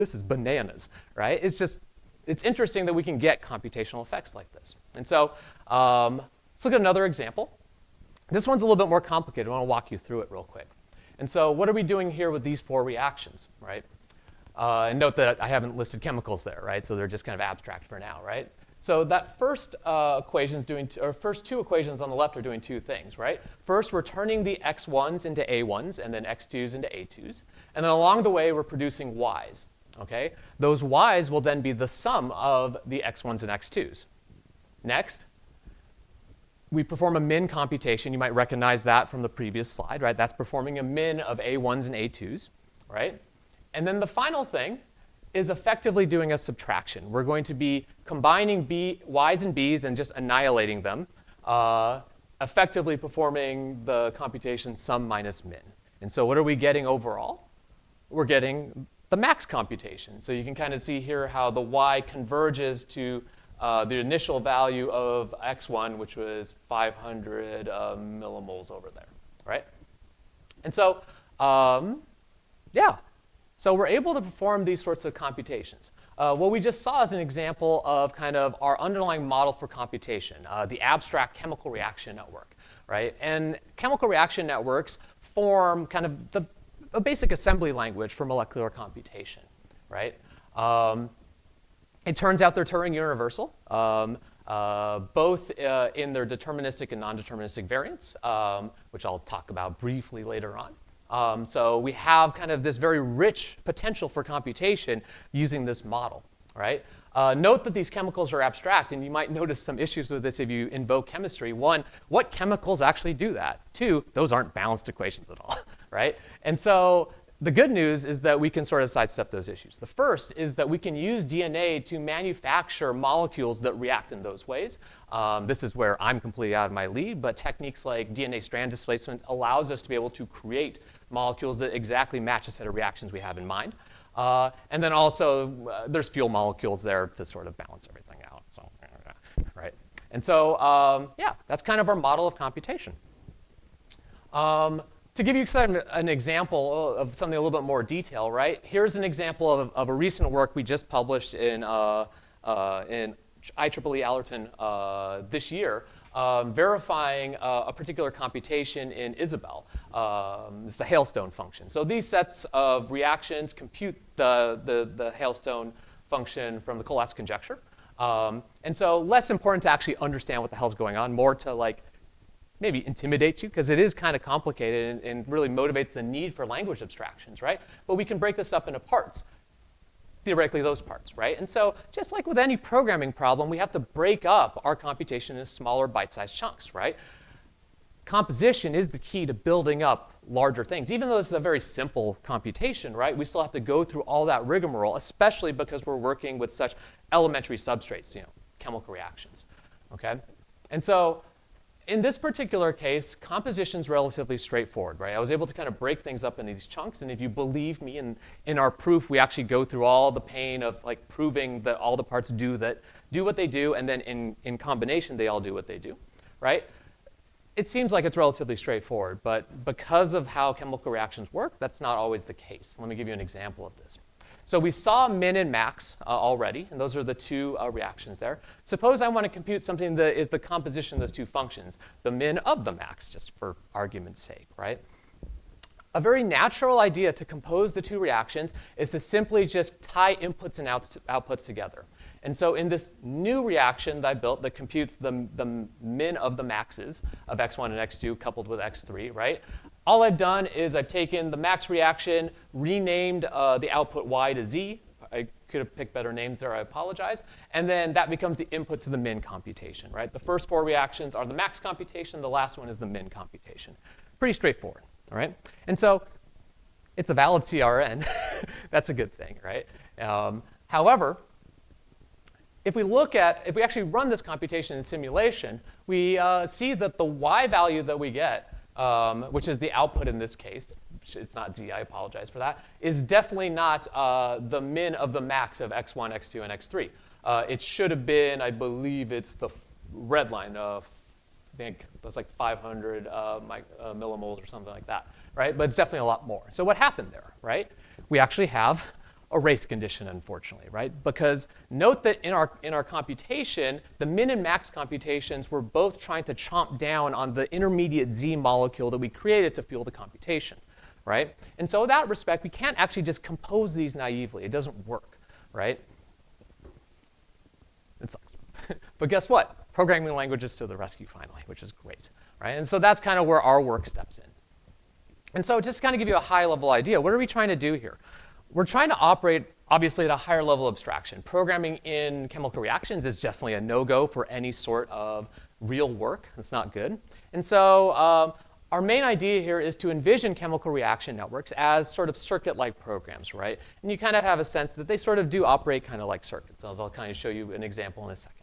this is bananas, right? It's interesting that we can get computational effects like this. And so let's look at another example. This one's a little bit more complicated. I want to walk you through it real quick. And so what are we doing here with these 4 reactions, right? And note that I haven't listed chemicals there, right? So they're just kind of abstract for now, right? So that first first 2 equations on the left are doing 2 things, right? First, we're turning the x1s into a1s and then x2s into a2s. And then along the way, we're producing y's, okay? Those y's will then be the sum of the x1s and x2s. Next, we perform a min computation. You might recognize that from the previous slide, right? That's performing a min of a1s and a2s, right? And then the final thing is effectively doing a subtraction. We're going to be combining y's and b's and just annihilating them, effectively performing the computation sum minus min. And so what are we getting overall? We're getting the max computation. So you can kind of see here how the y converges to the initial value of x1, which was 500 millimoles over there, right? And so, yeah. So we're able to perform these sorts of computations. What we just saw is an example of kind of our underlying model for computation, the abstract chemical reaction network, right? And chemical reaction networks form kind of a basic assembly language for molecular computation, right? It turns out they're Turing universal, both in their deterministic and non-deterministic variants, which I'll talk about briefly later on. So we have kind of this very rich potential for computation using this model, right? Note that these chemicals are abstract, and you might notice some issues with this if you invoke chemistry. 1, what chemicals actually do that? 2, those aren't balanced equations at all, right? And so the good news is that we can sort of sidestep those issues. The first is that we can use DNA to manufacture molecules that react in those ways. This is where I'm completely out of my league, but techniques like DNA strand displacement allows us to be able to create molecules that exactly match a set of reactions we have in mind. And then also, there's fuel molecules there to sort of balance everything out. So, right? And so, yeah, that's kind of our model of computation. To give you an example of something a little bit more detail, right? Here's an example of a recent work we just published in IEEE Allerton this year, verifying a particular computation in Isabelle. It's the hailstone function. So these sets of reactions compute the hailstone function from the Coalesced conjecture. And so less important to actually understand what the hell's going on, more to like maybe intimidate you, because it is kind of complicated and really motivates the need for language abstractions, right? But we can break this up into parts. Theoretically, those parts, right? And so just like with any programming problem, we have to break up our computation into smaller bite-sized chunks, right? Composition is the key to building up larger things. Even though this is a very simple computation, right? We still have to go through all that rigmarole, especially because we're working with such elementary substrates, chemical reactions, okay? And so in this particular case, composition's relatively straightforward, right? I was able to kind of break things up into these chunks, and if you believe me, in our proof, we actually go through all the pain of like proving that all the parts do what they do, and then in combination, they all do what they do, right? It seems like it's relatively straightforward, but because of how chemical reactions work, that's not always the case. Let me give you an example of this. So we saw min and max already, and those are the 2 reactions there. Suppose I want to compute something that is the composition of those 2 functions, the min of the max, just for argument's sake, right? A very natural idea to compose the 2 reactions is to simply just tie inputs and outputs together. And so in this new reaction that I built that computes the min of the maxes of x1 and x2 coupled with x3, right? All I've done is I've taken the max reaction, renamed the output y to z. I could have picked better names there, I apologize. And then that becomes the input to the min computation, right? The first 4 reactions are the max computation. The last one is the min computation. Pretty straightforward, all right? And so it's a valid CRN. That's a good thing, right? However, if we actually run this computation in simulation, we see that the y value that we get, which is the output in this case, it's not z, I apologize for that, is definitely not the min of the max of x1, x2, and x3. It should have been, I believe it's the red line, I think that's like 500 millimoles or something like that, right? But it's definitely a lot more. So what happened there, right? We actually have a race condition, unfortunately, right? Because note that in our computation, the min and max computations were both trying to chomp down on the intermediate Z molecule that we created to fuel the computation, right? And so in that respect, we can't actually just compose these naively. It doesn't work, right? It sucks. But guess what? Programming languages to the rescue finally, which is great, right? And so that's kind of where our work steps in. And so just to kind of give you a high-level idea, what are we trying to do here? We're trying to operate, obviously, at a higher level of abstraction. Programming in chemical reactions is definitely a no-go for any sort of real work. It's not good. And so our main idea here is to envision chemical reaction networks as sort of circuit-like programs, right? And you kind of have a sense that they sort of do operate kind of like circuits, as I'll kind of show you an example in a second.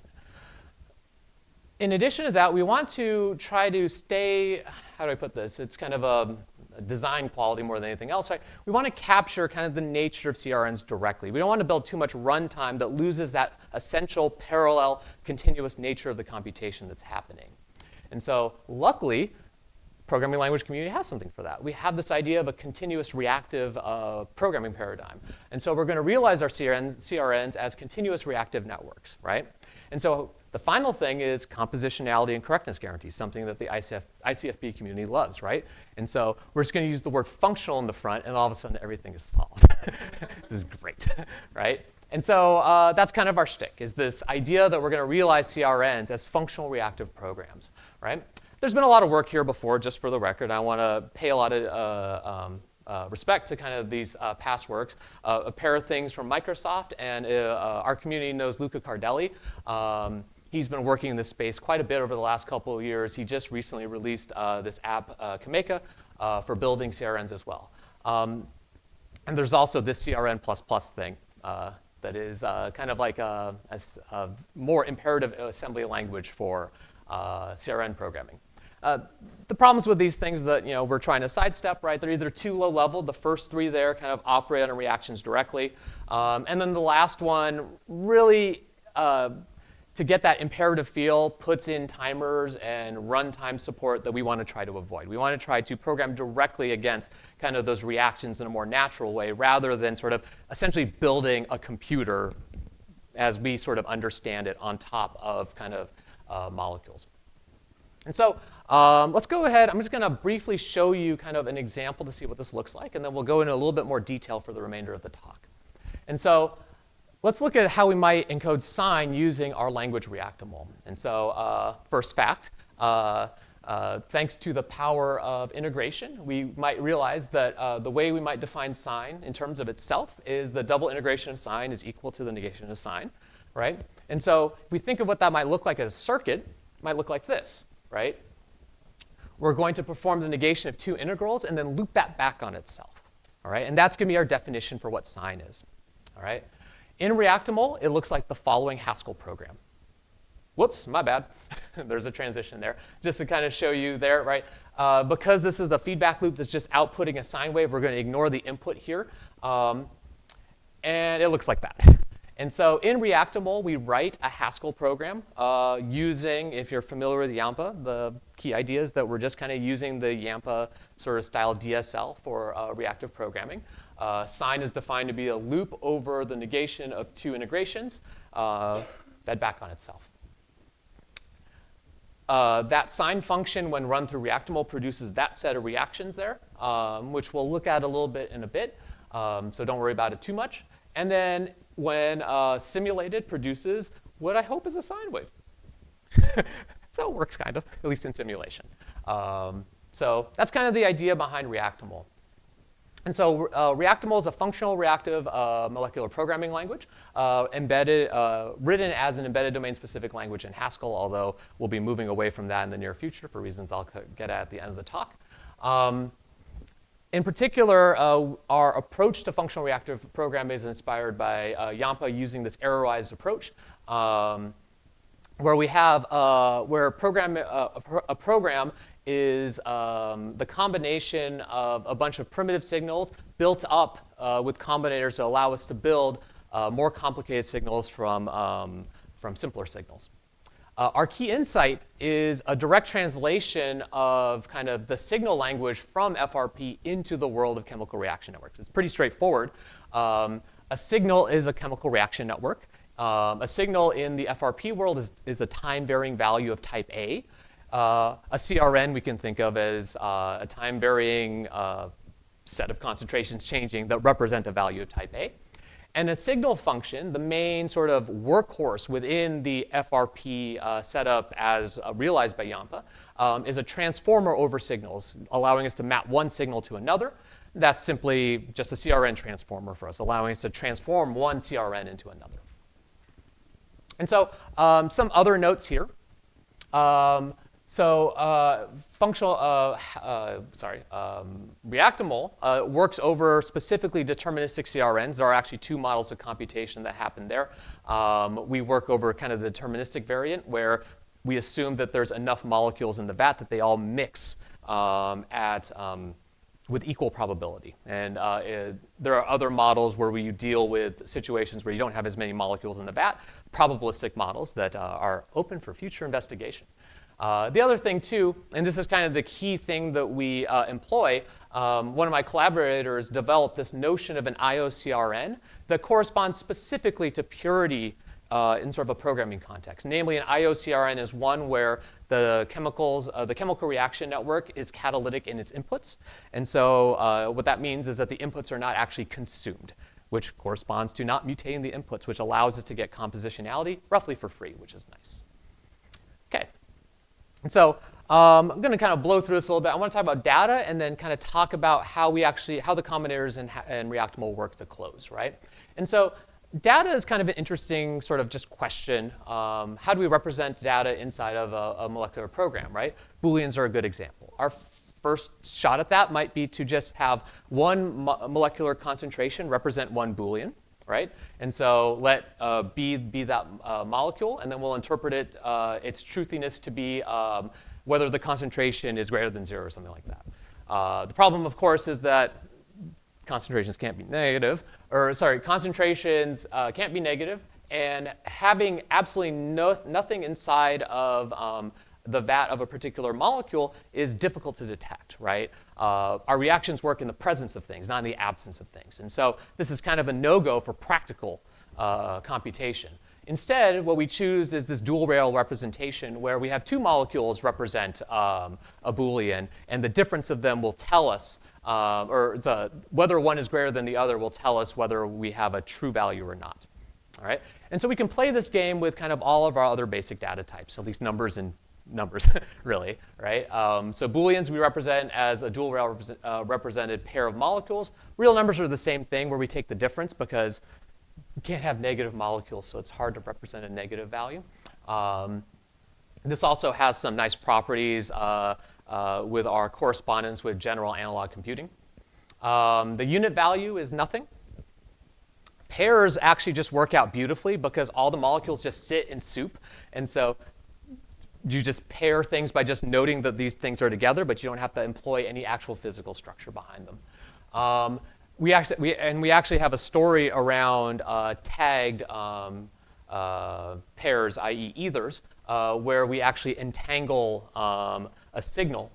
In addition to that, we want to try to stay, how do I put this? It's kind of a design quality more than anything else, right? We want to capture kind of the nature of CRNs directly. We don't want to build too much runtime that loses that essential parallel continuous nature of the computation that's happening. And so luckily, programming language community has something for that. We have this idea of a continuous reactive programming paradigm. And so we're going to realize our CRNs as continuous reactive networks, right? And so the final thing is compositionality and correctness guarantees, something that the ICFP community loves, right? And so we're just going to use the word functional in the front, and all of a sudden everything is solved. This is great, right? And so that's kind of our shtick, is this idea that we're going to realize CRNs as functional reactive programs, right? There's been a lot of work here before, just for the record. I want to pay a lot of respect to kind of these past works. A pair of things from Microsoft, and our community knows Luca Cardelli. He's been working in this space quite a bit over the last couple of years. He just recently released this app, Kameka, for building CRNs as well. And there's also this CRN++ thing that is kind of like a more imperative assembly language for CRN programming. The problems with these things that we're trying to sidestep, right? They're either too low level. The first three there kind of operate on reactions directly. And then the last one really, to get that imperative feel, puts in timers and runtime support that we want to try to avoid. We want to try to program directly against kind of those reactions in a more natural way, rather than sort of essentially building a computer as we sort of understand it on top of kind of molecules. And so let's go ahead. I'm just going to briefly show you kind of an example to see what this looks like, and then we'll go into a little bit more detail for the remainder of the talk. And so let's look at how we might encode sign using our language Reactimal. And so first fact, thanks to the power of integration, we might realize that the way we might define sign in terms of itself is the double integration of sign is equal to the negation of sign, right? And so if we think of what that might look like as a circuit, it might look like this, right? We're going to perform the negation of two integrals and then loop that back on itself, all right? And that's going to be our definition for what sign is, all right? In Reactimal, it looks like the following Haskell program. Whoops, my bad. There's a transition there. Just to kind of show you there, right? Because this is a feedback loop that's just outputting a sine wave, we're going to ignore the input here. And it looks like that. And so in Reactimal, we write a Haskell program using, if you're familiar with Yampa, the key idea is that we're just kind of using the Yampa sort of style DSL for reactive programming. Sign is defined to be a loop over the negation of two integrations fed back on itself. That sign function, when run through Reactimal, produces that set of reactions there, which we'll look at a little bit in a bit. So don't worry about it too much. And then when simulated, produces what I hope is a sine wave. So it works kind of, at least in simulation. So that's kind of the idea behind Reactimal. And so Reactimal is a functional reactive molecular programming language written as an embedded domain-specific language in Haskell, although we'll be moving away from that in the near future for reasons I'll get at the end of the talk. In particular, our approach to functional reactive programming is inspired by Yampa using this arrowized approach, where we have where a program is the combination of a bunch of primitive signals built up with combinators that allow us to build more complicated signals from simpler signals. Our key insight is a direct translation of kind of the signal language from FRP into the world of chemical reaction networks. It's pretty straightforward. A signal is a chemical reaction network. A signal in the FRP world is a time-varying value of type A. A CRN we can think of as a time-varying set of concentrations changing that represent a value of type A. And a signal function, the main sort of workhorse within the FRP setup as realized by Yampa, is a transformer over signals, allowing us to map one signal to another. That's simply just a CRN transformer for us, allowing us to transform one CRN into another. And so some other notes here. Reactimol works over specifically deterministic CRNs. There are actually two models of computation that happen there. We work over kind of the deterministic variant where we assume that there's enough molecules in the vat that they all mix with equal probability. And there are other models where you deal with situations where you don't have as many molecules in the vat, probabilistic models that are open for future investigation. The other thing, too, and this is kind of the key thing that we employ, one of my collaborators developed this notion of an IOCRN that corresponds specifically to purity in sort of a programming context. Namely, an IOCRN is one where the chemical reaction network is catalytic in its inputs. And so what that means is that the inputs are not actually consumed, which corresponds to not mutating the inputs, which allows us to get compositionality roughly for free, which is nice. Okay. And so I'm going to kind of blow through this a little bit. I want to talk about data and then kind of talk about how the combinators and Reactimol work to close, right? And so data is kind of an interesting sort of just question. How do we represent data inside of a molecular program, right? Booleans are a good example. Our first shot at that might be to just have one molecular concentration represent one Boolean, right? And so let B be that molecule, and then we'll interpret it, its truthiness to be whether the concentration is greater than 0 or something like that. The problem, of course, is that concentrations can't be negative, concentrations can't be negative, and having absolutely nothing inside of the vat of a particular molecule is difficult to detect, right? Our reactions work in the presence of things, not in the absence of things. And so this is kind of a no-go for practical computation. Instead, what we choose is this dual rail representation where we have two molecules represent a Boolean, and the difference of them will tell us, whether one is greater than the other will tell us whether we have a true value or not. All right? And so we can play this game with kind of all of our other basic data types, at least numbers and numbers, really, right? So Booleans we represent as a dual rail represented pair of molecules. Real numbers are the same thing where we take the difference because you can't have negative molecules, so it's hard to represent a negative value. This also has some nice properties with our correspondence with general analog computing. The unit value is nothing. Pairs actually just work out beautifully because all the molecules just sit in soup, and so you just pair things by just noting that these things are together, but you don't have to employ any actual physical structure behind them. We actually have a story around tagged pairs, i.e. ethers, where we actually entangle a signal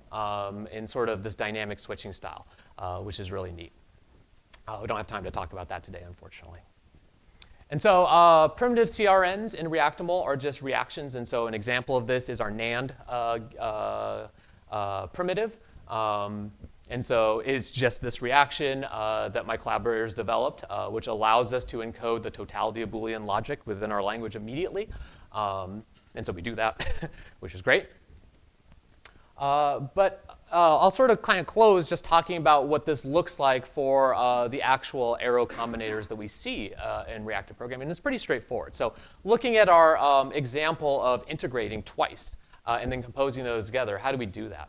in sort of this dynamic switching style, which is really neat. We don't have time to talk about that today, unfortunately. And so primitive CRNs in Reactimol are just reactions. And so an example of this is our NAND primitive. And so it's just this reaction that my collaborators developed, which allows us to encode the totality of Boolean logic within our language immediately. And so we do that, which is great. But I'll sort of kind of close just talking about what this looks like for the actual arrow combinators that we see in reactive programming. And it's pretty straightforward. So looking at our example of integrating twice and then composing those together, how do we do that?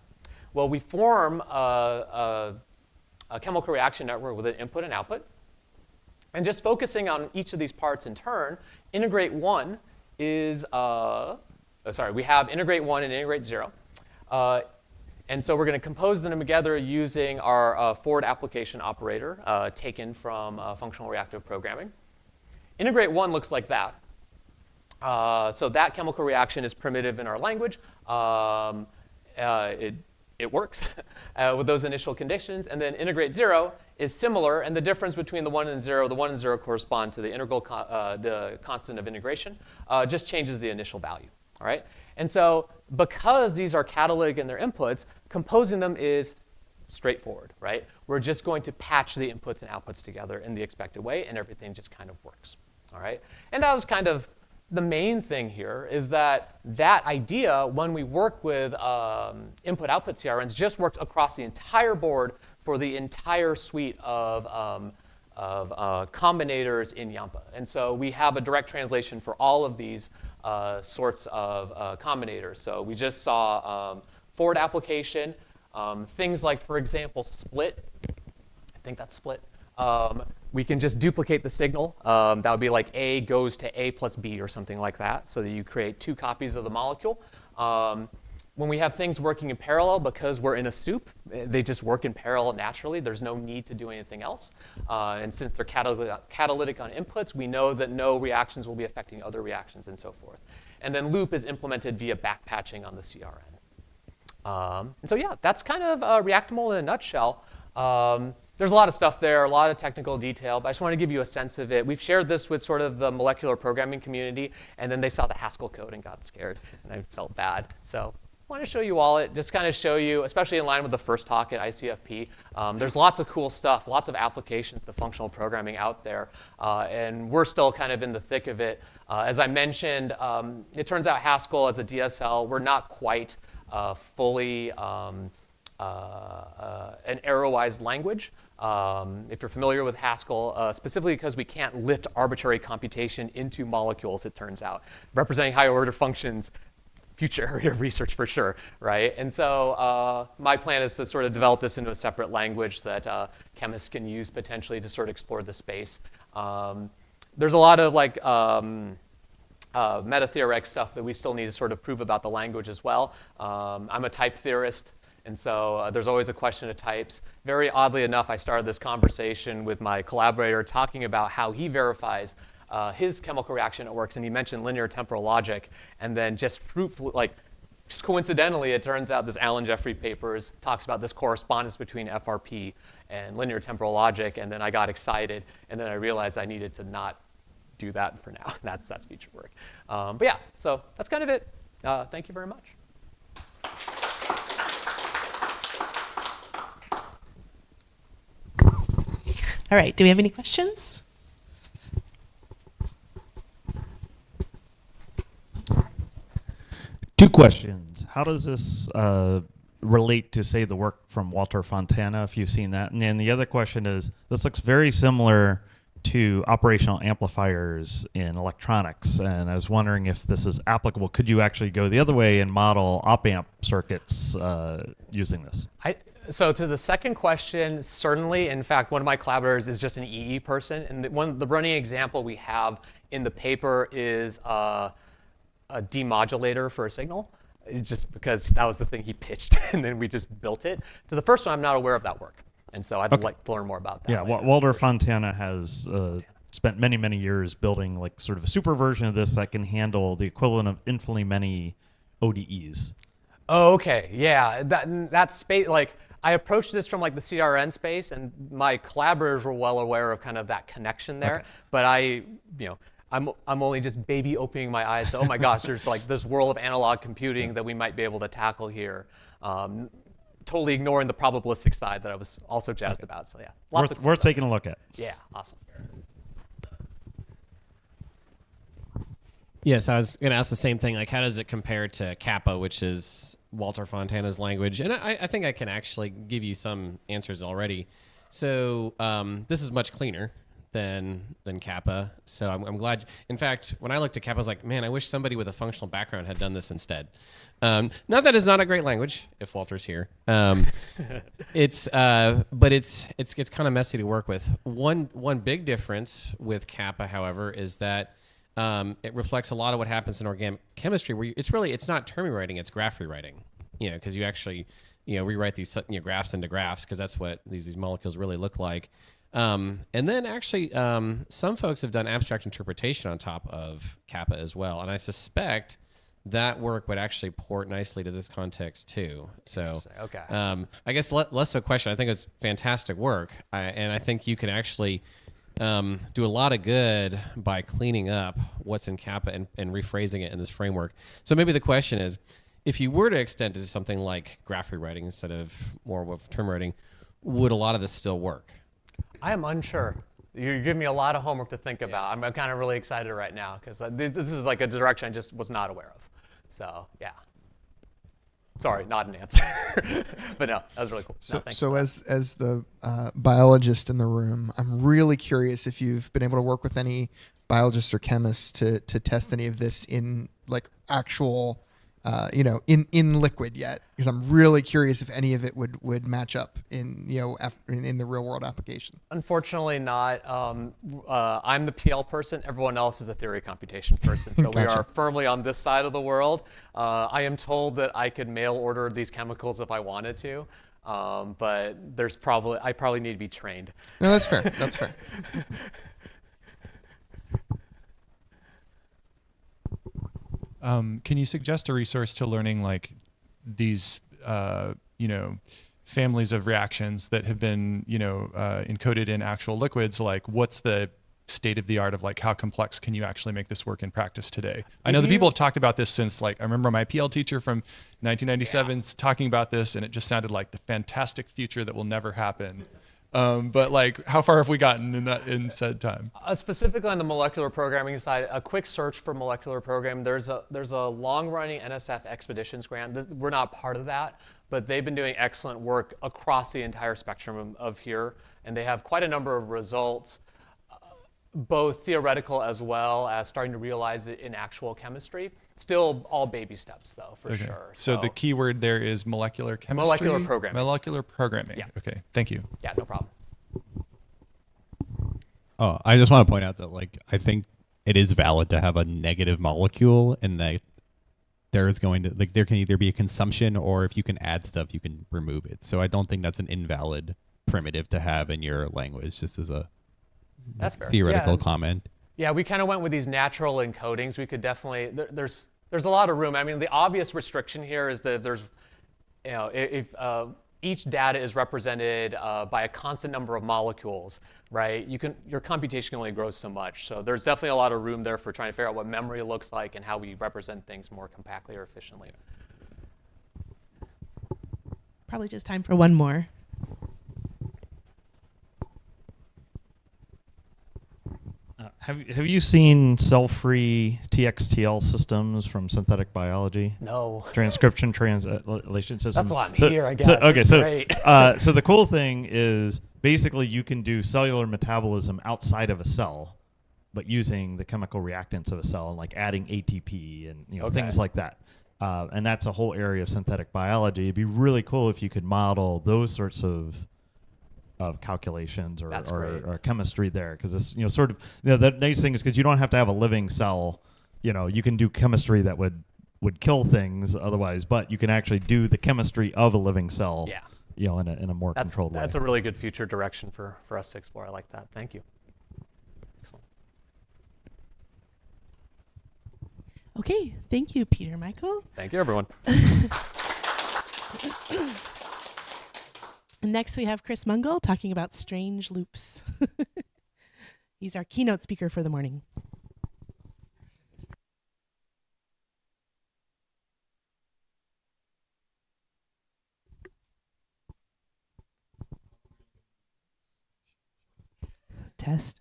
Well, we form a chemical reaction network with an input and output. And just focusing on each of these parts in turn, integrate 1 is, we have integrate 1 and integrate 0. And so we're going to compose them together using our forward application operator taken from functional reactive programming. Integrate 1 looks like that. So that chemical reaction is primitive in our language. it works with those initial conditions. And then integrate 0 is similar, and the difference between the 1 and 0, the 1 and 0 correspond to the integral, the constant of integration, just changes the initial value, all right? And so because these are catalytic in their inputs, composing them is straightforward, right? We're just going to patch the inputs and outputs together in the expected way, and everything just kind of works, all right? And that was kind of the main thing here, is that idea, when we work with input-output CRNs, just works across the entire board for the entire suite of combinators in Yampa. And so we have a direct translation for all of these sorts of combinators. So we just saw forward application, things like, for example, split. I think that's split. We can just duplicate the signal. That would be like A goes to A plus B or something like that, so that you create 2 copies of the molecule. When we have things working in parallel, because we're in a soup, they just work in parallel naturally. There's no need to do anything else. And since they're catalytic on inputs, we know that no reactions will be affecting other reactions and so forth. And then loop is implemented via backpatching on the CRN. And so yeah, that's kind of Reactable in a nutshell. There's a lot of stuff there, a lot of technical detail, but I just want to give you a sense of it. We've shared this with sort of the molecular programming community, and then they saw the Haskell code and got scared, and I felt bad. So I want to show you all it, just kind of show you, especially in line with the first talk at ICFP. There's lots of cool stuff, lots of applications to functional programming out there, and we're still kind of in the thick of it. As I mentioned, it turns out Haskell as a DSL, we're not quite fully an arrowized language. If you're familiar with Haskell, specifically because we can't lift arbitrary computation into molecules, it turns out, representing higher order functions, future area of research for sure, right? And so my plan is to sort of develop this into a separate language that chemists can use potentially to sort of explore the space. There's a lot of like meta-theoretic stuff that we still need to sort of prove about the language as well. I'm a type theorist. And so there's always a question of types. Very oddly enough, I started this conversation with my collaborator talking about how he verifies his chemical reaction networks, and he mentioned linear temporal logic. And then just coincidentally, it turns out this Alan Jeffrey papers talks about this correspondence between FRP and linear temporal logic. And then I got excited, and then I realized I needed to not do that for now. That's future work. But yeah, so that's kind of it. Thank you very much. All right, do we have any questions? Two questions. How does this relate to, say, the work from Walter Fontana, if you've seen that? And then the other question is, this looks very similar to operational amplifiers in electronics, and I was wondering if this is applicable. Could you actually go the other way and model op-amp circuits using this? So to the second question, certainly. In fact, one of my collaborators is just an EE person, and the running example we have in the paper is a demodulator for a signal, just because that was the thing he pitched, and then we just built it. To the first one, I'm not aware of that work, and so I'd like to learn more about that. Yeah, Walter Fontana has spent many, many years building like sort of a super version of this that can handle the equivalent of infinitely many ODEs. Oh, okay, yeah, that space, like, I approached this from like the CRN space, and my collaborators were well aware of kind of that connection there. Okay. But I'm only just baby opening my eyes to, oh my gosh, there's like this world of analog computing that we might be able to tackle here. Totally ignoring the probabilistic side that I was also jazzed about. So yeah, worth taking a look at. Yeah, awesome. Yes, I was going to ask the same thing. Like, how does it compare to Kappa, which is Walter Fontana's language? And I think I can actually give you some answers already. So this is much cleaner than Kappa. So I'm glad. In fact, when I looked at Kappa, I was like, man, I wish somebody with a functional background had done this instead. Not that it's not a great language, if Walter's here. But it's kind of messy to work with. One big difference with Kappa, however, is that it reflects a lot of what happens in organic chemistry, where it's not term rewriting, it's graph rewriting. Because you actually rewrite these graphs into graphs, because that's what these molecules really look like. And then actually, some folks have done abstract interpretation on top of Kappa as well. And I suspect that work would actually port nicely to this context too. So, Okay. I guess less of a question. I think it's fantastic work, and I think you can actually do a lot of good by cleaning up what's in Kappa and rephrasing it in this framework. So maybe the question is, if you were to extend it to something like graph rewriting instead of more of term writing, would a lot of this still work? I am unsure. You're giving me a lot of homework to think about. I'm kind of really excited right now because this is like a direction I just was not aware of. So yeah. Sorry, not an answer. But no, that was really cool. So, No, thanks so for as the biologist in the room, I'm really curious if you've been able to work with any biologists or chemists to test any of this in like actual, in liquid yet, because I'm really curious if any of it would match up in in the real world application. Unfortunately not. I'm the PL person. Everyone else is a theory computation person. So we Gotcha. are firmly on this side of the world. I am told that I could mail order these chemicals if I wanted to, but I probably need to be trained. No, that's fair. That's fair. Can you suggest a resource to learning like these, families of reactions that have been, encoded in actual liquids? Like, what's the state of the art of like how complex can you actually make this work in practice today? I know the people have talked about this since like I remember my PL teacher from 1997's talking about this, and it just sounded like the fantastic future that will never happen. But like, how far have we gotten in said time? Specifically on the molecular programming side, a quick search for molecular program. There's a long-running NSF expeditions grant. We're not part of that, but they've been doing excellent work across the entire spectrum of here, and they have quite a number of results, both theoretical as well as starting to realize it in actual chemistry. Still all baby steps though, for Okay. sure. So the key word there is molecular chemistry? Molecular programming. Molecular programming. Yeah. Okay, thank you. Yeah, no problem. Oh, I just want to point out that like I think it is valid to have a negative molecule, and that there is going to like there can either be a consumption, or if you can add stuff, you can remove it. So I don't think that's an invalid primitive to have in your language, just as a That's fair. theoretical Yeah. comment. Yeah, we kind of went with these natural encodings. We could definitely there's a lot of room. I mean, the obvious restriction here is that there's, if each data is represented by a constant number of molecules, right? Your computation can only grow so much. So there's definitely a lot of room there for trying to figure out what memory looks like and how we represent things more compactly or efficiently. Probably just time for one more. Have you seen cell-free TXTL systems from synthetic biology? No. Transcription translation systems. That's why I'm here, I guess. Okay, It's so great. so the cool thing is basically you can do cellular metabolism outside of a cell, but using the chemical reactants of a cell and like adding ATP and things like that. And that's a whole area of synthetic biology. It'd be really cool if you could model those sorts of calculations or chemistry there, because it's the nice thing is because you don't have to have a living cell. You can do chemistry that would kill things otherwise, but you can actually do the chemistry of a living cell. Yeah. In a more controlled way. That's a really good future direction for us to explore. I like that. Thank you. Excellent. Okay, thank you, Peter Michael. Thank you, everyone. Next, we have Chris Mungle talking about strange loops. He's our keynote speaker for the morning. Test.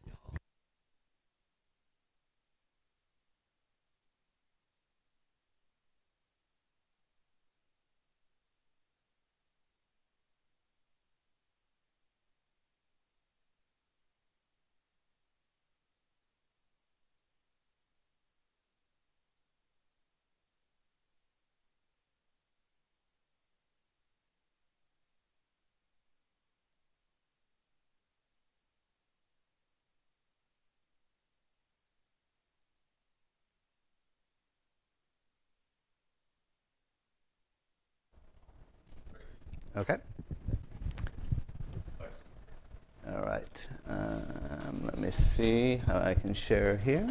Okay. All right. Let me see how I can share here.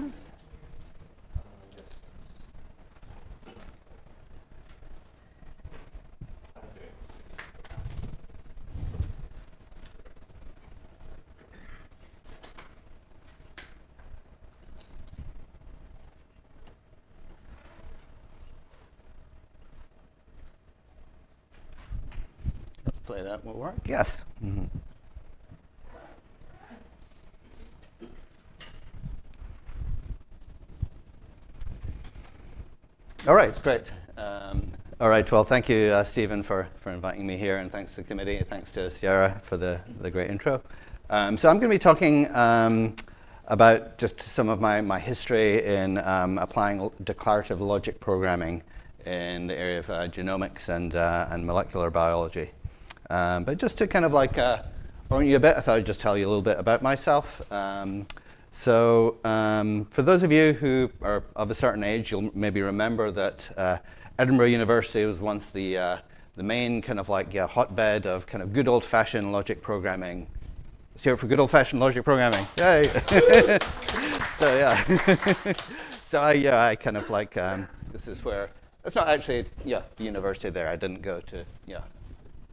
hopefully that will work. Yes. Mm-hmm. All right, great. All right, well, thank you, Stephen, for inviting me here, and thanks to the committee, and thanks to Sierra for the great intro. So I'm going to be talking about just some of my history in applying declarative logic programming in the area of genomics and molecular biology. But just to kind of like orient you a bit, I thought I'd just tell you a little bit about myself. So for those of you who are of a certain age, you'll maybe remember that Edinburgh University was once the main kind of like hotbed of kind of good old-fashioned logic programming. Let's hear it for good old-fashioned logic programming. Yay! So yeah, so I kind of like this is where it's not actually the university there. I didn't go to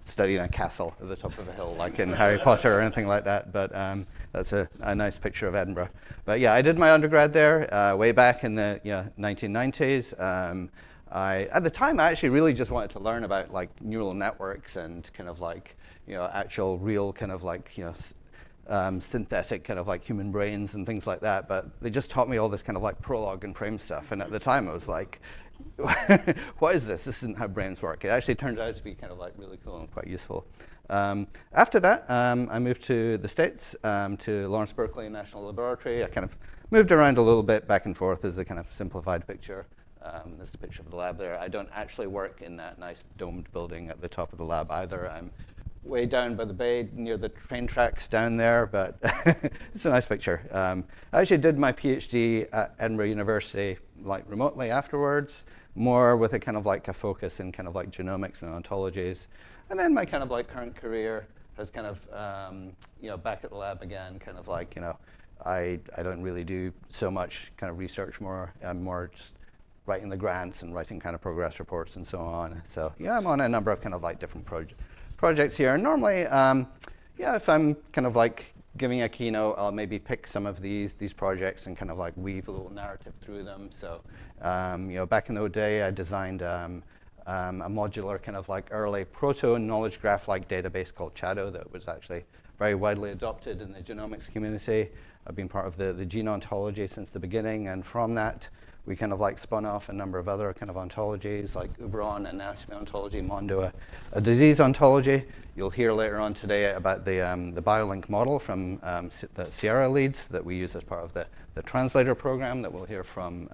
study in a castle at the top of a hill like in Harry Potter or anything like that. But that's a nice picture of Edinburgh. But yeah, I did my undergrad there way back in the 1990s. At the time, I actually really just wanted to learn about like neural networks and kind of like actual real kind of like synthetic kind of like human brains and things like that. But they just taught me all this kind of like prologue and frame stuff. And at the time, I was like, what is this? This isn't how brains work. It actually turned out to be kind of like really cool and quite useful. After that, I moved to the States, to Lawrence Berkeley National Laboratory. I kind of moved around a little bit back and forth as a kind of simplified picture. This is a picture of the lab there. I don't actually work in that nice domed building at the top of the lab either. I'm way down by the bay near the train tracks down there, but it's a nice picture. I actually did my PhD at Edinburgh University like remotely afterwards, more with a kind of like a focus in kind of like genomics and ontologies. And then my kind of like current career has kind of, back at the lab again, kind of like, I don't really do so much kind of research more. I'm more just writing the grants and writing kind of progress reports and so on. So yeah, I'm on a number of kind of like different projects here. And normally, if I'm kind of like giving a keynote, I'll maybe pick some of these projects and kind of like weave a little narrative through them. So back in the day, I designed a modular kind of like early proto knowledge graph like database called Chado that was actually very widely adopted in the genomics community. I've been part of the gene ontology since the beginning, and from that we kind of like spun off a number of other kind of ontologies like Ubron, anatomy ontology, Mondo, a disease ontology. You'll hear later on today about the BioLink model from that Sierra leads that we use as part of the translator program that we'll hear from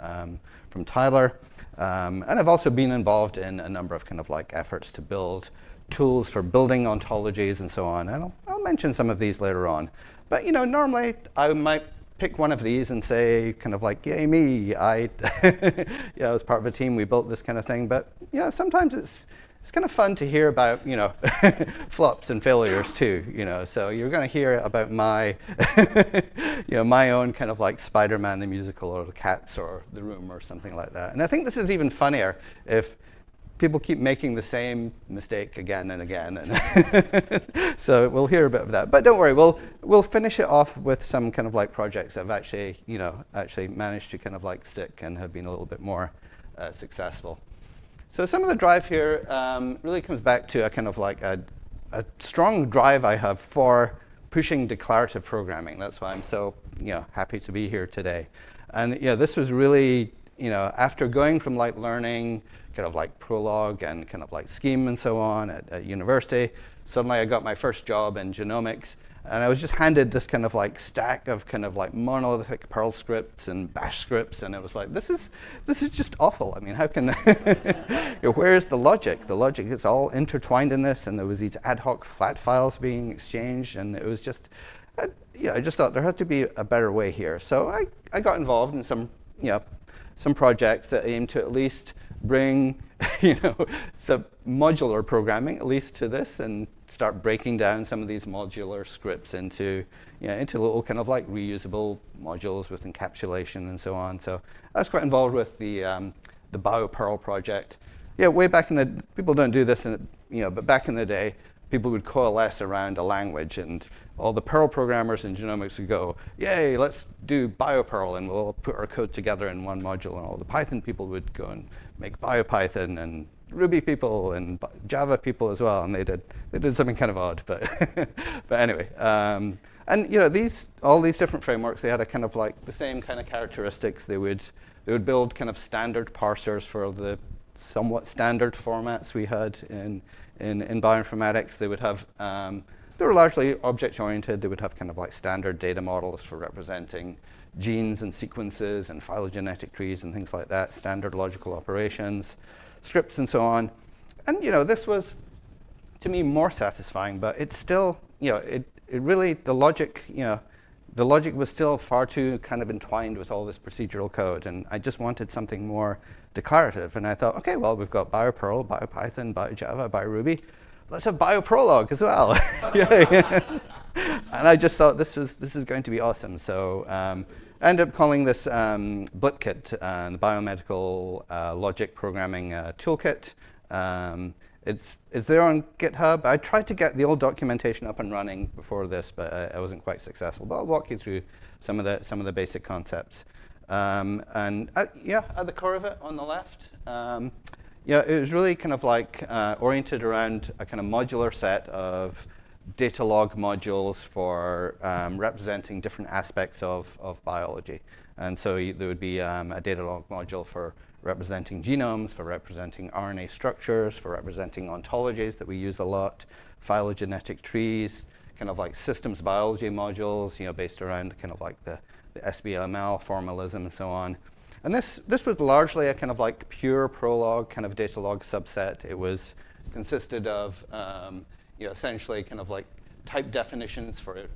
Tyler. And I've also been involved in a number of kind of like efforts to build tools for building ontologies and so on. And I'll mention some of these later on. But normally I might pick one of these and say kind of like, yay me, I was part of a team, we built this kind of thing. But sometimes it's kind of fun to hear about flops and failures too. So you're going to hear about my my own kind of like Spider-Man the musical or the Cats or The Room or something like that. And I think this is even funnier if people keep making the same mistake again and again. And so we'll hear a bit of that. But don't worry, we'll finish it off with some kind of like projects that have actually managed to kind of like stick and have been a little bit more successful. So some of the drive here really comes back to a kind of like a strong drive I have for pushing declarative programming. That's why I'm so happy to be here today. And this was really after going from like learning kind of like Prolog and kind of like Scheme and so on at university, suddenly I got my first job in genomics, and I was just handed this kind of like stack of kind of like monolithic Perl scripts and Bash scripts, and it was like, this is just awful. I mean, how can where's the logic? The logic is all intertwined in this, and there was these ad hoc flat files being exchanged, and it was just I just thought there had to be a better way here. So I got involved in some projects that aimed to at least bring some modular programming at least to this and start breaking down some of these modular scripts into little kind of like reusable modules with encapsulation and so on. So I was quite involved with the BioPerl project. Way back in the people don't do this but back in the day people would coalesce around a language, and all the Perl programmers in genomics would go, yay, let's do BioPerl, and we'll put our code together in one module. And all the Python people would go and make BioPython, and Ruby people and Java people as well, and they did something kind of odd, but but anyway. And all these different frameworks, they had a kind of like the same kind of characteristics. They would build kind of standard parsers for the somewhat standard formats we had in bioinformatics. They would have they were largely object-oriented. They would have kind of like standard data models for representing genes and sequences and phylogenetic trees and things like that, standard logical operations, scripts and so on. And this was, to me, more satisfying, but it's still, it really, the logic was still far too kind of entwined with all this procedural code, and I just wanted something more declarative. And I thought, okay, well, we've got BioPerl, BioPython, BioJava, BioRuby. Let's have BioProlog as well. And I just thought this is going to be awesome. So I ended up calling this BLITKit, the Biomedical Logic Programming Toolkit. It's there on GitHub. I tried to get the old documentation up and running before this, but I wasn't quite successful. But I'll walk you through some of the basic concepts. And at the core of it on the left, it was really kind of like oriented around a kind of modular set of data log modules for representing different aspects of biology. And so there would be a data log module for representing genomes, for representing RNA structures, for representing ontologies that we use a lot, phylogenetic trees, kind of like systems biology modules, based around kind of like the SBML formalism and so on. And this was largely a kind of like pure Prolog kind of data log subset. It consisted of essentially kind of like type definitions for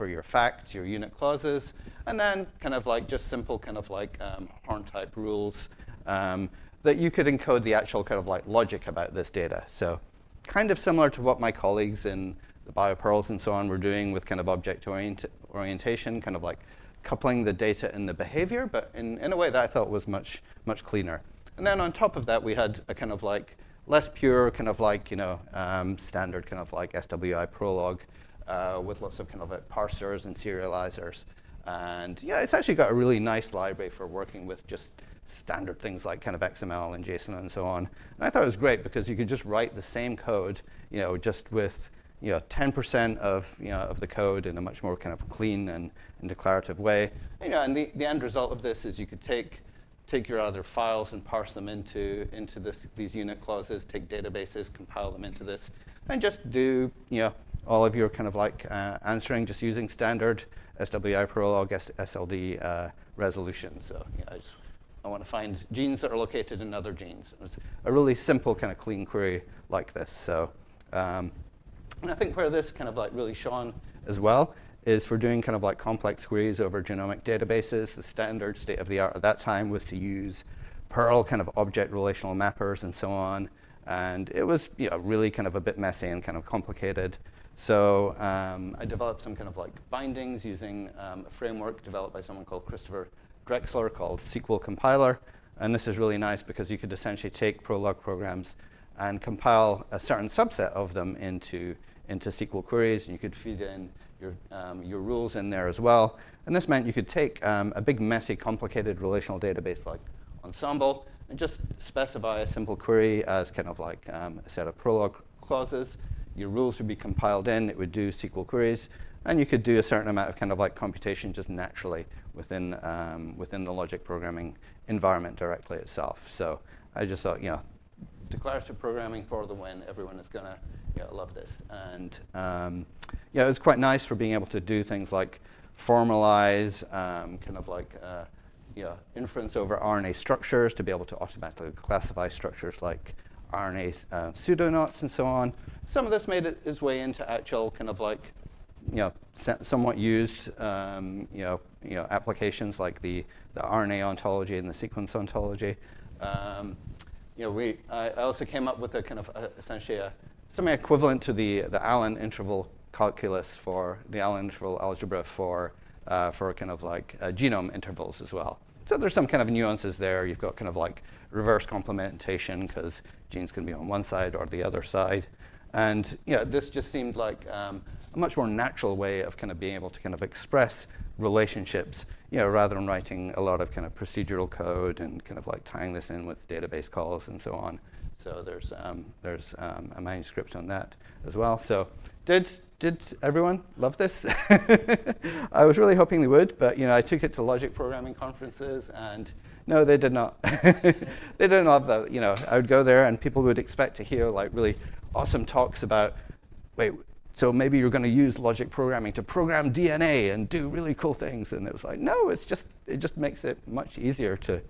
your facts, your unit clauses, and then kind of like just simple kind of like Horn type rules that you could encode the actual kind of like logic about this data. So kind of similar to what my colleagues in the BioPerls and so on were doing with kind of object orientation, kind of like coupling the data and the behavior, but in a way that I thought was much cleaner. And then on top of that, we had a kind of like less pure kind of like standard kind of like SWI Prolog with lots of kind of like parsers and serializers. And it's actually got a really nice library for working with just standard things like kind of XML and JSON and so on. And I thought it was great because you could just write the same code, just with 10% of the code in a much more kind of clean and declarative way. And the end result of this is you could take your other files and parse them into these unit clauses, take databases, compile them into this, and just do all of your kind of like answering just using standard SWI Prolog SLD resolution. So I want to find genes that are located in other genes. It was a really simple kind of clean query like this. So. And I think where this kind of like really shone as well is for doing kind of like complex queries over genomic databases. The standard state of the art at that time was to use Perl kind of object relational mappers and so on. And it was really kind of a bit messy and kind of complicated. So I developed some kind of like bindings using a framework developed by someone called Christopher Drexler called SQL Compiler. And this is really nice because you could essentially take Prolog programs and compile a certain subset of them into SQL queries, and you could feed in your rules in there as well. And this meant you could take a big, messy, complicated relational database like Ensemble and just specify a simple query as kind of like a set of Prolog clauses. Your rules would be compiled in. It would do SQL queries, and you could do a certain amount of kind of like computation just naturally within the logic programming environment directly itself. So I just thought, declarative programming for the win. Everyone is going to love this. And it was quite nice for being able to do things like formalize kind of like inference over RNA structures to be able to automatically classify structures like RNA pseudoknots and so on. Some of this made its way into actual kind of like somewhat used applications like the RNA ontology and the sequence ontology. I also came up with a kind of essentially something equivalent to the Allen interval calculus for the Allen interval algebra for kind of like genome intervals as well. So there's some kind of nuances there. You've got kind of like reverse complementation because genes can be on one side or the other side. And this just seemed like a much more natural way of kind of being able to kind of express relationships, rather than writing a lot of kind of procedural code and kind of like tying this in with database calls and so on. So there's a manuscript on that as well. So did everyone love this? I was really hoping they would, but I took it to logic programming conferences, and no, they did not. They didn't love that. I would go there, and people would expect to hear like really awesome talks about, wait, so maybe you're going to use logic programming to program DNA and do really cool things. And it was like, no, it just makes it much easier to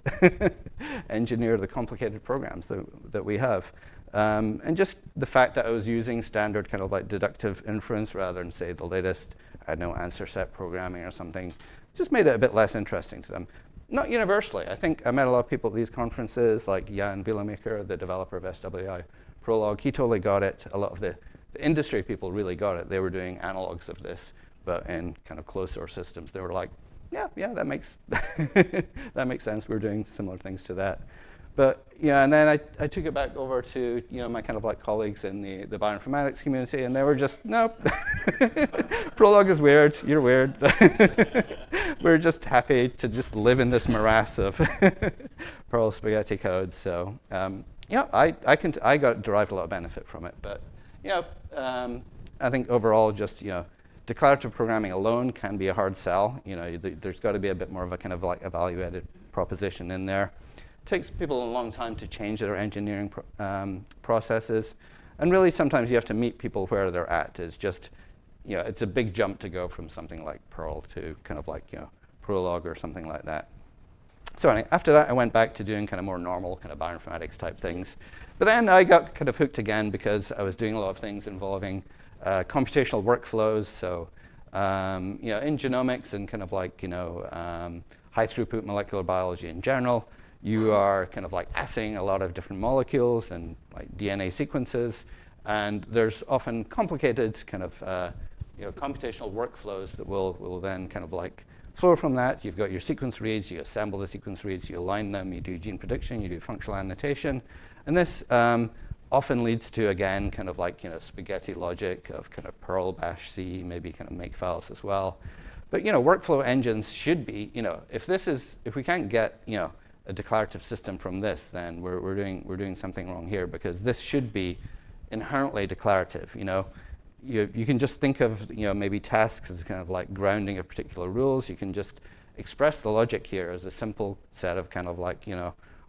engineer the complicated programs that we have. And just the fact that I was using standard kind of like deductive inference rather than, say, the latest, I don't know, answer set programming or something, just made it a bit less interesting to them. Not universally. I think I met a lot of people at these conferences, like Jan Bielemaker, the developer of SWI Prolog. He totally got it. A lot of the industry people really got it. They were doing analogs of this, but in kind of closed source systems. They were like, yeah, that makes that makes sense. We're doing similar things to that. But and then I took it back over to my kind of like colleagues in the bioinformatics community, and they were just, nope, Prolog is weird. You're weird. We're just happy to just live in this morass of Perl spaghetti code. So I derived a lot of benefit from it. But I think overall, just declarative programming alone can be a hard sell. There's got to be a bit more of a kind of like evaluated proposition in there. It takes people a long time to change their engineering processes, and really sometimes you have to meet people where they're at. Is just it's a big jump to go from something like Perl to kind of like Prolog or something like that. So anyway, after that, I went back to doing kind of more normal kind of bioinformatics type things. But then I got kind of hooked again because I was doing a lot of things involving computational workflows. So in genomics and kind of like high throughput molecular biology in general, you are kind of like assaying a lot of different molecules and like DNA sequences, and there's often complicated kind of computational workflows that will then kind of like flow from that. You've got your sequence reads, you assemble the sequence reads, you align them, you do gene prediction, you do functional annotation, and this often leads to, again, kind of like spaghetti logic of kind of Perl, Bash, C, maybe kind of make files as well. But workflow engines should be, if we can't get a declarative system from this, then we're doing something wrong here, because this should be inherently declarative. You can just think of maybe tasks as kind of like grounding of particular rules. You can just express the logic here as a simple set of kind of like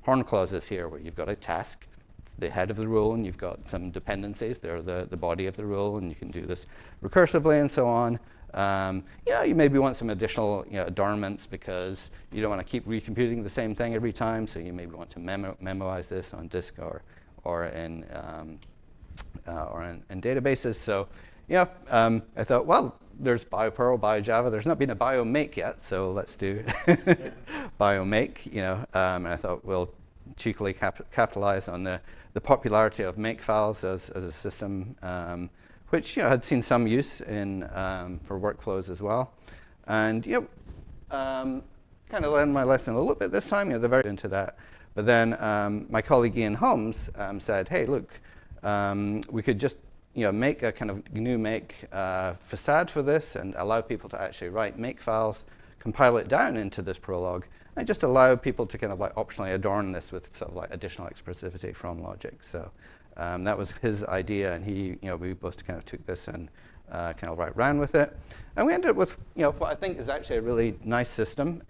horn clauses here, where you've got a task, it's the head of the rule, and you've got some dependencies. They're the body of the rule, and you can do this recursively and so on. You maybe want some additional adornments because you don't want to keep recomputing the same thing every time. So you maybe want to memoize this on disk or in databases. So I thought, well, there's BioPerl, BioJava. There's not been a BioMake yet, so let's do BioMake. And I thought we'll cheekily capitalize on the popularity of make files as a system, which had seen some use in for workflows as well. And kind of learned my lesson a little bit this time. They're very into that. But then my colleague Ian Holmes said, hey, look, we could just make a kind of GNU make facade for this and allow people to actually write make files, compile it down into this Prolog, and just allow people to kind of like optionally adorn this with sort of like additional expressivity from logic. So that was his idea, and we both kind of took this and kind of ran with it. And we ended up with what I think is actually a really nice system.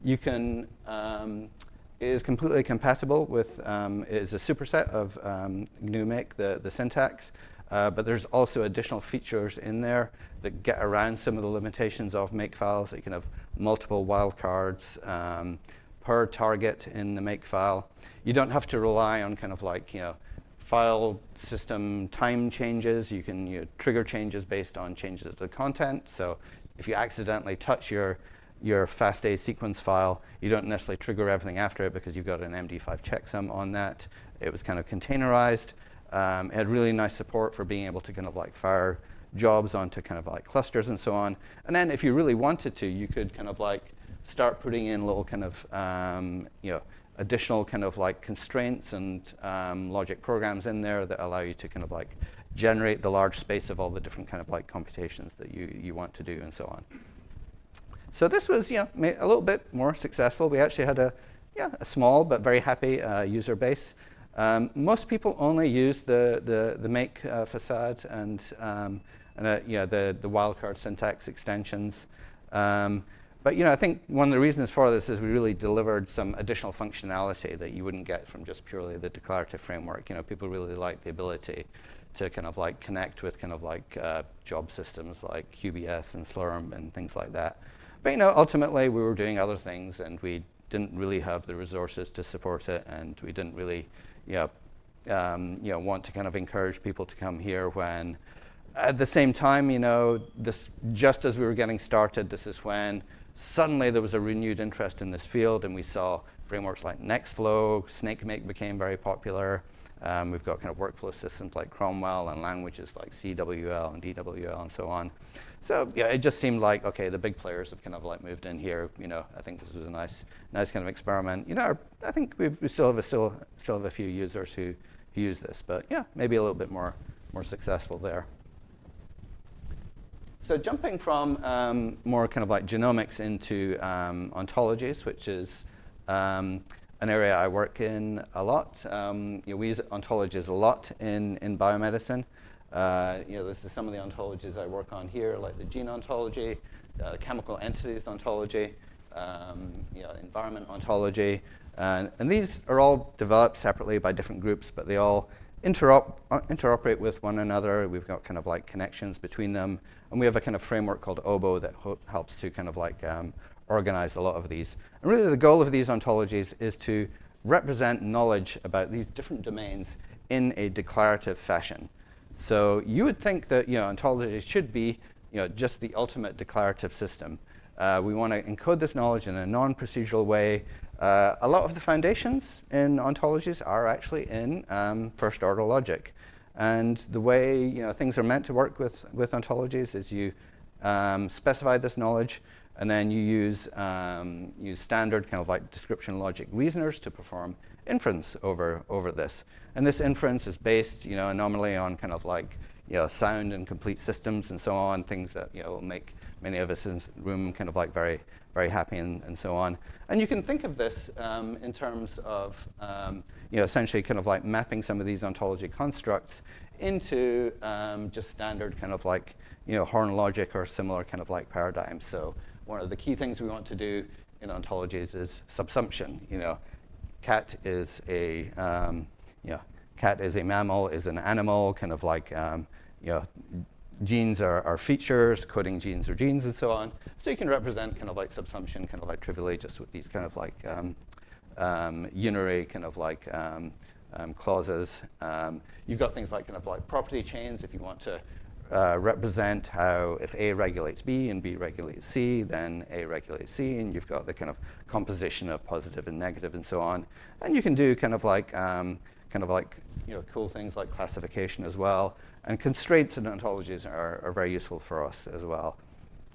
You can it is completely compatible with, it is a superset of GNU make, the syntax, but there's also additional features in there that get around some of the limitations of make files. You can have multiple wildcards per target in the make file. You don't have to rely on kind of like, file system time changes. You can trigger changes based on changes of the content. So if you accidentally touch your FASTA sequence file, you don't necessarily trigger everything after it because you've got an MD5 checksum on that. It was kind of containerized. It had really nice support for being able to kind of like fire jobs onto kind of like clusters and so on. And then if you really wanted to, you could kind of like start putting in little kind of additional kind of like constraints and logic programs in there that allow you to kind of like generate the large space of all the different kind of like computations that you want to do and so on. So this was a little bit more successful. We actually had a small but very happy user base. Most people only use the make facade and the wildcard syntax extensions. But I think one of the reasons for this is we really delivered some additional functionality that you wouldn't get from just purely the declarative framework. People really like the ability to kind of like connect with kind of like job systems like QBS and Slurm and things like that. But ultimately we were doing other things, and we didn't really have the resources to support it, and we didn't really want to kind of encourage people to come here when. At the same time, just as we were getting started, this is when suddenly there was a renewed interest in this field, and we saw frameworks like Nextflow, SnakeMake became very popular. We've got kind of workflow systems like Cromwell and languages like CWL and DWL and so on. So it just seemed like, okay, the big players have kind of like moved in here. I think this was a nice kind of experiment. I think we still have a few users who use this, but maybe a little bit more successful there. So jumping from more kind of like genomics into ontologies, which is an area I work in a lot. We use ontologies a lot in biomedicine. This is some of the ontologies I work on here, like the gene ontology, chemical entities ontology, environment ontology. And these are all developed separately by different groups, but they all interoperate with one another. We've got kind of like connections between them. And we have a kind of framework called OBO that helps to kind of like organize a lot of these. And really the goal of these ontologies is to represent knowledge about these different domains in a declarative fashion. So you would think that ontologies should be just the ultimate declarative system. We want to encode this knowledge in a non-procedural way. A lot of the foundations in ontologies are actually in first order logic. And the way things are meant to work with ontologies is you specify this knowledge, and then you use standard kind of like description logic reasoners to perform inference over this. And this inference is based normally on kind of like sound and complete systems and so on, things that will make many of us in the room kind of like very, very happy and so on. And you can think of this in terms of essentially kind of like mapping some of these ontology constructs into just standard kind of like Horn logic or similar kind of like paradigms. So one of the key things we want to do in ontologies is subsumption. Cat is a mammal, is an animal, kind of like genes are features, coding genes are genes, and so on. So you can represent kind of like subsumption, kind of like trivially, just with these kind of like unary kind of like clauses. You've got things like kind of like property chains. If you want to represent how if A regulates B and B regulates C, then A regulates C, and you've got the kind of composition of positive and negative and so on. And you can do kind of like cool things like classification as well. And constraints in ontologies are very useful for us as well.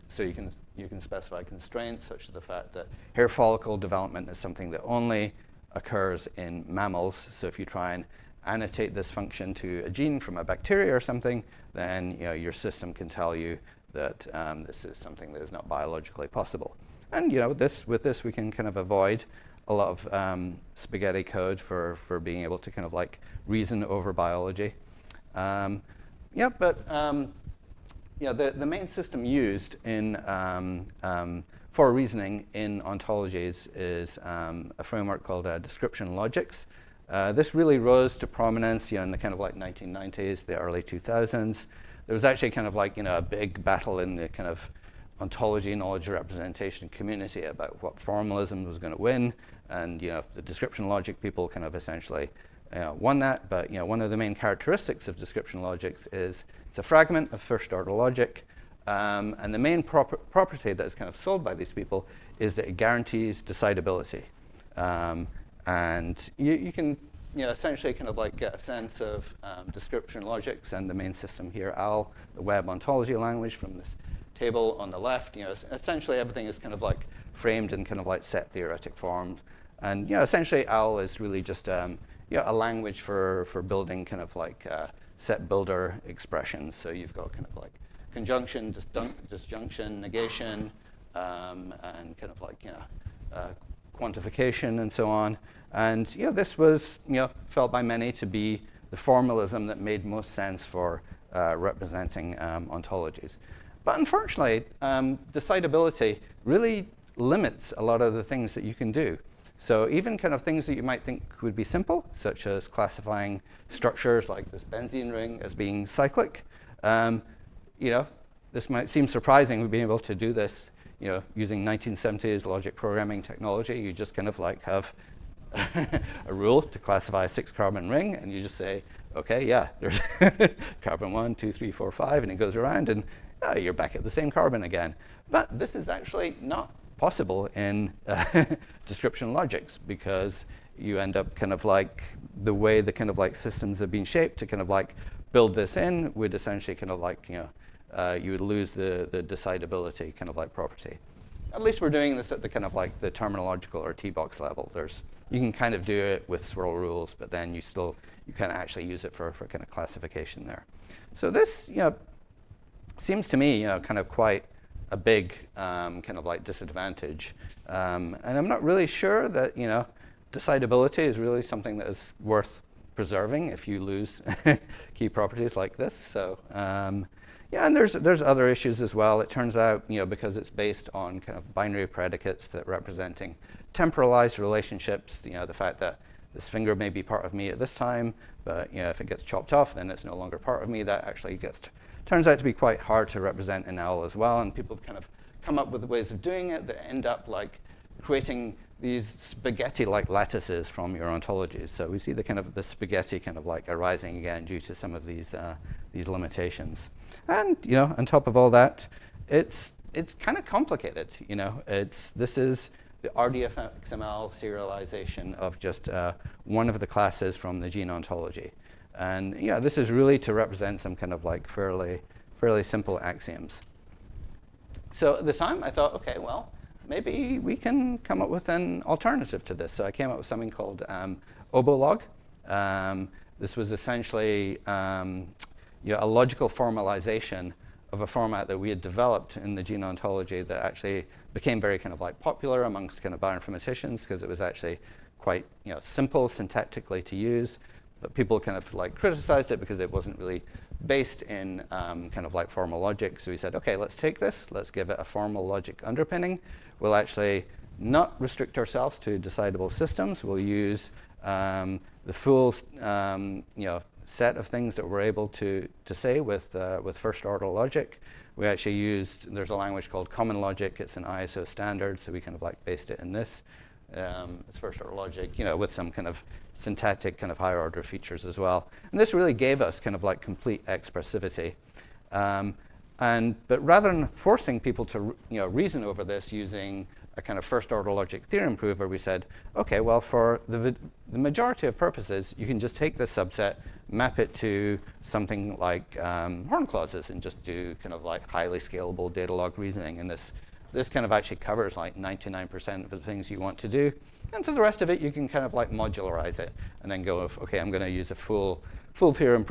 So you can specify constraints such as the fact that hair follicle development is something that only occurs in mammals. So if you try and annotate this function to a gene from a bacteria or something, then your system can tell you that this is something that is not biologically possible. And with this we can kind of avoid a lot of spaghetti code for being able to kind of like reason over biology. The main system used in for reasoning in ontologies is a framework called description logics. This really rose to prominence in the kind of like 1990s, the early 2000s. There was actually kind of like a big battle in the kind of ontology knowledge representation community about what formalism was going to win, and the description logic people kind of essentially won that. But one of the main characteristics of description logics is it's a fragment of first order logic, and the main property that is kind of sold by these people is that it guarantees decidability. And you can essentially kind of like get a sense of description logics and the main system here, OWL, the web ontology language from this table on the left. Essentially everything is kind of like framed in kind of like set theoretic forms. And essentially OWL is really just a language for building kind of like set builder expressions. So you've got kind of like conjunction, disjunction, negation, and kind of like quantification and so on. And this was felt by many to be the formalism that made most sense for representing ontologies. But unfortunately, decidability really limits a lot of the things that you can do. So even kind of things that you might think would be simple, such as classifying structures like this benzene ring as being cyclic, this might seem surprising. We've been able to do this, using 1970s logic programming technology. You just kind of like have a rule to classify a 6-carbon ring, and you just say, okay, yeah, there's carbon 1, 2, 3, 4, 5, and it goes around, and you're back at the same carbon again. But this is actually not possible in description logics, because you end up kind of like the way the kind of like systems have been shaped to kind of like build this in would essentially kind of like you would lose the decidability kind of like property. At least we're doing this at the kind of like the terminological or T-box level. You can kind of do it with swirl rules, but then you can't actually use it for kind of classification there. So this seems to me kind of quite a big kind of like disadvantage. And I'm not really sure that decidability is really something that is worth preserving if you lose key properties like this. So and there's other issues as well. It turns out because it's based on kind of binary predicates that representing temporalized relationships, the fact that this finger may be part of me at this time, but if it gets chopped off, then it's no longer part of me. That actually turns out to be quite hard to represent in OWL as well, and people kind of come up with ways of doing it that end up like creating these spaghetti-like lattices from your ontologies. So we see the spaghetti kind of like arising again due to some of these limitations. And on top of all that, it's kind of complicated. This is the RDF-XML serialization of just one of the classes from the gene ontology. And this is really to represent some kind of like fairly simple axioms. So at the time, I thought, okay, well, maybe we can come up with an alternative to this. So I came up with something called obolog. This was essentially a logical formalization of a format that we had developed in the gene ontology that actually became very kind of like popular amongst kind of bioinformaticians because it was actually quite simple syntactically to use. But people kind of like criticized it because it wasn't really based in kind of like formal logic. So we said, okay, let's take this, let's give it a formal logic underpinning. We'll actually not restrict ourselves to decidable systems. We'll use the full set of things that we're able to say with first order logic. We actually used, there's a language called common logic. It's an ISO standard, so we kind of like based it in this. It's first order logic, with some kind of syntactic kind of higher order features as well. And this really gave us kind of like complete expressivity. But rather than forcing people to reason over this using a kind of first order logic theorem prover, we said, okay, well, for the majority of purposes, you can just take this subset, map it to something like horn clauses, and just do kind of like highly scalable data log reasoning. And this kind of actually covers like 99% of the things you want to do. And for the rest of it, you can kind of like modularize it and then go, okay, I'm going to use a full theorem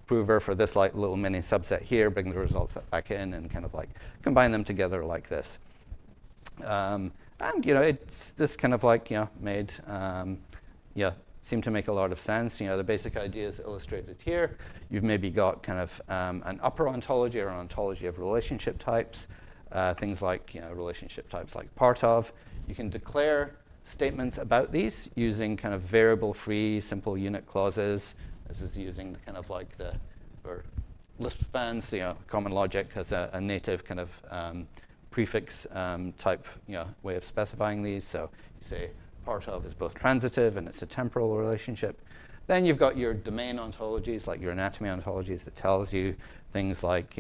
prover for this like little mini subset here, bring the results back in, and kind of like combine them together like this. And it's this kind of like made seemed to make a lot of sense. The basic idea is illustrated here. You've maybe got kind of an upper ontology or an ontology of relationship types. Things like relationship types like part of. You can declare statements about these using kind of variable-free simple unit clauses. This is using the kind of like or Lisp fans. Common logic has a native kind of prefix type way of specifying these. So you say part of is both transitive and it's a temporal relationship. Then you've got your domain ontologies, like your anatomy ontologies, that tells you things like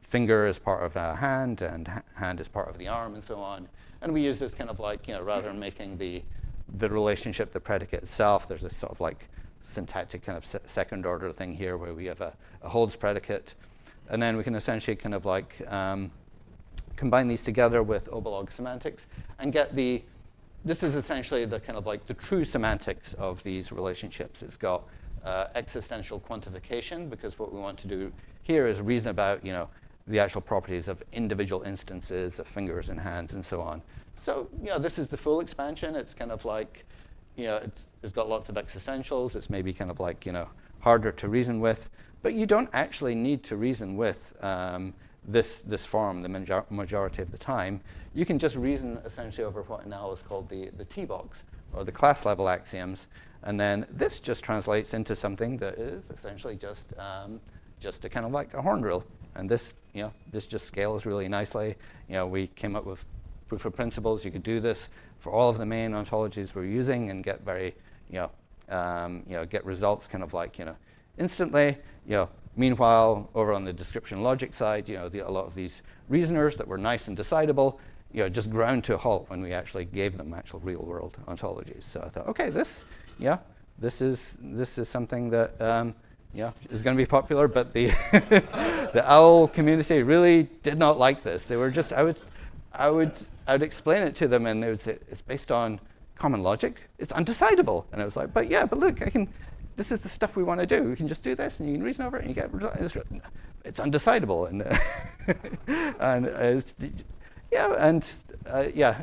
finger is part of a hand, and hand is part of the arm, and so on. And we use this kind of like, rather than making the relationship the predicate itself, there's this sort of like syntactic kind of second order thing here where we have a holds predicate. And then we can essentially kind of like combine these together with obolog semantics and get this is essentially the kind of like the true semantics of these relationships. It's got existential quantification, because what we want to do here is reason about, the actual properties of individual instances of fingers and hands and so on. So, this is the full expansion. It's kind of like, it's got lots of existentials. It's maybe kind of like, harder to reason with. But you don't actually need to reason with this form the majority of the time. You can just reason essentially over what now is called the T-box, or the class level axioms. And then this just translates into something that is essentially just a kind of like a horn rule. And this, this just scales really nicely. We came up with proof of principles. You could do this for all of the main ontologies we're using and get very, get results kind of like, instantly. Meanwhile, over on the description logic side, a lot of these reasoners that were nice and decidable, just ground to a halt when we actually gave them actual real-world ontologies. So I thought, okay, this is something that is going to be popular, but the the OWL community really did not like this. They were just, I would explain it to them, and they would say it's based on common logic. It's undecidable, and I was like, but look, this is the stuff we want to do. We can just do this, and you can reason over it, and you get results. It's undecidable, and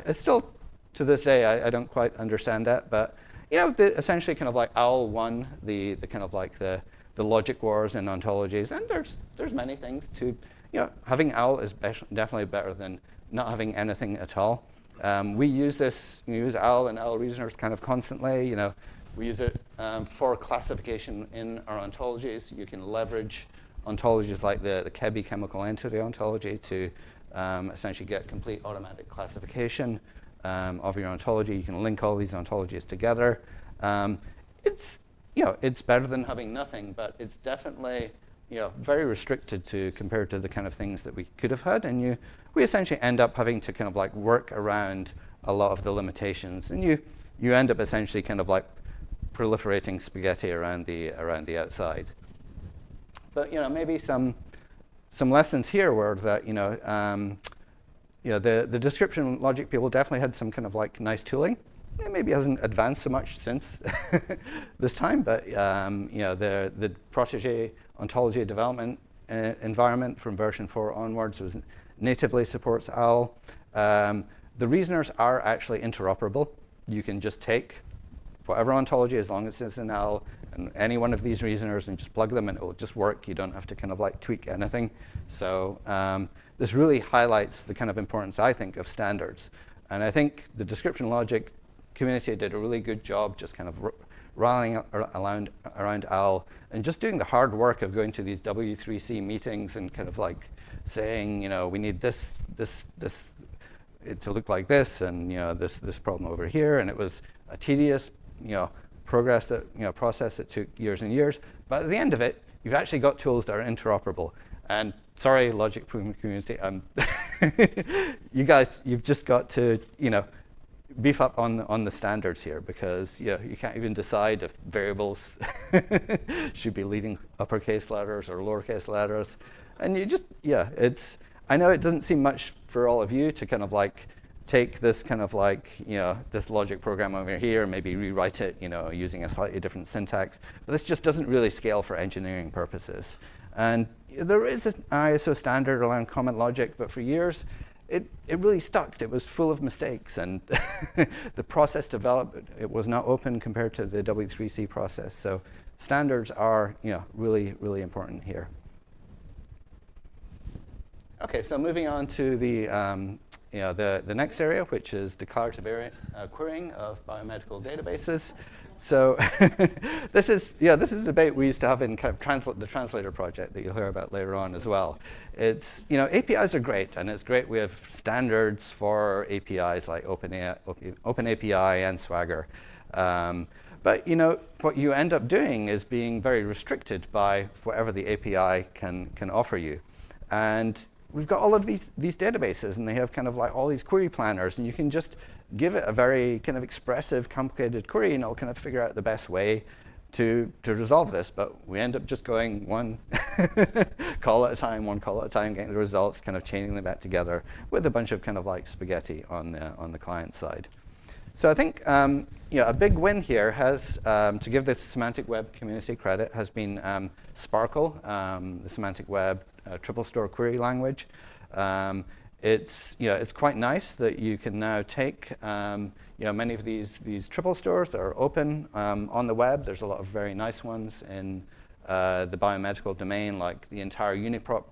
it's still to this day I don't quite understand that, but essentially kind of like OWL won the kind of like the logic wars in ontologies, and there's many things to having OWL is definitely better than not having anything at all. We use OWL and OWL reasoners kind of constantly. We use it for classification in our ontologies. You can leverage ontologies like the Kebby chemical entity ontology to essentially get complete automatic classification of your ontology. You can link all these ontologies together. It's better than having nothing, but it's definitely very restricted compared to the kind of things that we could have had, and we essentially end up having to kind of like work around a lot of the limitations, and you end up essentially kind of like proliferating spaghetti around the outside. But maybe some lessons here were that the description logic people definitely had some kind of like nice tooling. It maybe hasn't advanced so much since this time, but the protege ontology development environment from version 4 onwards natively supports OWL. The reasoners are actually interoperable. You can just take whatever ontology, as long as it's in OWL, and any one of these reasoners, and just plug them, and it will just work. You don't have to kind of like tweak anything. So this really highlights the kind of importance, I think, of standards. And I think the description logic community did a really good job just kind of rallying around OWL and just doing the hard work of going to these W3C meetings and kind of like saying, we need this to look like this, and this problem over here. And it was a tedious process that took years and years. But at the end of it, you've actually got tools that are interoperable. And sorry, logic community, you guys, you've just got to beef up on the standards here, because you can't even decide if variables should be leading uppercase letters or lowercase letters, and you just I know it doesn't seem much for all of you to kind of like take this kind of like this logic program over here and maybe rewrite it using a slightly different syntax, but this just doesn't really scale for engineering purposes. And there is an ISO standard around common logic, but for years it really stuck. It was full of mistakes, and the process development, it was not open compared to the W3C process. So standards are really, really important here. Okay, so moving on to the next area, which is declarative querying of biomedical databases. So this is a debate we used to have in kind of the translator project that you'll hear about later on as well. It's APIs are great, and it's great we have standards for APIs like OpenAPI and Swagger. But what you end up doing is being very restricted by whatever the API can offer you. And we've got all of these databases, and they have kind of like all these query planners, and you can just give it a very kind of expressive, complicated query, and it'll kind of figure out the best way to resolve this. But we end up just going one call at a time, getting the results, kind of chaining them back together with a bunch of kind of like spaghetti on the client side. So I think a big win here has, to give the semantic web community credit, has been Sparkle, the semantic web triple store query language. It's quite nice that you can now take many of these triple stores that are open on the web. There's a lot of very nice ones in the biomedical domain, like the entire UniProt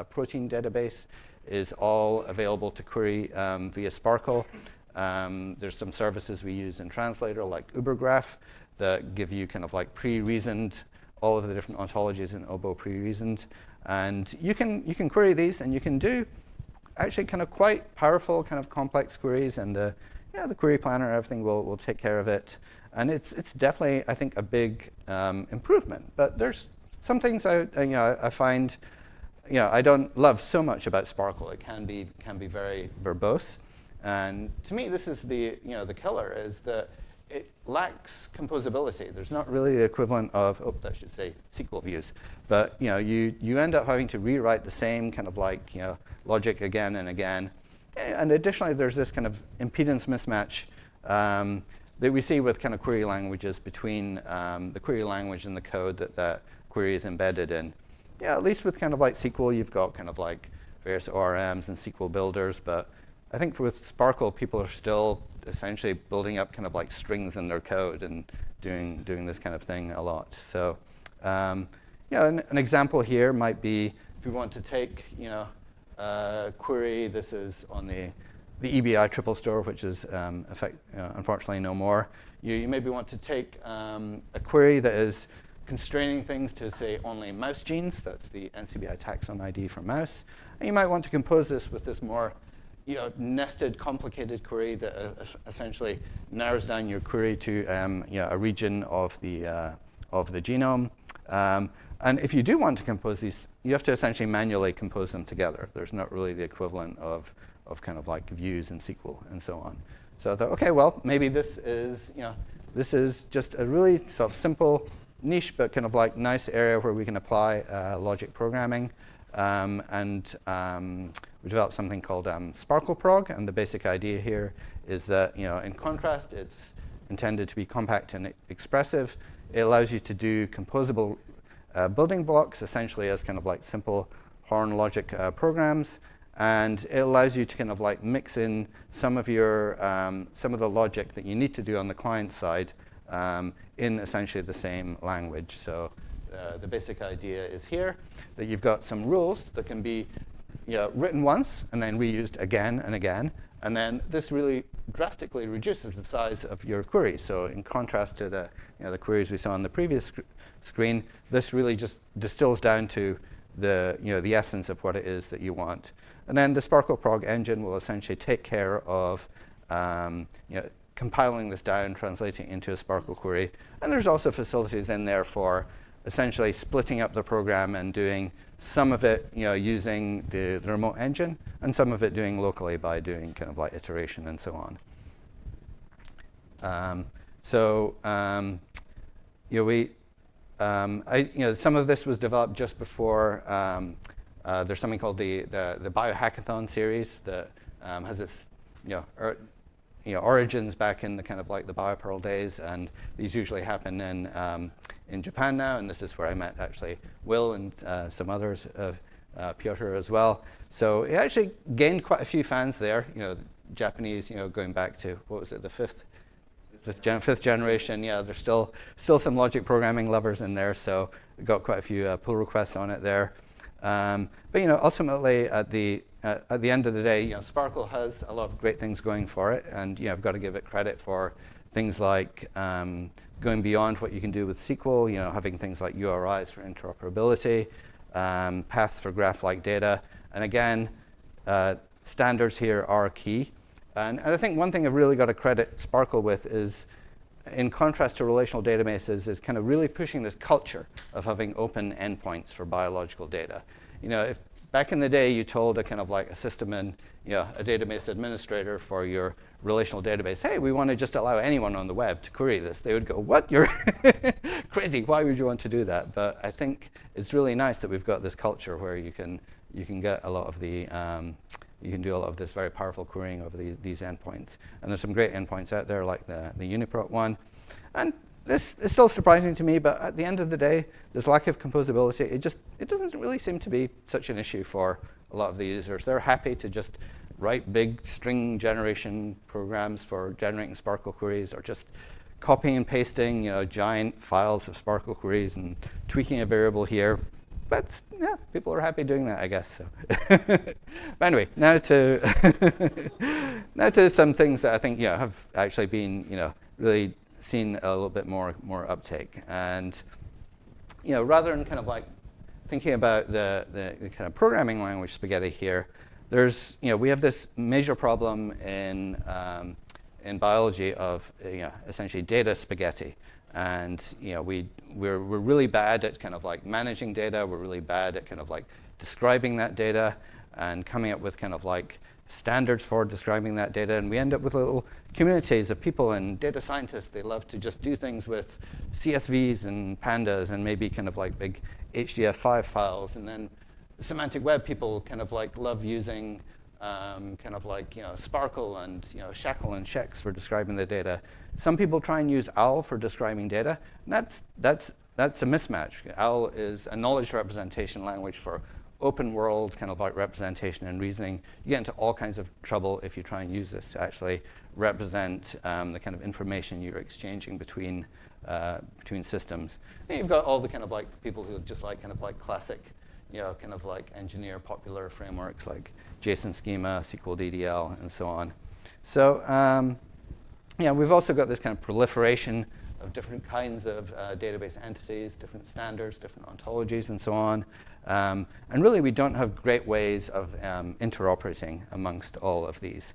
protein database is all available to query via Sparkle. There's some services we use in Translator, like Ubergraph, that give you kind of like pre-reasoned, all of the different ontologies in OBO pre-reasoned. And you can query these, and you can do actually kind of quite powerful, kind of complex queries, and the query planner, everything will take care of it. And it's definitely, I think, a big improvement. But there's some things I find, I don't love so much about Sparkle. It can be very verbose. And to me, this is the killer, is that it lacks composability. There's not really the equivalent of, that should say SQL views. But you end up having to rewrite the same kind of like logic again and again. And additionally, there's this kind of impedance mismatch that we see with kind of query languages between the query language and the code that query is embedded in. Yeah, at least with kind of like SQL, you've got kind of like various ORMs and SQL builders, but I think with Sparkle, people are still essentially building up kind of like strings in their code and doing this kind of thing a lot. So, an example here might be if you want to take, query. This is on the EBI triple store, which is unfortunately no more. You maybe want to take a query that is constraining things to say only mouse genes. That's the NCBI taxon ID for mouse. And you might want to compose this with this more nested, complicated query that essentially narrows down your query to a region of the genome. And if you do want to compose these, you have to essentially manually compose them together. There's not really the equivalent of kind of like views in SQL and so on. So I thought, okay, well, maybe this is just a really sort of simple, niche, but kind of like nice area where we can apply logic programming. We developed something called SparkleProg, and the basic idea here is that, in contrast, it's intended to be compact and expressive. It allows you to do composable building blocks, essentially as kind of like simple Horn logic programs, and it allows you to kind of like mix in some of the logic that you need to do on the client side in essentially the same language. So the basic idea is here that you've got some rules that can be written once and then reused again and again. And then this really drastically reduces the size of your query. So in contrast to the queries we saw on the previous screen, this really just distills down to the essence of what it is that you want. And then the SparkleProg engine will essentially take care of compiling this down, translating it into a Sparkle query. And there's also facilities in there for essentially splitting up the program and doing some of it using the remote engine, and some of it doing locally by doing kind of like iteration and so on. Some of this was developed just before. There's something called the Biohackathon series that has its origins back in the kind of like the BioPearl days, and these usually happen in Japan now, and this is where I met actually Will and some others, Piotr as well. So it actually gained quite a few fans there. Japanese, going back to, what was it, the fifth generation. Yeah, there's still some logic programming lovers in there, so we got quite a few pull requests on it there. But ultimately at the end of the day, Sparkle has a lot of great things going for it, and I've got to give it credit for things like going beyond what you can do with SQL, having things like URIs for interoperability, paths for graph-like data, and again, standards here are key. And I think one thing I've really got to credit Sparkle with is, in contrast to relational databases, is kind of really pushing this culture of having open endpoints for biological data. If back in the day you told a kind of like a system and a database administrator for your relational database, hey, we want to just allow anyone on the web to query this, they would go, what? You're crazy. Why would you want to do that? But I think it's really nice that we've got this culture where you can get a lot of the you can do a lot of this very powerful querying over these endpoints. And there's some great endpoints out there, like the Uniprot one. And this is still surprising to me, but at the end of the day, this lack of composability, it doesn't really seem to be such an issue for a lot of the users. They're happy to just write big string generation programs for generating Sparkle queries, or just copying and pasting, giant files of Sparkle queries and tweaking a variable here. But yeah, people are happy doing that, I guess. So. But anyway, now to some things that I think have actually been really seen a little bit more uptake. And rather than kind of like thinking about the kind of programming language spaghetti here, there's we have this major problem in biology of essentially data spaghetti. And we're really bad at kind of like managing data. We're really bad at kind of like describing that data and coming up with kind of like standards for describing that data. And we end up with little communities of people and data scientists. They love to just do things with CSVs and pandas and maybe kind of like big HDF5 files. And then semantic web people kind of like love using kind of like Sparkle and Shackle and Shex for describing the data. Some people try and use OWL for describing data. And that's a mismatch. OWL is a knowledge representation language for open world kind of like representation and reasoning. You get into all kinds of trouble if you try and use this to actually represent the kind of information you're exchanging between systems. And you've got all the kind of like people who just like kind of like classic kind of like engineer popular frameworks like JSON schema, SQL DDL, and so on. So we've also got this kind of proliferation of different kinds of database entities, different standards, different ontologies, and so on. And really, we don't have great ways of interoperating amongst all of these.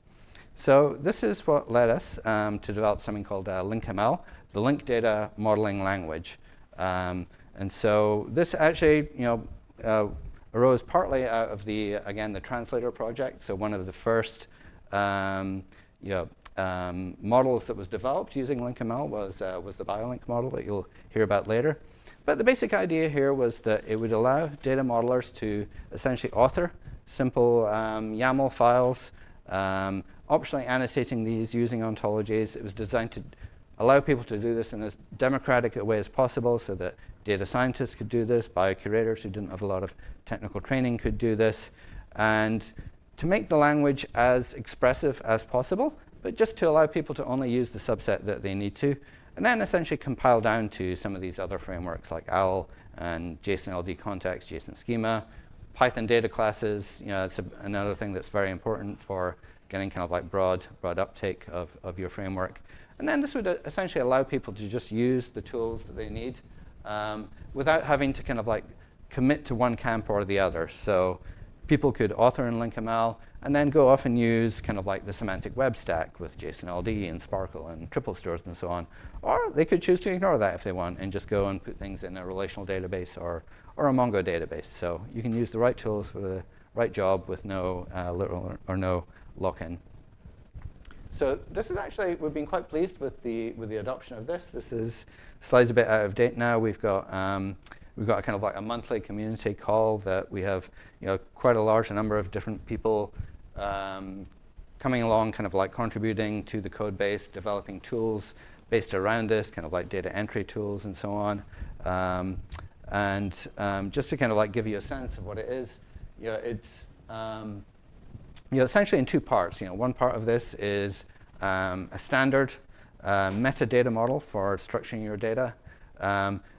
So this is what led us to develop something called LinkML, the linked data modeling language. And so this actually, arose partly out of the translator project. So one of the first models that was developed using LinkML was the BioLink model that you'll hear about later. But the basic idea here was that it would allow data modelers to essentially author simple YAML files, optionally annotating these using ontologies. It was designed to allow people to do this in as democratic a way as possible so that data scientists could do this, biocurators who didn't have a lot of technical training could do this, and to make the language as expressive as possible, but just to allow people to only use the subset that they need to, and then essentially compile down to some of these other frameworks like OWL and JSON LD context, JSON schema, Python data classes. It's another thing that's very important for getting kind of like broad uptake of your framework. And then this would essentially allow people to just use the tools that they need without having to kind of like commit to one camp or the other. So people could author in LinkML and then go off and use kind of like the semantic web stack with JSON LD and Sparkle and triple stores and so on. Or they could choose to ignore that if they want and just go and put things in a relational database or a Mongo database. So you can use the right tools for the right job with no little or no lock-in. So this is actually, we've been quite pleased with the adoption of this. Slide's a bit out of date now. We've got a kind of like a monthly community call that we have quite a large number of different people coming along, kind of like contributing to the code base, developing tools based around this, kind of like data entry tools and so on. Just to kind of like give you a sense of what it is, it's essentially in two parts. One part of this is a standard metadata model for structuring your data.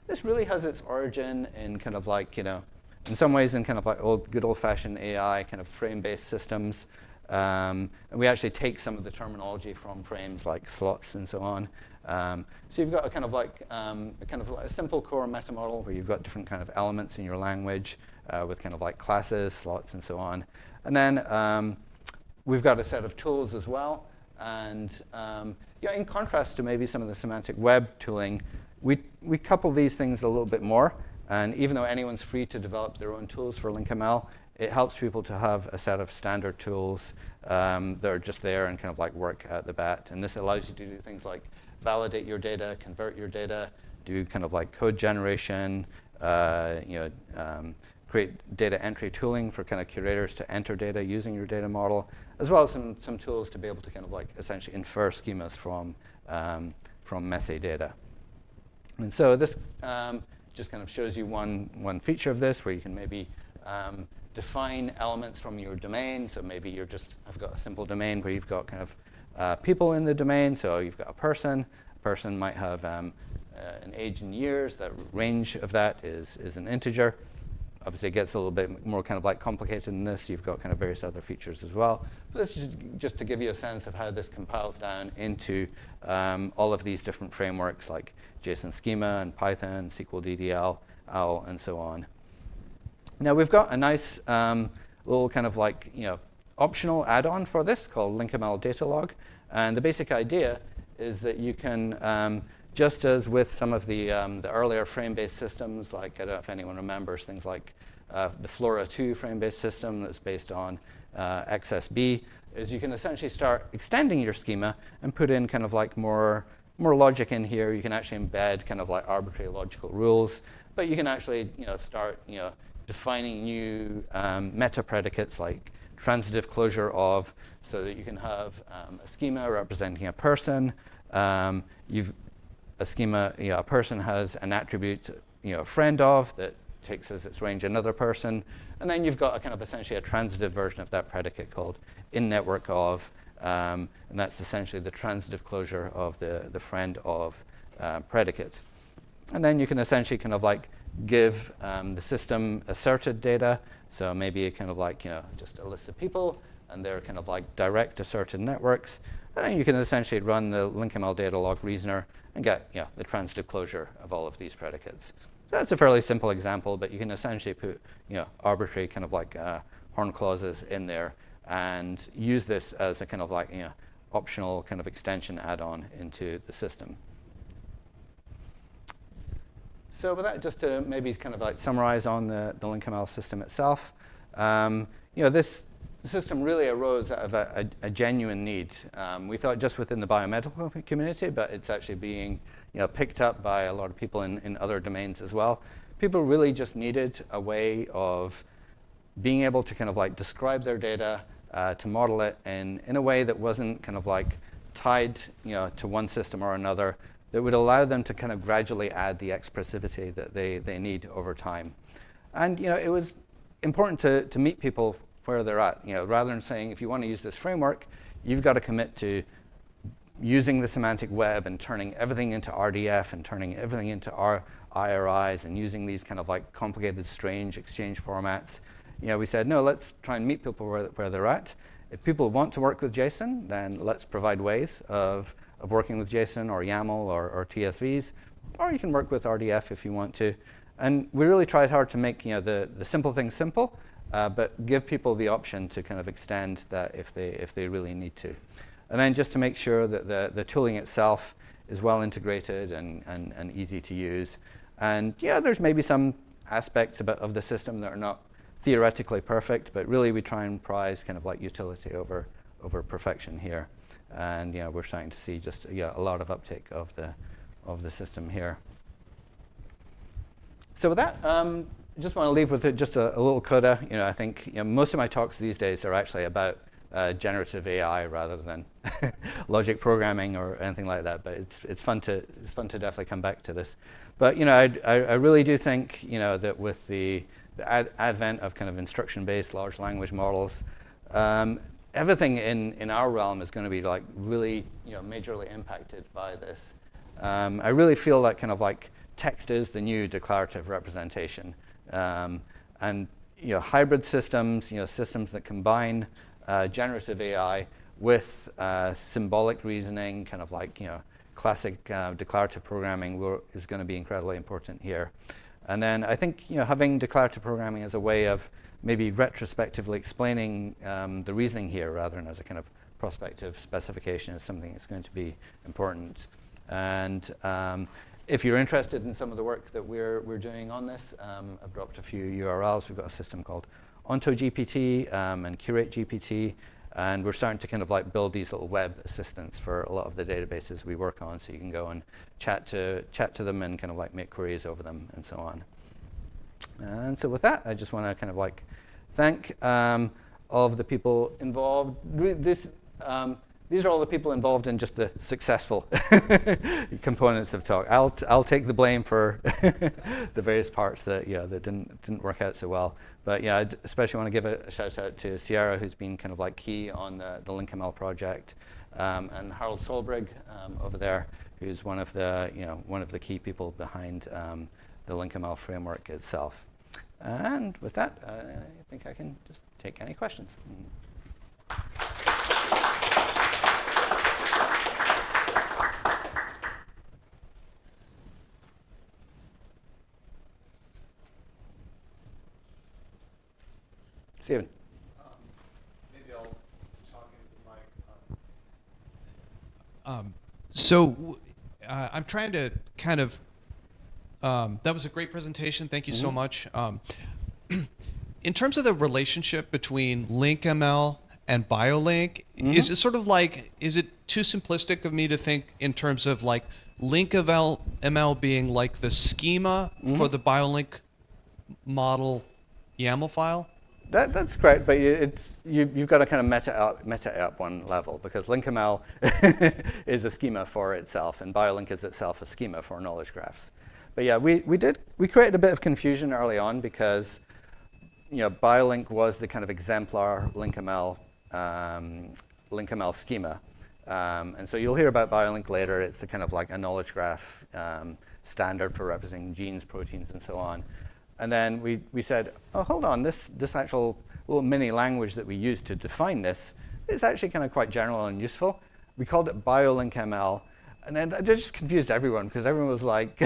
This really has its origin in kind of like, in some ways in kind of like good old-fashioned AI kind of frame-based systems. And we actually take some of the terminology from frames like slots and so on. So you've got a kind of like a simple core meta model where you've got different kind of elements in your language with kind of like classes, slots, and so on. And then we've got a set of tools as well. And in contrast to maybe some of the semantic web tooling, we couple these things a little bit more. And even though anyone's free to develop their own tools for LinkML, it helps people to have a set of standard tools that are just there and kind of like work at the bat. And this allows you to do things like validate your data, convert your data, do kind of like code generation, create data entry tooling for kind of curators to enter data using your data model, as well as some tools to be able to kind of like essentially infer schemas from messy data. And so this just kind of shows you one feature of this, where you can maybe define elements from your domain. So maybe I've got a simple domain where you've got kind of people in the domain. So you've got a person. A person might have an age in years. The range of that is an integer. Obviously, it gets a little bit more kind of like complicated than this. You've got kind of various other features as well. But this is just to give you a sense of how this compiles down into all of these different frameworks like JSON schema and Python, SQL DDL, OWL, and so on. Now we've got a nice little kind of like optional add-on for this called LinkML Datalog, and the basic idea is that you can just as with some of the earlier frame-based systems, like I don't know if anyone remembers things like the Flora 2 frame-based system that's based on XSB, is you can essentially start extending your schema and put in kind of like more logic in here. You can actually embed kind of like arbitrary logical rules, but you can actually start defining new meta predicates like transitive closure of, so that you can have a schema representing a person. A schema, a person has an attribute, friend of, that takes as its range another person, and then you've got a kind of essentially a transitive version of that predicate called in network of, and that's essentially the transitive closure of the friend of predicate. And then you can essentially kind of like give the system asserted data, so maybe kind of like just a list of people, and they're kind of like direct asserted networks. And then you can essentially run the LinkML Datalog reasoner and get the transitive closure of all of these predicates. So that's a fairly simple example, but you can essentially put arbitrary kind of like horn clauses in there and use this as a kind of like optional kind of extension add-on into the system. So with that, just to maybe kind of like summarize on the LinkML system itself, this system really arose out of a genuine need. We thought just within the biomedical community, but it's actually being picked up by a lot of people in other domains as well. People really just needed a way of being able to kind of like describe their data, to model it in a way that wasn't kind of like tied to one system or another, that would allow them to kind of gradually add the expressivity that they need over time. And it was important to meet people where they're at. Rather than saying, if you want to use this framework, you've got to commit to using the semantic web and turning everything into RDF and turning everything into IRIs and using these kind of like complicated, strange exchange formats. We said, no, let's try and meet people where they're at. If people want to work with JSON, then let's provide ways of working with JSON or YAML or TSVs, or you can work with RDF if you want to. And we really tried hard to make the simple things simple, but give people the option to kind of extend that if they really need to. And then just to make sure that the tooling itself is well integrated and easy to use. And there's maybe some aspects of the system that are not theoretically perfect, but really we try and prize kind of like utility over perfection here. And we're starting to see just a lot of uptake of the system here. So with that, just want to leave with just a little coda. I think most of my talks these days are actually about generative AI rather than logic programming or anything like that. But it's fun to definitely come back to this. But I really do think that with the advent of kind of instruction-based large language models, everything in our realm is going to be like really majorly impacted by this. I really feel that kind of like text is the new declarative representation, and hybrid systems, systems that combine generative AI with symbolic reasoning, kind of like classic declarative programming is going to be incredibly important here. And then I think having declarative programming as a way of maybe retrospectively explaining the reasoning here rather than as a kind of prospective specification is something that's going to be important. And if you're interested in some of the work that we're doing on this, I've dropped a few URLs. We've got a system called OntoGPT and CurateGPT, and we're starting to kind of like build these little web assistants for a lot of the databases we work on, so you can go and chat to them and kind of like make queries over them and so on. And so with that, I just want to kind of like thank all of the people involved. These are all the people involved in just the successful components of talk. I'll take the blame for the various parts that that didn't work out so well. But yeah, I especially want to give a shout out to Sierra, who's been kind of like key on the LinkML project, and Harold Solbrig over there, who's one of the key people behind the LinkML framework itself. And with that, I think I can just take any questions. Steven. Maybe I'll talk into the mic. So I'm trying to kind of, that was a great presentation. Thank you so much. In terms of the relationship between LinkML and BioLink, is it sort of like, is it too simplistic of me to think in terms of like LinkML being like the schema for the BioLink model YAML file? That's correct, but you've got to kind of meta up one level, because LinkML is a schema for itself, and BioLink is itself a schema for knowledge graphs. But yeah, we created a bit of confusion early on, because BioLink was the kind of exemplar LinkML schema, and so you'll hear about BioLink later. It's a kind of like a knowledge graph standard for representing genes, proteins, and so on. And then we said, oh, hold on, this actual little mini language that we use to define this is actually kind of quite general and useful. We called it BioLinkML, and then that just confused everyone, because everyone was like,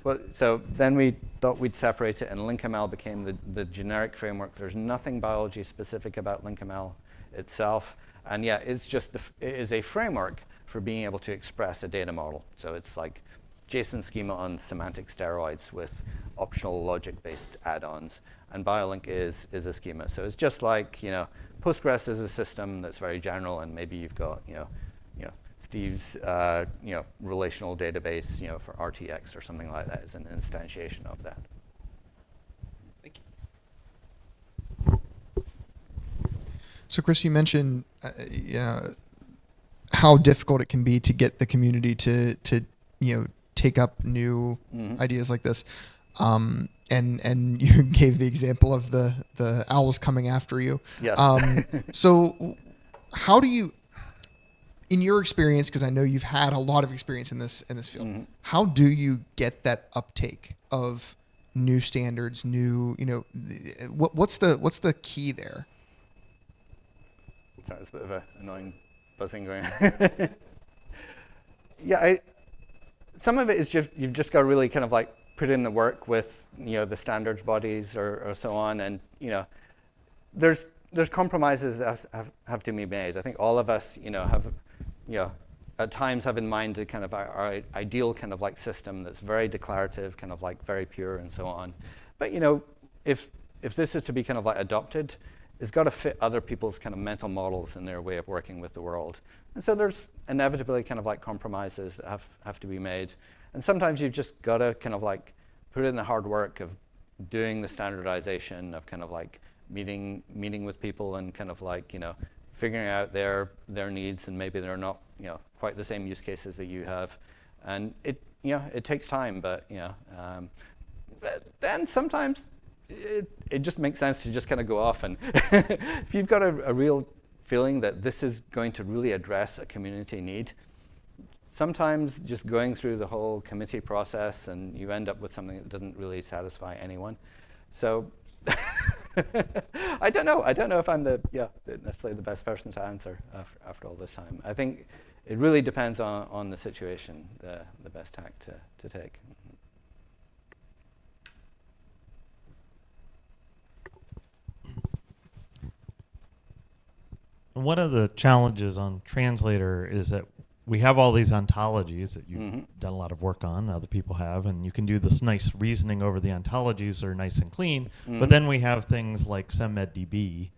well, so then we thought we'd separate it, and LinkML became the generic framework. There's nothing biology specific about LinkML itself, and yeah, it's just it is a framework for being able to express a data model. So it's like JSON schema on semantic steroids with optional logic-based add-ons, and BioLink is a schema. So it's just like Postgres is a system that's very general, and maybe you've got Steve's relational database for RTX or something like that is an instantiation of that. Thank you. So Chris, you mentioned how difficult it can be to get the community to take up new ideas like this. And you gave the example of the owls coming after you. Yes. So how do you, in your experience, because I know you've had a lot of experience in this field, how do you get that uptake of new standards, what's the key there? Sorry, there's a bit of an annoying buzzing going on. Yeah, some of it is you've just got to really kind of like put in the work with the standards bodies or so on, and there's compromises that have to be made. I think all of us have at times have in mind the kind of our ideal kind of like system that's very declarative, kind of like very pure and so on. But if this is to be kind of like adopted, it's got to fit other people's kind of mental models and their way of working with the world. And so there's inevitably kind of like compromises that have to be made. And sometimes you've just got to kind of like put in the hard work of doing the standardization, of kind of like meeting with people and kind of like figuring out their needs, and maybe they're not quite the same use cases that you have, and it takes time, but but then sometimes it just makes sense to just kind of go off, and if you've got a real feeling that this is going to really address a community need, sometimes just going through the whole committee process and you end up with something that doesn't really satisfy anyone. So I don't know if I'm necessarily the best person to answer after all this time. I think it really depends on the situation, the best tack to take. One of the challenges on Translator is that we have all these ontologies that you've done a lot of work on, other people have, and you can do this nice reasoning over the ontologies are nice and clean, but then we have things like SemMedDB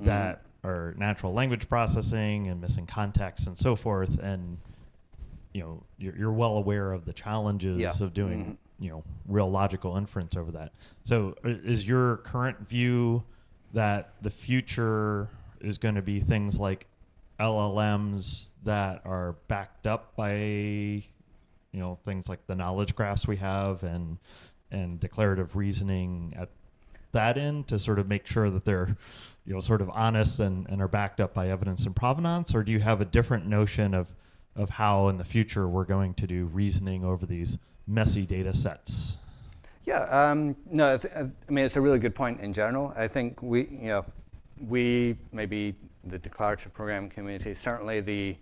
that are natural language processing and missing context and so forth, and you're well aware of the challenges of doing real logical inference over that. So is your current view that the future is going to be things like LLMs that are backed up by things like the knowledge graphs we have and declarative reasoning at that end to sort of make sure that they're sort of honest and are backed up by evidence and provenance? Or do you have a different notion of how in the future we're going to do reasoning over these messy data sets? Yeah, no, I mean, it's a really good point in general. I think we maybe the declarative programming community, certainly the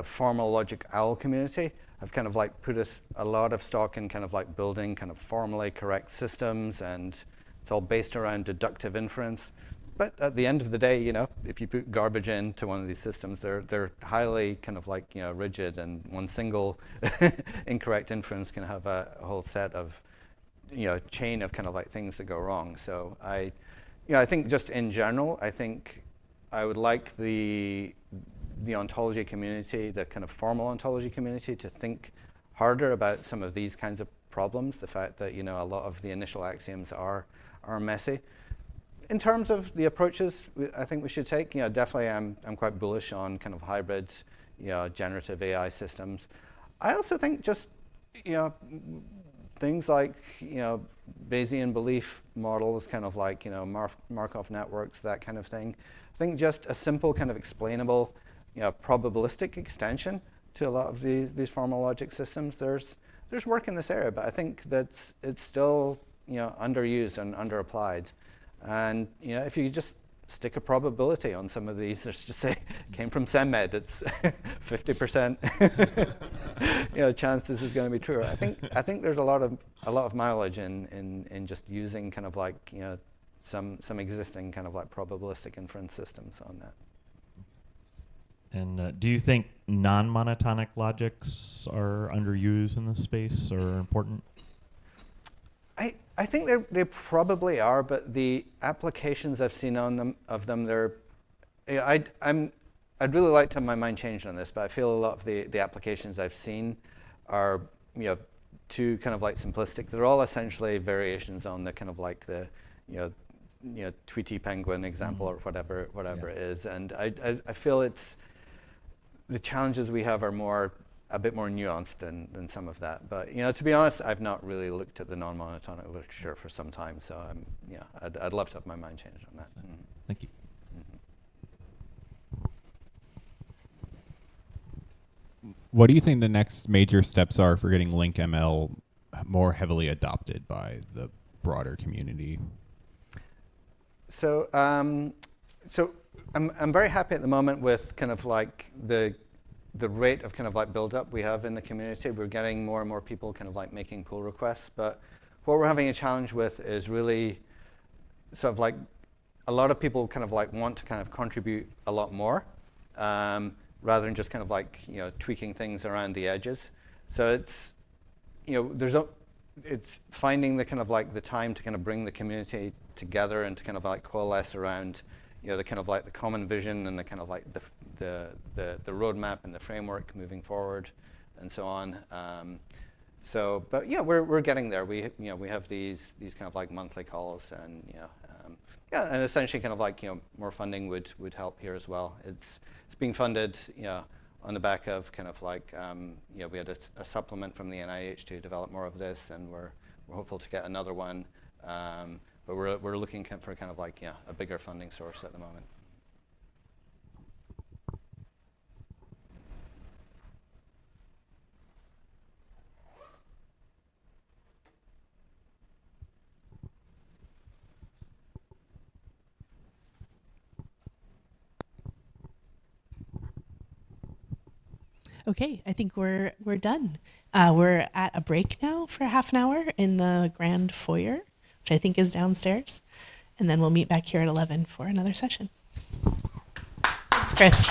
formal logic OWL community, have kind of like put a lot of stock in kind of like building kind of formally correct systems, and it's all based around deductive inference. But at the end of the day, if you put garbage into one of these systems, they're highly kind of like rigid, and one single incorrect inference can have a whole set of chain of kind of like things that go wrong. So I think just in general, I think I would like the ontology community, the kind of formal ontology community, to think harder about some of these kinds of problems. The fact that a lot of the initial axioms are messy. In terms of the approaches I think we should take, definitely I'm quite bullish on kind of hybrid, generative AI systems. I also think just things like Bayesian belief models, kind of like Markov networks, that kind of thing. I think just a simple kind of explainable probabilistic extension to a lot of these formal logic systems. There's work in this area, but I think that it's still underused and underapplied. And if you just stick a probability on some of these, let's just say came from SEMmed, it's 50% chance this is going to be true. I think there's a lot of mileage in just using kind of like some existing kind of like probabilistic inference systems on that. And do you think non-monotonic logics are underused in this space or important? I think they probably are, but the applications I've seen of them, I'd really like to have my mind changed on this, but I feel a lot of the applications I've seen are too kind of like simplistic. They're all essentially variations on the kind of like the Tweety penguin example or whatever it is, and I feel the challenges we have are a bit more nuanced than some of that. But to be honest, I've not really looked at the non-monotonic literature for some time, so I'd love to have my mind changed on that. Thank you. What do you think the next major steps are for getting LinkML more heavily adopted by the broader community? So I'm very happy at the moment with kind of like the rate of kind of like build up we have in the community. We're getting more and more people kind of like making pull requests, but what we're having a challenge with is really sort of like a lot of people kind of like want to kind of contribute a lot more rather than just kind of like tweaking things around the edges. So it's it's finding the kind of like the time to kind of bring the community together and to kind of like coalesce around the kind of like the common vision and the kind of like the roadmap and the framework moving forward and so on. But yeah, we're getting there. We have these kind of like monthly calls, and and essentially kind of like more funding would help here as well. It's being funded on the back of kind of like we had a supplement from the NIH to develop more of this, and we're hopeful to get another one. But we're looking for kind of like a bigger funding source at the moment. Okay, I think we're done. We're at a break now for half an hour in the grand foyer, which I think is downstairs, and then we'll meet back here at 11 for another session. Thanks, Chris.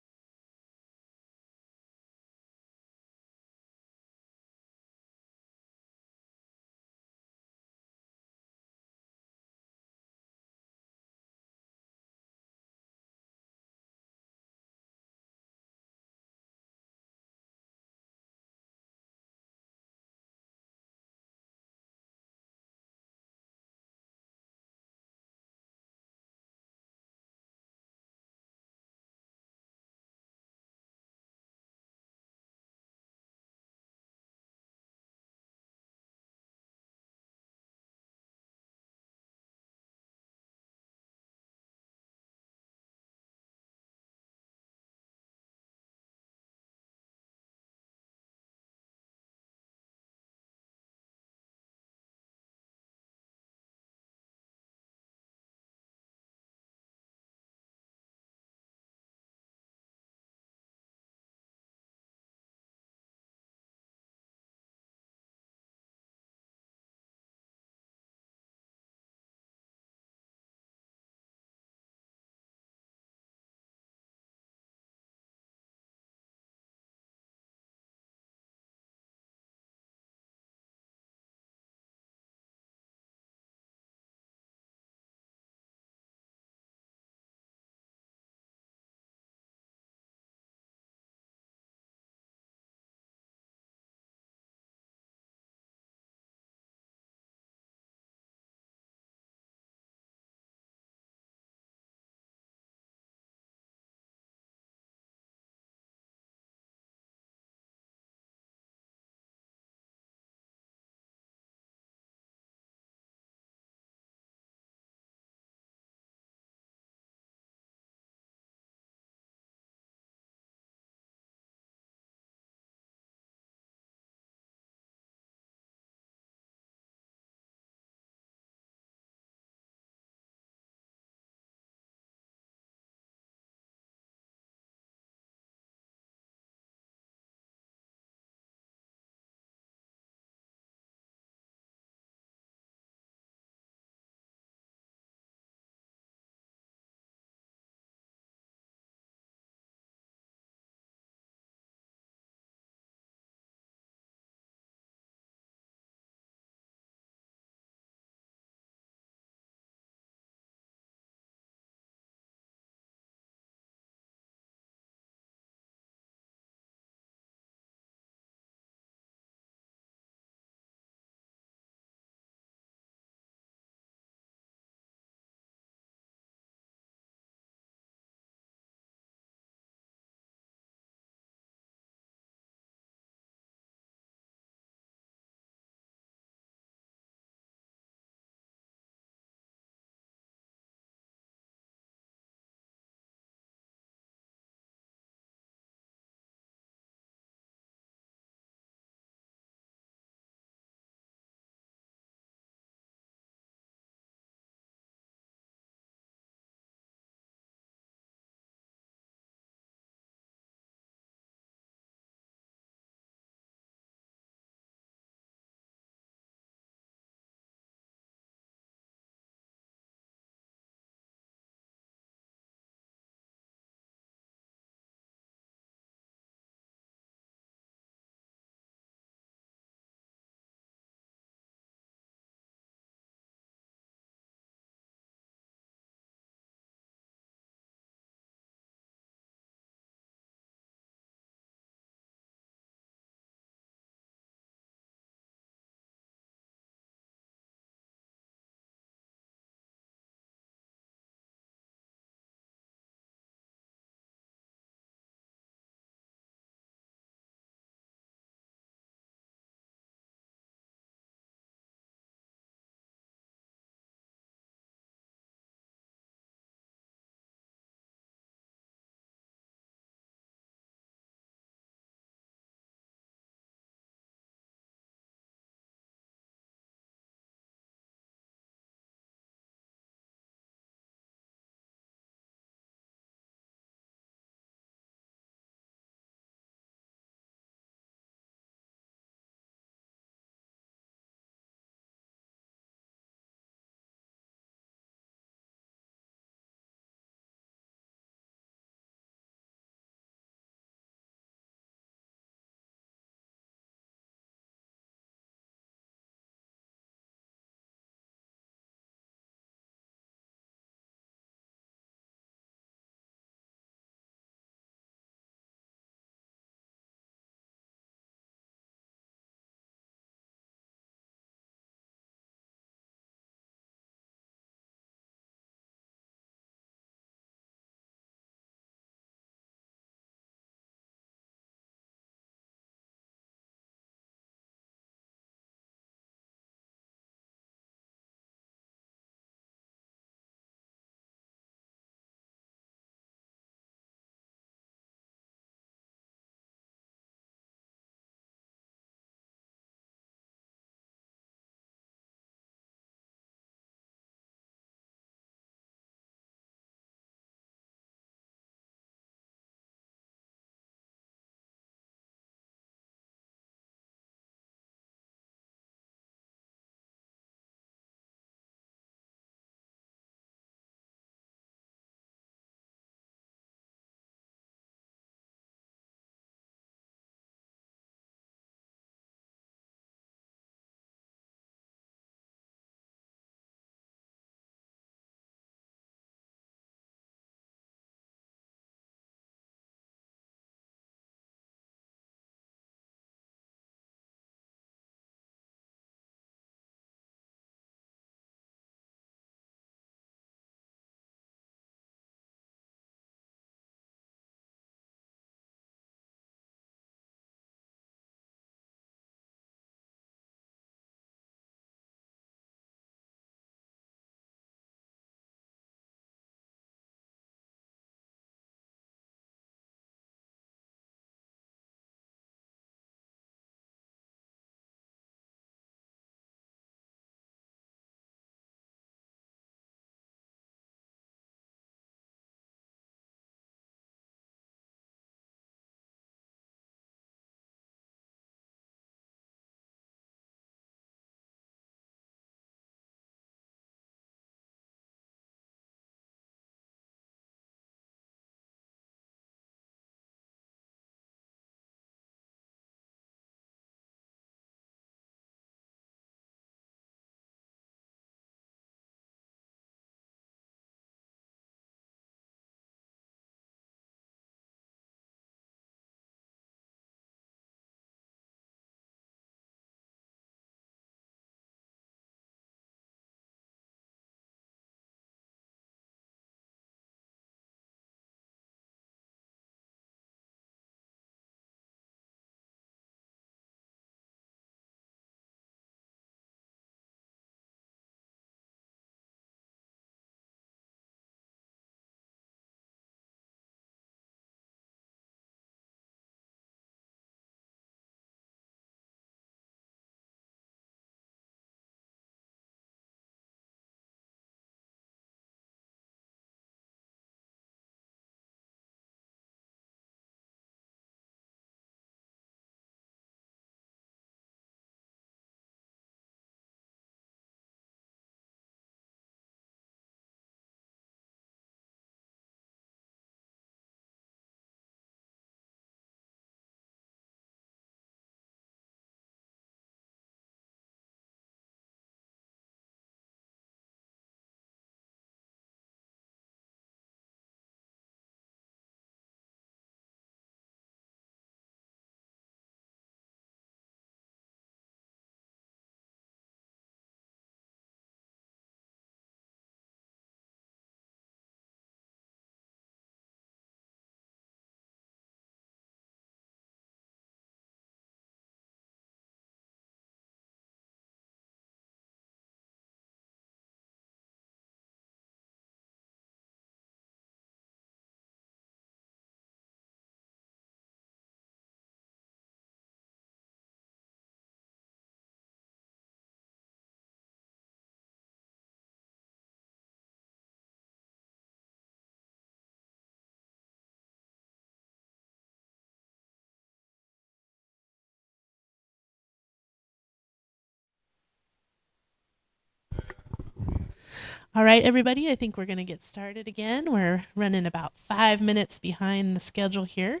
All right, everybody, I think we're going to get started again. We're running about 5 minutes behind the schedule here.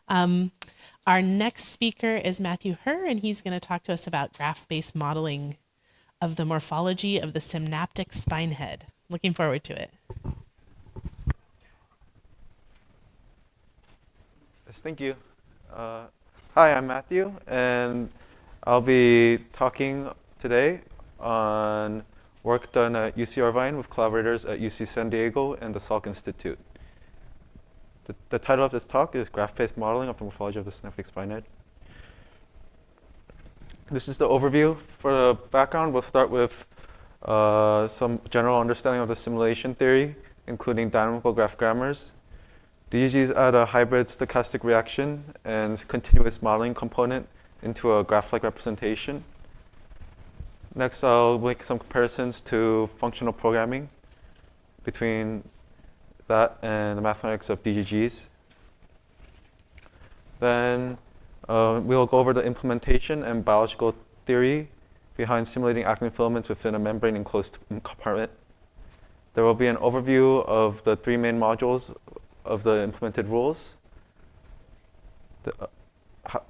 Our next speaker is Matthew Herr, and he's going to talk to us about graph-based modeling of the morphology of the synaptic spine head. Looking forward to it. Yes, thank you. Hi, I'm Matthew, and I'll be talking today on work done at UC Irvine with collaborators at UC San Diego and the Salk Institute. The title of this talk is Graph-Based Modeling of the Morphology of the Synaptic Spine Head. This is the overview. For the background, we'll start with some general understanding of the simulation theory, including dynamical graph grammars. DGGs add a hybrid stochastic reaction and continuous modeling component into a graph-like representation. Next, I'll make some comparisons to functional programming between that and the mathematics of DGGs. Then we'll go over the implementation and biological theory behind simulating actin filaments within a membrane-enclosed compartment. There will be an overview of the 3 main modules of the implemented rules.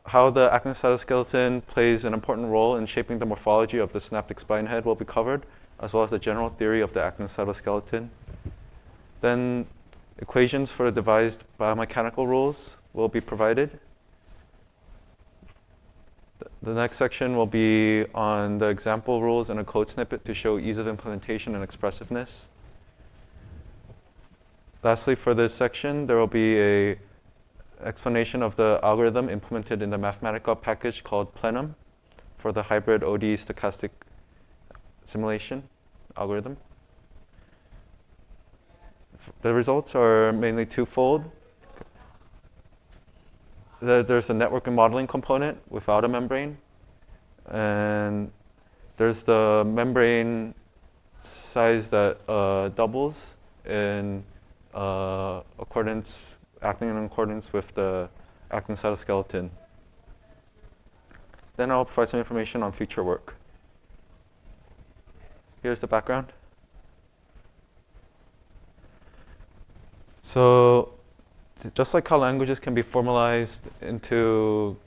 How the actin cytoskeleton plays an important role in shaping the morphology of the synaptic spine head will be covered, as well as the general theory of the actin cytoskeleton. Then equations for the devised biomechanical rules will be provided. The next section will be on the example rules and a code snippet to show ease of implementation and expressiveness. Lastly, for this section, there will be an explanation of the algorithm implemented in the Mathematica package called Plenum for the hybrid ODE stochastic simulation algorithm. The results are mainly twofold. There's a network modeling component without a membrane, and there's the membrane size that doubles in acting in accordance with the actin cytoskeleton. Then I'll provide some information on future work. Here's the background. So just like how languages can be formalized into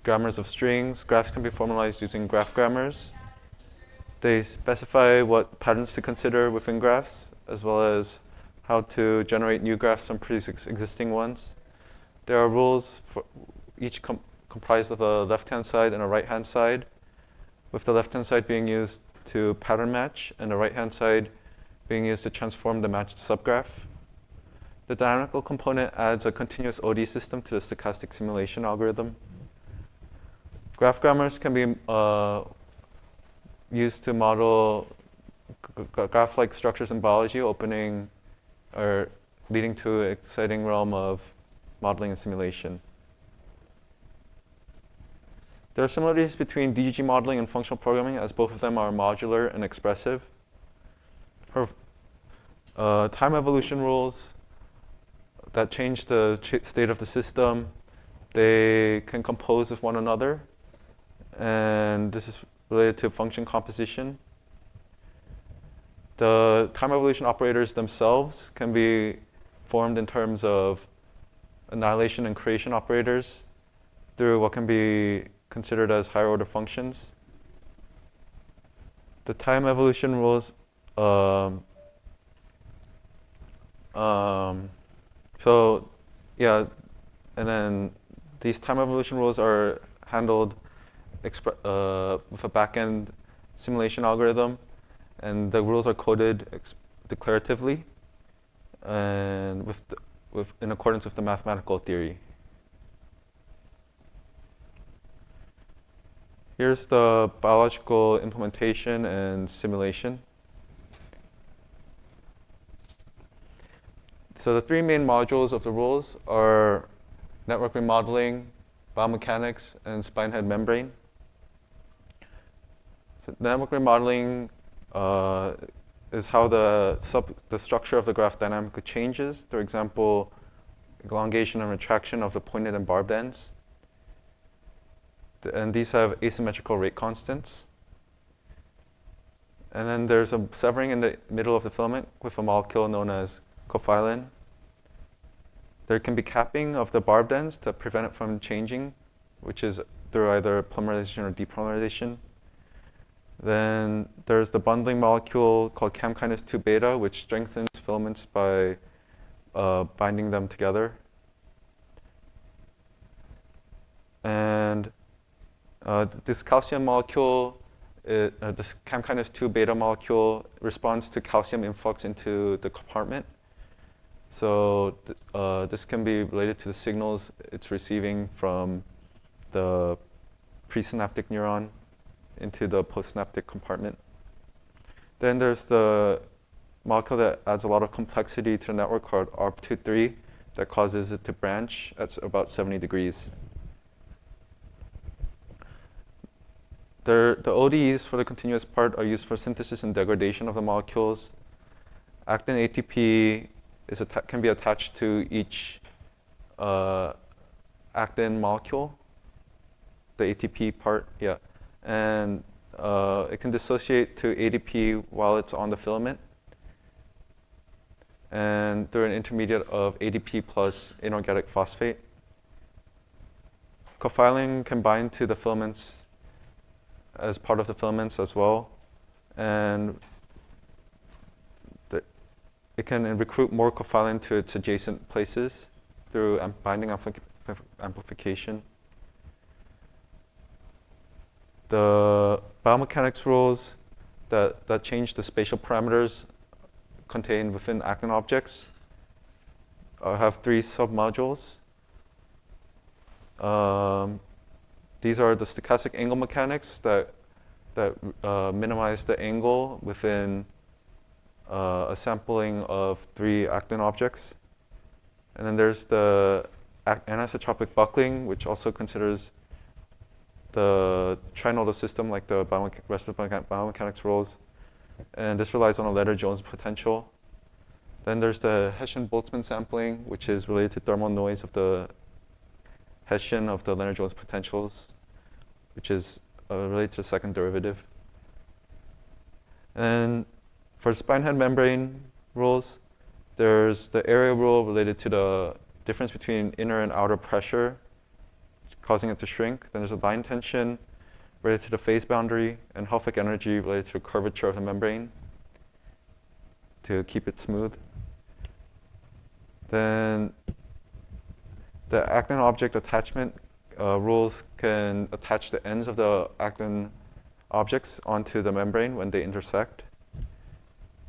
grammars of strings, graphs can be formalized using graph grammars. They specify what patterns to consider within graphs, as well as how to generate new graphs from pre-existing ones. There are rules for each comprised of a left-hand side and a right-hand side, with the left-hand side being used to pattern match and the right-hand side being used to transform the matched subgraph. The dynamical component adds a continuous OD system to the stochastic simulation algorithm. Graph grammars can be used to model graph-like structures in biology, opening or leading to an exciting realm of modeling and simulation. There are similarities between DGG modeling and functional programming, as both of them are modular and expressive. For time evolution rules that change the state of the system, they can compose with one another, and this is related to function composition. The time evolution operators themselves can be formed in terms of annihilation and creation operators through what can be considered as higher order functions. The time evolution rules, so yeah, and then these time evolution rules are handled with a backend simulation algorithm, and the rules are coded declaratively and in accordance with the mathematical theory. Here's the biological implementation and simulation. So the 3 main modules of the rules are network remodeling, biomechanics, and spine head membrane. So network remodeling is how the structure of the graph dynamically changes. For example, elongation and retraction of the pointed and barbed ends. And these have asymmetrical rate constants. And then there's a severing in the middle of the filament with a molecule known as cofilin. There can be capping of the barbed ends to prevent it from changing, which is through either polymerization or depolymerization. Then there's the bundling molecule called CAM kinase 2 beta, which strengthens filaments by binding them together. And this calcium molecule, this CAM kinase 2 beta molecule responds to calcium influx into the compartment. So this can be related to the signals it's receiving from the presynaptic neuron into the postsynaptic compartment. Then there's the molecule that adds a lot of complexity to the network called ICFP’23 that causes it to branch at about 70 degrees. The ODEs for the continuous part are used for synthesis and degradation of the molecules. Actin ATP can be attached to each actin molecule, the ATP part, yeah. And it can dissociate to ADP while it's on the filament. And through an intermediate of ADP plus inorganic phosphate. Cofilin can bind to the filaments as part of the filaments as well. And it can recruit more cofilin to its adjacent places through binding amplification. The biomechanics rules that change the spatial parameters contained within actin objects have 3 submodules. These are the stochastic angle mechanics that minimize the angle within a sampling of 3 actin objects. And then there's the anisotropic buckling, which also considers the trinodal system like the rest of the biomechanics rules. And this relies on a Leder-Jones potential. Then there's the Hessian-Boltzmann sampling, which is related to thermal noise of the Hessian of the Leder-Jones potentials, which is related to the second derivative. And for spine head membrane rules, there's the area rule related to the difference between inner and outer pressure, causing it to shrink. Then there's a line tension related to the phase boundary, and Helfrich energy related to the curvature of the membrane to keep it smooth. Then the actin object attachment rules can attach the ends of the actin objects onto the membrane when they intersect.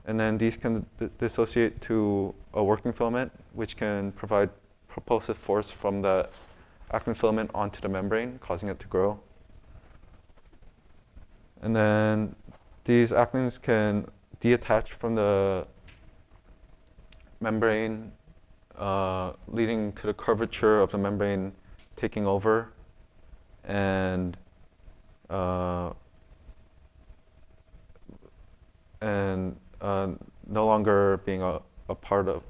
And then these can dissociate to a working filament, which can provide propulsive force from the actin filament onto the membrane, causing it to grow. And then these actins can deattach from the membrane, leading to the curvature of the membrane taking over and no longer being a part of,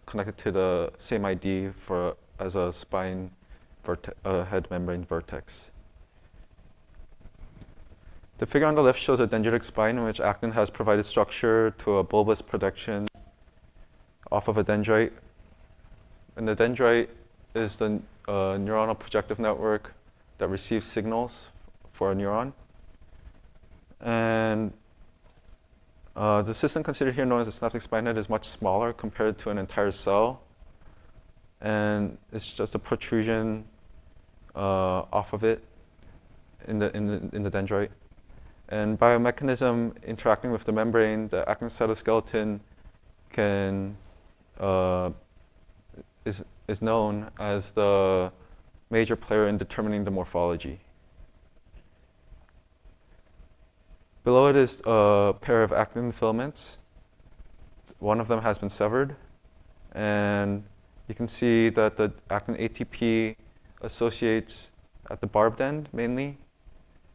connected to the same ID as a spine head membrane vertex. The figure on the left shows a dendritic spine in which actin has provided structure to a bulbous projection off of a dendrite. And the dendrite is the neuronal projective network that receives signals for a neuron. And the system considered here, known as the synaptic spinehead, is much smaller compared to an entire cell. And it's just a protrusion off of it in the dendrite. And by a mechanism interacting with the membrane, the actin cytoskeleton is known as the major player in determining the morphology. Below it is a pair of actin filaments. One of them has been severed. And you can see that the actin ATP associates at the barbed end mainly.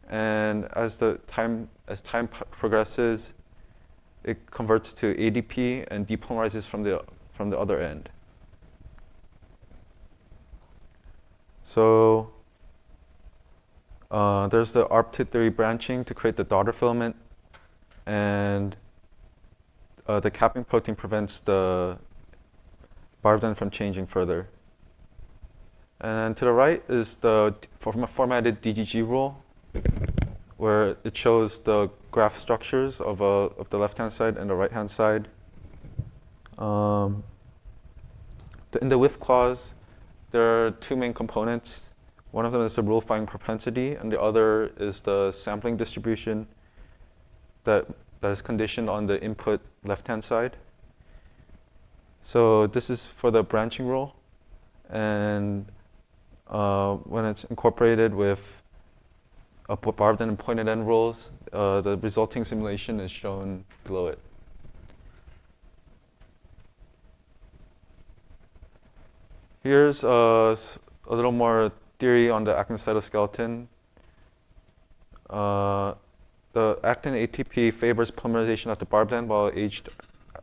And as time progresses, it converts to ADP and depolymerizes from the other end. So there's the ICFP’23 branching to create the daughter filament. and the capping protein prevents the barbed end from changing further. And to the right is the formatted DGG rule, where it shows the graph structures of the left-hand side and the right-hand side. In the with clause, there are two main components. One of them is the rule-finding propensity, and the other is the sampling distribution that is conditioned on the input left-hand side. So this is for the branching rule, and when it's incorporated with barbed end and pointed end rules, the resulting simulation is shown below it. Here's a little more theory on the actin cytoskeleton. The actin ATP favors polymerization at the barbed end, while aged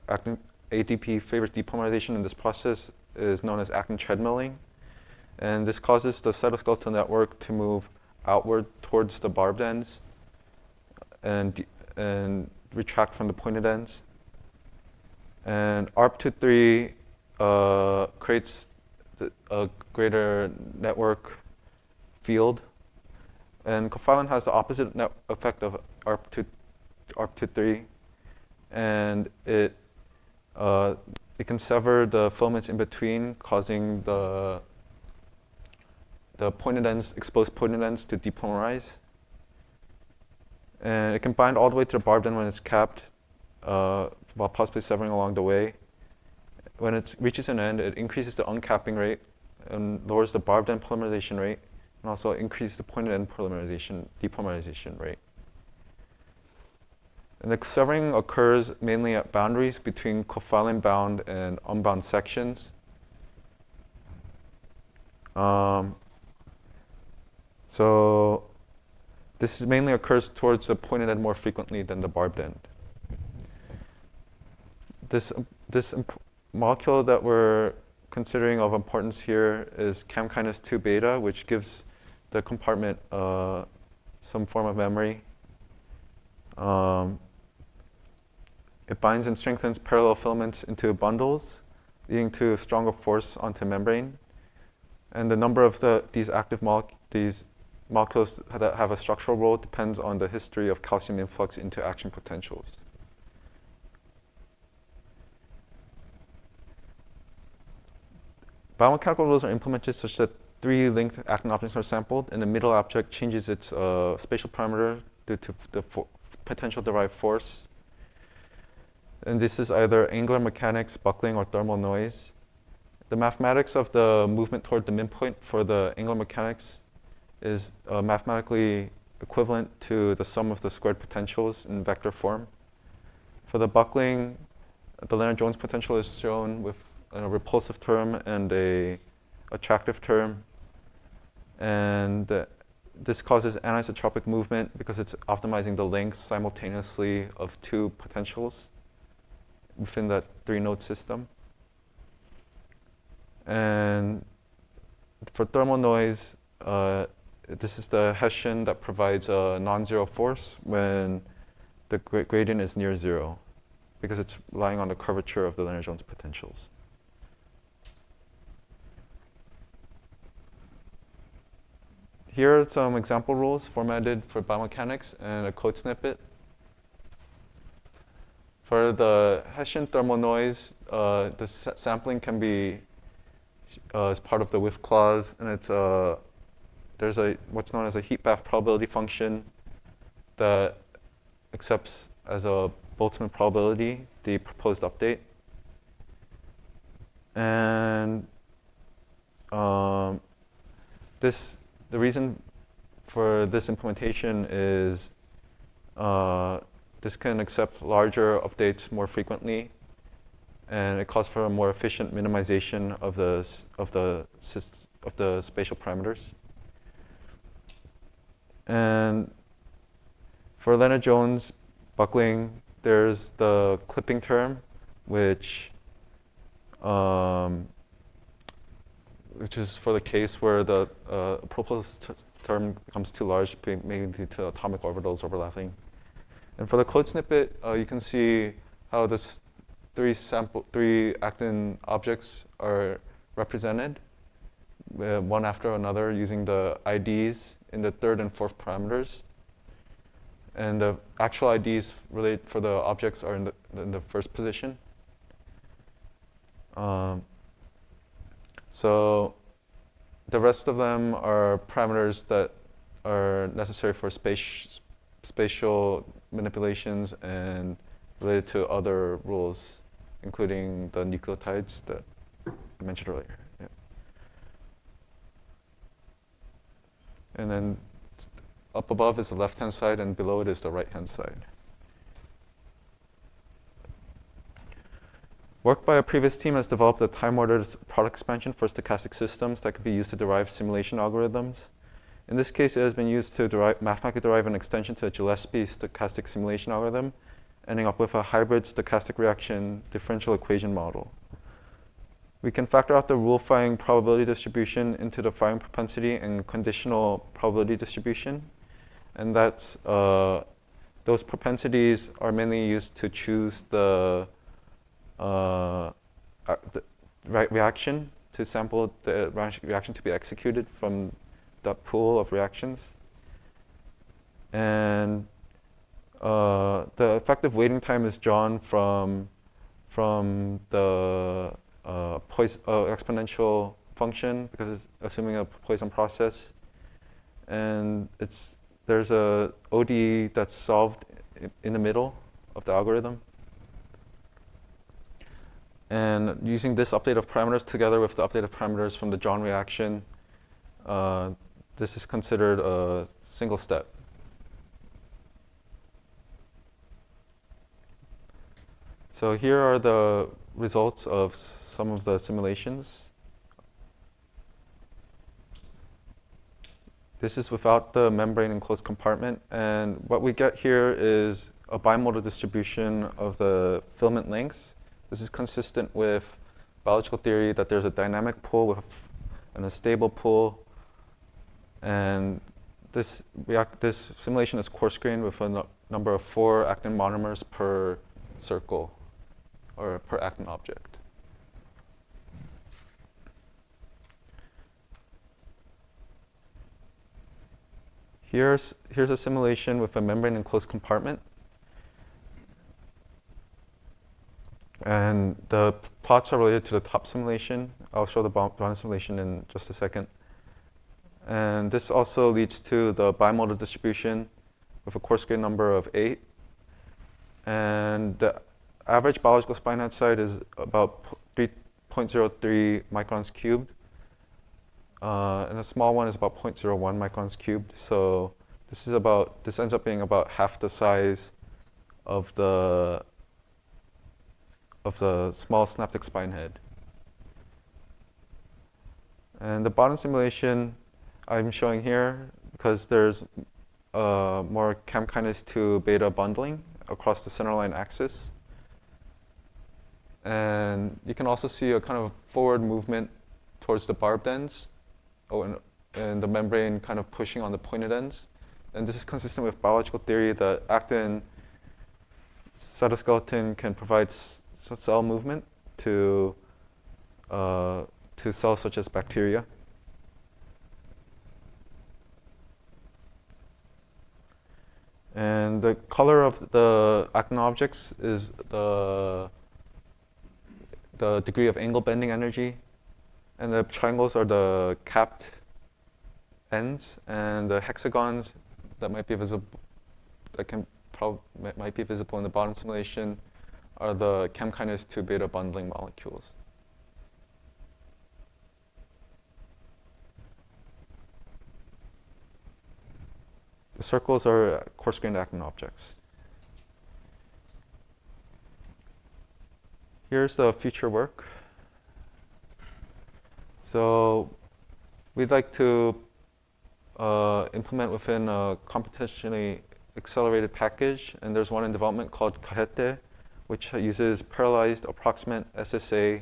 actin ATP favors depolymerization, and this process is known as actin treadmilling. And this causes the cytoskeletal network to move outward towards the barbed ends and retract from the pointed ends. And ARP23 creates a greater network field. And cofacin has the opposite effect of ARP23, and it can sever the filaments in between, causing the pointed ends, exposed pointed ends, to depolymerize. And it can bind all the way to the barbed end when it's capped, while possibly severing along the way. When it reaches an end, it increases the uncapping rate and lowers the barbed end polymerization rate, and also increases the pointed end depolymerization rate. And the severing occurs mainly at boundaries between cofacin-bound and unbound sections. So this mainly occurs towards the pointed end more frequently than the barbed end. This molecule that we're considering of importance here is CAM kinase 2 beta, which gives the compartment some form of memory. It binds and strengthens parallel filaments into bundles, leading to stronger force onto membrane. And the number of these active molecules that have a structural role depends on the history of calcium influx into action potentials. Biomechanical rules are implemented such that 3 linked actin objects are sampled, and the middle object changes its spatial parameter due to the potential derived force. And this is either angular mechanics, buckling, or thermal noise. The mathematics of the movement toward the midpoint for the angular mechanics is mathematically equivalent to the sum of the squared potentials in vector form. For the buckling, the Lennard-Jones potential is shown with a repulsive term and a attractive term. And this causes anisotropic movement because it's optimizing the lengths simultaneously of 2 potentials within that 3-node system. And for thermal noise, this is the Hessian that provides a non-zero force when the gradient is near 0, because it's relying on the curvature of the Lennard-Jones potentials. Here are some example rules formatted for biomechanics and a code snippet. For the Hessian thermal noise, the sampling can be as part of the with clause, and it's there's what's known as a heat bath probability function that accepts as a Boltzmann probability the proposed update. And the reason for this implementation is this can accept larger updates more frequently, and it calls for a more efficient minimization of the spatial parameters. And for Lennard-Jones buckling, there's the clipping term, which is for the case where the proposed term becomes too large, maybe due to atomic orbitals overlapping. And for the code snippet, you can see how this three actin objects are represented, one after another, using the IDs in the third and fourth parameters. And the actual IDs related for the objects are in the first position. So the rest of them are parameters that are necessary for spatial manipulations and related to other rules, including the nucleotides that I mentioned earlier. Yeah. And then up above is the left-hand side, and below it is the right-hand side. Work by a previous team has developed a time-ordered product expansion for stochastic systems that could be used to derive simulation algorithms. In this case, it has been used to mathematically derive an extension to a Gillespie stochastic simulation algorithm, ending up with a hybrid stochastic reaction differential equation model. We can factor out the rule-firing probability distribution into the firing propensity and conditional probability distribution. And that's, those propensities are mainly used to choose the right reaction, to sample the reaction to be executed from that pool of reactions. And the effective waiting time is drawn from the exponential function, because it's assuming a Poisson process. And there's a ODE that's solved in the middle of the algorithm. And using this update of parameters together with the updated parameters from the John reaction, this is considered a single step. So here are the results of some of the simulations. This is without the membrane enclosed compartment. And what we get here is a bimodal distribution of the filament lengths. This is consistent with biological theory that there's a dynamic pool and a stable pool. And this simulation is coarse-grained with a number of 4 actin monomers per circle, or per actin object. Here's a simulation with a membrane enclosed compartment. And the plots are related to the top simulation. I'll show the bottom simulation in just a second. And this also leads to the bimodal distribution with a coarse-grained number of 8. And the average biological spine height size is about 3.03 microns cubed. And a small one is about 0.01 microns cubed. So this ends up being about half the size of the small synaptic spine head. And the bottom simulation I'm showing here because there's more chem kinase 2 beta bundling across the centerline axis. And you can also see a kind of forward movement towards the barbed ends, and the membrane kind of pushing on the pointed ends. And this is consistent with biological theory that actin cytoskeleton can provide cell movement to cells such as bacteria. And the color of the actin objects is the degree of angle bending energy. And the triangles are the capped ends, and the hexagons that might be visible, might be visible in the bottom simulation, are the chem kinase 2 beta bundling molecules. The circles are coarse-grained actin objects. Here's the future work. So we'd like to implement within a computationally accelerated package, and there's one in development called Cajete, which uses parallelized approximate SSA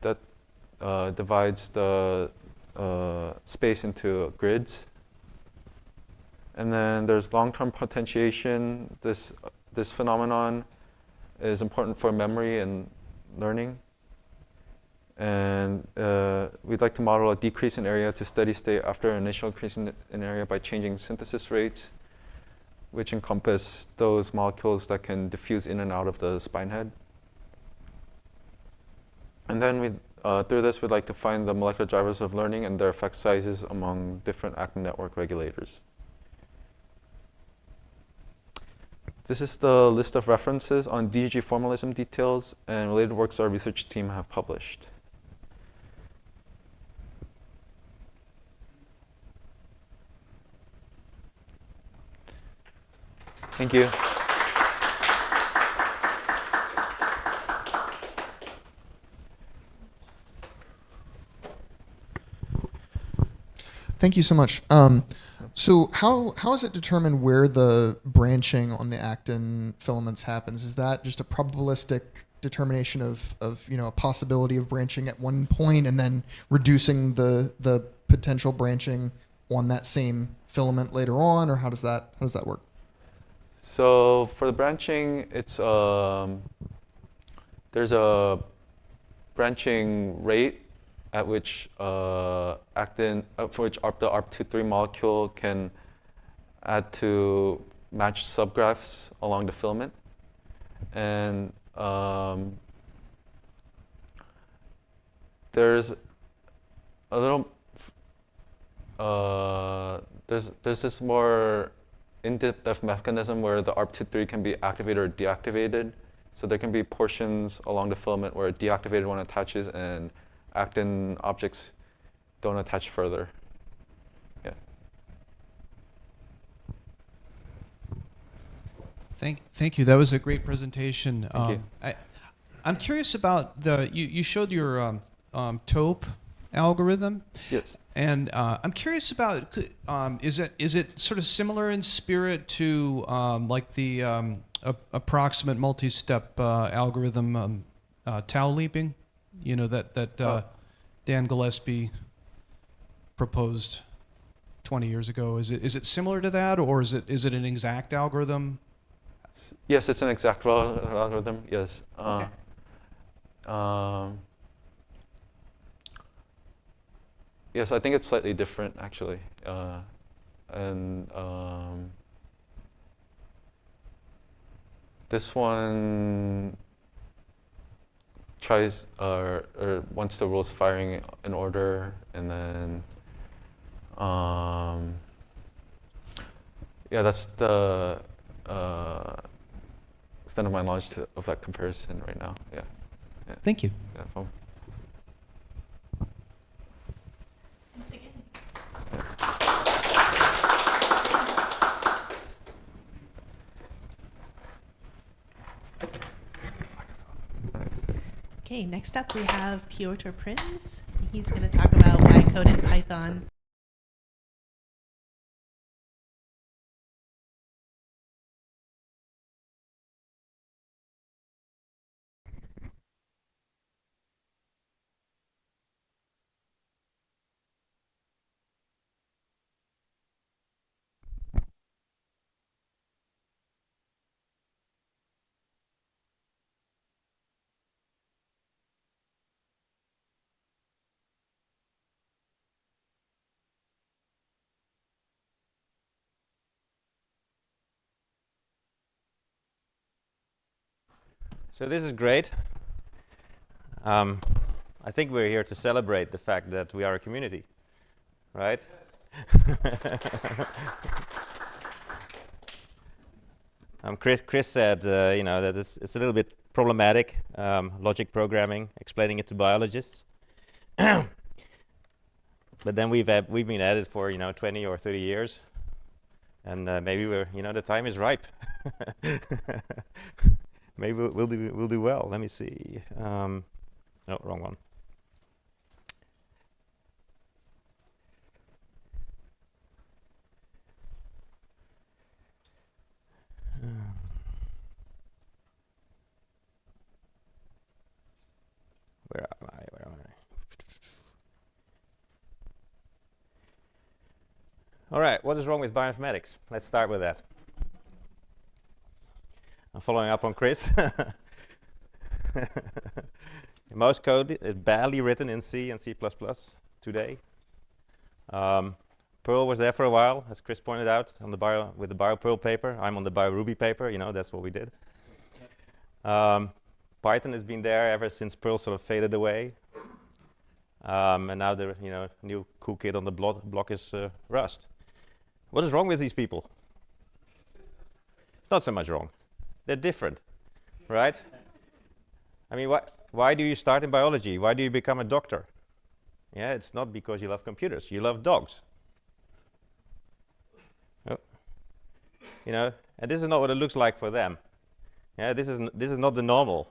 that divides the space into grids. And then there's long-term potentiation. This phenomenon is important for memory and learning. And we'd like to model a decrease in area to steady state after an initial increase in area by changing synthesis rates, which encompass those molecules that can diffuse in and out of the spine head. And then through this, we'd like to find the molecular drivers of learning and their effect sizes among different actin network regulators. This is the list of references on DGG formalism details and related works our research team have published. Thank you. Thank you so much. So how is it determined where the branching on the actin filaments happens? Is that just a probabilistic determination of a possibility of branching at one point and then reducing the potential branching on that same filament later on, or how does that work? So for the branching, it's there's a branching rate at which actin, for which the ARP23 molecule can add to matched subgraphs along the filament, and there's a little there's this more in-depth mechanism where the ARP23 can be activated or deactivated. So there can be portions along the filament where a deactivated one attaches and actin objects don't attach further. Yeah. Thank you. That was a great presentation. Thank you. I'm curious about you showed your taupe algorithm. Yes. And I'm curious about is it sort of similar in spirit to like the approximate multi-step algorithm tau leaping, that Dan Gillespie proposed 20 years ago? Is it similar to that, or is it an exact algorithm? Yes, it's an exact algorithm. Yes. Okay. Yes, I think it's slightly different actually, this one tries or wants the rules firing in order, and then yeah, that's the extent of my knowledge of that comparison right now. Yeah. Thank you. Yeah, no problem. Okay, next up we have Piotr Prinz. He's going to talk about why code in Python. So this is great. I think we're here to celebrate the fact that we are a community, right? Chris said, that it's a little bit problematic, logic programming, explaining it to biologists. But then we've been at it for 20 or 30 years, and maybe the time is ripe. Maybe we'll do well. Let me see. No, wrong one. Where am I? All right, what is wrong with bioinformatics? Let's start with that. I'm following up on Chris. Most code is badly written in C and C++ today. Perl was there for a while, as Chris pointed out, on the with the BioPerl paper. I'm on the BioRuby paper, that's what we did. Python has been there ever since Perl sort of faded away. And now the new cool kid on the block is Rust. What is wrong with these people? It's not so much wrong. They're different, right? I mean, why do you start in biology? Why do you become a doctor? Yeah, it's not because you love computers. You love dogs. Oh. And this is not what it looks like for them. Yeah, this is not the normal.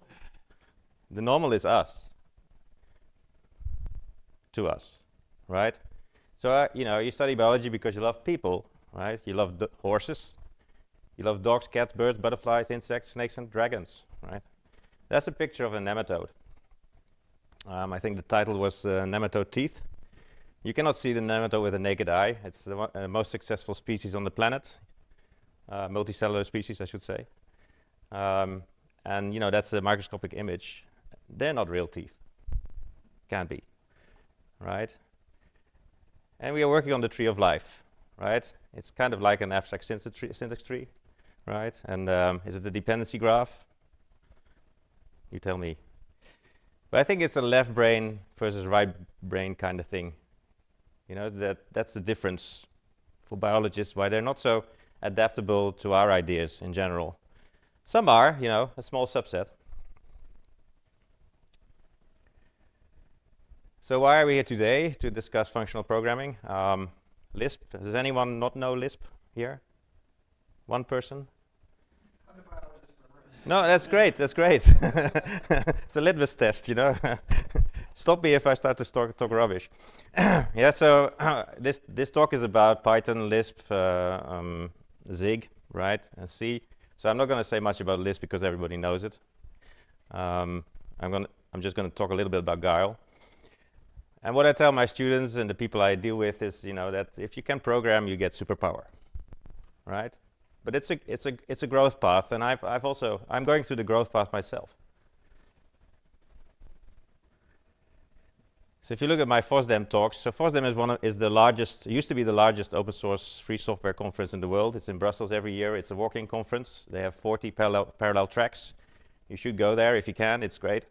The normal is us. To us, right? So you study biology because you love people, right? You love horses, you love dogs, cats, birds, butterflies, insects, snakes, and dragons, right? That's a picture of a nematode. I think the title was Nematode Teeth. You cannot see the nematode with a naked eye. It's the most successful species on the planet, multicellular species, I should say. And that's a microscopic image. They're not real teeth. Can't be. Right? And we are working on the tree of life, right? It's kind of like an abstract syntax tree, right? And is it a dependency graph? You tell me. But I think it's a left brain versus right brain kind of thing. That's the difference for biologists, why they're not so adaptable to our ideas in general. Some are, a small subset. So why are we here today? To discuss functional programming. Lisp. Does anyone not know Lisp here? One person? I'm a biologist. No, that's great. That's great. It's a litmus test, Stop me if I start to talk rubbish. Yeah. So this talk is about Python, Lisp, Zig, right, and C. So I'm not going to say much about Lisp because everybody knows it. I'm just going to talk a little bit about Guile. And what I tell my students and the people I deal with is, that if you can program, you get superpower, right? But it's a growth path, and I'm going through the growth path myself. So if you look at my FOSDEM talks, so FOSDEM used to be the largest open source free software conference in the world. It's in Brussels every year. It's a walk-in conference. They have 40 parallel tracks. You should go there if you can. It's great.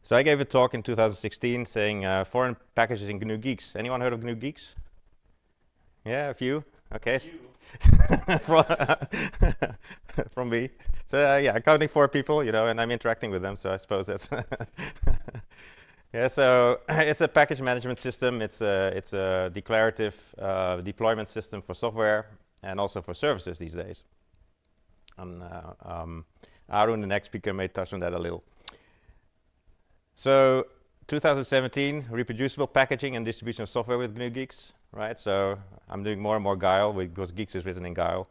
So I gave a talk in 2016 saying foreign packages in GNU Geeks. Anyone heard of GNU Geeks? Yeah, a few. Okay. From me. So I'm counting 4 people, and I'm interacting with them. So I suppose that's. Yeah. So it's a package management system. It's a declarative deployment system for software and also for services these days. And Arun, the next speaker, may touch on that a little. So 2017, reproducible packaging and distribution of software with GNU Geeks, right? So I'm doing more and more Guile because Geeks is written in Guile.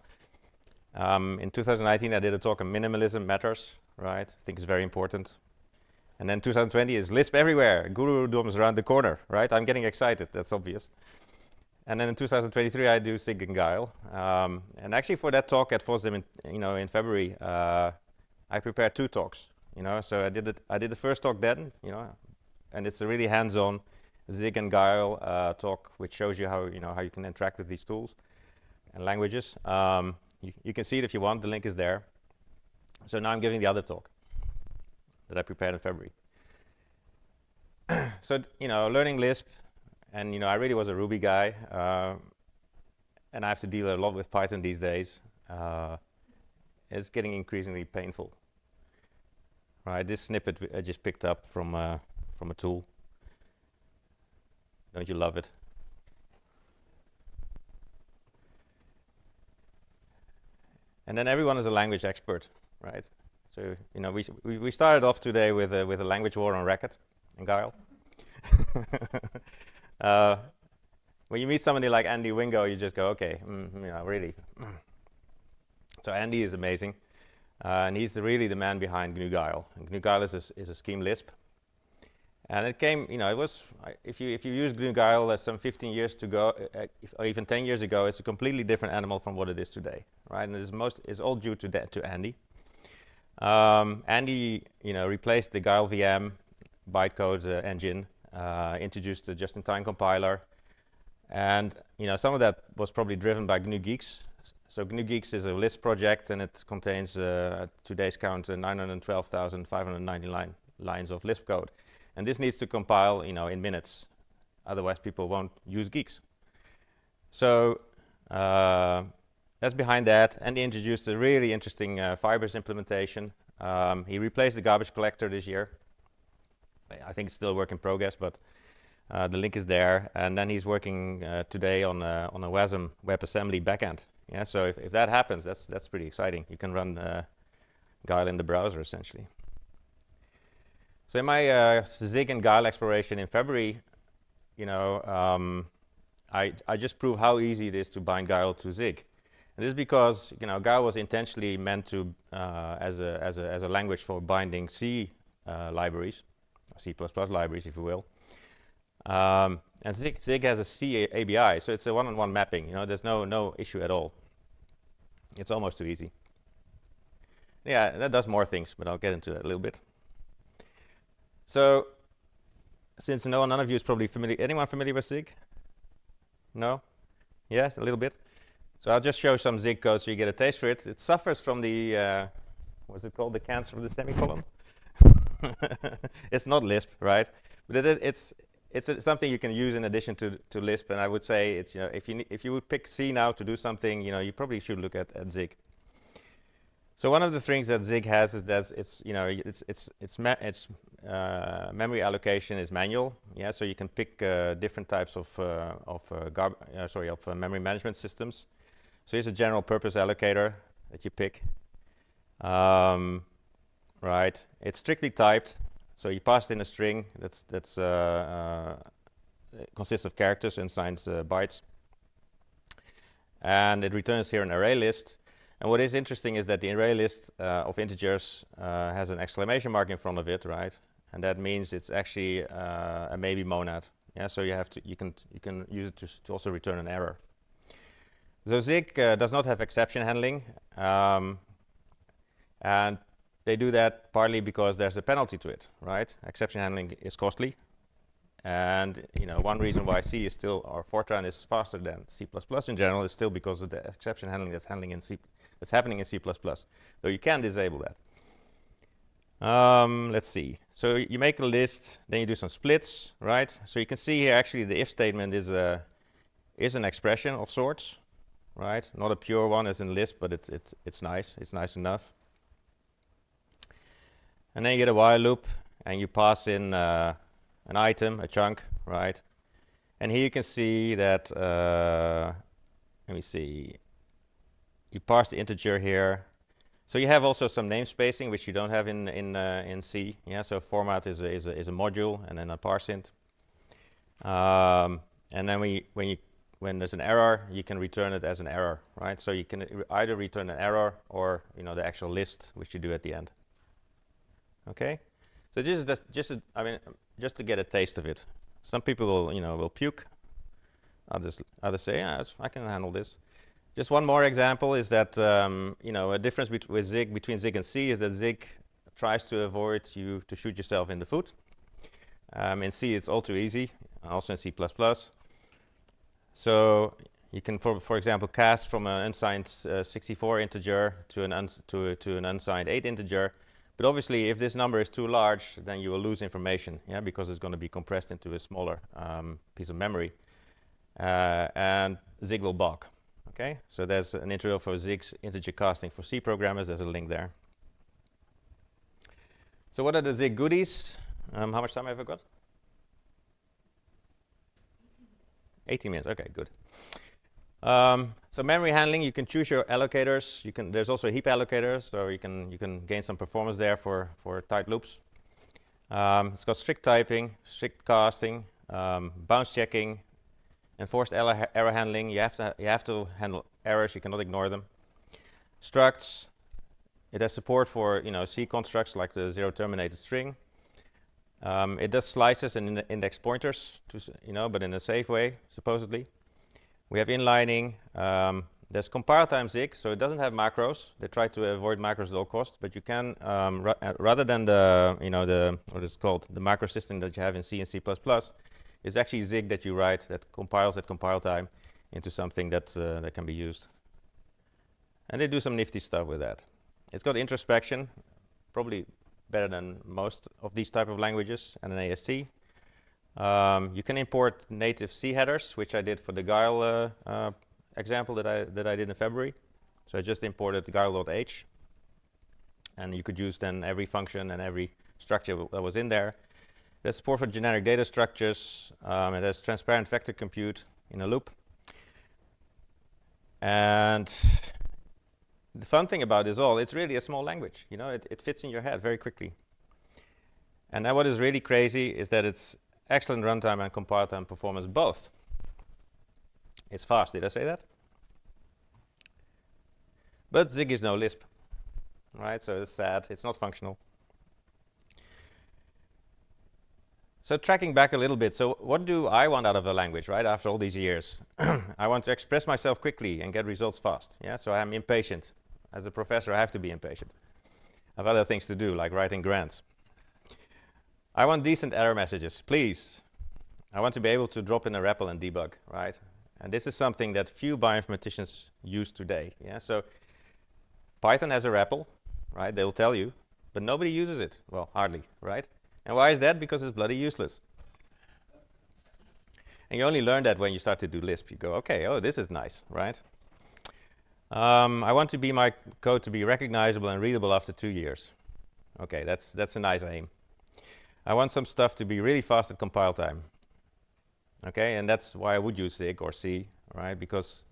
In 2019, I did a talk on minimalism matters, right? I think it's very important. And then 2020 is Lisp everywhere. Guru Dom is around the corner, right? I'm getting excited, that's obvious. And then in 2023, I do Zig and Guile. And actually for that talk at FOSDEM in February, I prepared 2 talks. So I did the first talk then, and it's a really hands-on Zig and Guile talk, which shows you how you can interact with these tools and languages. You can see it if you want. The link is there. So now I'm giving the other talk that I prepared in February. So learning Lisp, and I really was a Ruby guy, and I have to deal a lot with Python these days. It's getting increasingly painful. Right, this snippet I just picked up from a tool. Don't you love it? And then everyone is a language expert, right? So we started off today with a language war on Racket and Guile. When you meet somebody like Andy Wingo, you just go, okay, really. So Andy is amazing. And he's really the man behind GNU Guile. And GNU Guile is a scheme Lisp. And it came, it was, if you use GNU GUIL some 15 years ago, or even 10 years ago, it's a completely different animal from what it is today, right? And it's all due to Andy. Andy, replaced the GUIL VM bytecode engine, introduced the just-in-time compiler, and some of that was probably driven by GNU Geeks. So GNU Geeks is a Lisp project, and it contains, at today's count, 912,599 lines of Lisp code. And this needs to compile, in minutes. Otherwise, people won't use Geeks. So that's behind that. And he introduced a really interesting Firebase implementation. He replaced the garbage collector this year. I think it's still a work in progress, but the link is there. And then he's working today on a WASM WebAssembly backend. Yeah, so if that happens, that's pretty exciting. You can run GUIL in the browser, essentially. So in my Zig and GUIL exploration in February, I just proved how easy it is to bind GUIL to Zig. And this is because GUIL was intentionally meant to as a language for binding C libraries, or C++ libraries, if you will. And Zig has a C ABI, so it's a one-on-one mapping. There's no issue at all. It's almost too easy. Yeah, that does more things, but I'll get into that a little bit. So, since none of you is probably familiar, anyone familiar with Zig? No? Yes, a little bit. So I'll just show some Zig code so you get a taste for it. It suffers from the, what's it called, the cancer of the semicolon? It's not Lisp, right? But it's something you can use in addition to Lisp, and I would say it's, if you would pick C now to do something, you probably should look at Zig. So one of the things that Zig has is that its memory allocation is manual. Yeah, so you can pick different types of memory management systems. So here's a general purpose allocator that you pick. Right, it's strictly typed. So you pass in a string that's consists of characters and signs bytes, and it returns here an array list. And what is interesting is that the array list of integers has an exclamation mark in front of it, right? And that means it's actually a maybe monad. Yeah, so you can use it to also return an error. So Zig does not have exception handling, and they do that partly because there's a penalty to it, right? Exception handling is costly, and one reason why C is still, or Fortran is faster than C++ in general is still because of the exception handling that's happening in C++. So you can disable that. Let's see. So you make a list, then you do some splits, right? So you can see here actually the if statement is an expression of sorts, right? Not a pure one as in Lisp, but it's nice. It's nice enough. And then you get a while loop, and you pass in an item, a chunk, right? And here you can see that. Let me see. You parse the integer here. So you have also some namespacing, which you don't have in C. Yeah, so format is a module, and then a parseint. And then when there's an error, you can return it as an error, right? So you can either return an error or the actual list, which you do at the end. Okay, so this is just to get a taste of it. Some people will puke. Others say, yeah, I can handle this. Just one more example is that a difference between Zig and C is that Zig tries to avoid you to shoot yourself in the foot. In C, it's all too easy. Also in C++. So you can, for example, cast from an unsigned 64 integer to an unsigned 8 integer. But obviously, if this number is too large, then you will lose information, yeah, because it's going to be compressed into a smaller piece of memory, and Zig will balk. Okay, so there's an intro for Zig's integer casting for C programmers. There's a link there. So what are the Zig goodies? How much time have I got? 18 minutes. Okay, good. So memory handling, you can choose your allocators. There's also a heap allocator, so you can gain some performance there for tight loops. It's got strict typing, strict casting, bounce checking, enforced error handling. You have to handle errors. You cannot ignore them. Structs. It has support for C constructs like the zero terminated string. It does slices and index pointers, but in a safe way, supposedly. We have inlining. There's compile time Zig, so it doesn't have macros. They try to avoid macros at all costs, but you can, rather than what is called, the macro system that you have in C and C++, it's actually Zig that you write that compiles at compile time into something that can be used. And they do some nifty stuff with that. It's got introspection, probably better than most of these type of languages, and an AST. You can import native C headers, which I did for the Guile example that I did in February. So I just imported guile.h, and you could use then every function and every structure that was in there. There's support for generic data structures, and there's transparent vector compute in a loop. And the fun thing about this all, it's really a small language. It fits in your head very quickly. And then what is really crazy is that it's excellent runtime and compile time performance both. It's fast, did I say that? But Zig is no Lisp, right? So it's sad, it's not functional. So tracking back a little bit, so what do I want out of a language, right, after all these years? I want to express myself quickly and get results fast, yeah? So I'm impatient. As a professor, I have to be impatient. I have other things to do, like writing grants. I want decent error messages, please. I want to be able to drop in a REPL and debug, right? And this is something that few bioinformaticians use today, yeah? So Python has a REPL, right? They'll tell you, but nobody uses it. Well, hardly, right? And why is that? Because it's bloody useless. And you only learn that when you start to do Lisp. You go, okay, oh, this is nice, right? I want my code to be recognizable and readable after 2 years. Okay, that's a nice aim. I want some stuff to be really fast at compile time. Okay, and that's why I would use Zig or C, right? Because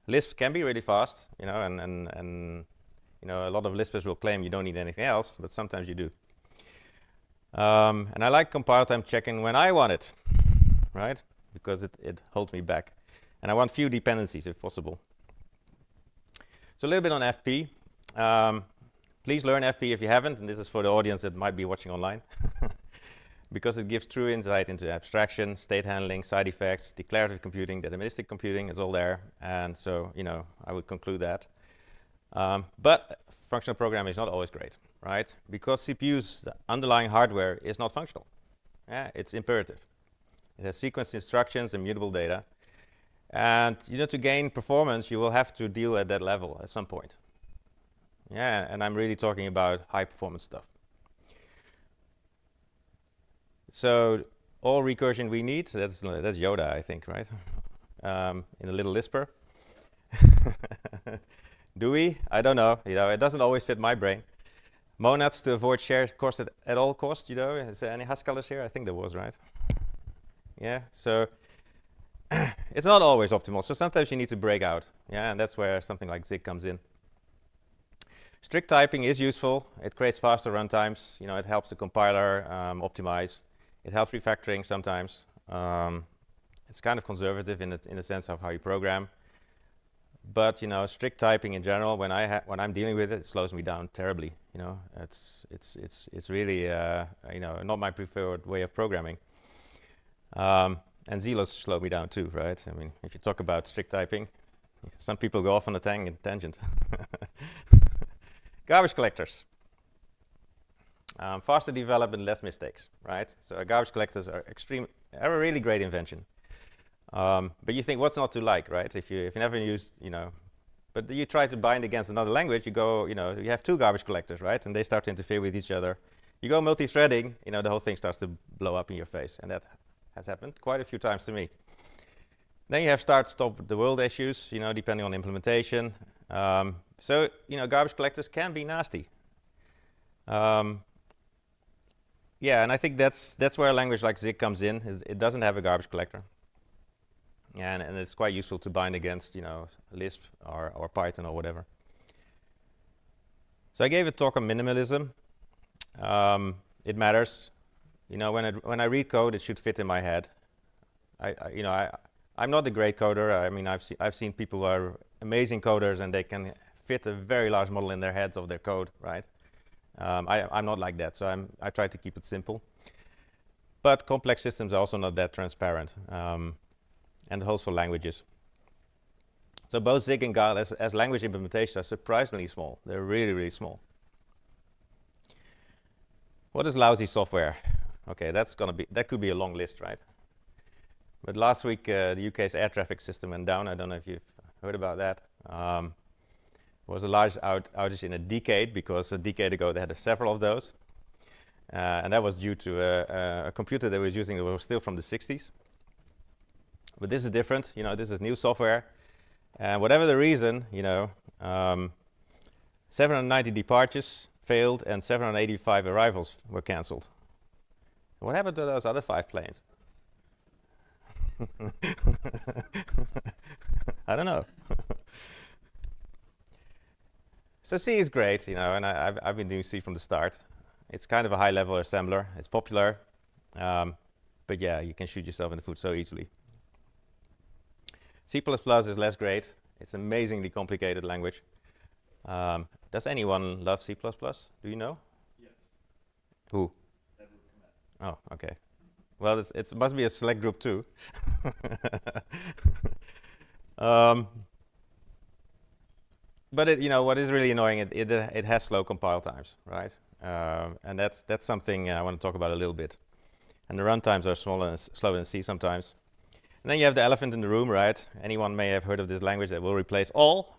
Lisp can be really fast, and a lot of Lispers will claim you don't need anything else, but sometimes you do. And I like compile time checking when I want it, right? Because it holds me back. And I want few dependencies if possible. So a little bit on FP. Please learn FP if you haven't, and this is for the audience that might be watching online. Because it gives true insight into abstraction, state handling, side effects, declarative computing, deterministic computing is all there. And so, I would conclude that. But functional programming is not always great, right? Because CPU's the underlying hardware is not functional. Yeah, it's imperative. It has sequenced instructions and mutable data. And to gain performance, you will have to deal at that level at some point. Yeah, and I'm really talking about high performance stuff. So all recursion we need, that's Yoda, I think, right? In a little Lisper. Do we? I don't know. It doesn't always fit my brain. Monads to avoid shared cost at all costs, Is there any Haskellers here? I think there was, right? Yeah, so it's not always optimal. So sometimes you need to break out. Yeah, and that's where something like Zig comes in. Strict typing is useful. It creates faster runtimes. It helps the compiler optimize. It helps refactoring sometimes. It's kind of conservative in the sense of how you program. But strict typing in general, when I'm dealing with it, it slows me down terribly. It's really not my preferred way of programming. And zeros slow me down too, right? I mean, if you talk about strict typing, some people go off on a tangent. Garbage collectors. Faster development, less mistakes, right? So garbage collectors are a really great invention. But you think, what's not to like, right? If you never used, but you try to bind against another language, you go, you have two garbage collectors, right? And they start to interfere with each other. You go multi-threading, the whole thing starts to blow up in your face. And that has happened quite a few times to me. Then you have start, stop the world issues, depending on implementation. So, garbage collectors can be nasty. Yeah, and I think that's where a language like Zig comes in. It doesn't have a garbage collector. Yeah, and it's quite useful to bind against, Lisp or Python or whatever. So I gave a talk on minimalism. It matters. When I read code, it should fit in my head. I'm not a great coder. I mean, I've seen people who are amazing coders and they can fit a very large model in their heads of their code, right? I'm not like that, so I try to keep it simple. But complex systems are also not that transparent, and it holds for languages. So both Zig and Guile as language implementations are surprisingly small. They're really, really small. What is lousy software? Okay, that could be a long list, right? But last week, the UK's air traffic system went down. I don't know if you've heard about that. It was the largest outage in a decade, because a decade ago they had several of those. And that was due to a computer they were using that was still from the 60s. But this is different. This is new software. And whatever the reason, 790 departures failed and 785 arrivals were cancelled. What happened to those other 5 planes? I don't know. So C is great, and I've been doing C from the start. It's kind of a high-level assembler. It's popular, but yeah, you can shoot yourself in the foot so easily. C++ is less great. It's an amazingly complicated language. Does anyone love C++? Do you know? Yes. Who? Oh, okay. Well, it must be a select group too. But what is really annoying? It has slow compile times, right? And that's something I want to talk about a little bit. And the runtimes are slower than C sometimes. And then you have the elephant in the room, right? Anyone may have heard of this language that will replace all.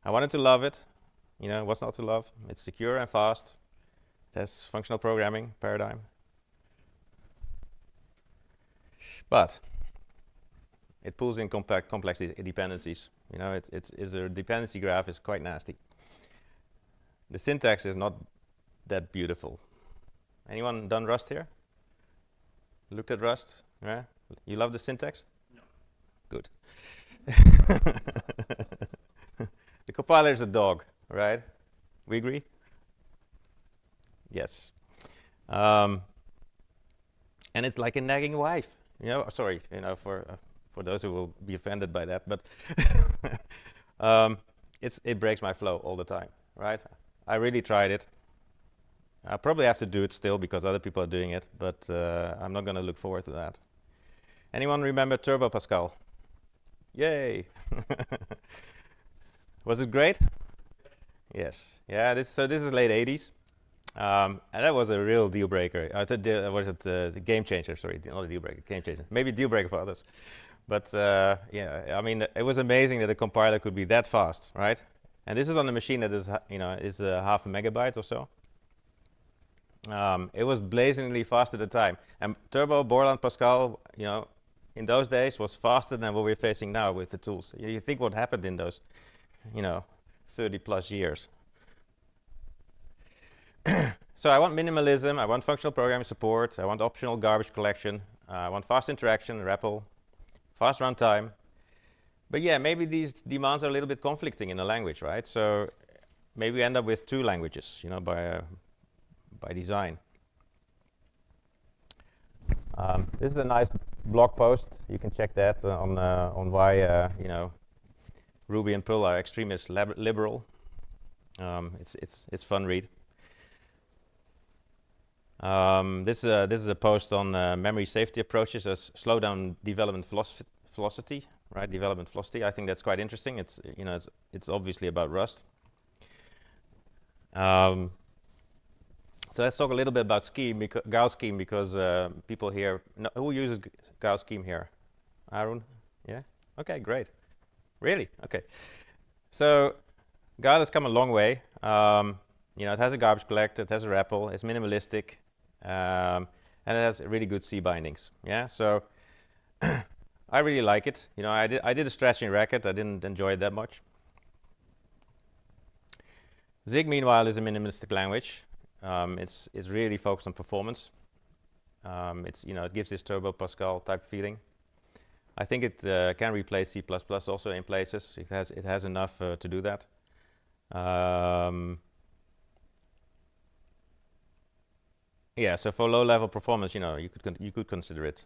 I wanted to love it. What's not to love? It's secure and fast. It has functional programming paradigm. But it pulls in complex dependencies. It's a dependency graph is quite nasty. The syntax is not that beautiful. Anyone done Rust here? Looked at Rust? Yeah? You love the syntax? No. Good. The compiler is a dog, right? We agree? Yes. And it's like a nagging wife. Sorry, for those who will be offended by that, but it breaks my flow all the time, right? I really tried it. I probably have to do it still because other people are doing it, but I'm not going to look forward to that. Anyone remember Turbo Pascal? Yay! Was it great? Yes. Yeah. This is late 80s, and that was a real deal breaker. The game changer? Sorry, not a deal breaker, game changer. Maybe deal breaker for others, but yeah. I mean, it was amazing that a compiler could be that fast, right? And this is on a machine that is half a megabyte or so. It was blazingly fast at the time, and Turbo, Borland, Pascal, in those days was faster than what we're facing now with the tools. You think what happened in those, 30 plus years. So I want minimalism, I want functional programming support, I want optional garbage collection, I want fast interaction, REPL, fast runtime. But yeah, maybe these demands are a little bit conflicting in a language, right? So maybe we end up with 2 languages, by design. This is a nice blog post. You can check that on why Ruby and Perl are extremist liberal. It's fun read. This is a post on memory safety approaches as slow down development velocity, right? Development velocity. I think that's quite interesting. It's obviously about Rust. So let's talk a little bit about Guile scheme, because people here, who uses Guile scheme here? Arun? Yeah? Okay, great. Really? Okay. So Guile has come a long way. It has a garbage collector, it has a REPL, it's minimalistic, and it has really good C bindings. Yeah, so I really like it. I did a stretch in Racket. I didn't enjoy it that much. Zig, meanwhile, is a minimalistic language. It's really focused on performance. It gives this Turbo Pascal type feeling. I think it can replace C++ also in places. It has enough to do that. Yeah, so for low-level performance, you could consider it.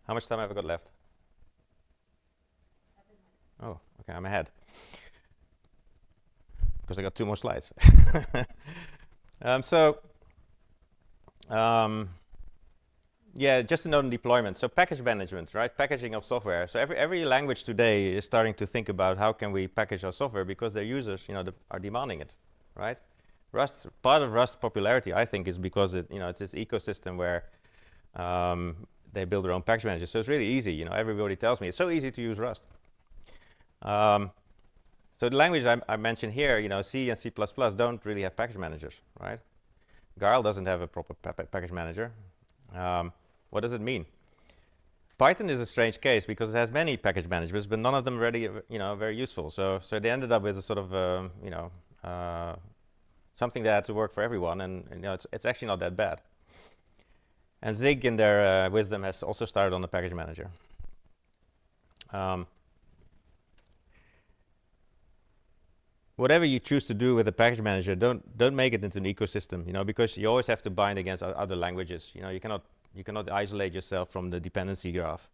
How much time have I got left? 7 minutes. Oh, okay, I'm ahead. because I got 2 more slides. So, yeah, just a note on deployment. So package management, right? Packaging of software. So every language today is starting to think about how can we package our software because their users, are demanding it, right? Rust, part of Rust's popularity, I think, is because it's this ecosystem where they build their own package manager. So it's really easy. Everybody tells me it's so easy to use Rust. So the language I mentioned here, C and C++ don't really have package managers, right? Guile doesn't have a proper package manager. What does it mean? Python is a strange case because it has many package managers, but none of them really, very useful. So they ended up with a sort of, something that had to work for everyone, and it's actually not that bad. And Zig, in their wisdom, has also started on the package manager. Whatever you choose to do with the package manager, don't make it into an ecosystem, because you always have to bind against other languages. You cannot isolate yourself from the dependency graph.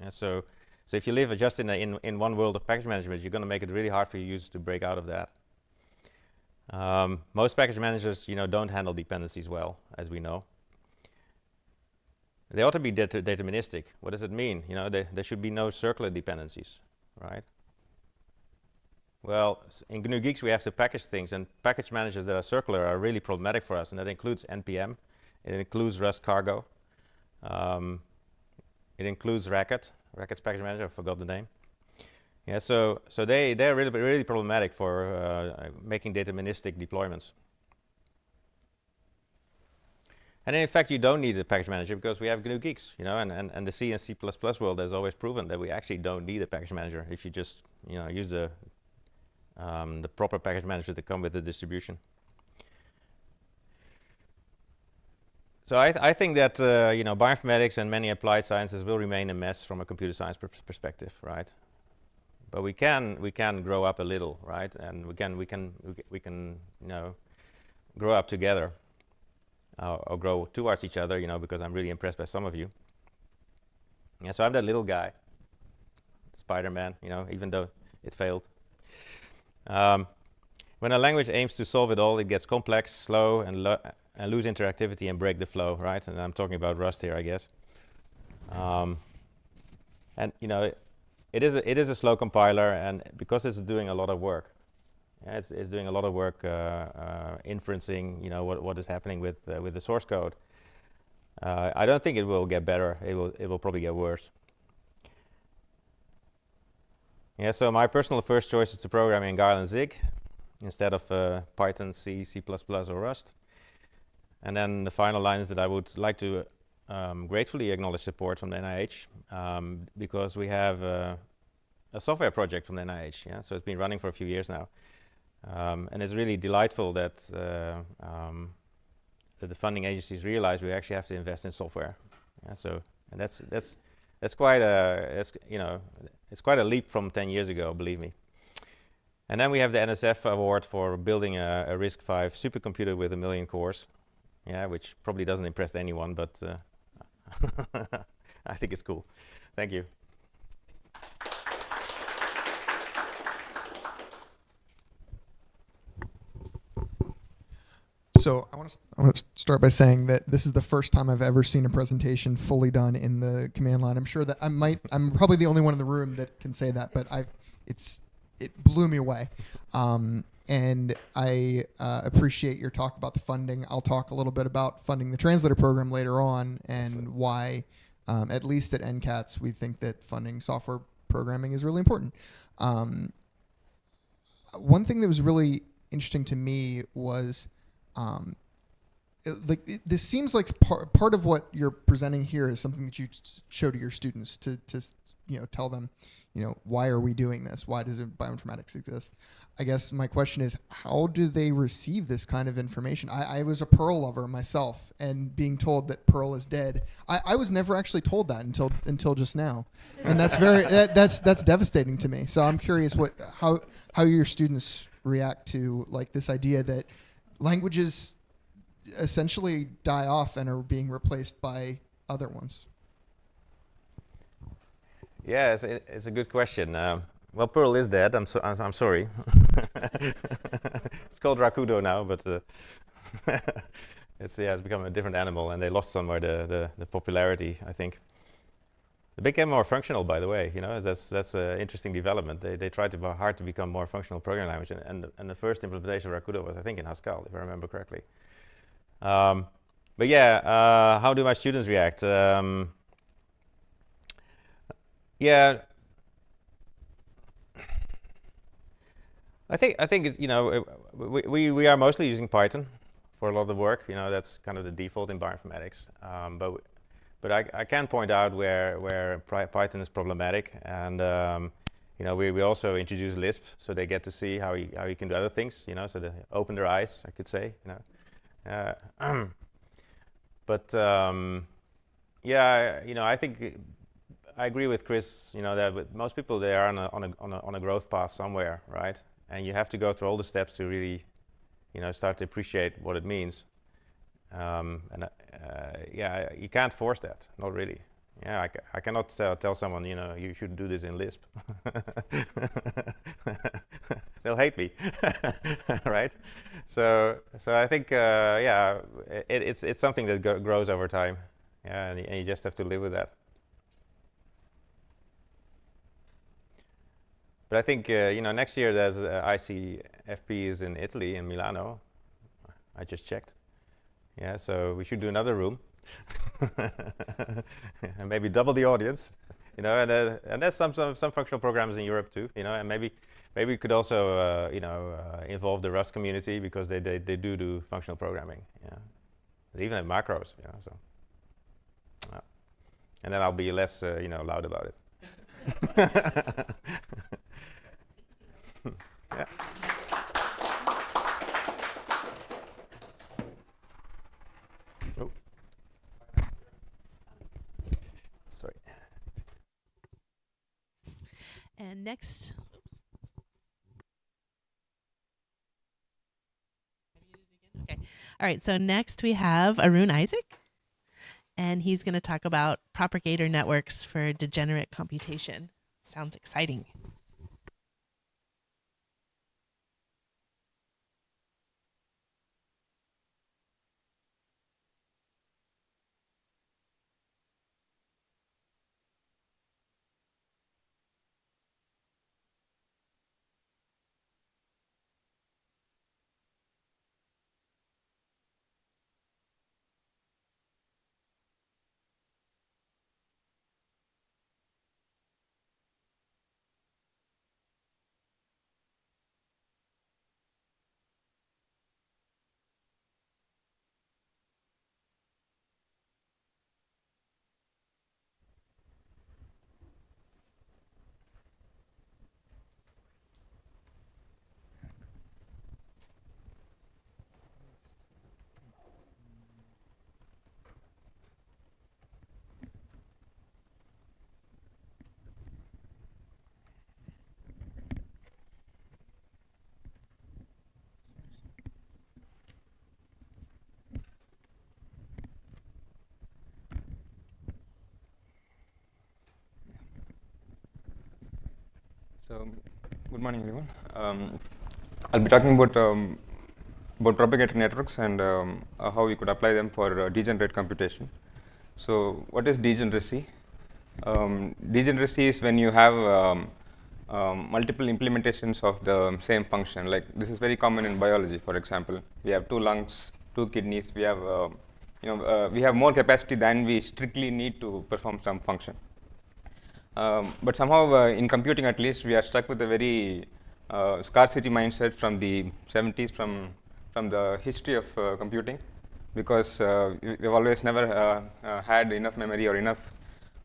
Yeah, so if you live just in one world of package management, you're going to make it really hard for your users to break out of that. Most package managers, don't handle dependencies well, as we know. They ought to be deterministic. What does it mean? There should be no circular dependencies, right? Well, in GNU Geeks we have to package things, and package managers that are circular are really problematic for us, and that includes NPM, it includes Rust Cargo, it includes Racket's package manager, I forgot the name. Yeah, so they're really problematic for making deterministic deployments. And in fact, you don't need a package manager because we have GNU Geeks, and the C and C++ world has always proven that we actually don't need a package manager if you just, use the proper package managers that come with the distribution. So I think that bioinformatics and many applied sciences will remain a mess from a computer science perspective, right? But we can grow up a little, right? And we can grow up together, or grow towards each other, because I'm really impressed by some of you. Yeah, so I'm that little guy, Spider-Man, even though it failed. When a language aims to solve it all, it gets complex, slow, and lose interactivity and break the flow, right? And I'm talking about Rust here, I guess. And it is a slow compiler, and because it's doing a lot of work, it's doing a lot of work inferencing, what is happening with the source code. I don't think it will get better. It will probably get worse. Yeah, so my personal first choice is to program in Guile and Zig instead of Python, C, C++, or Rust. And then the final line is that I would like to gratefully acknowledge support from the NIH because we have a software project from the NIH. Yeah, so it's been running for a few years now, and it's really delightful that that the funding agencies realize we actually have to invest in software. Yeah, so and that's quite a it's quite a leap from 10 years ago, believe me. And then we have the NSF award for building a RISC-V supercomputer with 1 million cores. Yeah, which probably doesn't impress anyone, but I think it's cool. Thank you. So I want to start by saying that this is the first time I've ever seen a presentation fully done in the command line. I'm sure that I'm probably the only one in the room that can say that, but it blew me away. And I appreciate your talk about the funding. I'll talk a little bit about funding the translator program later on and why, at least at NCATS, we think that funding software programming is really important. One thing that was really interesting to me was this seems like part of what you're presenting here is something that you show to your students to tell them, why are we doing this? Why does bioinformatics exist? I guess my question is, how do they receive this kind of information? I was a Perl lover myself, and being told that Perl is dead, I was never actually told that until just now, and that's that's devastating to me. So I'm curious how your students react to this idea that languages essentially die off and are being replaced by other ones. Yeah, it's a good question. Well, Perl is dead. I'm sorry. It's called Rakudo now, but it's become a different animal, and they lost somewhere the popularity, I think. They became more functional, by the way. You know, that's an interesting development. They tried hard to become more functional programming language, and the first implementation of Rakudo was, I think, in Haskell, if I remember correctly. But yeah, how do my students react? Yeah, I think it's, you know, we are mostly using Python for a lot of the work. You know, that's kind of the default in bioinformatics. But I can point out where Python is problematic, and you know, we also introduce Lisp, so they get to see how you can do other things. You know, so they open their eyes, I could say. You know, but yeah, you know, I think I agree with Chris. You know, that with most people, they are on a growth path somewhere, right? And you have to go through all the steps to really, you know, start to appreciate what it means. Yeah, you can't force that, not really. Yeah, I cannot tell someone, you know, you should do this in Lisp. They'll hate me, right? So I think, yeah, it's something that grows over time. Yeah, and you just have to live with that. But I think, you know, next year there's ICFP is in Italy, in Milano. I just checked. Yeah, so we should do another room. And maybe double the audience, you know, and there's some functional programs in Europe too, you know, and maybe we could also you know, involve the Rust community, because they do functional programming. Yeah, they even have macros, you know, so and then I'll be less you know, loud about it. Yeah. Oh. Sorry. And next. Okay. All right. So next we have Arun Isaac, and he's going to talk about propagator networks for degenerate computation. Sounds exciting. So, good morning, everyone. I'll be talking about propagator networks and how we could apply them for degenerate computation. So, what is degeneracy? Degeneracy is when you have multiple implementations of the same function. Like, this is very common in biology. For example, we have 2 lungs, 2 kidneys. We have we have more capacity than we strictly need to perform some function. But somehow in computing, at least, we are stuck with a very scarcity mindset from the 70s, from the history of computing, because we've always never had enough memory or enough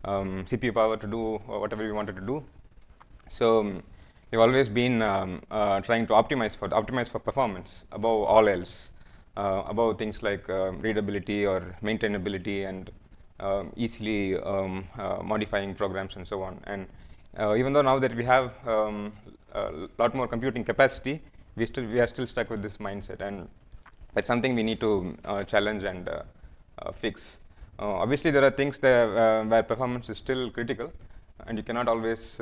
CPU power to do whatever we wanted to do. So we've always been trying to optimize for performance above all else, above things like readability or maintainability and easily modifying programs and so on. And even though now that we have a lot more computing capacity, we are still stuck with this mindset, and that's something we need to challenge and fix. Obviously, there are things that, where performance is still critical, and you cannot always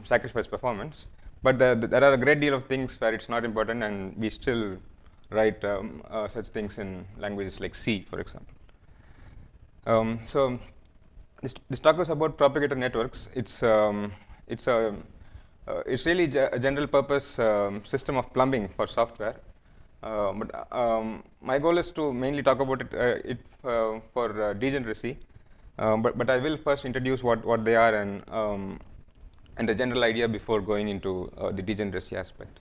sacrifice performance. But there are a great deal of things where it's not important, and we still write such things in languages like C, for example. So this talk is about propagator networks. It's really a general purpose system of plumbing for software. But my goal is to mainly talk about it for degeneracy. But I will first introduce what they are and the general idea before going into the degeneracy aspect.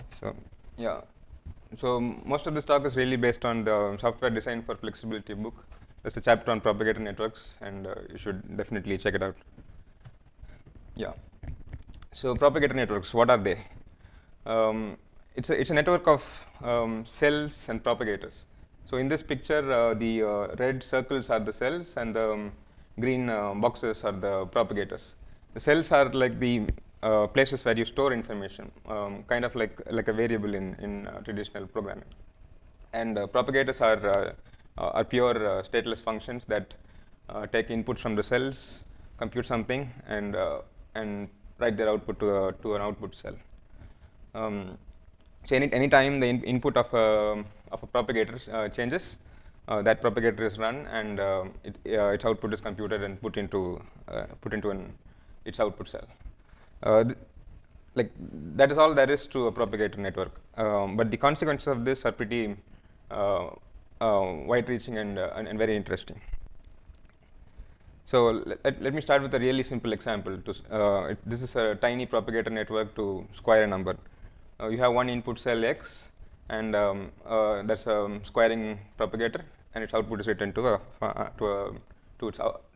So yeah, so most of this talk is really based on the Software Design for Flexibility book. There's a chapter on propagator networks, and you should definitely check it out. Yeah. So propagator networks, what are they? It's a network of cells and propagators. So in this picture, the red circles are the cells, and the green boxes are the propagators. The cells are like the places where you store information, kind of like a variable in traditional programming. And propagators are pure stateless functions that take input from the cells, compute something, and write their output to an output cell. So any time the input of a propagator changes, that propagator is run, and its output is computed and put into its output cell. Like that is all there is to a propagator network. But the consequences of this are pretty wide-reaching and very interesting. So let me start with a really simple example. This is a tiny propagator network to square a number. You have one input cell x, and that's a squaring propagator, and its output is written to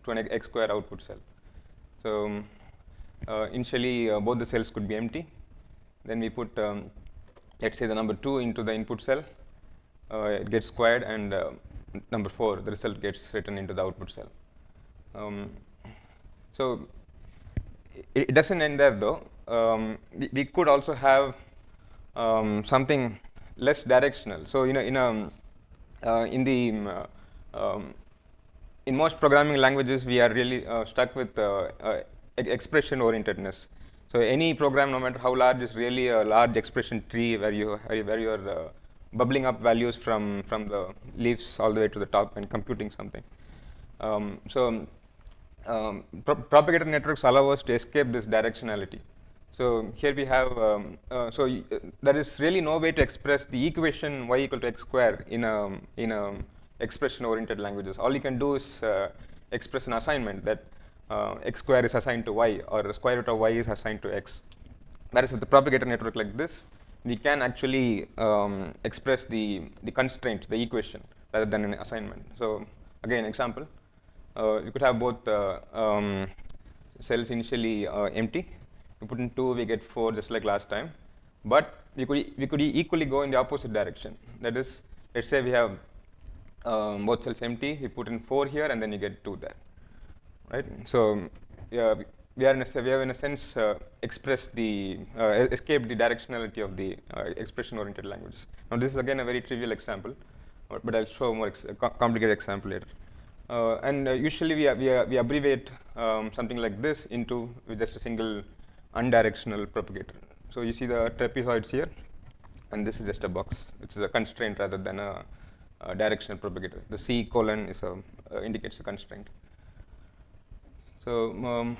an x square output cell. So initially, both the cells could be empty. Then we put, let's say, the number 2 into the input cell. It gets squared, and number 4, the result gets written into the output cell. So it doesn't end there, though. We could also have something less directional. So in most programming languages, we are really stuck with expression orientedness. So any program, no matter how large, is really a large expression tree where you are bubbling up values from the leaves all the way to the top and computing something. Propagator networks allow us to escape this directionality. So here we have, there is really no way to express the equation y equal to x square in a expression-oriented languages. All you can do is express an assignment that x square is assigned to y, or the square root of y is assigned to x. Whereas with the propagator network like this, we can actually express the constraint, the equation, rather than an assignment. So again, example, you could have both cells initially empty. We put in 2, we get 4, just like last time. But we could equally go in the opposite direction. That is, let's say we have both cells empty. We put in 4 here, and then you get 2 there, right? So yeah, we have in a sense escaped the directionality of the expression-oriented languages. Now this is again a very trivial example, but I'll show a more complicated example later. Usually we abbreviate something like this into with just a single undirectional propagator. So you see the trapezoids here, and this is just a box. It's a constraint rather than a directional propagator. The C colon is indicates a constraint. So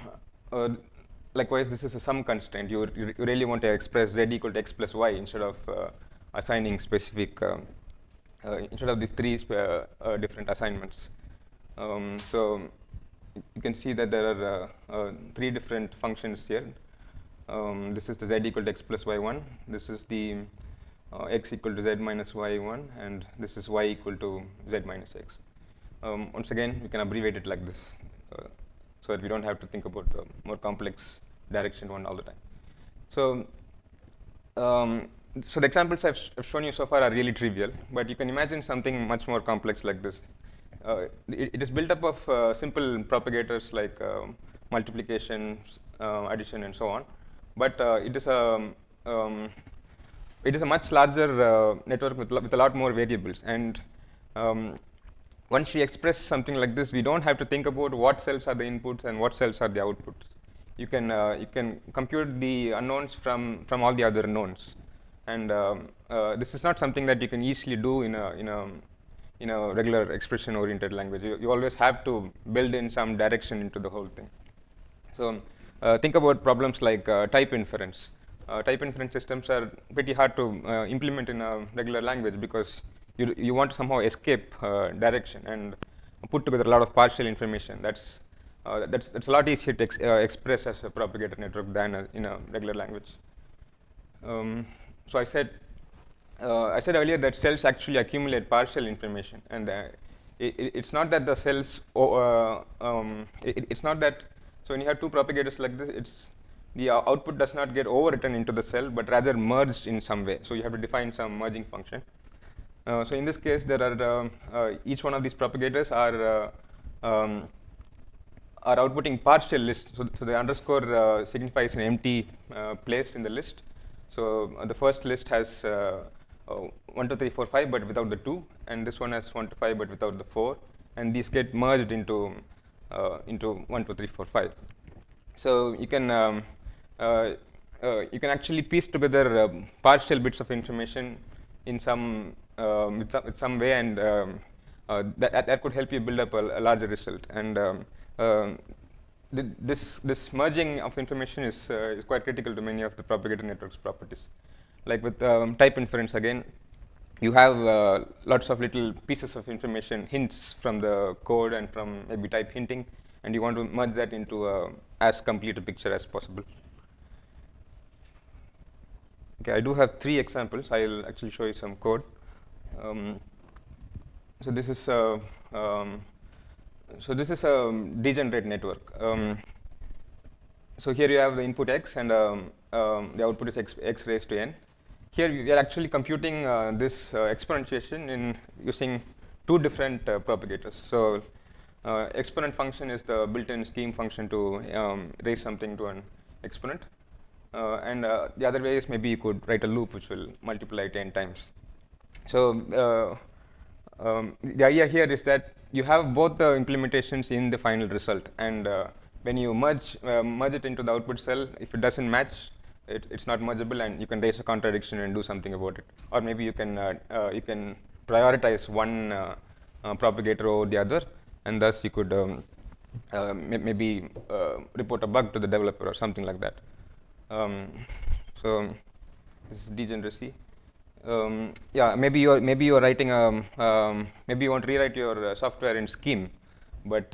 likewise, this is a sum constraint. You really want to express z equal to x plus y instead of assigning specific, instead of these 3 different assignments. So you can see that there are 3 different functions here. This is the z equal to x plus y1. This is the x equal to z minus y1, and this is y equal to z minus x. Once again, we can abbreviate it like this, so that we don't have to think about the more complex direction one all the time. So, so the examples I've shown you so far are really trivial, but you can imagine something much more complex like this. It is built up of simple propagators like multiplication, addition, and so on. But it is a much larger network with a lot more variables. And once we express something like this, we don't have to think about what cells are the inputs and what cells are the outputs. You can compute the unknowns from all the other knowns, and this is not something that you can easily do in a regular expression-oriented language. You always have to build in some direction into the whole thing. So think about problems like type inference. Type inference systems are pretty hard to implement in a regular language because you want to somehow escape direction and put together a lot of partial information. That's a lot easier to express as a propagator network than in a regular language. So I said earlier that cells actually accumulate partial information, and it's not that the cells. It's not that. So when you have two propagators like this, the output does not get overwritten into the cell, but rather merged in some way. So you have to define some merging function. So in this case, there are each one of these propagators are outputting partial lists. So the underscore signifies an empty place in the list. So the first list has 1, 2, 3, 4, 5, but without the 2, and this one has 1 to 5, but without the 4, and these get merged into 1, 2, 3, 4, 5. So you can actually piece together partial bits of information in some with some way, and that could help you build up a larger result. And this merging of information is quite critical to many of the propagator network's properties. Like with type inference again, you have lots of little pieces of information, hints from the code and from maybe type hinting, and you want to merge that into as complete a picture as possible. Okay, I do have 3 examples. I'll actually show you some code. So this is a degenerate network. So here you have the input x, and the output is x raised to n. Here we are actually computing this exponentiation in using 2 different propagators. So exponent function is the built-in scheme function to raise something to an exponent. And the other way is maybe you could write a loop which will multiply 10 times. So the idea here is that you have both the implementations in the final result, and when you merge it into the output cell, if it doesn't match, it's not mergeable, and you can raise a contradiction and do something about it. Or maybe you can prioritize one propagator over the other, and thus you could maybe report a bug to the developer or something like that. So this is degeneracy. Yeah, maybe you're writing maybe you want to rewrite your software in scheme, but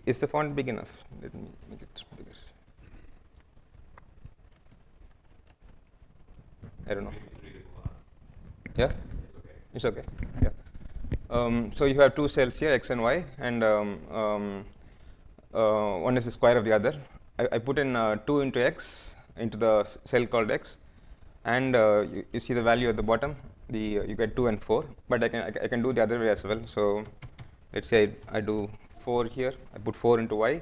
is the font big enough? Let me make it bigger. I don't know. Yeah? It's okay. Yeah. So you have two cells here, x and y, and one is the square of the other. I put in 2 into x into the cell called x, and you see the value at the bottom. You get 2 and 4, but I can do the other way as well. So let's say I do 4 here. I put 4 into y,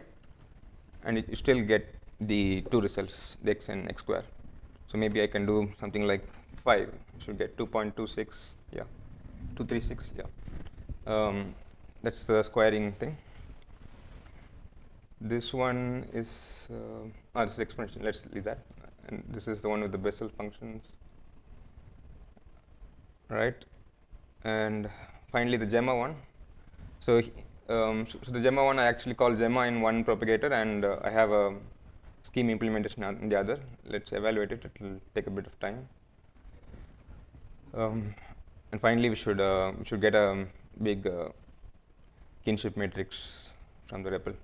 and you still get the two results, the x and x square. So maybe I can do something like 5. You should get 2.26. Yeah, 236. Yeah. That's the squaring thing. This one is this is exponential. Let's leave that. And this is the one with the Bessel functions, right? And finally, the Gemma one. So, so the Gemma one I actually call Gemma in one propagator, and I have a scheme implementation in the other. Let's evaluate it. It will take a bit of time. And finally, we should get a big kinship matrix from the REPL.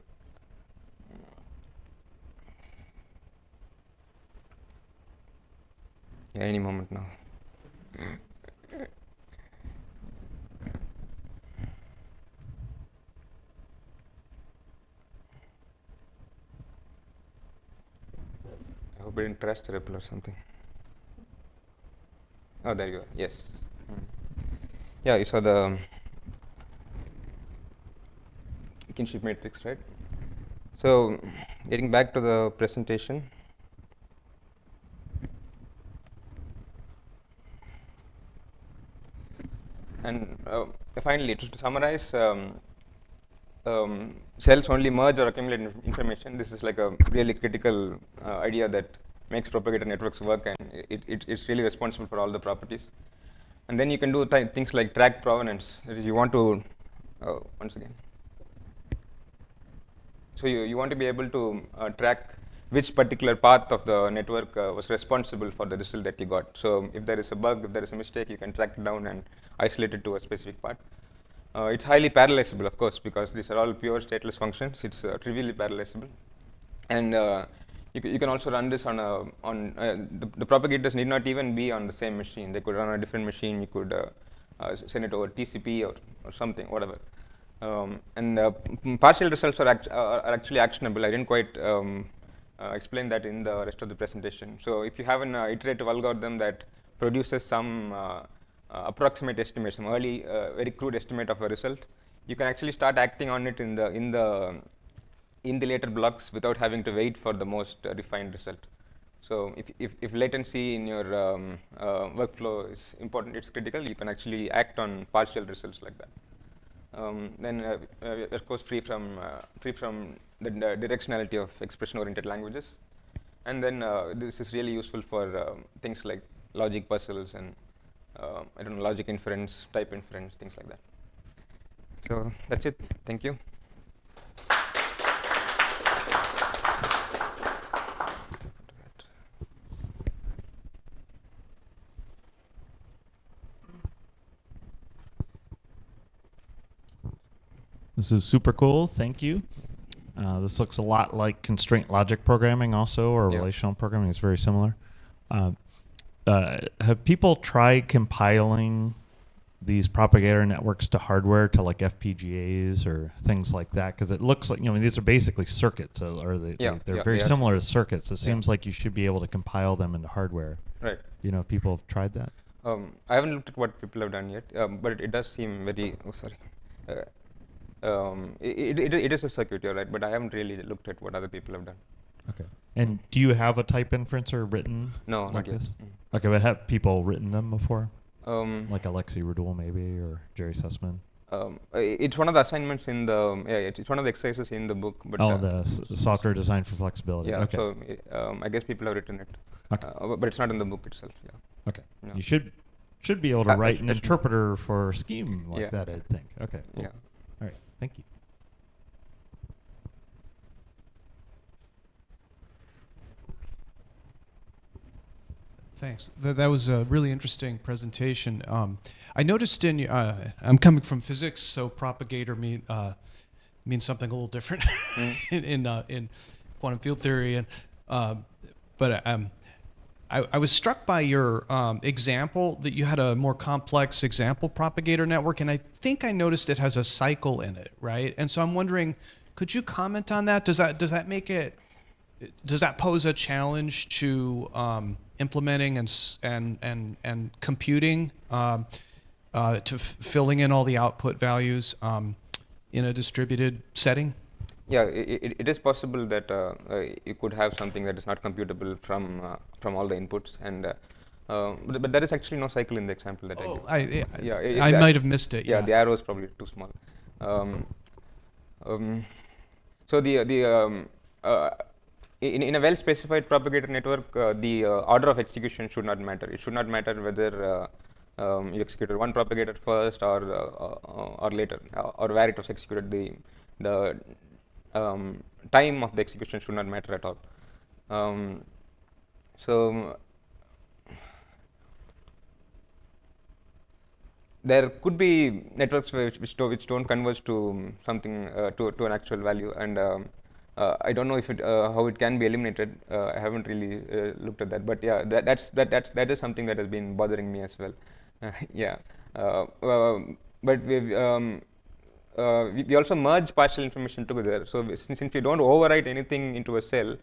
Yeah, any moment now. I hope I didn't trash the REPL or something. Oh, there you go. Yes. Yeah, you saw the kinship matrix, right? So, getting back to the presentation. And finally, to summarize, cells only merge or accumulate information. This is like a really critical idea that makes propagator networks work, and it's really responsible for all the properties. And then you can do things like track provenance. That is, you want to, once again. So you want to be able to track which particular path of the network was responsible for the result that you got. So if there is a bug, if there is a mistake, you can track it down and isolate it to a specific part. It's highly parallelizable, of course, because these are all pure stateless functions. It's trivially parallelizable. And you can also run this on the propagators need not even be on the same machine. They could run on a different machine. You could send it over TCP or something, whatever. And partial results are actually actionable. I didn't quite explain that in the rest of the presentation. So if you have an iterative algorithm that produces some approximate estimate, some early, very crude estimate of a result, you can actually start acting on it in the later blocks without having to wait for the most refined result. So if latency in your workflow is important, it's critical, you can actually act on partial results like that. Then of course free from the directionality of expression-oriented languages. And then this is really useful for things like logic puzzles and I don't know, logic inference, type inference, things like that. So that's it. Thank you. This is super cool. Thank you. This looks a lot like constraint logic programming also, or relational programming. It's very similar. Have people tried compiling these propagator networks to hardware, to like FPGAs or things like that? Because it looks like, these are basically circuits, or they're very similar to circuits. It seems like you should be able to compile them into hardware. Right. Do you know if people have tried that? I haven't looked at what people have done yet, but it does seem very, it is a circuit, you're right, but I haven't really looked at what other people have done. Okay. And do you have a type inferencer written like this? Okay, but have people written them before? Like Alexei Radul maybe, or Jerry Sussman? It's one of the assignments in the, it's one of the exercises in the book. But the software designed for flexibility. Yeah, okay. So I guess people have written it. Okay. But it's not in the book itself, Okay. No. You should be able to write an interpreter for a scheme like that, I think. Okay. Cool. Yeah. All right. Thank you. Thanks. That was a really interesting presentation. I noticed I'm coming from physics, so propagator means something a little different in quantum field theory, but I was struck by your example that you had a more complex example propagator network, and I think I noticed it has a cycle in it, right? And so I'm wondering, could you comment on that? Does that make it? Does that pose a challenge to implementing and computing to filling in all the output values in a distributed setting? Yeah, it is possible that you could have something that is not computable from all the inputs, and but there is actually no cycle in the example that I gave. I might have missed it. Yeah, the arrow is probably too small. So in a well-specified propagator network, the order of execution should not matter. It should not matter whether you executed one propagator first or later, or where it was executed. The time of the execution should not matter at all. So there could be networks which don't converge to something to an actual value, and I don't know if how it can be eliminated. I haven't really looked at that, but yeah, that is something that has been bothering me as well. Yeah, but we also merge partial information together. So since we don't overwrite anything into a cell,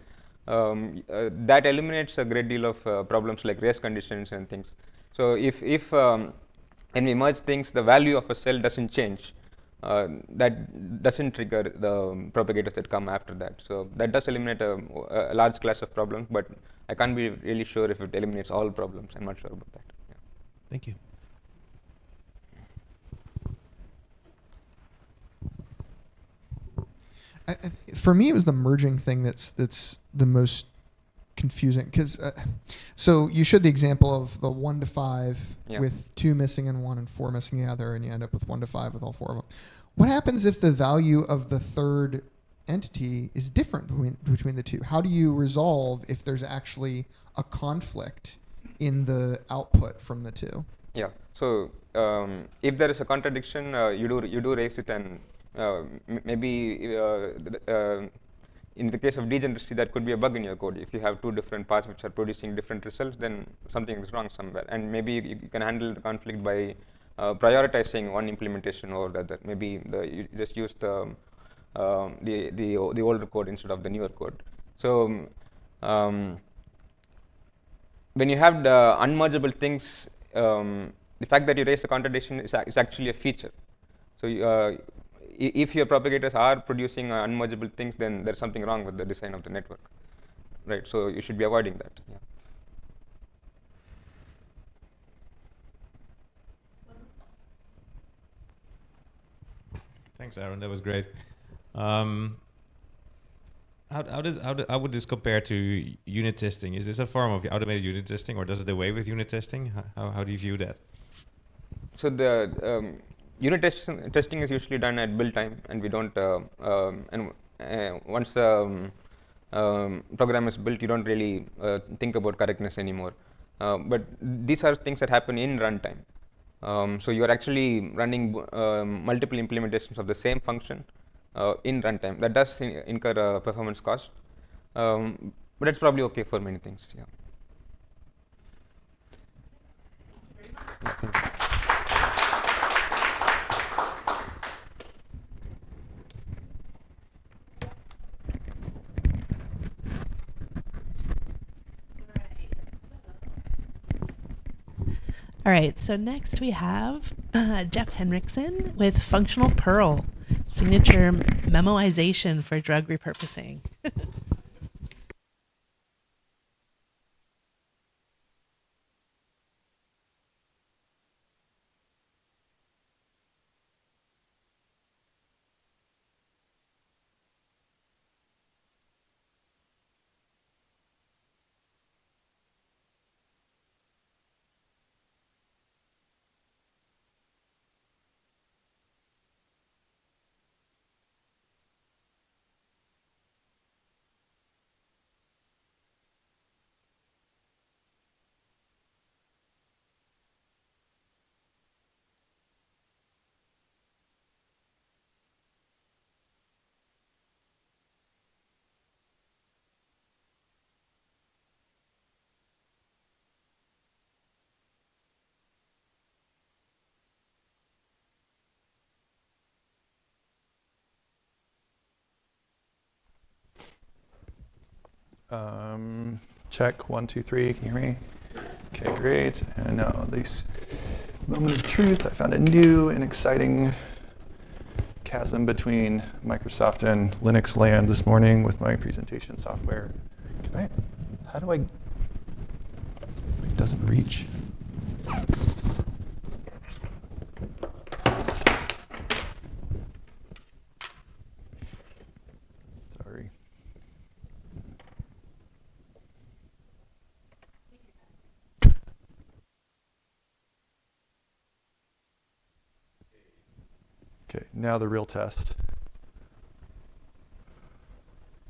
that eliminates a great deal of problems like race conditions and things. So if when we merge things, the value of a cell doesn't change. That doesn't trigger the propagators that come after that. So that does eliminate a large class of problems, but I can't be really sure if it eliminates all problems. I'm not sure about that. Yeah. Thank you. For me, it was the merging thing that's the most confusing, because so you showed the example of the 1 to 5 with 2 missing and 1 and 4 missing the other, and you end up with 1 to 5 with all 4 of them. What happens if the value of the third entity is different between the two? How do you resolve if there's actually a conflict in the output from the two? Yeah. So if there is a contradiction, you do raise it, and maybe in the case of degeneracy, that could be a bug in your code. If you have 2 different paths which are producing different results, then something is wrong somewhere. And maybe you can handle the conflict by prioritizing one implementation over the other. Maybe you just use the older code instead of the newer code. So when you have the unmergeable things, the fact that you raise a contradiction is actually a feature. So if your propagators are producing unmergeable things, then there's something wrong with the design of the network, right? So you should be avoiding that. Yeah. Thanks, Aaron. That was great. How would this compare to unit testing? Is this a form of automated unit testing, or does it away with unit testing? How do you view that? So the unit testing is usually done at build time, and we don't. Once the program is built, you don't really think about correctness anymore. But these are things that happen in runtime. So you are actually running multiple implementations of the same function in runtime. That does incur a performance cost, but it's probably okay for many things. Yeah. All right, so next we have Jeff Henriksen with Functional Perl, signature memoization for drug repurposing. Check, 1, 2, 3, can you hear me? Okay, great. And now this moment of truth, I found a new and exciting chasm between Microsoft and Linux land this morning with my presentation software. How do I, it doesn't reach. Sorry. Okay, now the real test.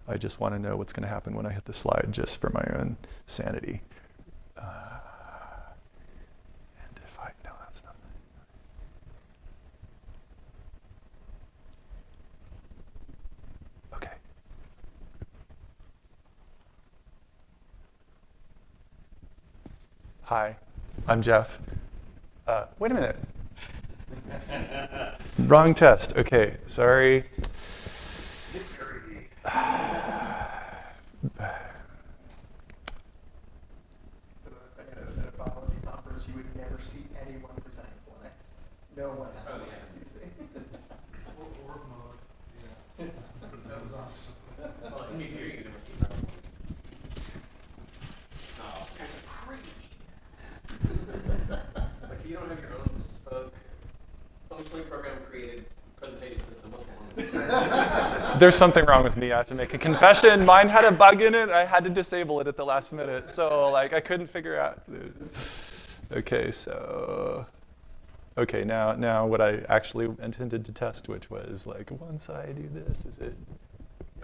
I just want to know what's going to happen when I hit the slide, just for my own sanity. And if I, no, that's not. Okay. Hi, I'm Jeff. Wait a minute. Wrong test. Okay, sorry. You would never see anyone presenting Linux. No one has a Linux PC. Work mode. Yeah. That was awesome. Well, in here you can never see that. Oh, that's crazy. Like you don't have your own bespoke, functionally programmed created presentation system. What's wrong with it? There's something wrong with me. I have to make a confession. Mine had a bug in it. I had to disable it at the last minute. So like I couldn't figure out. Okay, so, okay, now what I actually intended to test, which was like, once I do this, is it?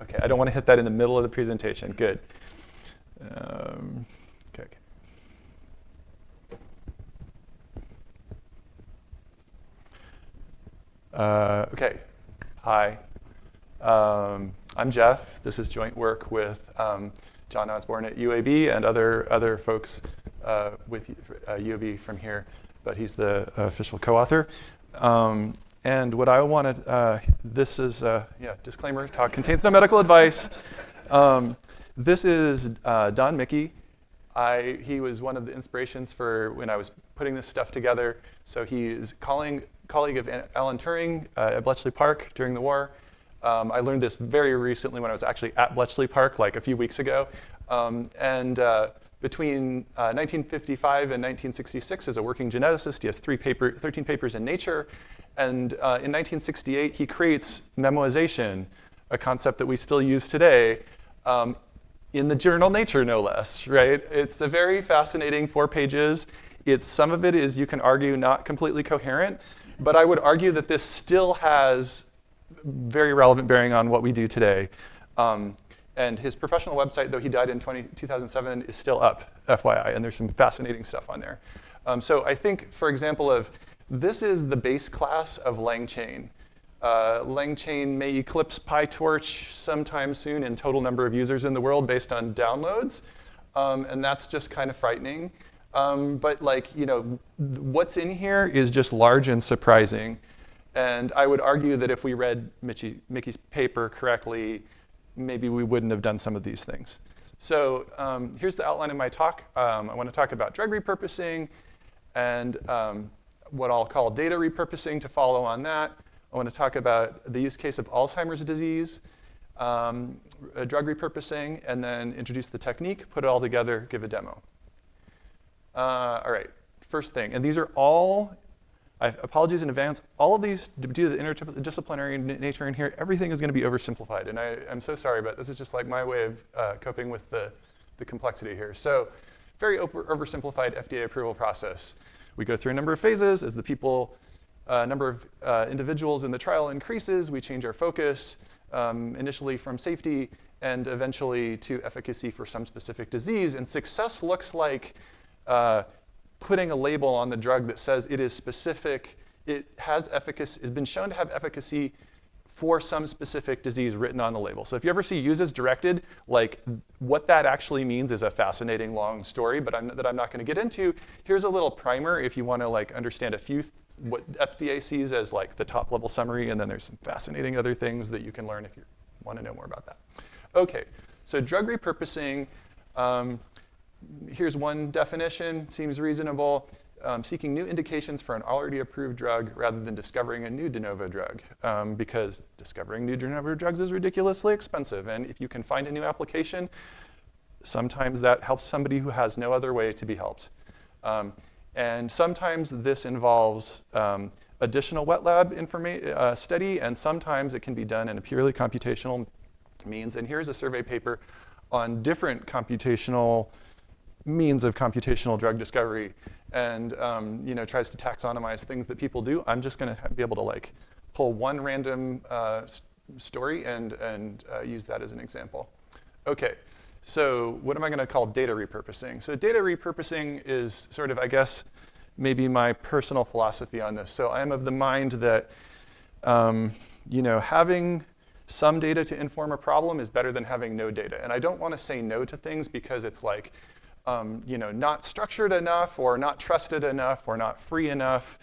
Okay, I don't want to hit that in the middle of the presentation. Good. Okay. Okay, hi. I'm Jeff. This is joint work with John Osborne at UAB and other folks with UAB from here, but he's the official co-author. And what I wanted, this is, disclaimer, talk contains no medical advice. This is Don Mickey. He was one of the inspirations for when I was putting this stuff together. So he is colleague of Alan Turing at Bletchley Park during the war. I learned this very recently when I was actually at Bletchley Park, like a few weeks ago. Between 1955 and 1966, as a working geneticist, he has 13 papers in Nature. And in 1968, he creates memoization, a concept that we still use today, in the journal Nature, no less, right? It's a very fascinating 4 pages. Some of it is, you can argue, not completely coherent, but I would argue that this still has very relevant bearing on what we do today. And his professional website, though he died in 2007, is still up, FYI, and there's some fascinating stuff on there. So I think, for example, this is the base class of LangChain. LangChain may eclipse PyTorch sometime soon in total number of users in the world based on downloads, and that's just kind of frightening. But what's in here is just large and surprising. And I would argue that if we read Mickey's paper correctly, maybe we wouldn't have done some of these things. So here's the outline of my talk. I want to talk about drug repurposing and what I'll call data repurposing to follow on that. I want to talk about the use case of Alzheimer's disease, drug repurposing, and then introduce the technique, put it all together, give a demo. All right, first thing, and these are all, apologies in advance, all of these, due to the interdisciplinary nature in here, everything is going to be oversimplified. And I'm so sorry, but this is just like my way of coping with the complexity here. So very oversimplified FDA approval process. We go through a number of phases. As the number of individuals in the trial increases, we change our focus, initially from safety and eventually to efficacy for some specific disease. And success looks like putting a label on the drug that says it is specific, it has efficacy, has been shown to have efficacy for some specific disease written on the label. So if you ever see use as directed, like what that actually means is a fascinating long story, but I'm not going to get into. Here's a little primer if you want to understand a few what FDA sees as the top level summary, and then there's some fascinating other things that you can learn if you want to know more about that. Okay, So drug repurposing, here's one definition, seems reasonable. Seeking new indications for an already approved drug rather than discovering a new de novo drug, because discovering new de novo drugs is ridiculously expensive. And if you can find a new application, sometimes that helps somebody who has no other way to be helped. And sometimes this involves additional wet lab study, and sometimes it can be done in a purely computational means. And here's a survey paper on different computational means of computational drug discovery, and tries to taxonomize things that people do. I'm just going to be able to like pull one random story and use that as an example. Okay, so what am I going to call data repurposing? So data repurposing is sort of, I guess, maybe my personal philosophy on this. So I am of the mind that having some data to inform a problem is better than having no data. And I don't want to say no to things because it's like, not structured enough or not trusted enough or not free enough.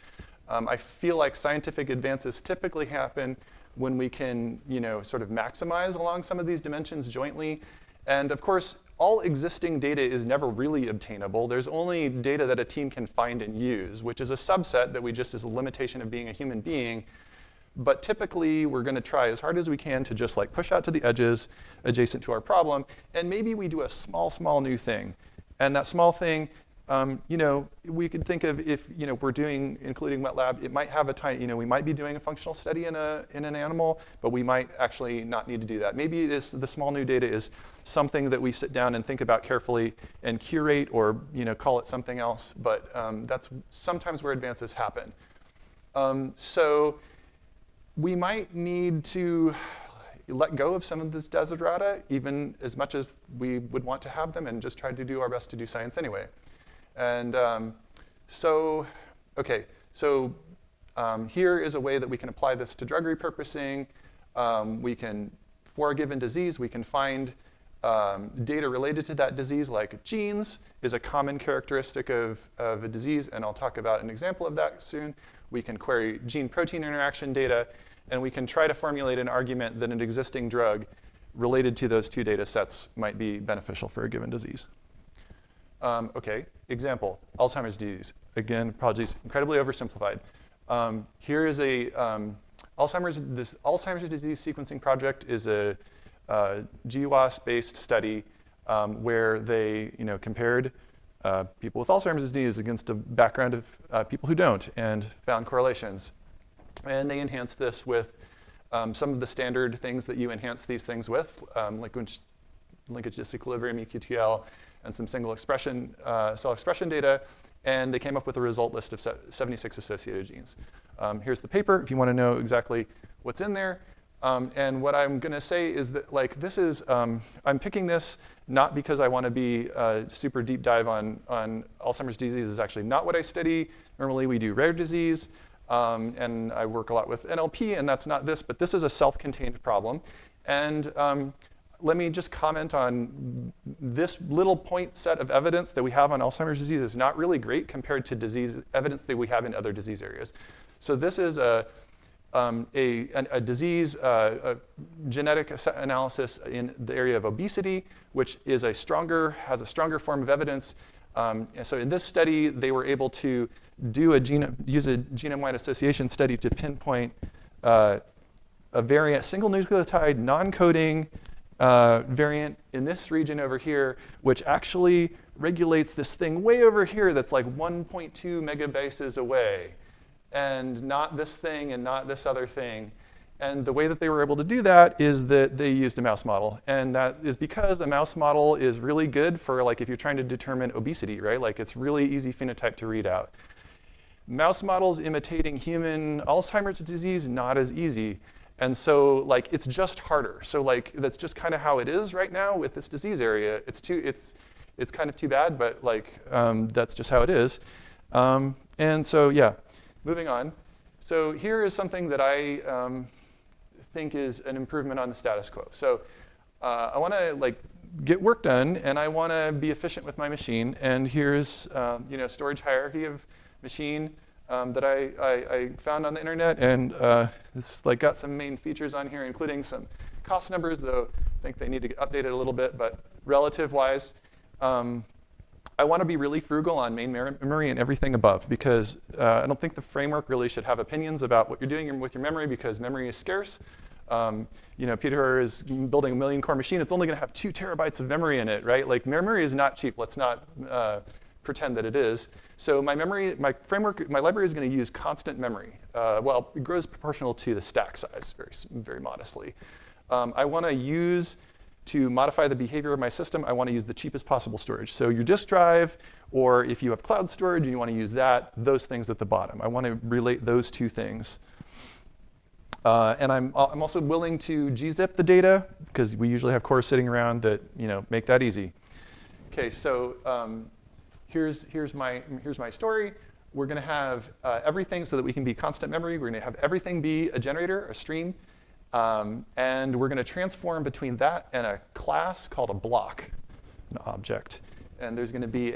I feel like scientific advances typically happen when we can, sort of maximize along some of these dimensions jointly. And of course, all existing data is never really obtainable. There's only data that a team can find and use, which is a subset that we just is a limitation of being a human being. But typically, we're going to try as hard as we can to just like push out to the edges adjacent to our problem. And maybe we do a small new thing. And that small thing, we could think of if we're doing including wet lab, it might have a time, we might be doing a functional study in an animal, but we might actually not need to do that. Maybe the small new data is something that we sit down and think about carefully and curate or call it something else. But that's sometimes where advances happen. So we might need to let go of some of this desiderata, even as much as we would want to have them, and just try to do our best to do science anyway. And here is a way that we can apply this to drug repurposing. For a given disease, we can find data related to that disease, like genes is a common characteristic of a disease, and I'll talk about an example of that soon. We can query gene-protein interaction data, and we can try to formulate an argument that an existing drug related to those two data sets might be beneficial for a given disease. Example, Alzheimer's disease. Again, apologies, incredibly oversimplified. Here is this Alzheimer's disease sequencing project is a GWAS-based study where they compared people with Alzheimer's disease against a background of people who don't and found correlations. And they enhanced this with some of the standard things that you enhance these things with, linkage disequilibrium, EQTL, and some single expression, cell expression data. And they came up with a result list of 76 associated genes. Here's the paper if you want to know exactly what's in there. And what I'm going to say is that this is, I'm picking this not because I want to be a super deep dive on Alzheimer's disease. It's actually not what I study. Normally we do rare disease. And I work a lot with NLP, and that's not this, but this is a self-contained problem. And let me just comment on this little point set of evidence that we have on Alzheimer's disease is not really great compared to disease evidence that we have in other disease areas. So this is a disease genetic analysis in the area of obesity, which is has a stronger form of evidence. So in this study, they were able to use a genome-wide association study to pinpoint a variant, single nucleotide, non-coding variant in this region over here, which actually regulates this thing way over here that's like 1.2 megabases away, and not this thing and not this other thing. And the way that they were able to do that is that they used a mouse model. And that is because a mouse model is really good for if you're trying to determine obesity, right? It's really easy phenotype to read out. Mouse models imitating human Alzheimer's disease, not as easy. And so it's just harder. So that's just kind of how it is right now with this disease area. It's kind of too bad, but that's just how it is. And so yeah, moving on. So here is something that I think is an improvement on the status quo. So I want to get work done, and I want to be efficient with my machine. And here's storage hierarchy of machine that I found on the internet, and this got some main features on here, including some cost numbers. The think they need to get updated a little bit, but relative-wise, I want to be really frugal on main memory and everything above, because I don't think the framework really should have opinions about what you're doing with your memory, because memory is scarce. Peter is building a 1 million core machine. It's only going to have 2 terabytes of memory in it, right? Like, memory is not cheap. Let's not pretend that it is. So my library is going to use constant memory. Well, it grows proportional to the stack size, very modestly. I want to use, to modify the behavior of my system, I want to use the cheapest possible storage. So your disk drive, or if you have cloud storage and you want to use that, those things at the bottom. I want to relate those 2 things. And I'm also willing to gzip the data, because we usually have cores sitting around that make that easy. Okay, so here's my story. We're going to have everything so that we can be constant memory. We're going to have everything be a generator, a stream. And we're going to transform between that and a class called a block, an object. And there's going to be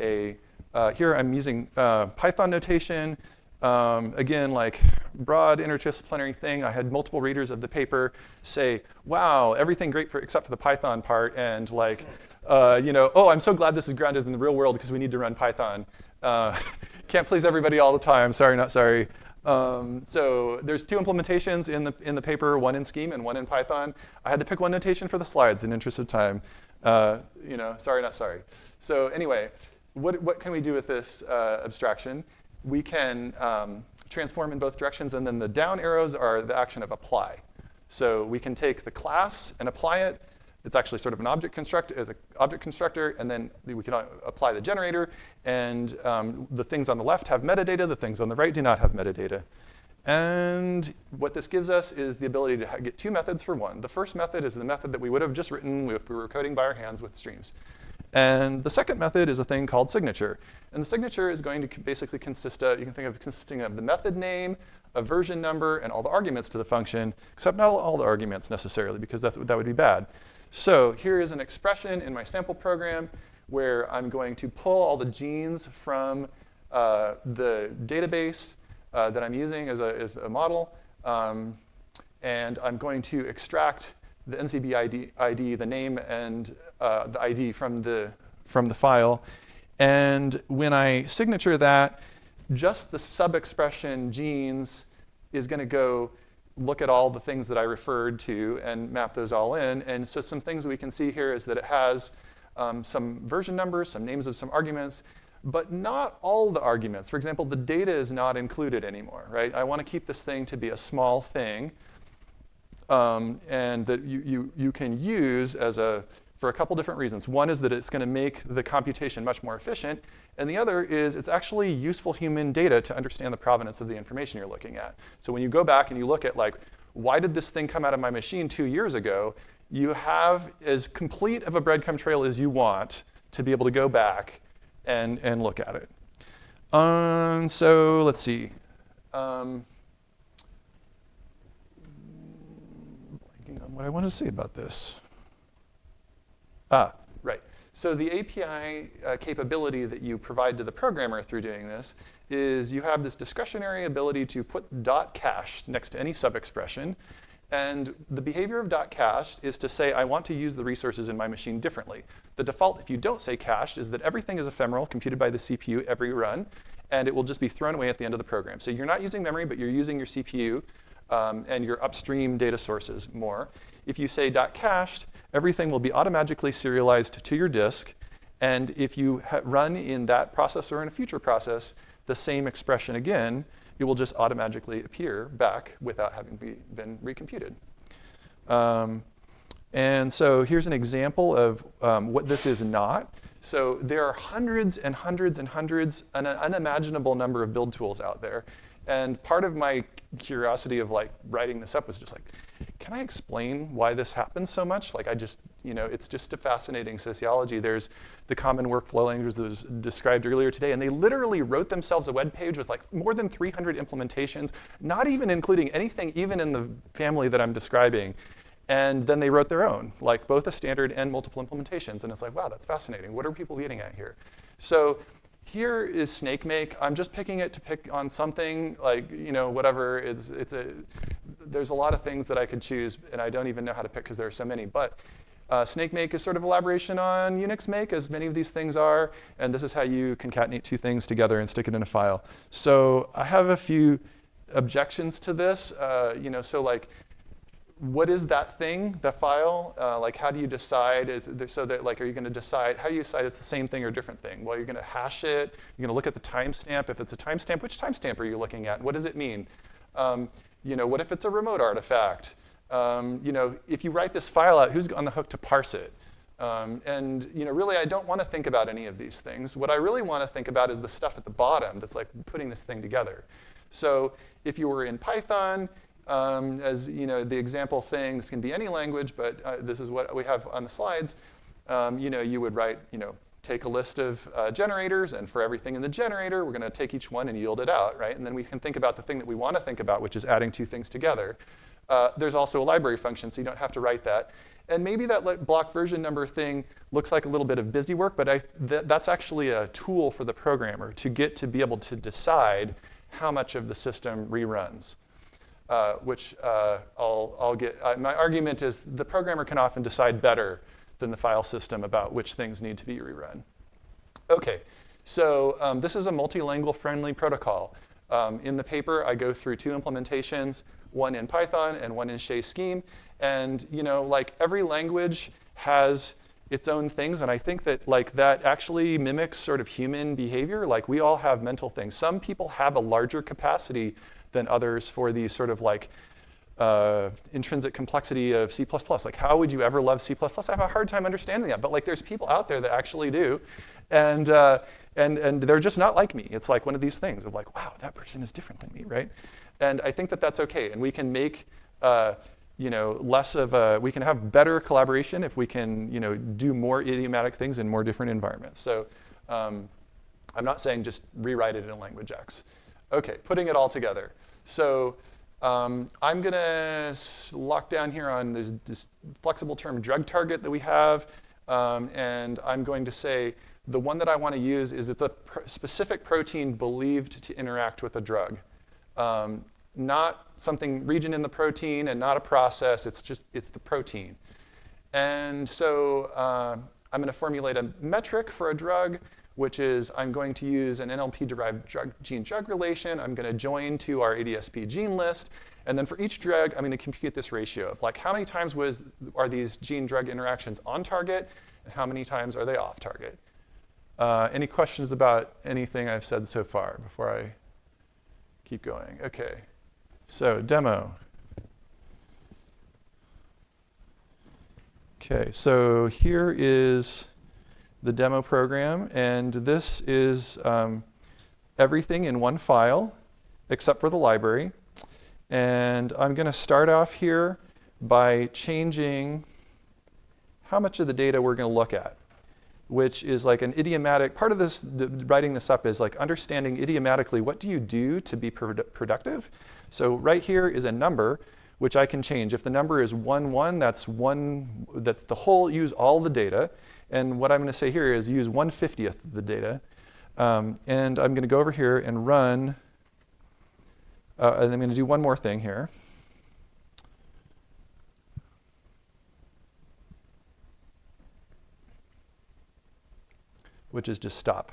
here I'm using Python notation. Again, like broad interdisciplinary thing. I had multiple readers of the paper say, wow, everything great except for the Python part. And like, oh, I'm so glad this is grounded in the real world because we need to run Python. Can't please everybody all the time. Sorry, not sorry. So there's 2 implementations in the paper, one in Scheme and one in Python. I had to pick one notation for the slides in interest of time. Sorry, not sorry. So anyway, what can we do with this abstraction? We can transform in both directions, and then the down arrows are the action of apply. So we can take the class and apply it. It's actually sort of an object constructor, and then we can apply the generator. And the things on the left have metadata. The things on the right do not have metadata. And what this gives us is the ability to get 2 methods for one. The first method is the method that we would have just written if we were coding by our hands with streams. And the second method is a thing called signature. And the signature is going to basically consist of, you can think of it consisting of the method name, a version number, and all the arguments to the function, except not all the arguments necessarily, because that would be bad. So here is an expression in my sample program where I'm going to pull all the genes from the database that I'm using as a model. And I'm going to extract the NCB ID, the name, and the ID from the file. And when I signature that, just the sub-expression genes is going to go look at all the things that I referred to and map those all in. And so some things we can see here is that it has some version numbers, some names of some arguments, but not all the arguments. For example, the data is not included anymore, right? I want to keep this thing to be a small thing, and that you can use for a couple different reasons. One is that it's going to make the computation much more efficient, and the other is it's actually useful human data to understand the provenance of the information you're looking at. So when you go back and you look at, like, why did this thing come out of my machine 2 years ago, you have as complete of a breadcrumb trail as you want to be able to go back and look at it. So let's see. Blanking on what I want to say about this. Right. So the API capability that you provide to the programmer through doing this is you have this discretionary ability to put .cached next to any sub-expression. And the behavior of .cached is to say, I want to use the resources in my machine differently. The default, if you don't say cached, is that everything is ephemeral, computed by the CPU every run, and it will just be thrown away at the end of the program. So you're not using memory, but you're using your CPU and your upstream data sources more. If you say .cached, everything will be automatically serialized to your disk. And if you run in that process or in a future process the same expression again, it will just automatically appear back without having been recomputed. And so here's an example of what this is not. So there are hundreds and hundreds and hundreds, an unimaginable number of build tools out there. And part of my curiosity of writing this up was just like, can I explain why this happens so much? It's just a fascinating sociology. There's the common workflow language that was described earlier today, and they literally wrote themselves a web page with more than 300 implementations, not even including anything even in the family that I'm describing. And then they wrote their own, both a standard and multiple implementations. And it's like, wow, that's fascinating. What are people getting at here? So here is SnakeMake. I'm just picking it to pick on something, whatever. There's a lot of things that I could choose, and I don't even know how to pick because there are so many. But Snake-make is sort of elaboration on Unix make, as many of these things are, and this is how you concatenate two things together and stick it in a file. So I have a few objections to this. So like, what is that thing, the file? Like, how do you decide? Are you going to decide, how do you decide it's the same thing or different thing? Well, you're going to hash it. You're going to look at the timestamp. If it's a timestamp, which timestamp are you looking at? What does it mean? What if it's a remote artifact? If you write this file out, who's on the hook to parse it? Really, I don't want to think about any of these things. What I really want to think about is the stuff at the bottom that's like putting this thing together. So if you were in Python, the example thing, this can be any language, but this is what we have on the slides. You would write, take a list of generators, and for everything in the generator, we're going to take each one and yield it out, right? And then we can think about the thing that we want to think about, which is adding two things together. There's also a library function, so you don't have to write that. And maybe that block version number thing looks like a little bit of busy work, but that's actually a tool for the programmer to get to be able to decide how much of the system reruns. Which I'll get. My argument is the programmer can often decide better than the file system about which things need to be rerun. Okay, so this is a multilingual friendly protocol. In the paper, I go through two implementations, one in Python and one in Shea Scheme. And like every language has its own things, and I think that that actually mimics sort of human behavior. Like we all have mental things. Some people have a larger capacity than others for the sort of intrinsic complexity of C++. Like, how would you ever love C++? I have a hard time understanding that, but there's people out there that actually do, and they're just not like me. It's like one of these things of like, wow, that person is different than me, right? And I think that that's okay, and we can make we can have better collaboration if we can do more idiomatic things in more different environments. So I'm not saying just rewrite it in language X. Okay, putting it all together. So I'm going to lock down here on this flexible term drug target that we have. And I'm going to say the one that I want to use is it's a specific protein believed to interact with a drug. Not something region in the protein and not a process. It's the protein. And so I'm going to formulate a metric for a drug, which is I'm going to use an NLP-derived gene-drug relation. I'm going to join to our ADSP gene list. And then for each drug, I'm going to compute this ratio of how many times are these gene-drug interactions on target, and how many times are they off target? Any questions about anything I've said so far before I keep going? OK, so demo. OK, so here is the demo program, and this is everything in one file except for the library. And I'm going to start off here by changing how much of the data we're going to look at, which is like an idiomatic part of this. Writing this up is like understanding idiomatically what do you do to be productive. So right here is a number which I can change. If the number is 1, 1, that's the whole, use all the data. And what I'm going to say here is use 1/50th of the data. And I'm going to go over here and run. And I'm going to do one more thing here. Which is just stop.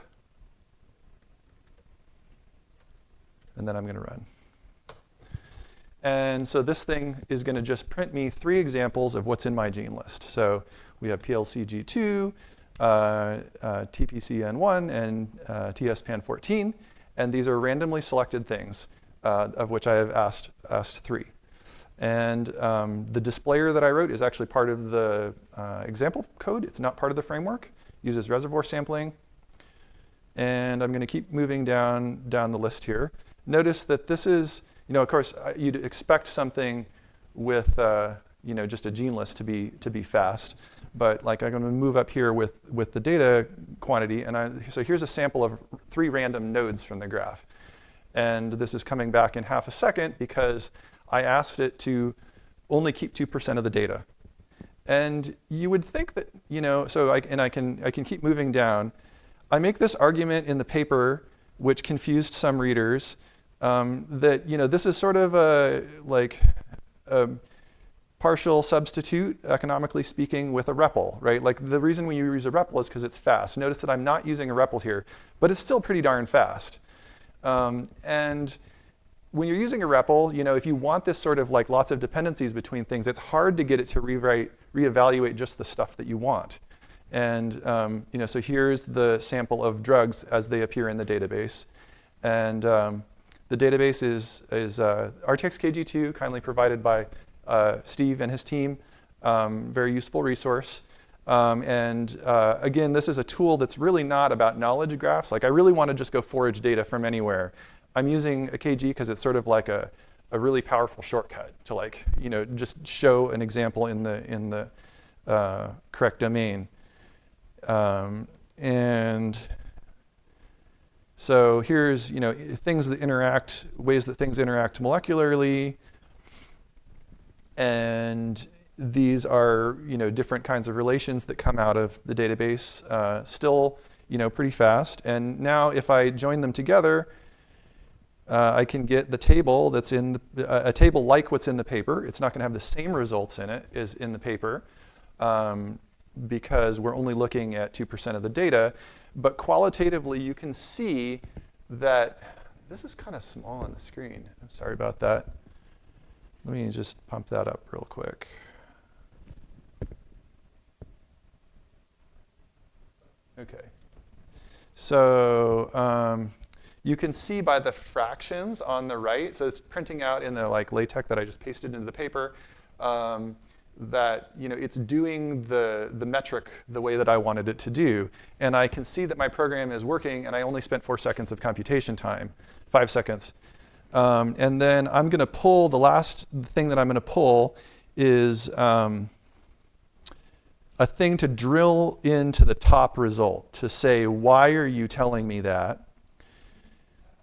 And then I'm going to run. And so this thing is going to just print me 3 examples of what's in my gene list. So we have PLCG2, TPCN1, and TSPAN14. And these are randomly selected things, of which I have asked 3. And the displayer that I wrote is actually part of the example code. It's not part of the framework. It uses reservoir sampling. And I'm going to keep moving down the list here. Notice that this is, of course, you'd expect something with just a gene list to be fast. But I'm going to move up here with the data quantity. And so here's a sample of 3 random nodes from the graph. And this is coming back in half a second because I asked it to only keep 2% of the data. And you would think that, so I can keep moving down. I make this argument in the paper, which confused some part partial substitute, economically speaking, with a REPL, right? Like the reason we use a REPL is because it's fast. Notice that I'm not using a REPL here, but it's still pretty darn fast. And when you're using a REPL, if you want this sort of like lots of dependencies between things, it's hard to get it to reevaluate just the stuff that you want. And so here's the sample of drugs as they appear in the database. And the database is RTX-KG2, kindly provided by Steve and his team. Very useful resource. Again, this is a tool that's really not about knowledge graphs. Like I really want to just go forage data from anywhere. I'm using a KG because it's sort of like a really powerful shortcut to like, just show an example in the correct domain. And so here's, things that interact, ways that things interact molecularly. And these are, different kinds of relations that come out of the database, still, pretty fast. And now if I join them together, I can get the table that's in a table like what's in the paper. It's not going to have the same results in it as in the paper because we're only looking at 2% of the data. But qualitatively, you can see that this is kind of small on the screen. I'm sorry about that. Let me just pump that up real quick. Okay. So you can see by the fractions on the right, so it's printing out in the like LaTeX that I just pasted into the paper, that it's doing the metric the way that I wanted it to do. And I can see that my program is working, and I only spent 4 seconds of computation time, 5 seconds. And then I'm going to pull, the last thing that I'm going to pull is a thing to drill into the top result to say, why are you telling me that?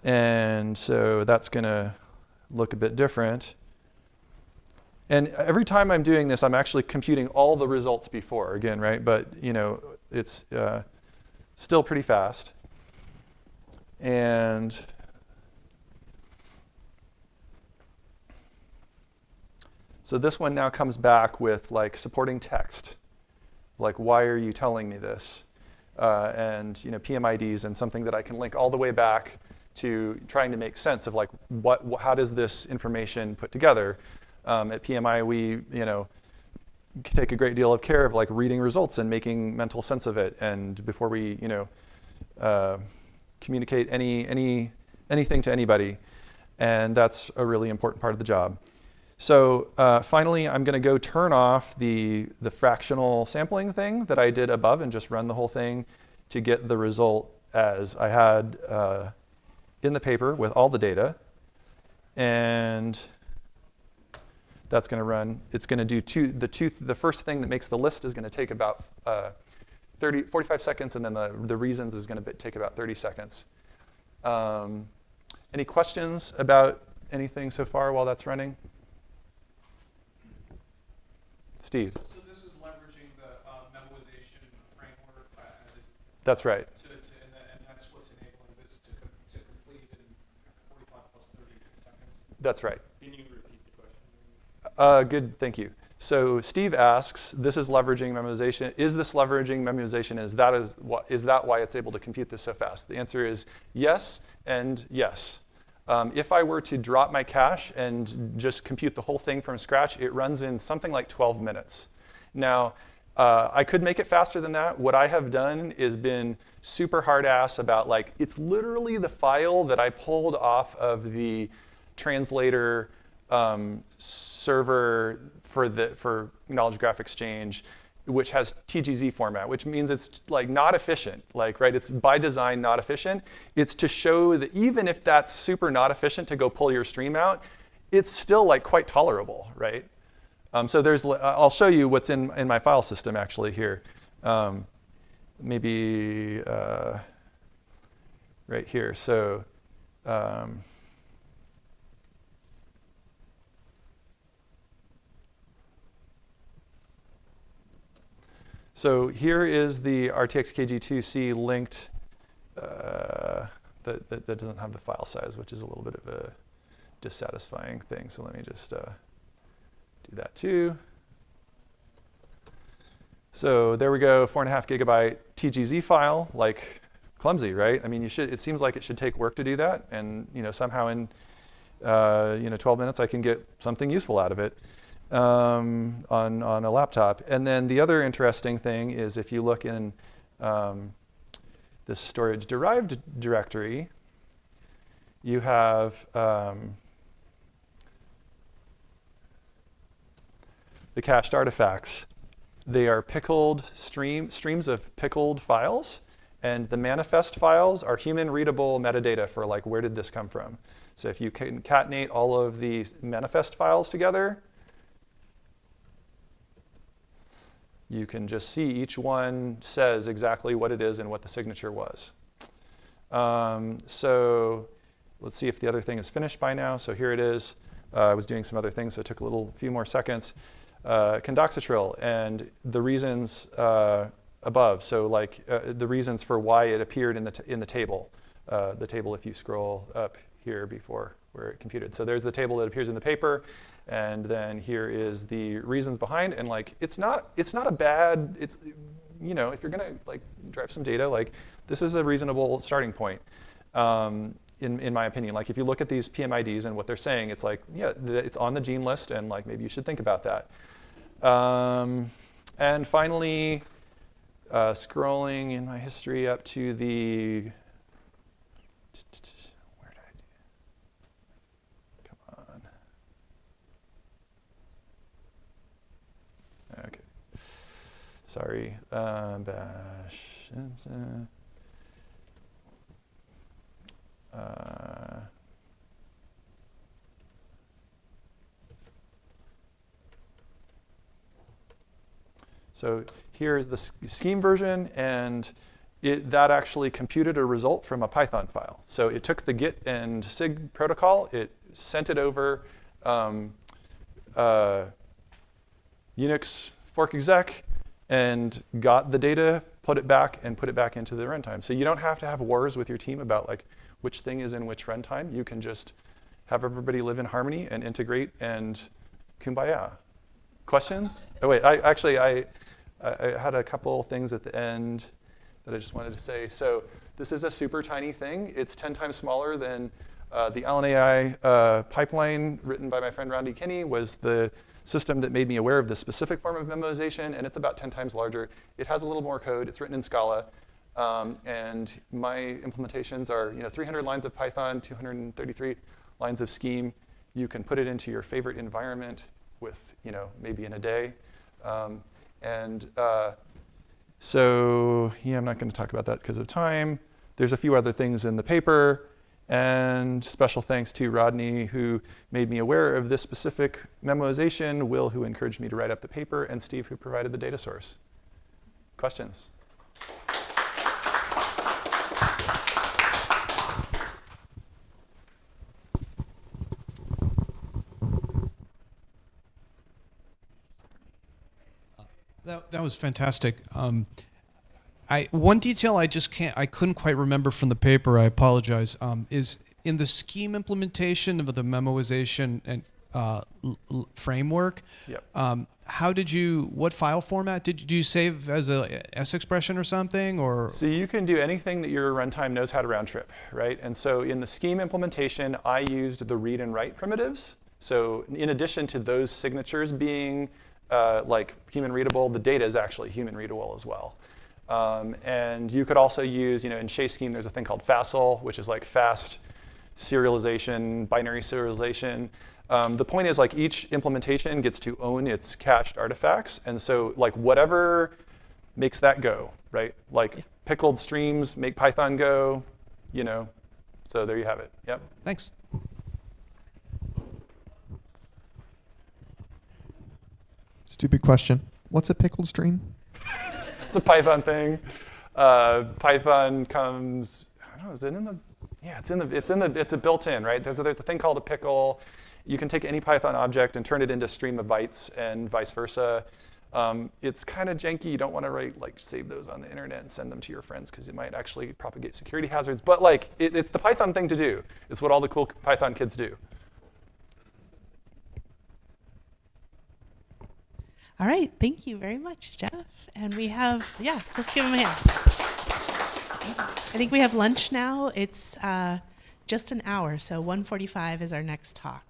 And so that's going to look a bit different. And every time I'm doing this, I'm actually computing all the results before again, right? But it's still pretty fast. And so this one now comes back with like supporting text, like why are you telling me this? And PMIDs and something that I can link all the way back to trying to make sense of like how does this information put together? At PMI, we take a great deal of care of like reading results and making mental sense of it, and before we communicate anything to anybody, and that's a really important part of the job. So finally, I'm going to go turn off the fractional sampling thing that I did above and just run the whole thing to get the result as I had in the paper with all the data. And that's going to run. It's going to do the first thing that makes the list is going to take about 45 seconds, and then the reasons is going to take about 30 seconds. Any questions about anything so far while that's running? Steve. So this is leveraging the memoization framework as it. That's right. And that's what's enabling this to complete in 45 plus 30 seconds. That's right. Can you repeat the question? Good, thank you. So Steve asks, this is leveraging memoization. Is this leveraging memoization? Is that why it's able to compute this so fast? The answer is yes and yes. If I were to drop my cache and just compute the whole thing from scratch, it runs in something like 12 minutes. Now, I could make it faster than that. What I have done is been super hard ass about like, it's literally the file that I pulled off of the translator server for Knowledge Graph Exchange, which has TGZ format, which means it's like not efficient, like, right? It's by design not efficient. It's to show that even if that's super not efficient to go pull your stream out, it's still like quite tolerable, right? So I'll show you what's in my file system actually here. Maybe right here. So so here is the RTX KG2C linked, that doesn't have the file size, which is a little bit of a dissatisfying thing. So let me just do that too. So there we go, 4.5 gigabyte TGZ file, like clumsy, right? I mean, it seems like it should take work to do that, and somehow in 12 minutes I can get something useful out of it on a laptop. And then the other interesting thing is if you look in this storage derived directory, you have the cached artifacts. They are pickled streams of pickled files, and the manifest files are human readable metadata for like where did this come from. So if you concatenate all of these manifest files together, you can just see each one says exactly what it is and what the signature was. So let's see if the other thing is finished by now. So here it is. I was doing some other things, so it took a few more seconds. Condoxatril and the reasons above. So like the reasons for why it appeared in the table. The table if you scroll up here before where it computed. So there's the table that appears in the paper, and then here is the reasons behind. And like it's not a bad. It's if you're gonna like drive some data, like this is a reasonable starting point. In my opinion, like if you look at these PMIDs and what they're saying, it's like, yeah, it's on the gene list, and like maybe you should think about that. And finally, scrolling in my history up to the, where did I do? Come on. Okay. Sorry. Bash. So here's the scheme version, and that actually computed a result from a Python file. So it took the Git and SIG protocol, it sent it over Unix fork exec, and got the data, put it back into the runtime. So you don't have to have wars with your team about like which thing is in which runtime. You can just have everybody live in harmony and integrate and kumbaya. Questions? Oh wait, I had a couple things at the end that I just wanted to say. So this is a super tiny thing. It's 10 times smaller than the LNAI pipeline written by my friend Rondi Kinney was the system that made me aware of this specific form of memoization, and it's about 10 times larger. It has a little more code. It's written in Scala. And my implementations are 300 lines of Python, 233 lines of scheme. You can put it into your favorite environment with maybe in a day. So yeah, I'm not going to talk about that because of time. There's a few other things in the paper. And special thanks to Rodney, who made me aware of this specific memoization, Will, who encouraged me to write up the paper, and Steve, who provided the data source. Questions? That was fantastic. One detail I couldn't quite remember from the paper, I apologize, is in the scheme implementation of the memoization and framework. Yep. What file format did you save as a S expression or something, or? So you can do anything that your runtime knows how to round trip, right? And so in the scheme implementation, I used the read and write primitives. So in addition to those signatures being like human readable, the data is actually human readable as well. And you could also use, in Shea scheme, there's a thing called FASL, which is like fast serialization, binary serialization. The point is like each implementation gets to own its cached artifacts. And so like whatever makes that go, right? Like pickled streams make Python go, so there you have it. Yep. Thanks. Stupid question. What's a pickled stream? It's a Python thing. Python comes, I don't know, is it in the, yeah, it's a built-in, right? There's a thing called a pickle. You can take any Python object and turn it into a stream of bytes and vice versa. It's kind of janky. You don't want to save those on the internet and send them to your friends because it might actually propagate security hazards. But it's the Python thing to do. It's what all the cool Python kids do. All right, thank you very much, Jeff. And we have, let's give him a hand. I think we have lunch now. It's just an hour, so 1:45 is our next talk.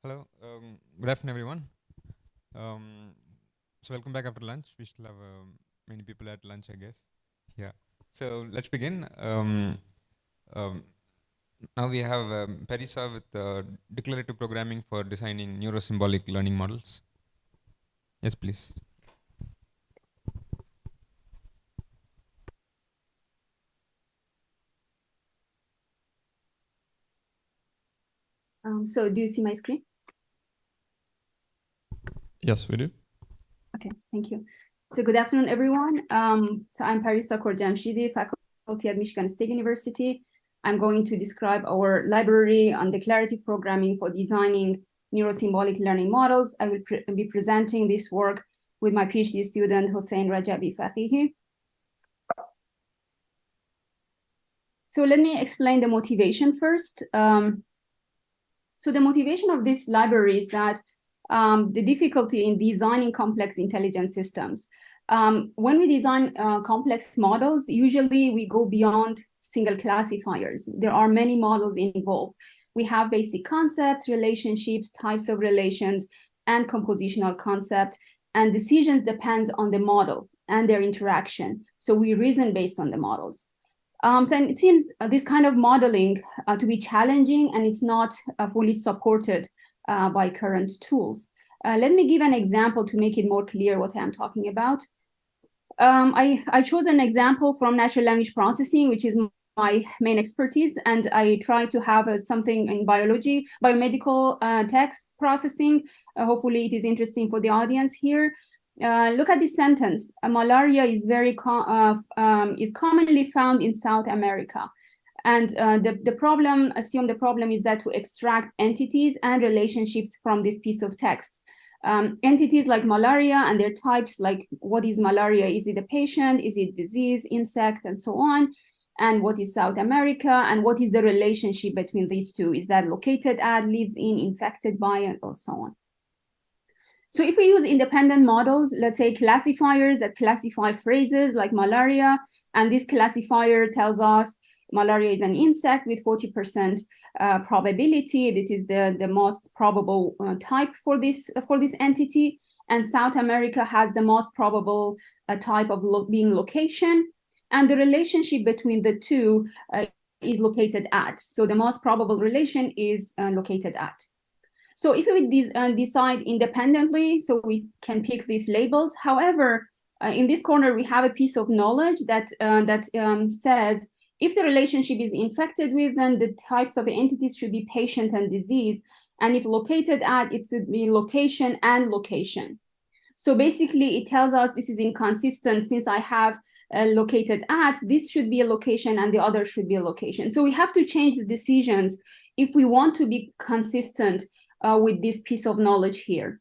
Hello. Good afternoon, everyone. So welcome back after lunch. We still have many people at lunch, I guess. Yeah. So let's begin. Now we have Parisa with declarative programming for designing neurosymbolic learning models. Yes, please. So do you see my screen? Yes, we do. Okay, thank you. So good afternoon, everyone. So I'm Parisa Korjamshidi, faculty at Michigan State University. I'm going to describe our library on declarative programming for designing neurosymbolic learning models. I will be presenting this work with my PhD student, Hossein Rajabi Faqihi. So let me explain the motivation first. So the motivation of this library is that the difficulty in designing complex intelligence systems. When we design complex models, usually we go beyond single classifiers. There are many models involved. We have basic concepts, relationships, types of relations, and compositional concepts, and decisions depend on the model and their interaction. So we reason based on the models. So it seems this kind of modeling to be challenging, and it's not fully supported by current tools. Let me give an example to make it more clear what I'm talking about. I chose an example from natural language processing, which is my main expertise, and I try to have something in biology, biomedical text processing. Hopefully it is interesting for the audience here. Look at this sentence. Malaria is is commonly found in South America. And the problem is that to extract entities and relationships from this piece of text. Entities like malaria and their types, like what is malaria? Is it a patient? Is it disease, insect, and so on? And what is South America? And what is the relationship between these two? Is that located at, lives in, infected by, and so on? So if we use independent models, let's say classifiers that classify phrases like malaria, and this classifier tells us malaria is an insect with 40% probability. That is the most probable type for this entity. And South America has the most probable type of being location. And the relationship between the two is located at. So the most probable relation is located at. So if we decide independently, so we can pick these labels. However, in this corner, we have a piece of knowledge that says if the relationship is infected with, then the types of entities should be patient and disease. And if located at, it should be location and location. So basically, it tells us this is inconsistent. Since I have located at, this should be a location and the other should be a location. So we have to change the decisions if we want to be consistent with this piece of knowledge here.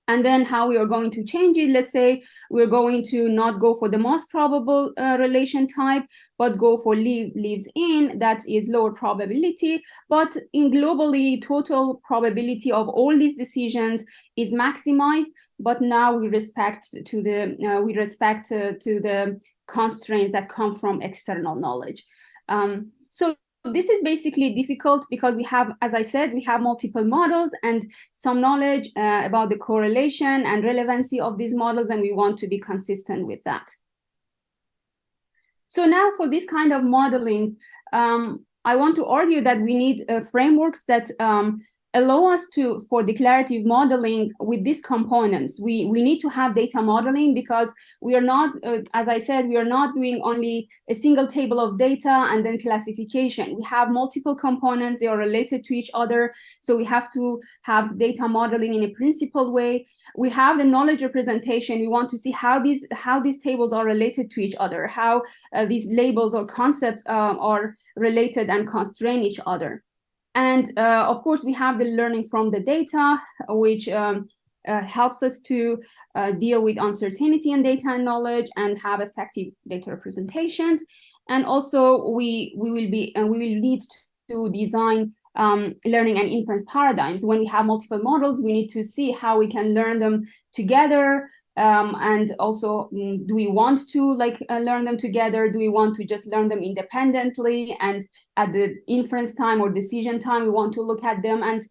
And then how we are going to change it, let's say we're going to not go for the most probable relation type, but go for lives in, that is lower probability. But in globally, total probability of all these decisions is maximized. But now we respect to the constraints that come from external knowledge. So this is basically difficult because we have, as I said, we have multiple models and some knowledge about the correlation and relevancy of these models, and we want to be consistent with that. So now for this kind of modeling, I want to argue that we need frameworks that allow us for declarative modeling with these components. We need to have data modeling because we are not, as I said, we are not doing only a single table of data and then classification. We have multiple components, they are related to each other. So we have to have data modeling in a principled way. We have the knowledge representation. We want to see how these tables are related to each other, how these labels or concepts are related and constrain each other. And of course, we have the learning from the data, which helps us to deal with uncertainty in data and knowledge and have effective data representations. And also, we will need to design learning and inference paradigms. When we have multiple models, we need to see how we can learn them together And also, do we want to learn them together? Do we want to just learn them independently? And at the inference time or decision time, we want to look at them and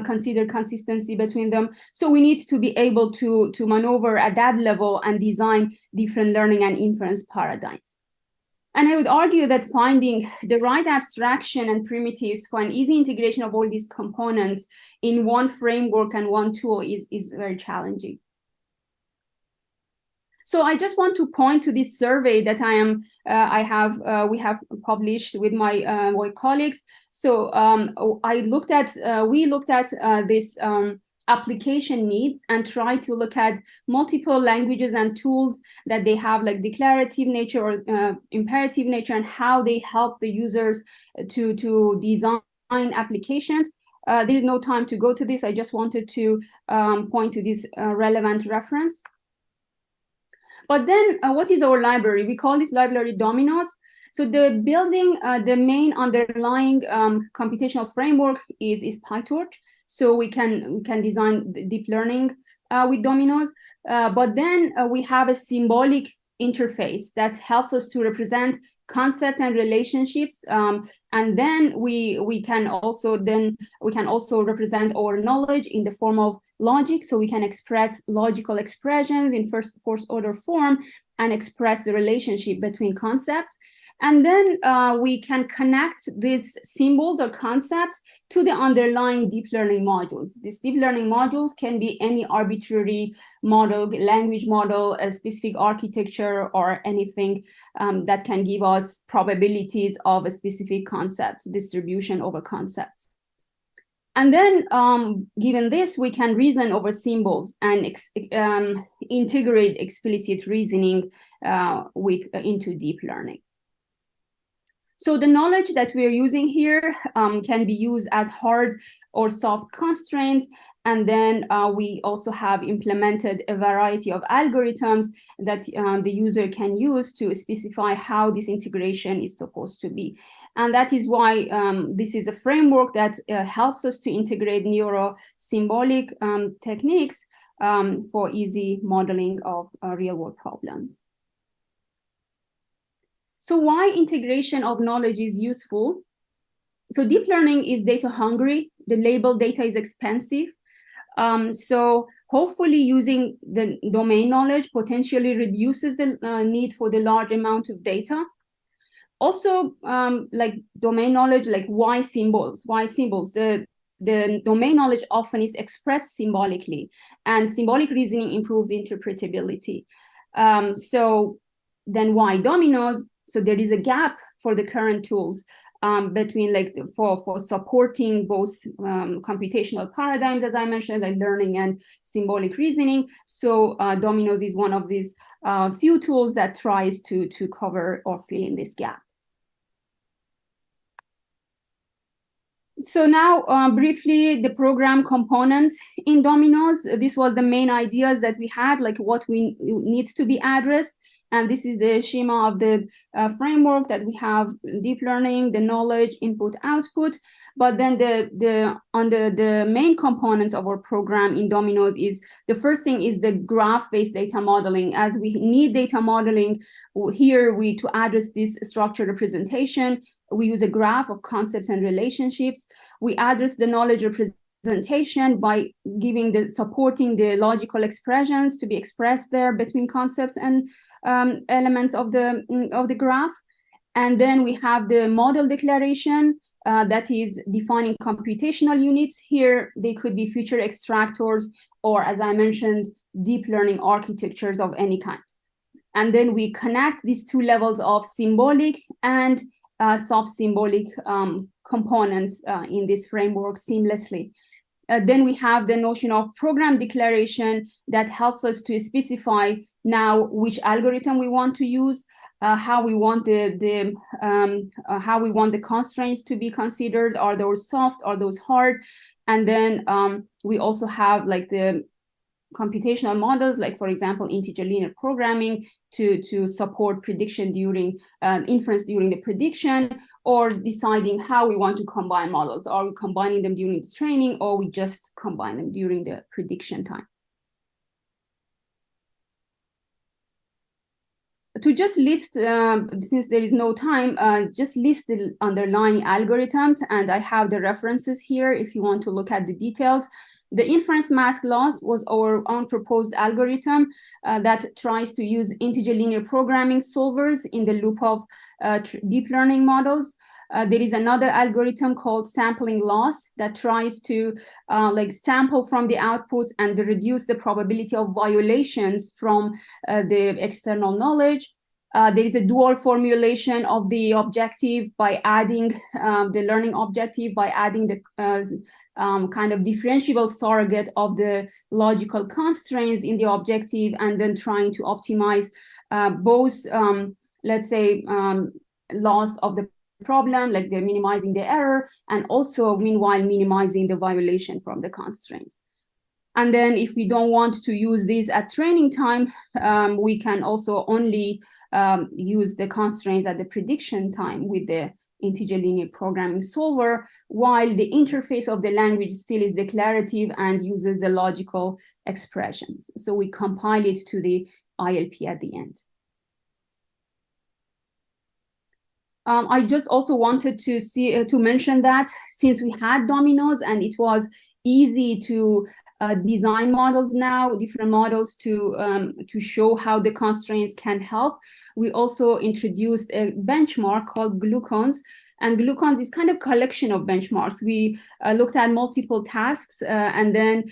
consider consistency between them. So we need to be able to maneuver at that level and design different learning and inference paradigms. And I would argue that finding the right abstraction and primitives for an easy integration of all these components in one framework and one tool is very challenging. So I just want to point to this survey that we have published with my colleagues. So we looked at this application needs and try to look at multiple languages and tools that they have, like declarative nature or imperative nature, and how they help the users to design applications. There is no time to go to this. I just wanted to point to this relevant reference. But then what is our library? We call this library Dominoes. So the main underlying computational framework is PyTorch. So we can design deep learning with Dominoes. But then we have a symbolic interface that helps us to represent concepts and relationships. And then we can also represent our knowledge in the form of logic. So we can express logical expressions in first order form and express the relationship between concepts. And then we can connect these symbols or concepts to the underlying deep learning modules. These deep learning modules can be any arbitrary model, language model, a specific architecture, or anything that can give us probabilities of a specific concept, distribution over concepts. And then, given this, we can reason over symbols and integrate explicit reasoning into deep learning. So the knowledge that we're using here can be used as hard or soft constraints. And then we also have implemented a variety of algorithms that the user can use to specify how this integration is supposed to be. And that is why this is a framework that helps us to integrate neuro-symbolic techniques for easy modeling of real-world problems. So why integration of knowledge is useful? So deep learning is data hungry. The labeled data is expensive. So hopefully using the domain knowledge potentially reduces the need for the large amount of data. Also, like domain knowledge, like why symbols? Why symbols? The domain knowledge often is expressed symbolically, and symbolic reasoning improves interpretability. So then why dominoes? So there is a gap for the current tools between for supporting both computational paradigms, as I mentioned, like learning and symbolic reasoning. So dominoes is one of these few tools that tries to cover or fill in this gap. So now briefly, the program components in Dominoes. This was the main ideas that we had, like what we needs to be addressed. And this is the schema of the framework that we have: deep learning, the knowledge, input, output. But then the main components of our program in Dominoes is, the first thing is the graph-based data modeling. As we need data modeling here, to address this structured representation, we use a graph of concepts and relationships. We address the knowledge representation by supporting the logical expressions to be expressed there between concepts and elements of the graph. And then we have the model declaration that is defining computational units. Here, they could be feature extractors, or, as I mentioned, deep learning architectures of any kind. And then we connect these two levels of symbolic and soft symbolic components in this framework seamlessly. Then we have the notion of program declaration that helps us to specify now which algorithm we want to use, how we want the constraints to be considered. Are those soft? Are those hard? And then we also have like the computational models, like for example integer linear programming, to support prediction during inference during the prediction, or deciding how we want to combine models. Are we combining them during the training, or we just combine them during the prediction time? to just list, since there is no time, just list the underlying algorithms, and I have the references here if you want to look at the details. The inference mask loss was our own proposed algorithm that tries to use integer linear programming solvers in the loop of deep learning models. There is another algorithm called sampling loss that tries to like sample from the outputs and reduce the probability of violations from the external knowledge. There is a dual formulation of the objective by adding the learning objective by adding the kind of differentiable surrogate of the logical constraints in the objective, and then trying to optimize both, let's say, loss of the problem, like they're minimizing the error, and also meanwhile minimizing the violation from the constraints. And then if we don't want to use this at training time, we can also only use the constraints at the prediction time with the integer linear programming solver, while the interface of the language still is declarative and uses the logical expressions. So we compile it to the ILP at the end. I just also wanted to mention that since we had dominoes and it was easy to design models now, different models to show how the constraints can help, we also introduced a benchmark called glucons. And glucons is kind of collection of benchmarks. We looked at multiple tasks and then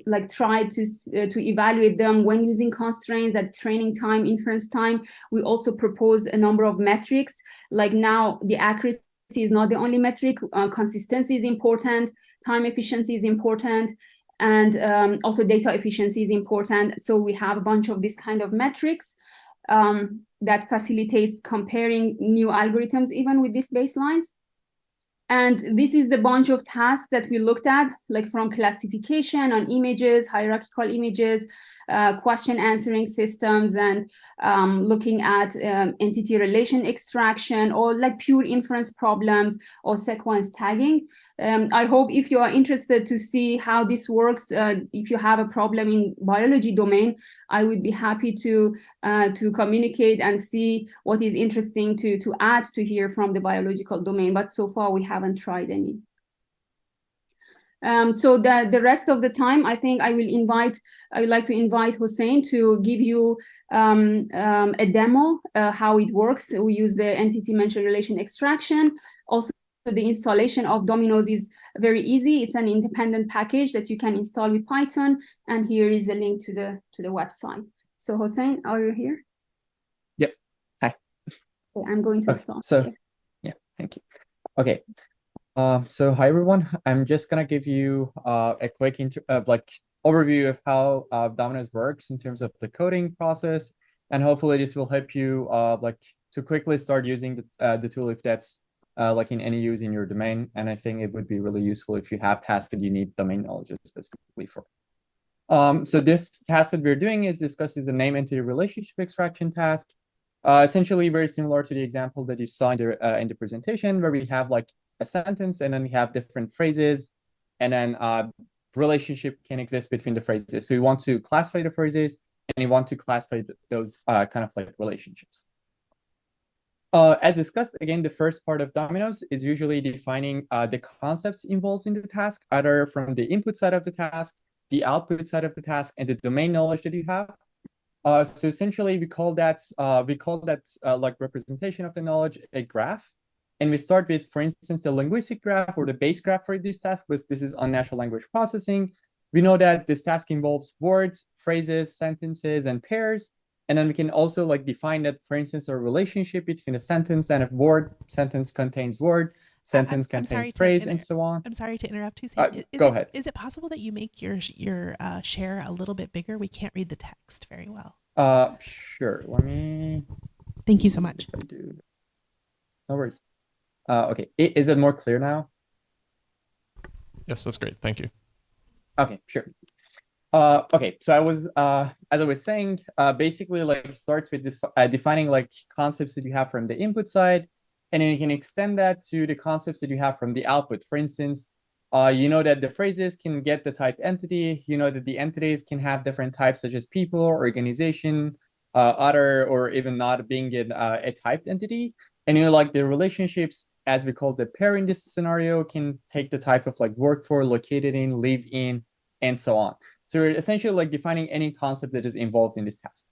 like tried to evaluate them when using constraints at training time, inference time. We also proposed a number of metrics, like now the accuracy is not the only metric, consistency is important, time efficiency is important, and also data efficiency is important. So we have a bunch of this kind of metrics that facilitates comparing new algorithms even with these baselines. And this is the bunch of tasks that we looked at, like from classification on images, hierarchical images, question answering systems, and looking at entity relation extraction, or like pure inference problems or sequence tagging. I hope if you are interested to see how this works, if you have a problem in biology domain, I would be happy to communicate and see what is interesting to add to hear from the biological domain. But so far we haven't tried any. So the rest of the time, I think I would like to invite Hossein to give you a demo how it works. We use the entity mention relation extraction. Also, the installation of dominoes is very easy. It's an independent package that you can install with Python. And here is a link to the website. So Hossein, are you here? Yep. Hi. Okay, I'm going to start. So, yeah, thank you. Okay. So hi everyone. I'm just gonna give you a quick overview of how Dominoes works in terms of the coding process, and hopefully this will help you to quickly start using the tool if that's in any use in your domain. And I think it would be really useful if you have tasks that you need domain knowledge specifically for. So this task that we're doing is discussed a name entity relationship extraction task. Essentially very similar to the example that you saw in the presentation, where we have a sentence and then we have different phrases, and then relationship can exist between the phrases. So we want to classify the phrases and we want to classify those kind of relationships. As discussed, again, the first part of dominoes is usually defining the concepts involved in the task, either from the input side of the task, the output side of the task, and the domain knowledge that you have. So essentially we call that representation of the knowledge a graph. And we start with, for instance, the linguistic graph or the base graph for this task, because this is on natural language processing. We know that this task involves words, phrases, sentences, and pairs. And then we can also define that, for instance, a relationship between a sentence and a word. Sentence contains word, sentence contains phrase, and so on. I'm sorry to interrupt, Hussein. Go ahead. Is it possible that you make your share a little bit bigger? We can't read the text very well. Sure. Let me. Thank you so much. No worries. Okay, is it more clear now? Yes, that's great. Thank you. Okay, sure. Okay, so I was, as I was saying, basically starts with this defining concepts that you have from the input side, and then you can extend that to the concepts that you have from the output. For instance, you know that the phrases can get the type entity. You know that the entities can have different types, such as people, organization, other or even not being a typed entity. And like the relationships, as we call the pair in this scenario, can take the type of like work for, located in, live in, and so on. So we're essentially like defining any concept that is involved in this task.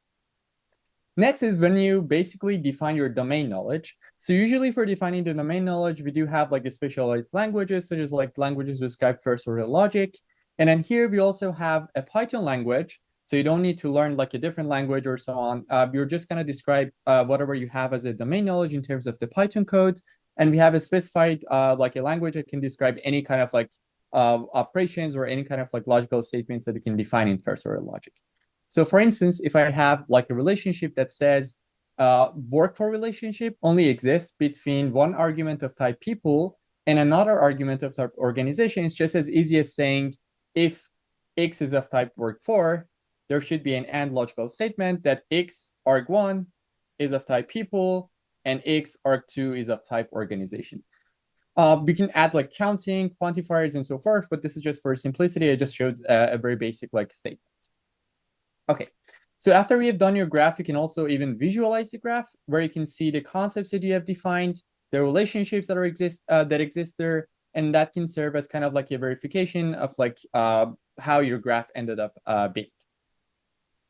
Next is when you basically define your domain knowledge. So usually for defining the domain knowledge, we do have like a specialized languages, such as like languages with describe first order logic. And then here we also have a Python language. So you don't need to learn like a different language or so on. You're just gonna describe whatever you have as a domain knowledge in terms of the Python code. And we have a specified like a language that can describe any kind of like operations or any kind of like logical statements that you can define in first order logic. So for instance, if I have like a relationship that says work for relationship only exists between one argument of type people and another argument of type organization, it's just as easy as saying if X is of type work for, there should be an AND logical statement that X arg1 is of type people and X arg2 is of type organization. We can add like counting, quantifiers, and so forth, but this is just for simplicity. I just showed a very basic like statement. Okay, so after we have done your graph, you can also even visualize the graph where you can see the concepts that you have defined, the relationships that exist there, and that can serve as kind of like a verification of like how your graph ended up being.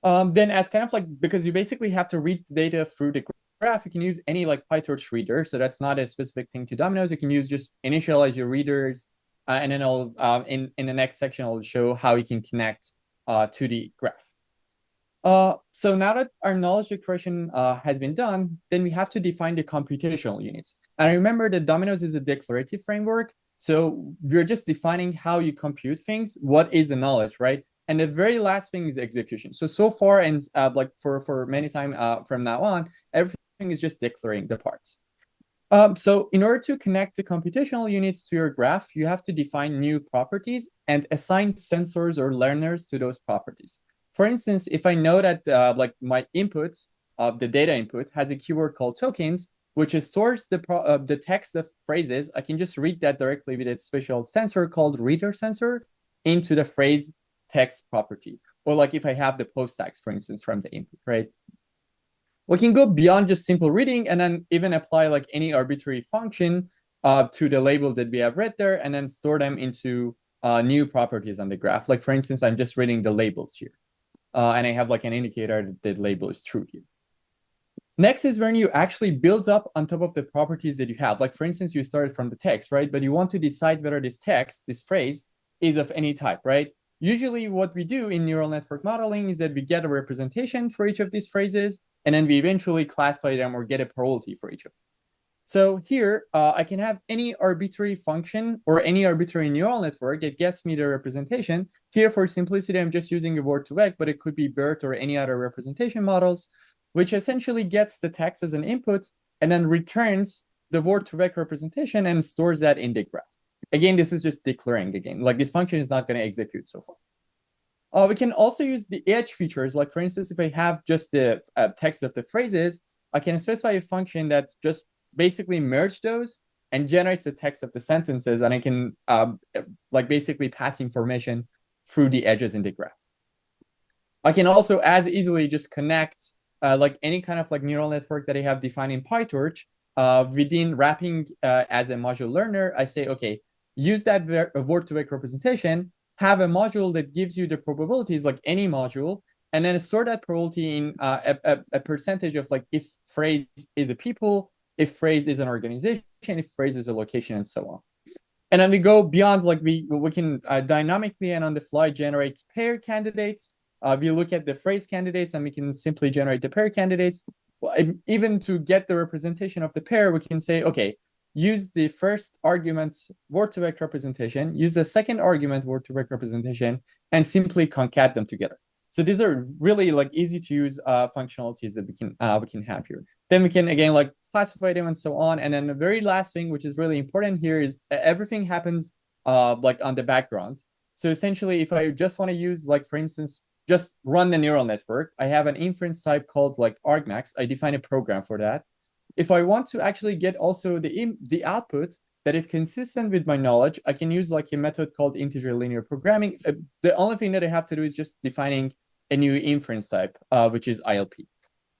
Then as kind of like, because you basically have to read the data through the graph, you can use any like PyTorch reader. So that's not a specific thing to Domino's. You can use just initialize your readers, and then I'll in the next section I'll show how you can connect to the graph. So now that our knowledge declaration has been done, then we have to define the computational units. And remember that Domino's is a declarative framework. So we're just defining how you compute things. What is the knowledge, right? And the very last thing is execution. So far, and like for many time from now on, everything is just declaring the parts. So in order to connect the computational units to your graph, you have to define new properties and assign sensors or learners to those properties. For instance, if I know that like my input, the data input, has a keyword called tokens, which stores the text of phrases, I can just read that directly with a special sensor called reader sensor into the phrase text property. Or like if I have the post tags, for instance, from the input, right? We can go beyond just simple reading and then even apply like any arbitrary function to the label that we have read there and then store them into new properties on the graph. Like for instance, I'm just reading the labels here. And I have like an indicator that the label is true here. Next is when you actually build up on top of the properties that you have. Like for instance, you started from the text, right? But you want to decide whether this text, this phrase, is of any type, right? Usually what we do in neural network modeling is that we get a representation for each of these phrases, and then we eventually classify them or get a probability for each of them. So here, I can have any arbitrary function or any arbitrary neural network that gets me the representation. Here, for simplicity, I'm just using a word2vec, but it could be BERT or any other representation models, which essentially gets the text as an input and then returns the word2vec representation and stores that in the graph. Again, this is just declaring again. Like this function is not going to execute so far. We can also use the edge features. Like for instance, if I have just the text of the phrases, I can specify a function that just basically merge those and generates the text of the sentences, and I can like basically pass information through the edges in the graph. I can also as easily just connect like any kind of like neural network that I have defined in PyTorch within wrapping as a module learner. I say, okay, use that word2vec representation, have a module that gives you the probabilities like any module, and then store that probability in a percentage of like if phrase is a people, if phrase is an organization, if phrase is a location, and so on. And then we go beyond, like we can dynamically and on the fly generate pair candidates. We look at the phrase candidates and we can simply generate the pair candidates. Well, even to get the representation of the pair, we can say, okay, use the first argument word2vec representation, use the second argument word2vec representation, and simply concat them together. So these are really like easy to use functionalities that we can have here. Then we can again like classify them and so on. And then the very last thing, which is really important here, is everything happens like on the background. So essentially, if I just want to use like, for instance, just run the neural network, I have an inference type called like argmax. I define a program for that. If I want to actually get also the output that is consistent with my knowledge, I can use like a method called integer linear programming. The only thing that I have to do is just defining a new inference type, which is ILP.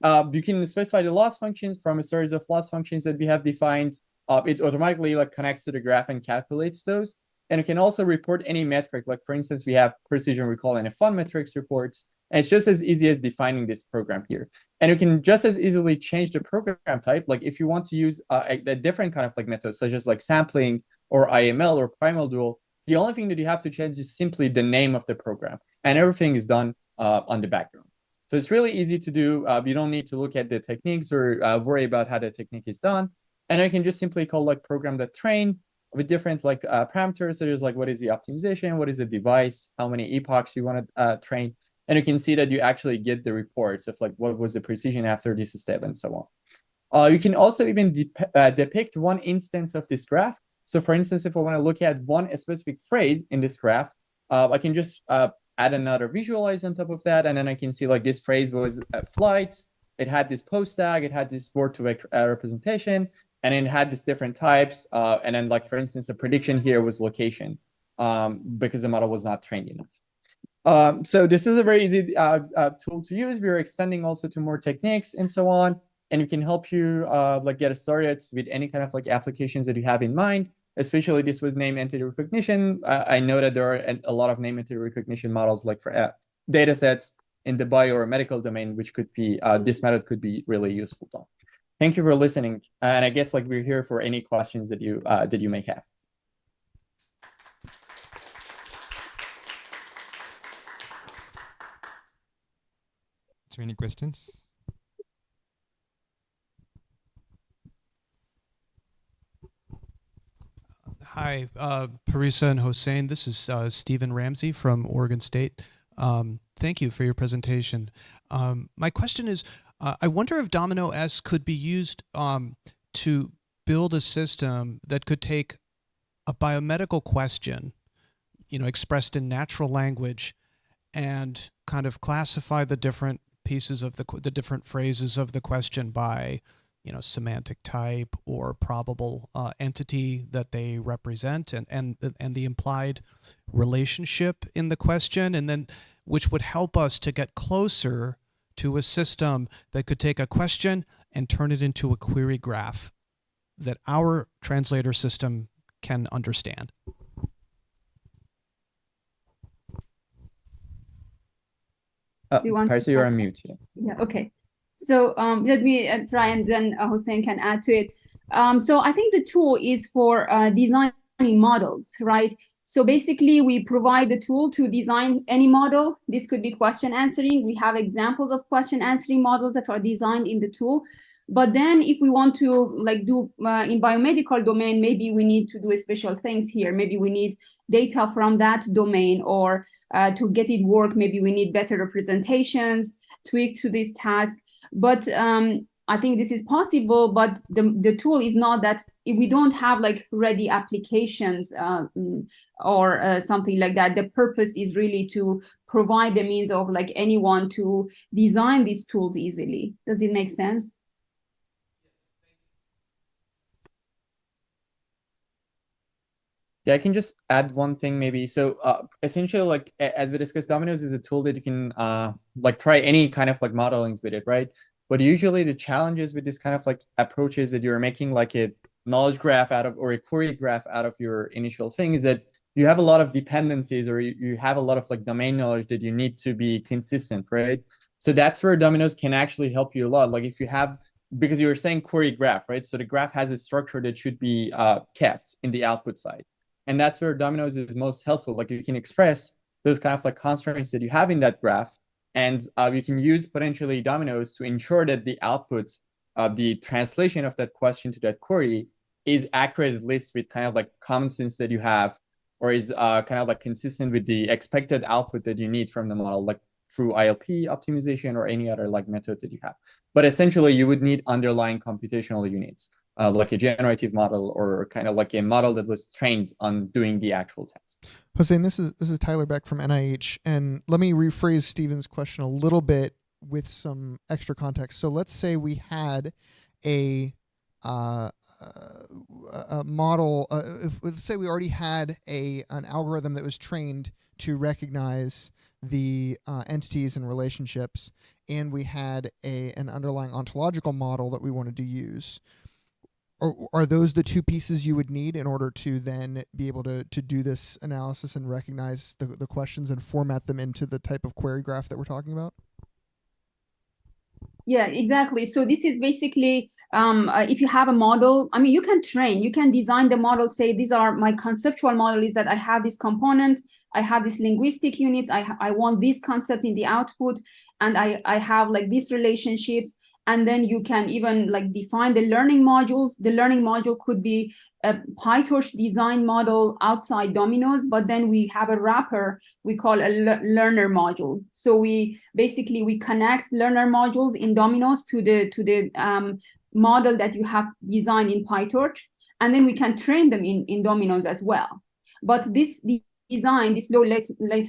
you can specify the loss functions from a series of loss functions that we have defined. It automatically like connects to the graph and calculates those. And you can also report any metric. Like for instance, we have precision recall and fun metrics reports. And it's just as easy as defining this program here. And you can just as easily change the program type. Like if you want to use a different kind of like method, such as like sampling or IML or primal dual, the only thing that you have to change is simply the name of the program. And everything is done on the background. So it's really easy to do. You don't need to look at the techniques or worry about how the technique is done. And I can just simply call like program.train with different like parameters. So there's like, what is the optimization? What is the device? How many epochs you want to train? And you can see that you actually get the reports of like, what was the precision after this step and so on. You can also even depict one instance of this graph. So for instance, if I want to look at one specific phrase in this graph, I can just add another visualize on top of that. And then I can see like this phrase was flight. It had this post tag. It had this word to representation. And it had these different types. And then like, for instance, the prediction here was location because the model was not trained enough. So this is a very easy tool to use. We're extending also to more techniques and so on. And it can help you like get started with any kind of like applications that you have in mind. Especially this was name entity recognition. I know that there are a lot of name entity recognition models like for data sets in the bio or medical domain, which could be, this method could be really useful to. Thank you for listening. And I guess like we're here for any questions that you may have. So any questions? Hi, Parisa and Hossein. This is Stephen Ramsey from Oregon State. Thank you for your presentation. My question is, I wonder if Domino S could be used to build a system that could take a biomedical question, expressed in natural language, and kind of classify the different pieces of the different phrases of the question by semantic type or probable entity that they represent and the implied relationship in the question, and then which would help us to get closer to a system that could take a question and turn it into a query graph that our translator system can understand. Parisa, you're on mute. Yeah, okay. So let me try, and then Hossein can add to it. So I think the tool is for designing models, right? So basically, we provide the tool to design any model. This could be question answering. We have examples of question answering models that are designed in the tool. But then if we want to like do in biomedical domain, maybe we need to do special things here. Maybe we need data from that domain, or to get it work, maybe we need better representations tweaked to this task. But I think this is possible, but the tool is not that. If we don't have like ready applications or something like that, the purpose is really to provide the means of like anyone to design these tools easily. Does it make sense? Yeah, I can just add one thing maybe. So essentially, like as we discussed, Dominoes is a tool that you can like try any kind of like modelings with it, right? But usually the challenges with this kind of like approach is that you're making like a knowledge graph out of, or a query graph out of your initial thing, is that you have a lot of dependencies, or you have a lot of like domain knowledge that you need to be consistent, right? So that's where Dominoes can actually help you a lot. Like if you have, because you were saying query graph, right? So the graph has a structure that should be kept in the output side. And that's where Dominoes is most helpful. Like you can express those kind of like constraints that you have in that graph, and you can use potentially Dominoes to ensure that the output, the translation of that question to that query is accurate, at least with kind of like common sense that you have, or is kind of like consistent with the expected output that you need from the model, like through ILP optimization or any other like method that you have. But essentially you would need underlying computational units. Like a generative model, or kind of like a model that was trained on doing the actual task. Hossein, this is Tyler Beck from NIH, and let me rephrase Stephen's question a little bit with some extra context. So let's say we had a model. Let's say we already had an algorithm that was trained to recognize the entities and relationships and we had an underlying ontological model that we wanted to use, are those the two pieces you would need in order to then be able to do this analysis and recognize the questions and format them into the type of query graph that we're talking about? Yeah, exactly. So this is basically, if you have a model, I mean, you can design the model, say, these are my conceptual model is that I have these components, I have this linguistic unit, I want this concept in the output, and I have like these relationships. And then you can even like define the learning modules. The learning module could be a PyTorch design model outside Domino's, but then we have a wrapper we call a learner module. So we connect learner modules in Domino's to the model that you have designed in PyTorch, and then we can train them in Domino's as well. But this design, this low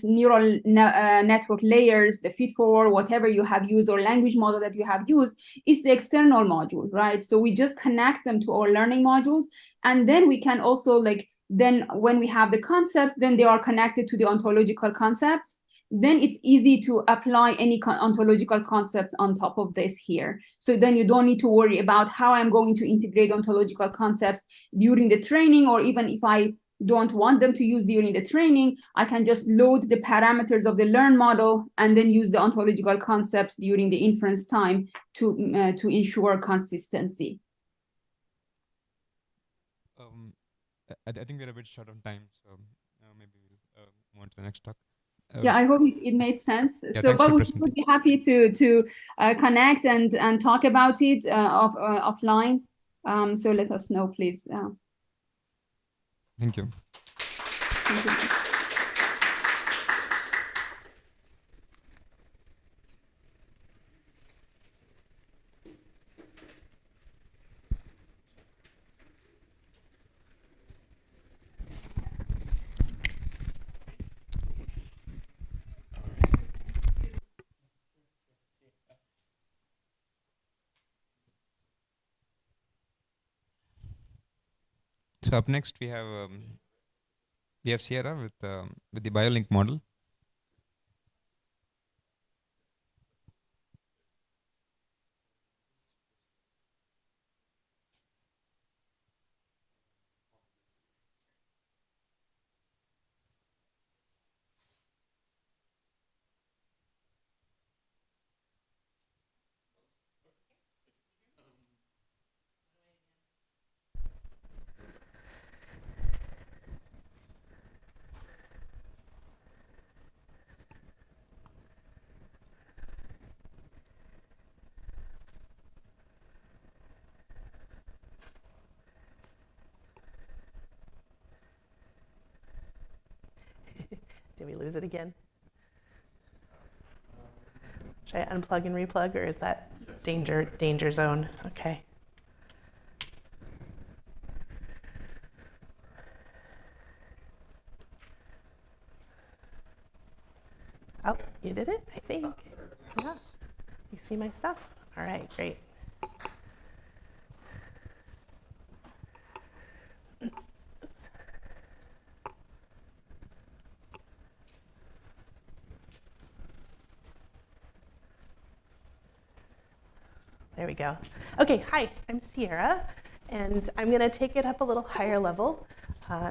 neural network layers, the feed-forward, whatever you have used, or language model that you have used, is the external module, right? So we just connect them to our learning modules, and then we can also then when we have the concepts, then they are connected to the ontological concepts. Then it's easy to apply any ontological concepts on top of this here. So then you don't need to worry about how I'm going to integrate ontological concepts during the training, or even if I don't want them to use during the training, I can just load the parameters of the learn model and then use the ontological concepts during the inference time to ensure consistency. I think we're a bit short on time, so maybe we'll move on to the next talk. Yeah, I hope it made sense. Yeah, So, but we would be happy to connect and talk about it offline. So let us know, please. Thank you. Thank you. So up next we have Sierra with the BioLink model. Did we lose it again? Should I unplug and replug, or is that danger zone? Okay. Oh, you did it, I think. Yeah. You see my stuff? All right, great. There we go. Okay, hi, I'm Sierra, and I'm going to take it up a little higher level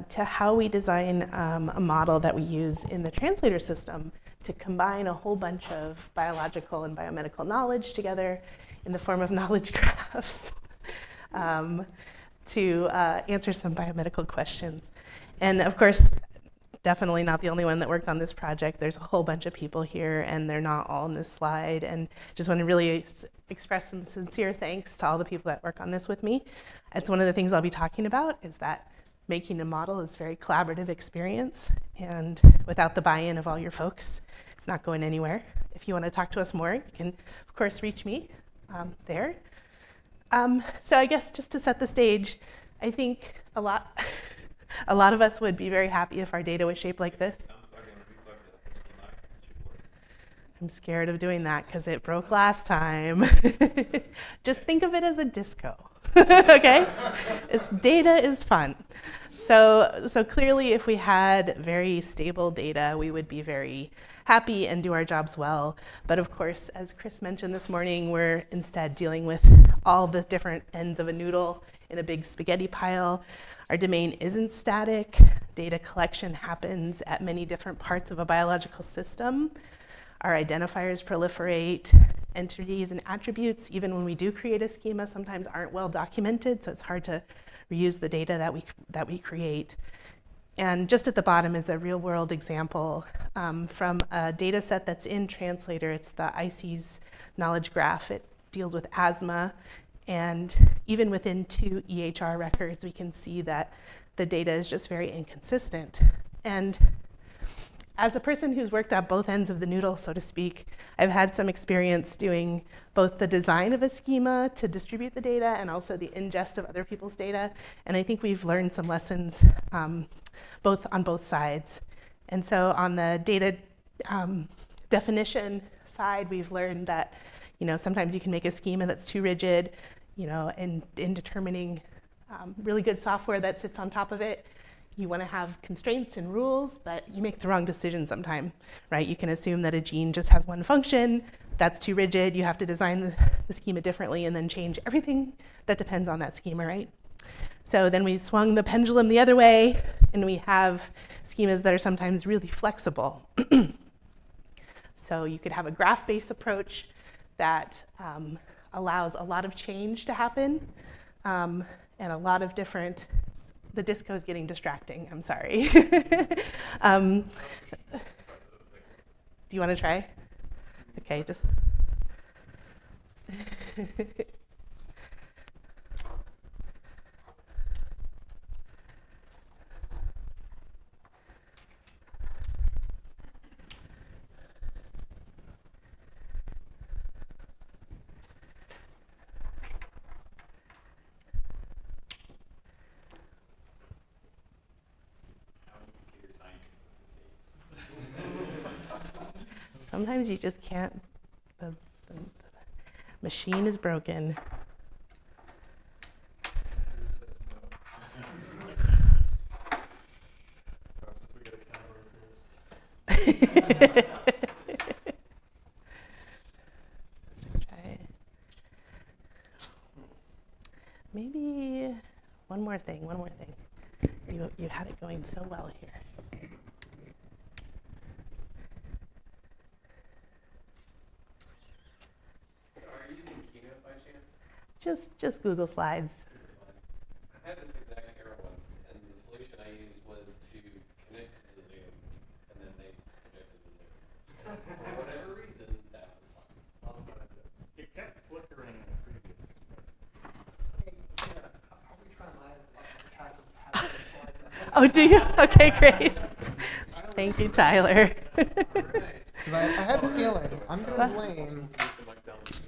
to how we design a model that we use in the translator system to combine a whole bunch of biological and biomedical knowledge together in the form of knowledge graphs to answer some biomedical questions. And of course, definitely not the only one that worked on this project. There's a whole bunch of people here, and they're not all in this slide. And just want to really express some sincere thanks to all the people that work on this with me. It's one of the things I'll be talking about, is that making a model is a very collaborative experience. And without the buy-in of all your folks, it's not going anywhere. If you want to talk to us more, you can, of course, reach me there. So I guess just to set the stage, I think a lot of us would be very happy if our data was shaped like this. I'm scared of doing that because it broke last time. Just think of it as a disco. Okay? Data is fun. So clearly, if we had very stable data, we would be very happy and do our jobs well. But of course, as Chris mentioned this morning, we're instead dealing with all the different ends of a noodle in a big spaghetti pile. Our domain isn't static. Data collection happens at many different parts of a biological system. Our identifiers proliferate. Entities and attributes, even when we do create a schema, sometimes aren't well documented, so it's hard to reuse the data that we create. And just at the bottom is a real-world example from a data set that's in Translator. It's the IC's knowledge graph. It deals with asthma, and even within 2 EHR records, we can see that the data is just very inconsistent. And as a person who's worked at both ends of the noodle, so to speak, I've had some experience doing both the design of a schema to distribute the data and also the ingest of other people's data. And I think we've learned some lessons on both sides. And so on the data definition side, we've learned that sometimes you can make a schema that's too rigid, in determining really good software that sits on top of it. You want to have constraints and rules, but you make the wrong decision sometime, right? You can assume that a gene just has one function. That's too rigid. You have to design the schema differently and then change everything that depends on that schema, right? So then we swung the pendulum the other way, and we have schemas that are sometimes really flexible. So you could have a graph-based approach that allows a lot of change to happen and a lot of different. The disco is getting distracting, I'm sorry. Do you want to try? Okay, just. Sometimes you just can't, the machine is broken. Maybe one more thing. You had it going so well here. Just Google Slides. I had this exact error once, and the solution I used was to connect to the Zoom, and then they projected the Zoom. For whatever reason, that was fine. It kept flickering previous. Oh, do you? Okay, great. Thank you, Tyler. I had a feeling. I'm going to blame.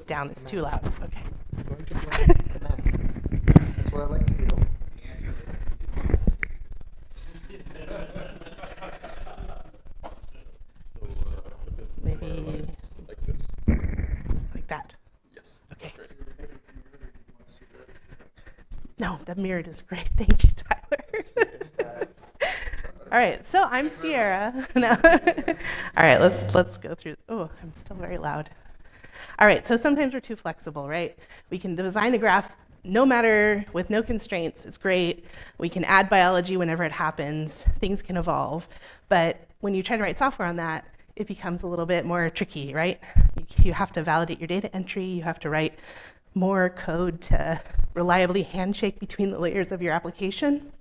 Down is too loud. Okay. I'm going to blame the Mac. That's what I like to do. Maybe like this. Like that. Yes. Okay. That's great. No, the mirrored is great. Thank you, Tyler. All right, so I'm Sierra. No. All right, let's go through. Oh, I'm still very loud. All right, so sometimes we're too flexible, right? We can design a graph no matter, with no constraints. It's great. We can add biology whenever it happens. Things can evolve. But when you try to write software on that, it becomes a little bit more tricky, right? You have to validate your data entry. You have to write more code to reliably handshake between the layers of your application.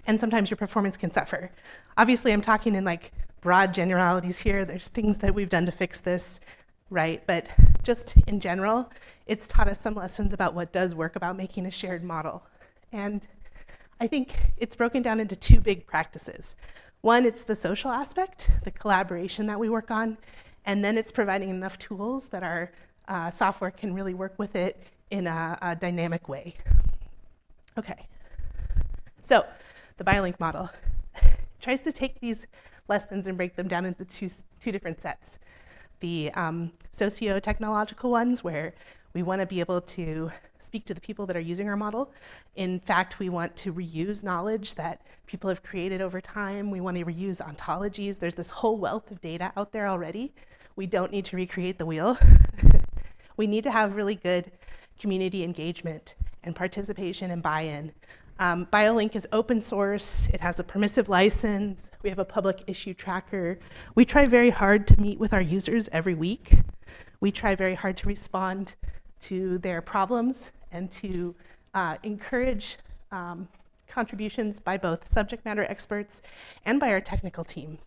And sometimes your performance can suffer. Obviously, I'm talking in like broad generalities here. There's things that we've done to fix this, right? But just in general, it's taught us some lessons about what does work about making a shared model. And I think it's broken down into two big practices. One, it's the social aspect, the collaboration that we work on, and then it's providing enough tools that our software can really work with it in a dynamic way. Okay, so the BioLink model tries to take these lessons and break them down into two different sets. The socio-technological ones, where we want to be able to speak to the people that are using our model. In fact, we want to reuse knowledge that people have created over time. We want to reuse ontologies. There's this whole wealth of data out there already. We don't need to recreate the wheel. We need to have really good community engagement and participation and buy-in. BioLink is open source. It has a permissive license. We have a public issue tracker. We try very hard to meet with our users every week. We try very hard to respond to their problems and to encourage contributions by both subject matter experts and by our technical team,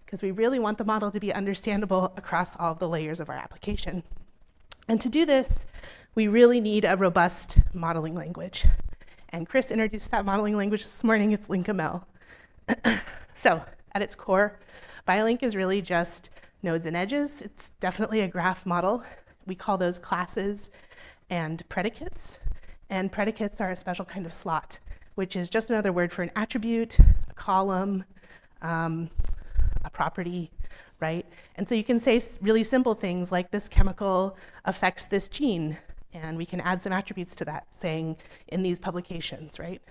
because we really want the model to be understandable across all of the layers of our application. And to do this, we really need a robust modeling language. And Chris introduced that modeling language this morning. It's LinkML. So at its core, BioLink is really just nodes and edges. It's definitely a graph model. We call those classes and predicates. And predicates are a special kind of slot, which is just another word for an attribute, a column, a property, right? And so you can say really simple things like this chemical affects this gene, and we can add some attributes to that, saying in these publications, right?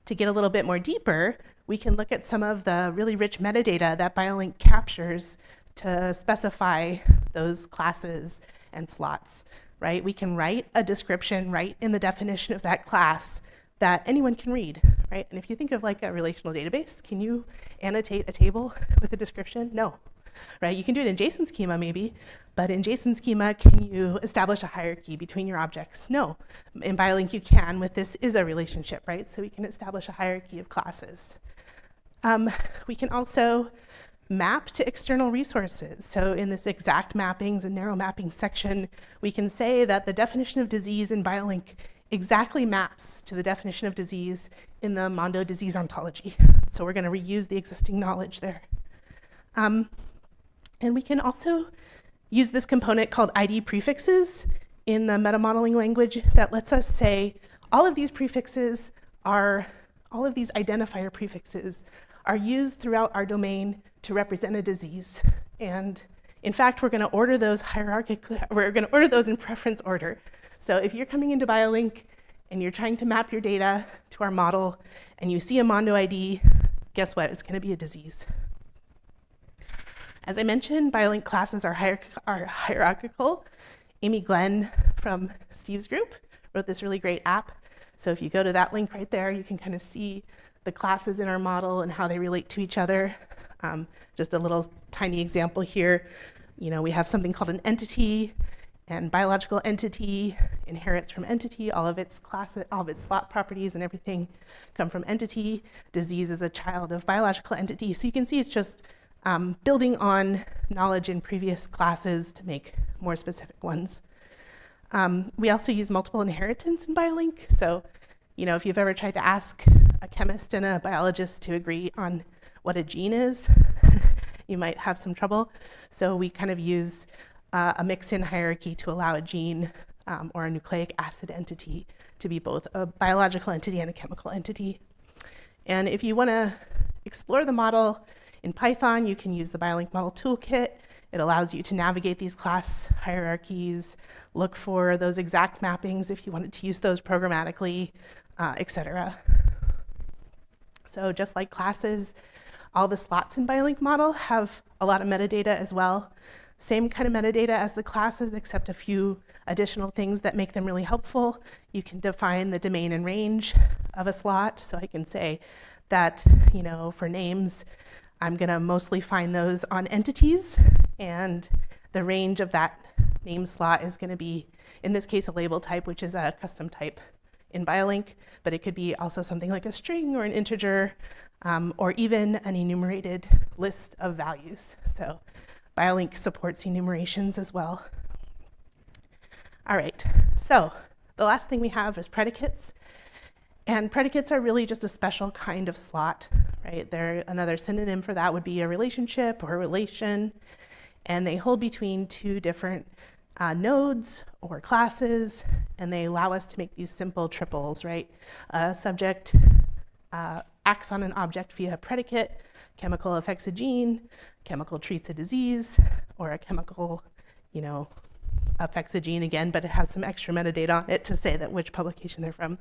To get a little bit more deeper, we can look at some of the really rich metadata that BioLink captures to specify those classes and slots, right? We can write a description right in the definition of that class that anyone can read, right? And if you think of like a relational database, can you annotate a table with a description? No, right? You can do it in JSON schema maybe, but in JSON schema, can you establish a hierarchy between your objects? No. In BioLink you can with this is a relationship, right? So we can establish a hierarchy of classes. We can also map to external resources. So in this exact mappings and narrow mapping section, we can say that the definition of disease in BioLink exactly maps to the definition of disease in the Mondo disease ontology. So we're going to reuse the existing knowledge there. And we can also use this component called ID prefixes in the meta-modeling language that lets us say all of these prefixes are, all of these identifier prefixes are used throughout our domain to represent a disease. And in fact, we're going to order those hierarchically, we're going to order those in preference order. So if you're coming into BioLink and you're trying to map your data to our model and you see a Mondo ID, guess what? It's going to be a disease. As I mentioned, BioLink classes are hierarchical. Amy Glenn from Steve's group wrote this really great app. So if you go to that link right there, you can kind of see the classes in our model and how they relate to each other. Just a little tiny example here. You know, we have something called an entity, and biological entity inherits from entity. All of its classes, all of its slot properties and everything come from entity. Disease is a child of biological entity. So you can see it's just building on knowledge in previous classes to make more specific ones. We also use multiple inheritance in BioLink. So, you know, if you've ever tried to ask a chemist and a biologist to agree on what a gene is, you might have some trouble. So we kind of use a mix-in hierarchy to allow a gene or a nucleic acid entity to be both a biological entity and a chemical entity. And if you want to explore the model in Python, you can use the BioLink Model Toolkit. It allows you to navigate these class hierarchies, look for those exact mappings if you wanted to use those programmatically, etc. So just like classes, all the slots in BioLink model have a lot of metadata as well. Same kind of metadata as the classes, except a few additional things that make them really helpful. You can define the domain and range of a slot. So I can say that, you know, for names, I'm going to mostly find those on entities, and the range of that name slot is going to be, in this case, a label type, which is a custom type in BioLink, but it could be also something like a string or an integer, or even an enumerated list of values. So BioLink supports enumerations as well. All right, so the last thing we have is predicates. And predicates are really just a special kind of slot, right? They're another synonym for that would be a relationship or a relation. And they hold between two different nodes or classes, and they allow us to make these simple triples, right? A subject acts on an object via a predicate, chemical affects a gene, chemical treats a disease, or a chemical, you know, affects a gene again, but it has some extra metadata on it to say that which publication they're from.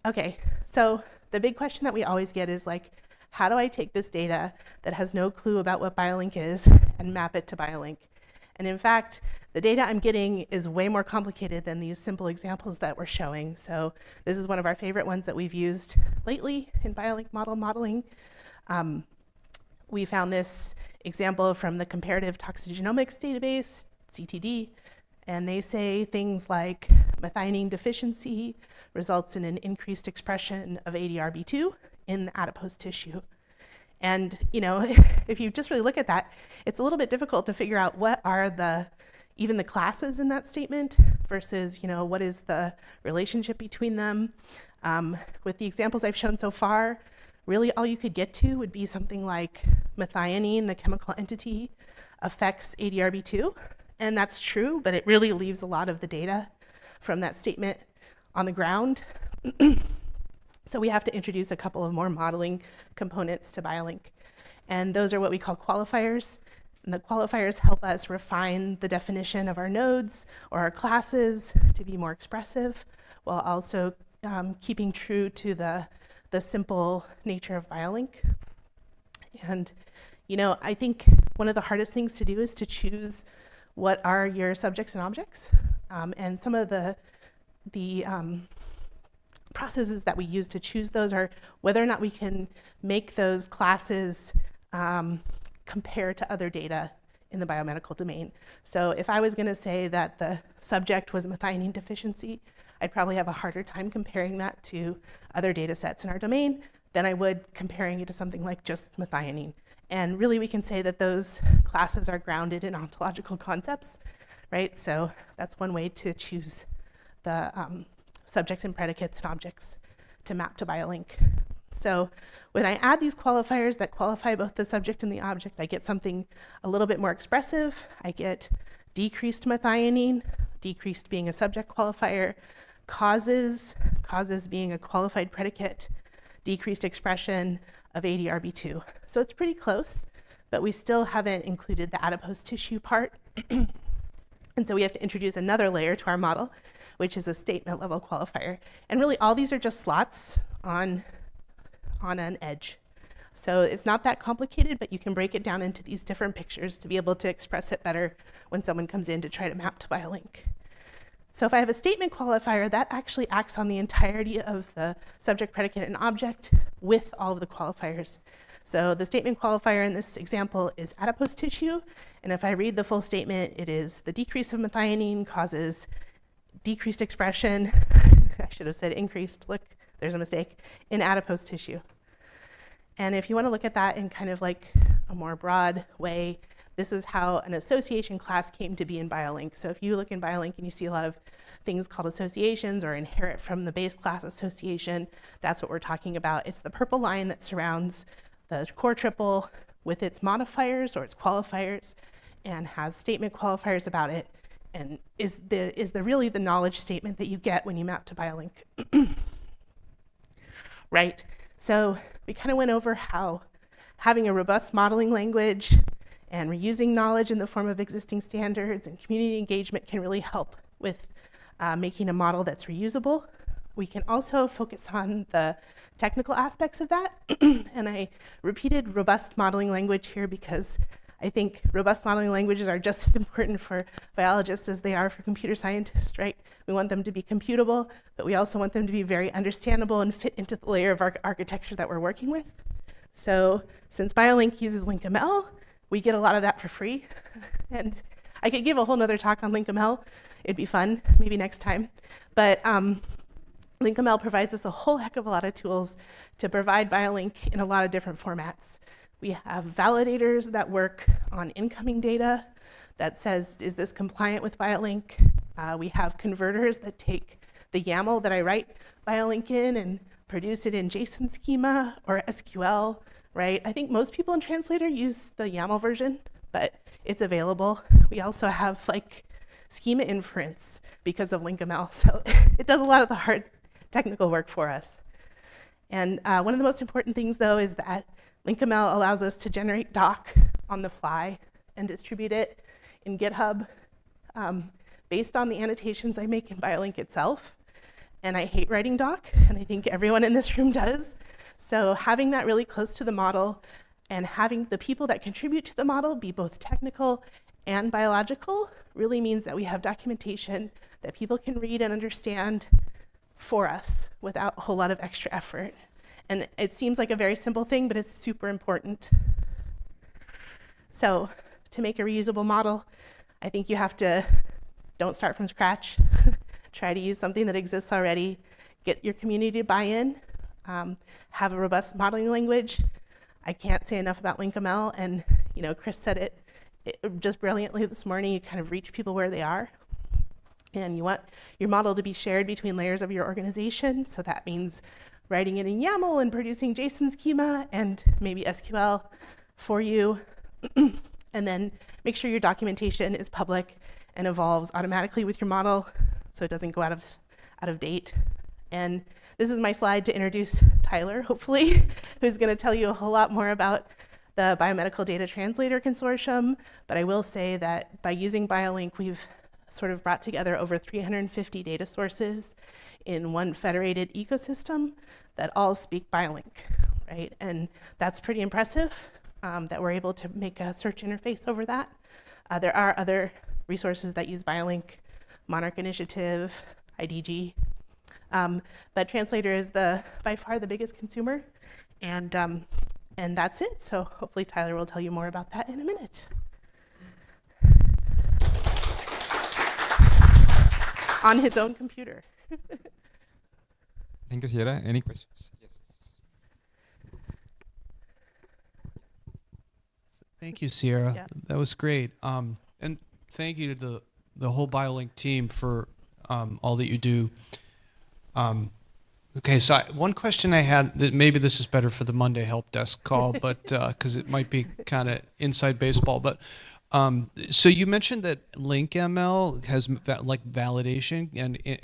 Okay, so the big question that we always get is like, how do I take this data that has no clue about what BioLink is and map it to BioLink? And in fact, the data I'm getting is way more complicated than these simple examples that we're showing. So this is one of our favorite ones that we've used lately in BioLink model modeling. We found this example from the Comparative Toxigenomics Database, CTD, and they say things like methionine deficiency results in an increased expression of ADRB2 in the adipose tissue. And you know, if you just really look at that, it's a little bit difficult to figure out what are even the classes in that statement versus, you know, what is the relationship between them. With the examples I've shown so far, really all you could get to would be something like methionine, the chemical entity, affects ADRB2. And that's true, but it really leaves a lot of the data from that statement on the ground. So we have to introduce a couple of more modeling components to BioLink. And those are what we call qualifiers. And the qualifiers help us refine the definition of our nodes or our classes to be more expressive, while also keeping true to the simple nature of BioLink. And, you know, I think one of the hardest things to do is to choose what are your subjects and objects. And some of the processes that we use to choose those are whether or not we can make those classes compare to other data in the biomedical domain. So if I was going to say that the subject was methionine deficiency, I'd probably have a harder time comparing that to other data sets in our domain than I would comparing it to something like just methionine. And really we can say that those classes are grounded in ontological concepts, right? So that's one way to choose the subjects and predicates and objects to map to BioLink. So when I add these qualifiers that qualify both the subject and the object, I get something a little bit more expressive. I get decreased methionine, decreased being a subject qualifier, causes being a qualified predicate, decreased expression of ADRB2. So it's pretty close, but we still haven't included the adipose tissue part. And so we have to introduce another layer to our model, which is a statement level qualifier. And really all these are just slots on an edge. So it's not that complicated, but you can break it down into these different pictures to be able to express it better when someone comes in to try to map to BioLink. So if I have a statement qualifier, that actually acts on the entirety of the subject, predicate, and object with all of the qualifiers. So the statement qualifier in this example is adipose tissue, and if I read the full statement, it is the decrease of methionine causes decreased expression, I should have said increased, look, there's a mistake, in adipose tissue. And if you want to look at that in kind of like a more broad way, this is how an association class came to be in BioLink. So if you look in BioLink and you see a lot of things called associations or inherit from the base class association, that's what we're talking about. It's the purple line that surrounds the core triple with its modifiers or its qualifiers and has statement qualifiers about it, and is really the knowledge statement that you get when you map to BioLink. Right, so we kind of went over how having a robust modeling language and reusing knowledge in the form of existing standards and community engagement can really help with making a model that's reusable. We can also focus on the technical aspects of that. And I repeated robust modeling language here because I think robust modeling languages are just as important for biologists as they are for computer scientists, right? We want them to be computable, but we also want them to be very understandable and fit into the layer of our architecture that we're working with. So since BioLink uses LinkML, we get a lot of that for free. And I could give a whole nother talk on LinkML. It'd be fun, maybe next time. But LinkML provides us a whole heck of a lot of tools to provide BioLink in a lot of different formats. We have validators that work on incoming data that says, is this compliant with BioLink? We have converters that take the YAML that I write BioLink in and produce it in JSON schema or SQL, right? I think most people in Translator use the YAML version, but it's available. We also have like schema inference because of LinkML, so it does a lot of the hard technical work for us. And one of the most important things though is that LinkML allows us to generate doc on the fly and distribute it in GitHub based on the annotations I make in BioLink itself. And I hate writing doc, and I think everyone in this room does. So having that really close to the model and having the people that contribute to the model be both technical and biological really means that we have documentation that people can read and understand for us without a whole lot of extra effort. And it seems like a very simple thing, but it's super important. So to make a reusable model, I think you have to don't start from scratch. Try to use something that exists already. Get your community to buy in. Have a robust modeling language. I can't say enough about LinkML, and Chris said it just brilliantly this morning. You kind of reach people where they are. And you want your model to be shared between layers of your organization. So that means writing it in YAML and producing JSON schema and maybe SQL for you. And then make sure your documentation is public and evolves automatically with your model so it doesn't go out of date. And this is my slide to introduce Tyler, hopefully, who's going to tell you a whole lot more about the Biomedical Data Translator Consortium. But I will say that by using BioLink, we've sort of brought together over 350 data sources in one federated ecosystem that all speak BioLink, right? And that's pretty impressive that we're able to make a search interface over that. There are other resources that use BioLink, Monarch Initiative, IDG, but Translator is by far the biggest consumer, and that's it. So hopefully Tyler will tell you more about that in a minute. On his own computer. Thank you, Sierra. Any questions? Yes. Thank you, Sierra. Yeah. That was great. And thank you to the whole BioLink team for all that you do. Okay, so one question I had, that maybe this is better for the Monday help desk call, but because it might be kind of inside baseball, but so you mentioned that LinkML has validation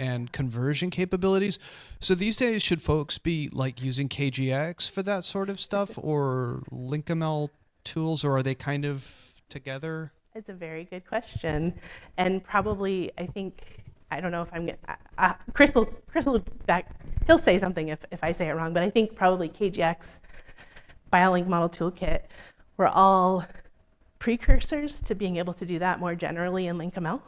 and conversion capabilities. So these days, should folks be like using KGX for that sort of stuff, or LinkML tools, or are they kind of together? It's a very good question, and probably I don't know if I'm gonna. Chris will back. He'll say something if I say it wrong, but I think probably KGX, BioLink Model Toolkit, were all precursors to being able to do that more generally in LinkML.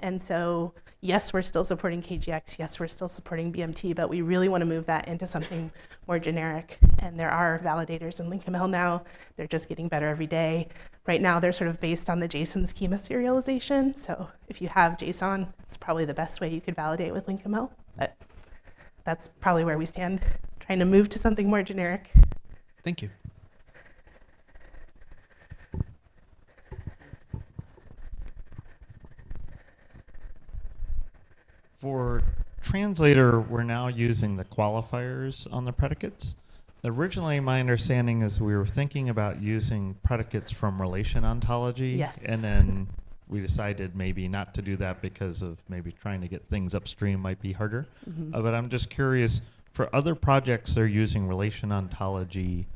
And so, yes, we're still supporting KGX, yes, we're still supporting BMT, but we really want to move that into something more generic. And there are validators in LinkML now. They're just getting better every day. Right now, they're sort of based on the JSON schema serialization. So if you have JSON, it's probably the best way you could validate with LinkML. But that's probably where we stand, trying to move to something more generic. Thank you. For translator, we're now using the qualifiers on the predicates. Originally, my understanding is we were thinking about using predicates from relation ontology. Yes. And then we decided maybe not to do that because of maybe trying to get things upstream might be harder. Mm-hmm. But I'm just curious, for other projects that are using relation ontology,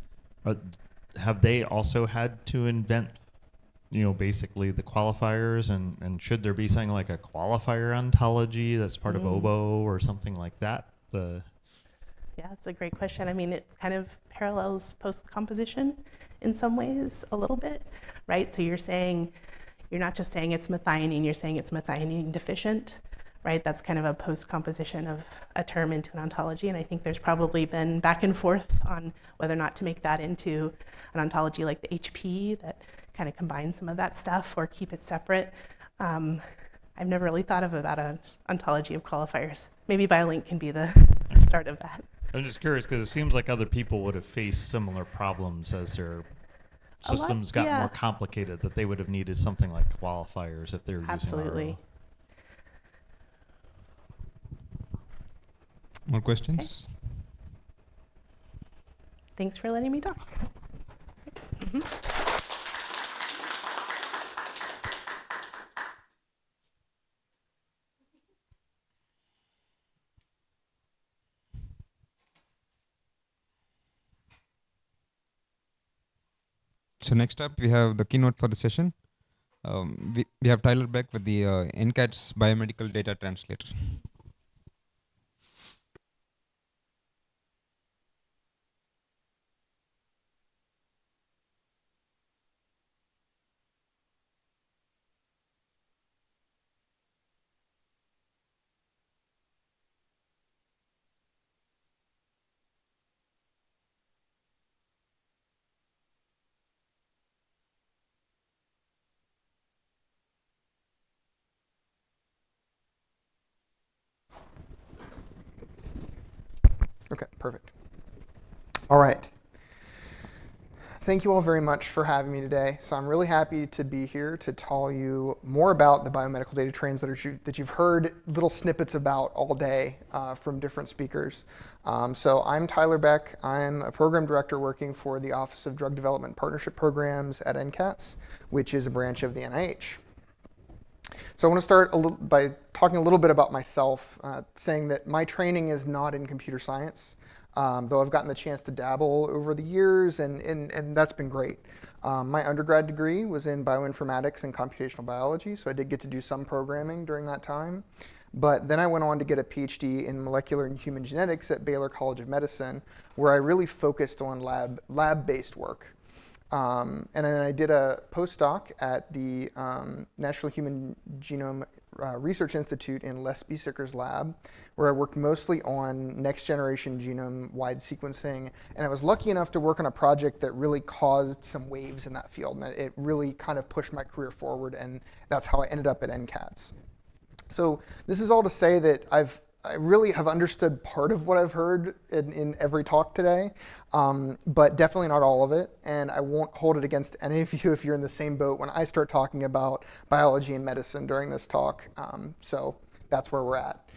have they also had to invent basically the qualifiers, and should there be something like a qualifier ontology that's part of OBO or something like that? Yeah, it's a great question. I mean, it kind of parallels post-composition in some ways a little bit, right? So you're not just saying it's methionine, you're saying it's methionine deficient, right? That's kind of a post-composition of a term into an ontology, and I think there's probably been back and forth on whether or not to make that into an ontology like the HP that kind of combine some of that stuff or keep it separate. I've never really thought about an ontology of qualifiers. Maybe BioLink can be the start of that. I'm just curious because it seems like other people would have faced similar problems as their systems got more complicated, that they would have needed something like qualifiers if they were Absolutely. using More questions? Okay. Thanks for letting me talk. Mm-hmm. So next up, we have the keynote for the session. We have Tyler Beck with the NCATS biomedical data translator. Okay, perfect. All right. Thank you all very much for having me today. So I'm really happy to be here to tell you more about the biomedical data translator that you've heard little snippets about all day from different speakers. So I'm Tyler Beck. I'm a program director working for the Office of Drug Development Partnership Programs at NCATS, which is a branch of the NIH. So I want to start by talking a little bit about myself, saying that my training is not in computer science. Though I've gotten the chance to dabble over the years, and that's been great. My undergrad degree was in bioinformatics and computational biology, so I did get to do some programming during that time. But then I went on to get a PhD in molecular and human genetics at Baylor College of Medicine, where I really focused on lab-based work. And then I did a postdoc at the National Human Genome Research Institute in Les Biesecker's lab, where I worked mostly on next-generation genome-wide sequencing. And I was lucky enough to work on a project that really caused some waves in that field. And it really kind of pushed my career forward, and that's how I ended up at NCATS. So this is all to say that I really have understood part of what I've heard in every talk today, but definitely not all of it. And I won't hold it against any of you if you're in the same boat when I start talking about biology and medicine during this talk. So that's where we're at.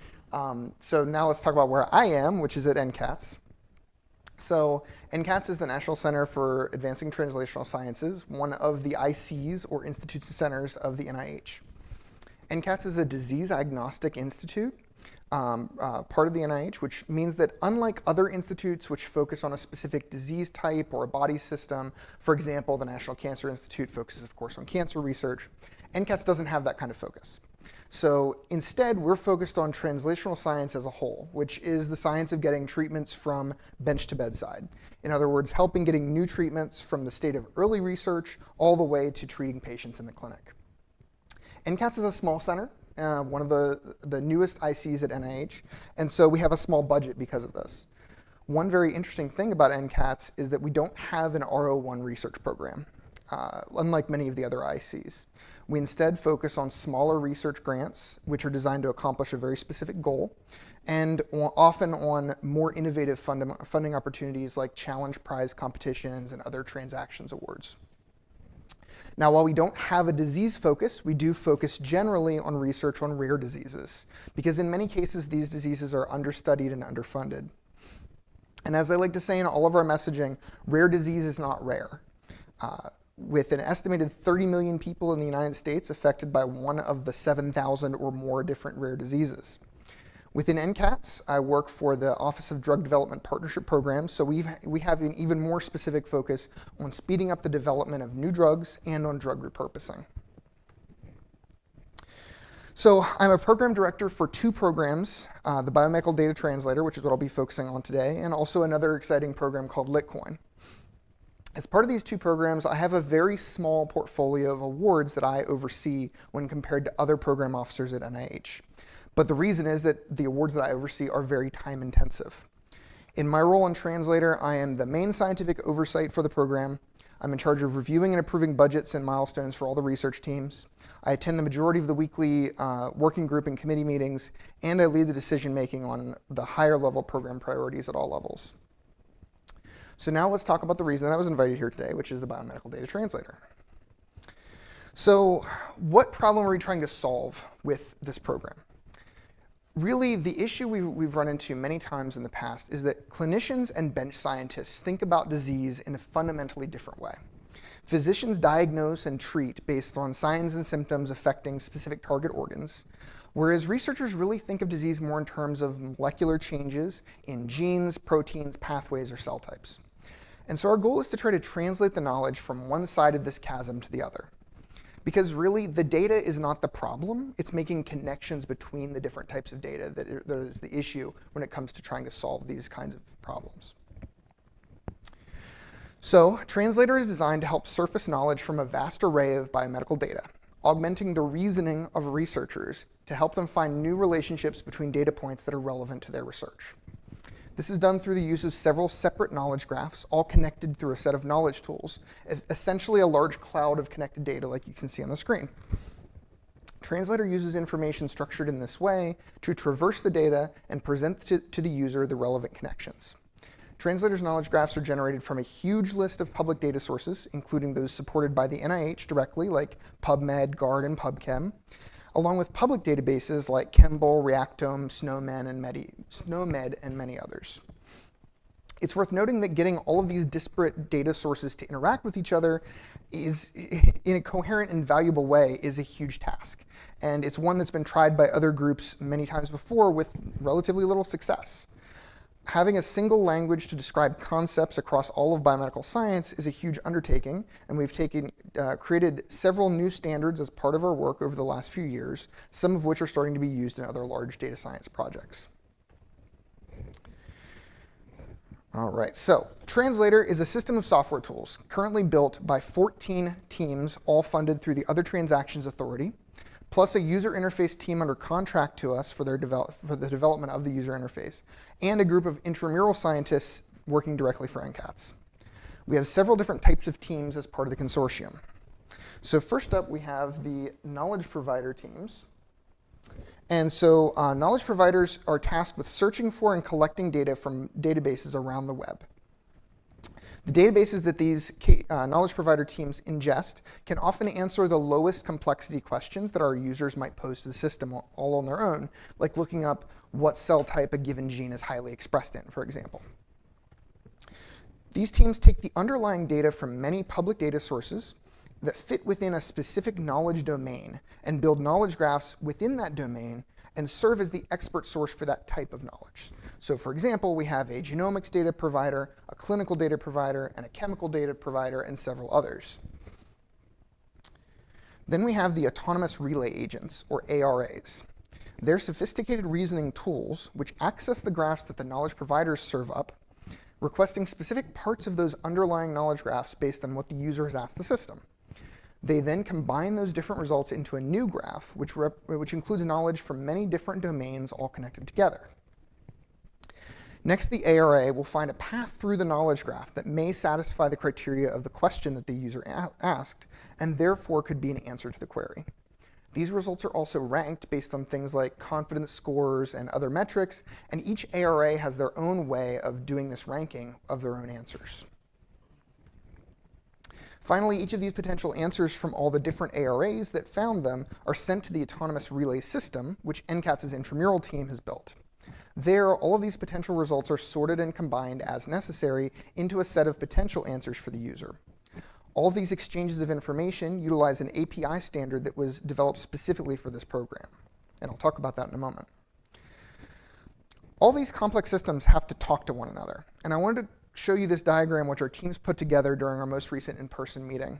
So now let's talk about where I am, which is at NCATS. So NCATS is the National Center for Advancing Translational Sciences, one of the ICs, or Institutes and Centers of the NIH. NCATS is a disease-agnostic institute, part of the NIH, which means that unlike other institutes which focus on a specific disease type or a body system, for example, the National Cancer Institute focuses, of course, on cancer research, NCATS doesn't have that kind of focus. So instead, we're focused on translational science as a whole, which is the science of getting treatments from bench to bedside. In other words, helping getting new treatments from the state of early research all the way to treating patients in the clinic. NCATS is a small center, one of the newest ICs at NIH, and so we have a small budget because of this. One very interesting thing about NCATS is that we don't have an R01 research program, unlike many of the other ICs. We instead focus on smaller research grants, which are designed to accomplish a very specific goal, and often on more innovative funding opportunities like challenge prize competitions and other transactions awards. Now, while we don't have a disease focus, we do focus generally on research on rare diseases, because in many cases, these diseases are understudied and underfunded. And as I like to say in all of our messaging, rare disease is not rare. With an estimated 30 million people in the United States affected by one of the 7,000 or more different rare diseases. Within NCATS, I work for the Office of Drug Development Partnership Programs, so we have an even more specific focus on speeding up the development of new drugs and on drug repurposing. So I'm a program director for two programs, the Biomedical Data Translator, which is what I'll be focusing on today, and also another exciting program called Litcoin. As part of these two programs, I have a very small portfolio of awards that I oversee when compared to other program officers at NIH. But the reason is that the awards that I oversee are very time intensive. In my role in Translator, I am the main scientific oversight for the program. I'm in charge of reviewing and approving budgets and milestones for all the research teams. I attend the majority of the weekly working group and committee meetings, and I lead the decision making on the higher level program priorities at all levels. So now let's talk about the reason that I was invited here today, which is the Biomedical Data Translator. So what problem are we trying to solve with this program? Really, the issue we've run into many times in the past is that clinicians and bench scientists think about disease in a fundamentally different way. Physicians diagnose and treat based on signs and symptoms affecting specific target organs, whereas researchers really think of disease more in terms of molecular changes in genes, proteins, pathways, or cell types. And so our goal is to try to translate the knowledge from one side of this chasm to the other. Because really, the data is not the problem. It's making connections between the different types of data that is the issue when it comes to trying to solve these kinds of problems. So, Translator is designed to help surface knowledge from a vast array of biomedical data, augmenting the reasoning of researchers to help them find new relationships between data points that are relevant to their research. This is done through the use of several separate knowledge graphs, all connected through a set of knowledge tools, essentially a large cloud of connected data like you can see on the screen. Translator uses information structured in this way to traverse the data and present to the user the relevant connections. Translator's knowledge graphs are generated from a huge list of public data sources, including those supported by the NIH directly, like PubMed, GARD, and PubChem, along with public databases like Chembol, Reactome, SNOMED, and many others. It's worth noting that getting all of these disparate data sources to interact with each other is, in a coherent and valuable way, is a huge task. And it's one that's been tried by other groups many times before with relatively little success. Having a single language to describe concepts across all of biomedical science is a huge undertaking, and we've created several new standards as part of our work over the last few years, some of which are starting to be used in other large data science projects. All right, so Translator is a system of software tools currently built by 14 teams, all funded through the Other Transactions Authority, plus a user interface team under contract to us for the development of the user interface, and a group of intramural scientists working directly for NCATS. We have several different types of teams as part of the consortium. So first up, we have the knowledge provider teams. And so knowledge providers are tasked with searching for and collecting data from databases around the web. The databases that these knowledge provider teams ingest can often answer the lowest complexity questions that our users might pose to the system all on their own, like looking up what cell type a given gene is highly expressed in, for example. These teams take the underlying data from many public data sources that fit within a specific knowledge domain and build knowledge graphs within that domain and serve as the expert source for that type of knowledge. So for example, we have a genomics data provider, a clinical data provider, and a chemical data provider, and several others. Then we have the autonomous relay agents, or ARAs. They're sophisticated reasoning tools which access the graphs that the knowledge providers serve up, requesting specific parts of those underlying knowledge graphs based on what the user has asked the system. They then combine those different results into a new graph, which includes knowledge from many different domains all connected together. Next, the ARA will find a path through the knowledge graph that may satisfy the criteria of the question that the user asked, and therefore could be an answer to the query. These results are also ranked based on things like confidence scores and other metrics, and each ARA has their own way of doing this ranking of their own answers. Finally, each of these potential answers from all the different ARAs that found them are sent to the autonomous relay system, which NCATS' intramural team has built. There, all of these potential results are sorted and combined as necessary into a set of potential answers for the user. All of these exchanges of information utilize an API standard that was developed specifically for this program, and I'll talk about that in a moment. All these complex systems have to talk to one another, and I wanted to show you this diagram which our teams put together during our most recent in-person meeting.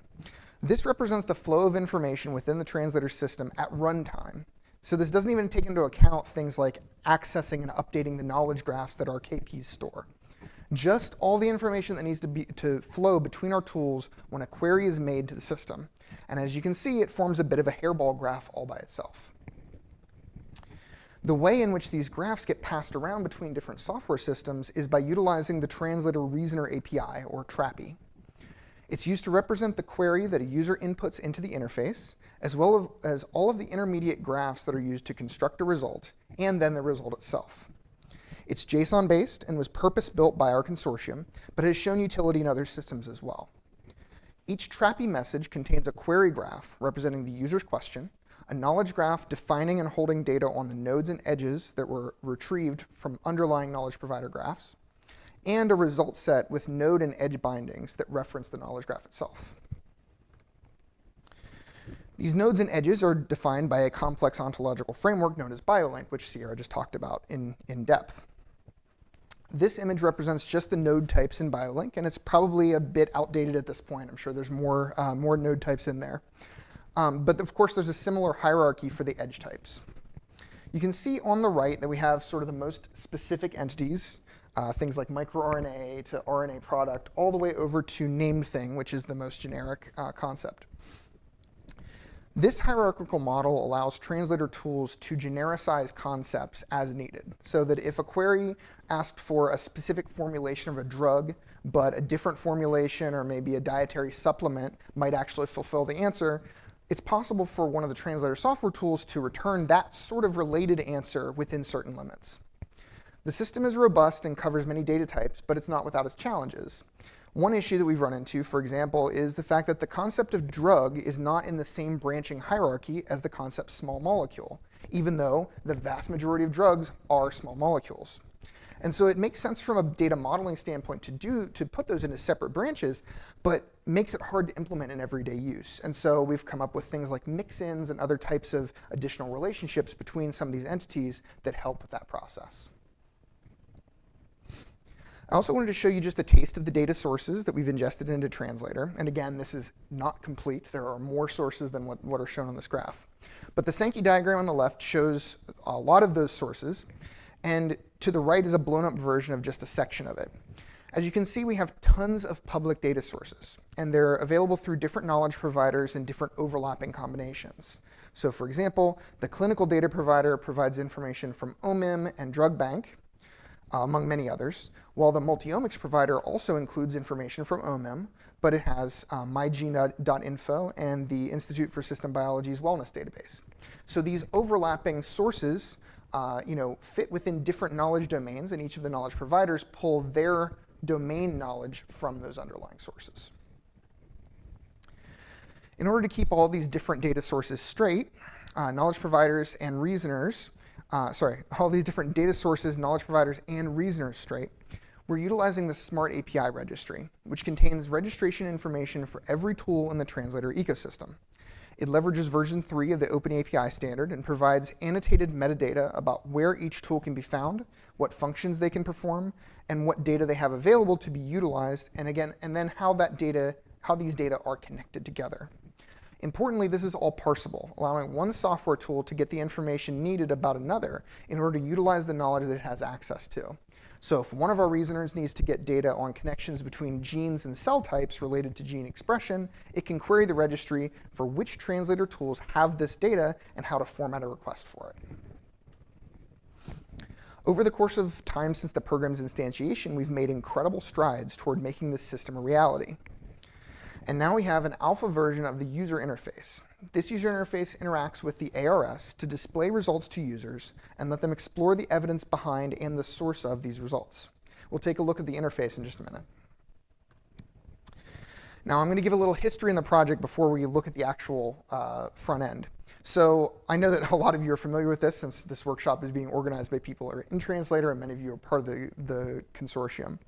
This represents the flow of information within the translator system at runtime. So this doesn't even take into account things like accessing and updating the knowledge graphs that our KPs store. Just all the information that needs to flow between our tools when a query is made to the system. And as you can see, it forms a bit of a hairball graph all by itself. The way in which these graphs get passed around between different software systems is by utilizing the Translator Reasoner API, or TRAPI. It's used to represent the query that a user inputs into the interface, as well as all of the intermediate graphs that are used to construct a result, and then the result itself. It's JSON-based and was purpose-built by our consortium, but has shown utility in other systems as well. Each TRAPI message contains a query graph representing the user's question, a knowledge graph defining and holding data on the nodes and edges that were retrieved from underlying knowledge provider graphs, and a result set with node and edge bindings that reference the knowledge graph itself. These nodes and edges are defined by a complex ontological framework known as BioLink, which Sierra just talked about in depth. This image represents just the node types in BioLink, and it's probably a bit outdated at this point. I'm sure there's more node types in there. But of course, there's a similar hierarchy for the edge types. You can see on the right that we have sort of the most specific entities, things like microRNA to RNA product, all the way over to named thing, which is the most generic concept. This hierarchical model allows translator tools to genericize concepts as needed, so that if a query asked for a specific formulation of a drug, but a different formulation or maybe a dietary supplement might actually fulfill the answer, it's possible for one of the translator software tools to return that sort of related answer within certain limits. The system is robust and covers many data types, but it's not without its challenges. One issue that we've run into, for example, is the fact that the concept of drug is not in the same branching hierarchy as the concept small molecule, even though the vast majority of drugs are small molecules. And so it makes sense from a data modeling standpoint to put those into separate branches, but makes it hard to implement in everyday use. And so we've come up with things like mix-ins and other types of additional relationships between some of these entities that help with that process. I also wanted to show you just a taste of the data sources that we've ingested into Translator. And again, this is not complete. There are more sources than what are shown on this graph. But the Sankey diagram on the left shows a lot of those sources. And to the right is a blown up version of just a section of it. As you can see, we have tons of public data sources, and they're available through different knowledge providers and different overlapping combinations. So for example, the clinical data provider provides information from OMIM and Drug Bank, among many others, while the multiomics provider also includes information from OMIM, but it has mygene.info and the Institute for System Biology's wellness database. So these overlapping sources fit within different knowledge domains, and each of the knowledge providers pull their domain knowledge from those underlying sources. In order to keep all these different data sources straight, knowledge providers and reasoners, all these different data sources, knowledge providers, and reasoners straight, we're utilizing the Smart API registry, which contains registration information for every tool in the translator ecosystem. It leverages version 3 of the OpenAPI standard and provides annotated metadata about where each tool can be found, what functions they can perform, and what data they have available to be utilized, and then how these data are connected together. Importantly, this is all parsable, allowing one software tool to get the information needed about another in order to utilize the knowledge that it has access to. So if one of our reasoners needs to get data on connections between genes and cell types related to gene expression, it can query the registry for which translator tools have this data and how to format a request for it. Over the course of time since the program's instantiation, we've made incredible strides toward making this system a reality. And now we have an alpha version of the user interface. This user interface interacts with the ARS to display results to users and let them explore the evidence behind and the source of these results. We'll take a look at the interface in just a minute. Now I'm going to give a little history in the project before we look at the actual front end. So I know that a lot of you are familiar with this since this workshop is being organized by people who are in Translator, and many of you are part of the consortium.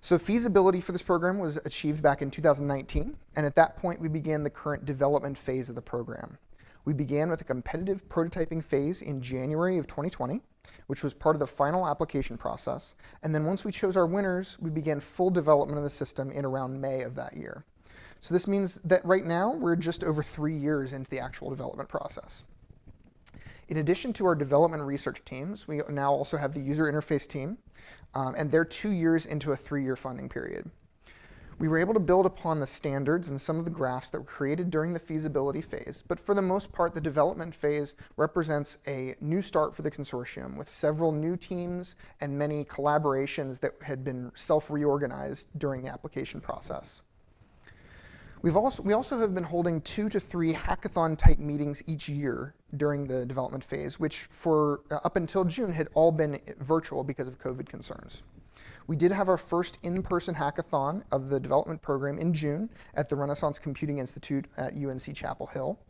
So feasibility for this program was achieved back in 2019, and at that point we began the current development phase of the program. We began with a competitive prototyping phase in January of 2020, which was part of the final application process, and then once we chose our winners, we began full development of the system in around May of that year. So this means that right now we're just over 3 years into the actual development process. In addition to our development research teams, we now also have the user interface team, and they're 2 years into a 3-year funding period. We were able to build upon the standards and some of the graphs that were created during the feasibility phase, but for the most part, the development phase represents a new start for the consortium with several new teams and many collaborations that had been self-reorganized during the application process. We also have been holding 2 to 3 hackathon-type meetings each year during the development phase, which for up until June had all been virtual because of COVID concerns. We did have our first in-person hackathon of the development program in June at the Renaissance Computing Institute at UNC Chapel Hill,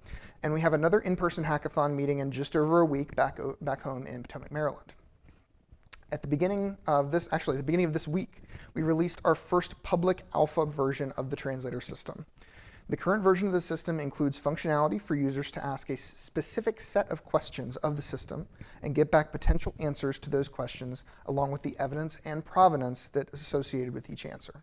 and we have another in-person hackathon meeting in just over a week back home in Potomac, Maryland. At the beginning of this week, we released our first public alpha version of the translator system. The current version of the system includes functionality for users to ask a specific set of questions of the system and get back potential answers to those questions, along with the evidence and provenance that is associated with each answer.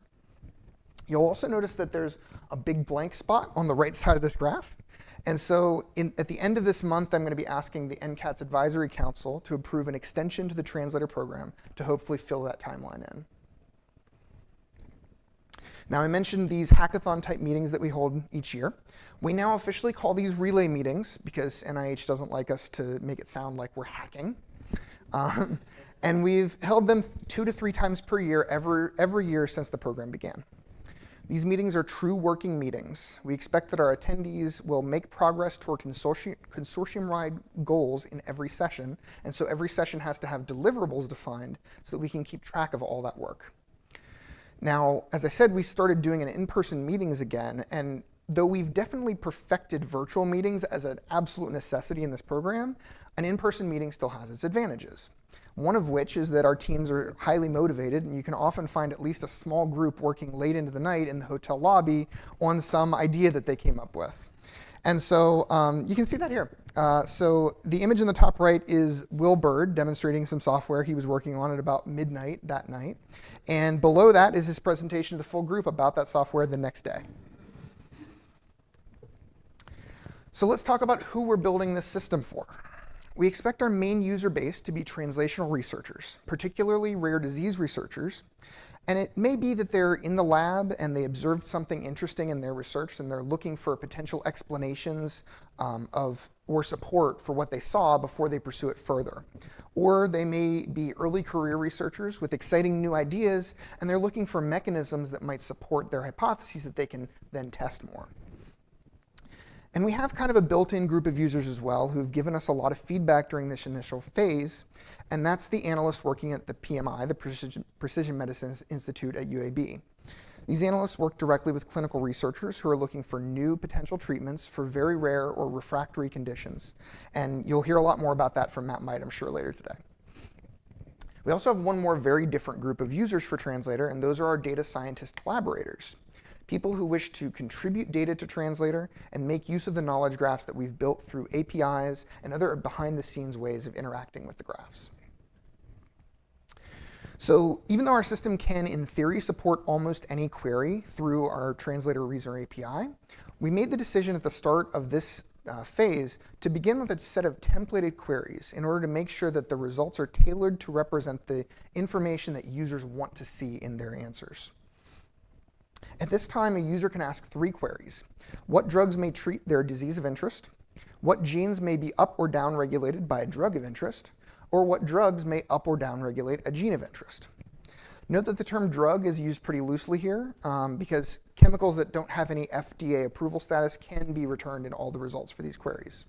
You'll also notice that there's a big blank spot on the right side of this graph, And so at the end of this month, I'm going to be asking the NCATS Advisory Council to approve an extension to the translator program to hopefully fill that timeline in. Now, I mentioned these hackathon-type meetings that we hold each year. We now officially call these relay meetings because NIH doesn't like us to make it sound like we're hacking. And we've held them 2 to 3 times per year every year since the program began. These meetings are true working meetings. We expect that our attendees will make progress toward consortium-wide goals in every session, and so every session has to have deliverables defined so that we can keep track of all that work. Now, as I said, we started doing an in-person meetings again, and though we've definitely perfected virtual meetings as an absolute necessity in this program, an in-person meeting still has its advantages. One of which is that our teams are highly motivated, and you can often find at least a small group working late into the night in the hotel lobby on some idea that they came up with. And so you can see that here. So the image in the top right is Will Bird demonstrating some software he was working on at about midnight that night. And below that is his presentation to the full group about that software the next day. So let's talk about who we're building this system for. We expect our main user base to be translational researchers, particularly rare disease researchers. And it may be that they're in the lab and they observed something interesting in their research and they're looking for potential explanations or support for what they saw before they pursue it further. Or they may be early career researchers with exciting new ideas and they're looking for mechanisms that might support their hypotheses that they can then test more. And we have kind of a built-in group of users as well who've given us a lot of feedback during this initial phase, and that's the analysts working at the PMI, the Precision Medicine Institute at UAB. These analysts work directly with clinical researchers who are looking for new potential treatments for very rare or refractory conditions. And you'll hear a lot more about that from Matt Might, I'm sure, later today. We also have one more very different group of users for Translator, and those are our data scientist collaborators. People who wish to contribute data to Translator and make use of the knowledge graphs that we've built through APIs and other behind-the-scenes ways of interacting with the graphs. So even though our system can, in theory, support almost any query through our Translator Reasoner API, we made the decision at the start of this phase to begin with a set of templated queries in order to make sure that the results are tailored to represent the information that users want to see in their answers. At this time, a user can ask 3 queries. What drugs may treat their disease of interest? What genes may be up or down regulated by a drug of interest? Or what drugs may up or down regulate a gene of interest? Note that the term drug is used pretty loosely here because chemicals that don't have any FDA approval status can be returned in all the results for these queries.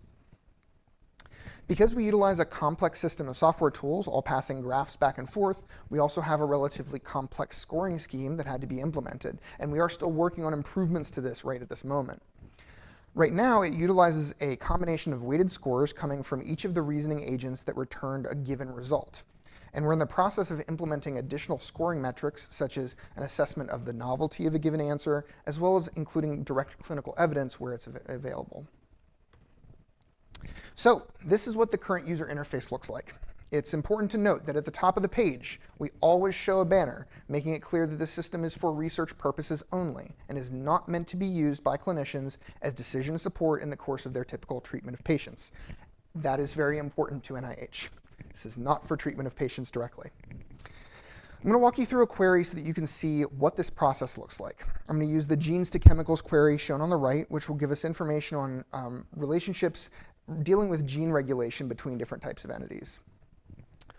Because we utilize a complex system of software tools, all passing graphs back and forth, we also have a relatively complex scoring scheme that had to be implemented, and we are still working on improvements to this right at this moment. Right now, it utilizes a combination of weighted scores coming from each of the reasoning agents that returned a given result. And we're in the process of implementing additional scoring metrics, such as an assessment of the novelty of a given answer, as well as including direct clinical evidence where it's available. So this is what the current user interface looks like. It's important to note that at the top of the page, we always show a banner, making it clear that the system is for research purposes only and is not meant to be used by clinicians as decision support in the course of their typical treatment of patients. That is very important to NIH. This is not for treatment of patients directly. I'm going to walk you through a query so that you can see what this process looks like. I'm going to use the genes to chemicals query shown on the right, which will give us information on relationships dealing with gene regulation between different types of entities.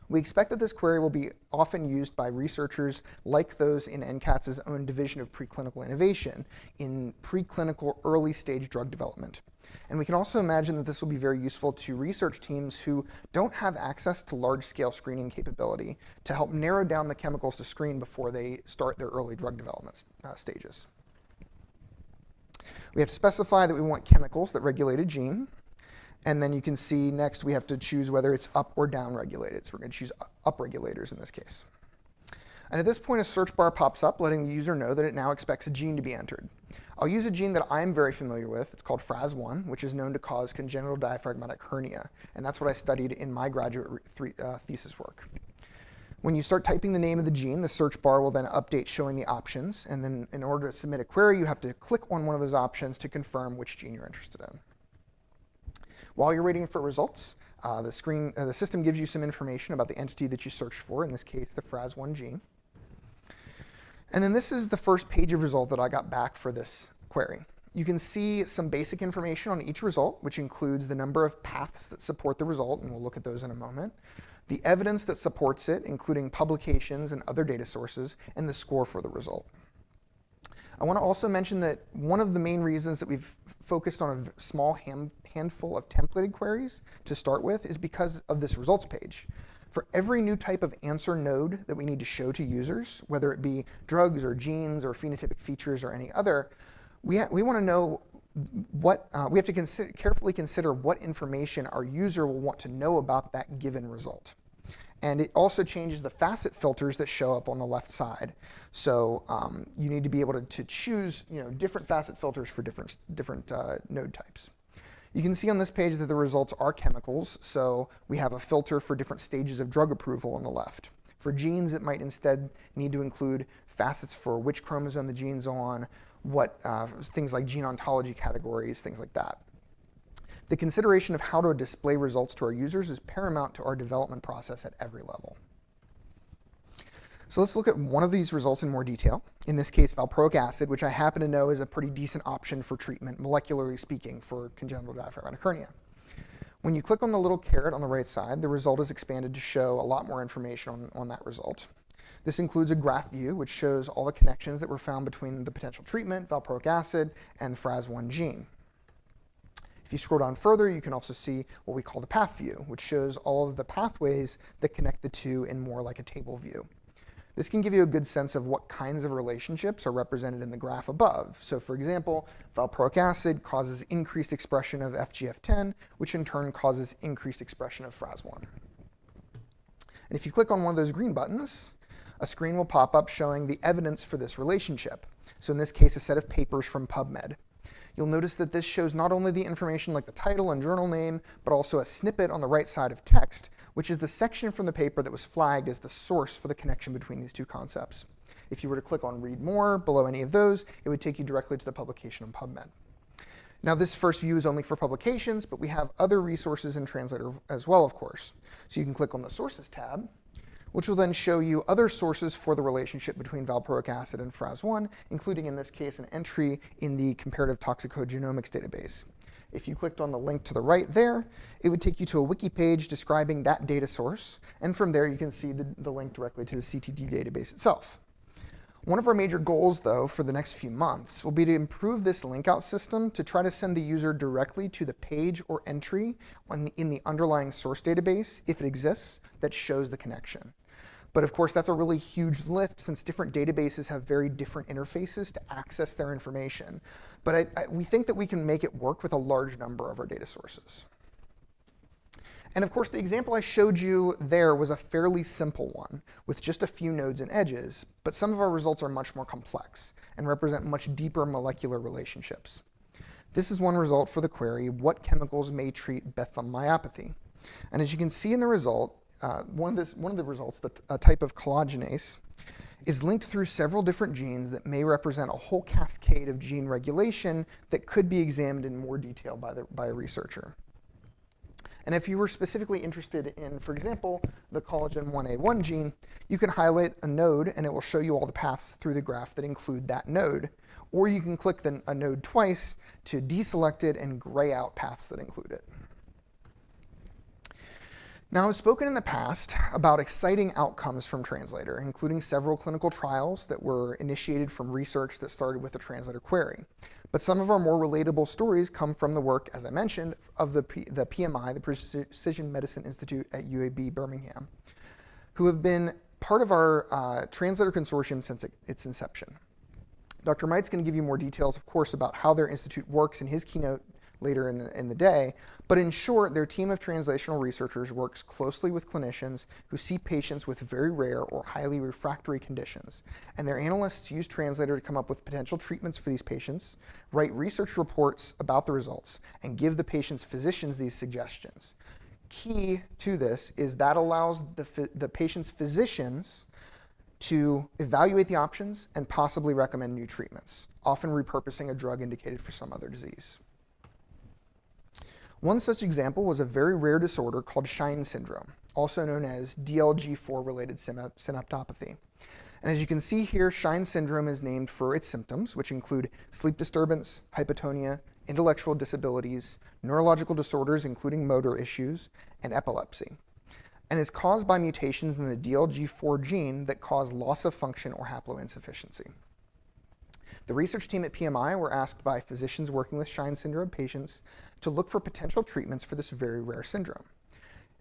We expect that this query will be often used by researchers like those in NCATS's own division of preclinical innovation in preclinical early stage drug development. And we can also imagine that this will be very useful to research teams who don't have access to large-scale screening capability to help narrow down the chemicals to screen before they start their early drug development stages. We have to specify that we want chemicals that regulate a gene. And then you can see next we have to choose whether it's up or down regulated. So we're going to choose up regulators in this case. And at this point, a search bar pops up, letting the user know that it now expects a gene to be entered. I'll use a gene that I'm very familiar with. It's called FRAS1, which is known to cause congenital diaphragmatic hernia. And that's what I studied in my graduate thesis work. When you start typing the name of the gene, the search bar will then update showing the options. And then in order to submit a query, you have to click on one of those options to confirm which gene you're interested in. While you're waiting for results, the system gives you some information about the entity that you searched for, in this case, the FRAS1 gene. And then this is the first page of result that I got back for this query. You can see some basic information on each result, which includes the number of paths that support the result, and we'll look at those in a moment, the evidence that supports it, including publications and other data sources, and the score for the result. I want to also mention that one of the main reasons that we've focused on a small handful of templated queries to start with is because of this results page. For every new type of answer node that we need to show to users, whether it be drugs or genes or phenotypic features or any other, we want to know what, we have to carefully consider what information our user will want to know about that given result. And it also changes the facet filters that show up on the left side. So you need to be able to choose different facet filters for different node types. You can see on this page that the results are chemicals, so we have a filter for different stages of drug approval on the left. For genes, it might instead need to include facets for which chromosome the gene's on, what things like gene ontology categories, things like that. The consideration of how to display results to our users is paramount to our development process at every level. So let's look at one of these results in more detail. In this case, valproic acid, which I happen to know is a pretty decent option for treatment, molecularly speaking, for congenital diaphragmatic hernia. When you click on the little caret on the right side, the result is expanded to show a lot more information on that result. This includes a graph view, which shows all the connections that were found between the potential treatment, valproic acid, and the FRAS1 gene. If you scroll down further, you can also see what we call the path view, which shows all of the pathways that connect the two in more like a table view. This can give you a good sense of what kinds of relationships are represented in the graph above. So for example, valproic acid causes increased expression of FGF10, which in turn causes increased expression of FRAS1. And if you click on one of those green buttons, a screen will pop up showing the evidence for this relationship. So in this case, a set of papers from PubMed. You'll notice that this shows not only the information like the title and journal name, but also a snippet on the right side of text, which is the section from the paper that was flagged as the source for the connection between these two concepts. If you were to click on Read More below any of those, it would take you directly to the publication on PubMed. Now, this first view is only for publications, but we have other resources in Translator as well, of course. So you can click on the Sources tab, which will then show you other sources for the relationship between valproic acid and FRAS1, including in this case an entry in the Comparative Toxicogenomics database. If you clicked on the link to the right there, it would take you to a wiki page describing that data source, and from there you can see the link directly to the CTD database itself. One of our major goals, though, for the next few months will be to improve this link out system to try to send the user directly to the page or entry in the underlying source database, if it exists, that shows the connection. But of course, that's a really huge lift since different databases have very different interfaces to access their information. But we think that we can make it work with a large number of our data sources. And of course, the example I showed you there was a fairly simple one with just a few nodes and edges, but some of our results are much more complex and represent much deeper molecular relationships. This is one result for the query, what chemicals may treat Bethlem myopathy? And as you can see in the result, one of the results, a type of collagenase, is linked through several different genes that may represent a whole cascade of gene regulation that could be examined in more detail by a researcher. And if you were specifically interested in, for example, the collagen 1A1 gene, you can highlight a node and it will show you all the paths through the graph that include that node. Or you can click a node twice to deselect it and gray out paths that include it. Now, I've spoken in the past about exciting outcomes from Translator, including several clinical trials that were initiated from research that started with the Translator query. But some of our more relatable stories come from the work, as I mentioned, of the PMI, the Precision Medicine Institute at UAB Birmingham, who have been part of our Translator consortium since its inception. Dr. Might's going to give you more details, of course, about how their institute works in his keynote later in the day, but in short, their team of translational researchers works closely with clinicians who see patients with very rare or highly refractory conditions, and their analysts use Translator to come up with potential treatments for these patients, write research reports about the results, and give the patient's physicians these suggestions. Key to this is that allows the patient's physicians to evaluate the options and possibly recommend new treatments, often repurposing a drug indicated for some other disease. One such example was a very rare disorder called Shine syndrome, also known as DLG4-related synaptopathy. And as you can see here, Shine syndrome is named for its symptoms, which include sleep disturbance, hypotonia, intellectual disabilities, neurological disorders including motor issues, and epilepsy, and is caused by mutations in the DLG4 gene that cause loss of function or haploinsufficiency. The research team at PMI were asked by physicians working with Shine syndrome patients to look for potential treatments for this very rare syndrome.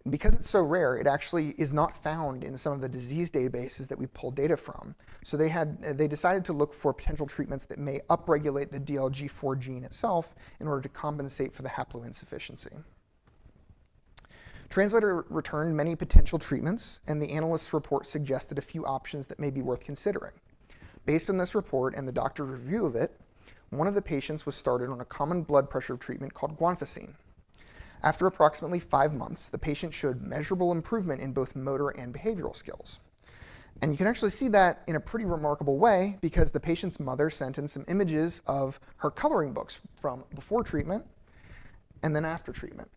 And because it's so rare, it actually is not found in some of the disease databases that we pull data from. So they decided to look for potential treatments that may upregulate the DLG4 gene itself in order to compensate for the haploinsufficiency. Translator returned many potential treatments, and the analyst's report suggested a few options that may be worth considering. Based on this report and the doctor's review of it, one of the patients was started on a common blood pressure treatment called guanfacine. After approximately 5 months, the patient showed measurable improvement in both motor and behavioral skills. And you can actually see that in a pretty remarkable way because the patient's mother sent in some images of her coloring books from before treatment and then after treatment.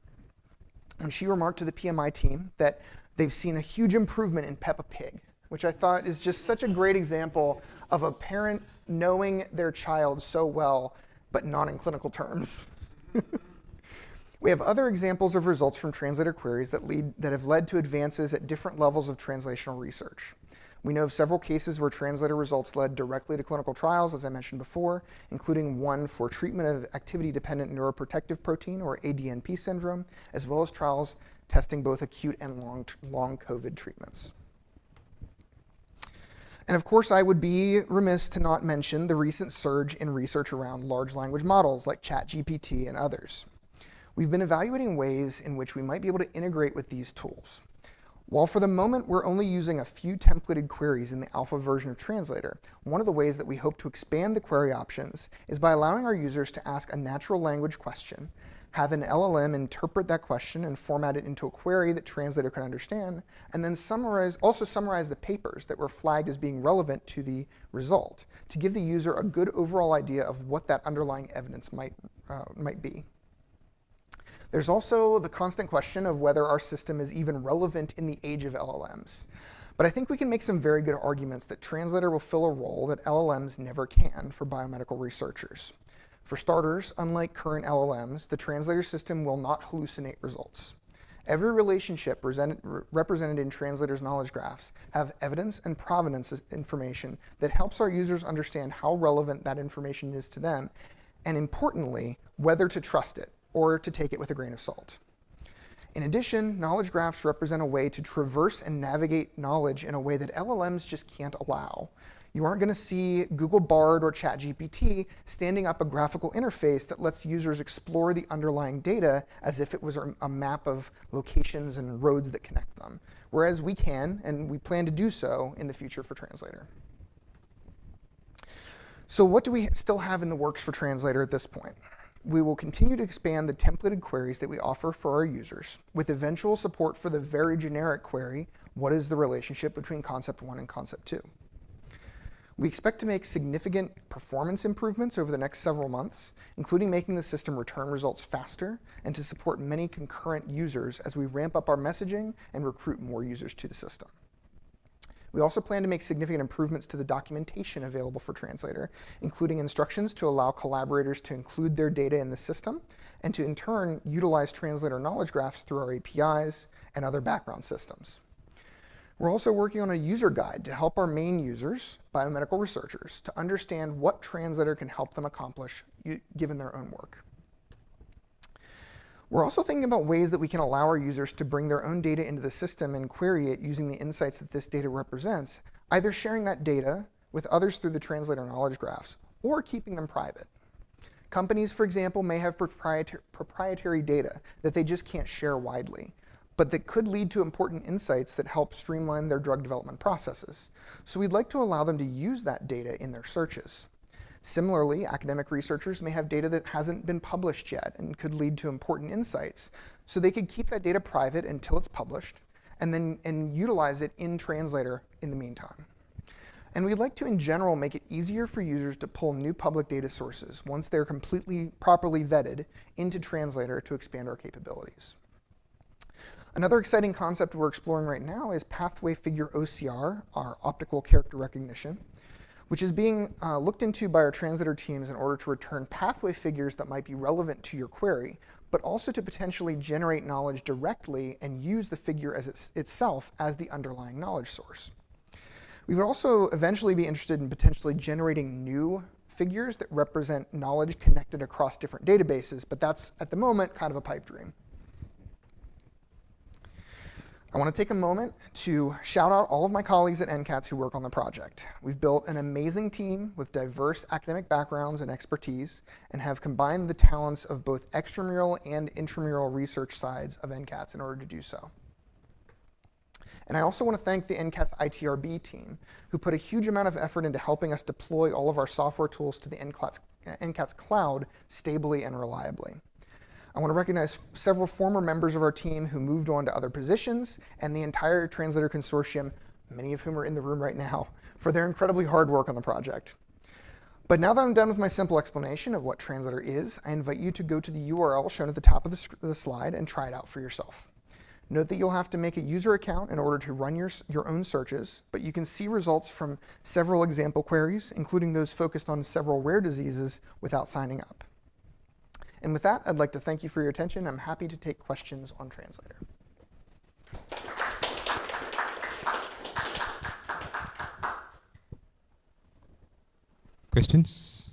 And she remarked to the PMI team that they've seen a huge improvement in Peppa Pig, which I thought is just such a great example of a parent knowing their child so well, but not in clinical terms. We have other examples of results from translator queries that have led to advances at different levels of translational research. We know of several cases where translator results led directly to clinical trials, as I mentioned before, including one for treatment of activity-dependent neuroprotective protein, or ADNP syndrome, as well as trials testing both acute and long COVID treatments. And of course, I would be remiss to not mention the recent surge in research around large language models like ChatGPT and others. We've been evaluating ways in which we might be able to integrate with these tools. While for the moment we're only using a few templated queries in the alpha version of Translator, one of the ways that we hope to expand the query options is by allowing our users to ask a natural language question, have an LLM interpret that question and format it into a query that Translator can understand, and then also summarize the papers that were flagged as being relevant to the result to give the user a good overall idea of what that underlying evidence might be. There's also the constant question of whether our system is even relevant in the age of LLMs. But I think we can make some very good arguments that Translator will fill a role that LLMs never can for biomedical researchers. For starters, unlike current LLMs, the Translator system will not hallucinate results. Every relationship represented in Translator's knowledge graphs have evidence and provenance information that helps our users understand how relevant that information is to them, and importantly, whether to trust it or to take it with a grain of salt. In addition, knowledge graphs represent a way to traverse and navigate knowledge in a way that LLMs just can't allow. You aren't going to see Google Bard or ChatGPT standing up a graphical interface that lets users explore the underlying data as if it was a map of locations and roads that connect them, whereas we can, and we plan to do so in the future for Translator. So what do we still have in the works for Translator at this point? We will continue to expand the templated queries that we offer for our users, with eventual support for the very generic query, what is the relationship between concept 1 and concept 2? We expect to make significant performance improvements over the next several months, including making the system return results faster and to support many concurrent users as we ramp up our messaging and recruit more users to the system. We also plan to make significant improvements to the documentation available for Translator, including instructions to allow collaborators to include their data in the system and to in turn utilize Translator knowledge graphs through our APIs and other background systems. We're also working on a user guide to help our main users, biomedical researchers, to understand what Translator can help them accomplish given their own work. We're also thinking about ways that we can allow our users to bring their own data into the system and query it using the insights that this data represents, either sharing that data with others through the Translator knowledge graphs or keeping them private. Companies, for example, may have proprietary data that they just can't share widely, but that could lead to important insights that help streamline their drug development processes. So we'd like to allow them to use that data in their searches. Similarly, academic researchers may have data that hasn't been published yet and could lead to important insights. So they could keep that data private until it's published and utilize it in Translator in the meantime. And we'd like to, in general, make it easier for users to pull new public data sources once they're properly vetted into Translator to expand our capabilities. Another exciting concept we're exploring right now is pathway figure OCR, our optical character recognition, which is being looked into by our translator teams in order to return pathway figures that might be relevant to your query, but also to potentially generate knowledge directly and use the figure as itself as the underlying knowledge source. We would also eventually be interested in potentially generating new figures that represent knowledge connected across different databases, but that's, at the moment, kind of a pipe dream. I want to take a moment to shout out all of my colleagues at NCATS who work on the project. We've built an amazing team with diverse academic backgrounds and expertise and have combined the talents of both extramural and intramural research sides of NCATS in order to do so. And I also want to thank the NCATS ITRB team, who put a huge amount of effort into helping us deploy all of our software tools to the NCATS cloud stably and reliably. I want to recognize several former members of our team who moved on to other positions, and the entire Translator Consortium, many of whom are in the room right now, for their incredibly hard work on the project. But now that I'm done with my simple explanation of what Translator is, I invite you to go to the URL shown at the top of the slide and try it out for yourself. Note that you'll have to make a user account in order to run your own searches, but you can see results from several example queries, including those focused on several rare diseases, without signing up. And with that, I'd like to thank you for your attention. I'm happy to take questions on Translator. Questions?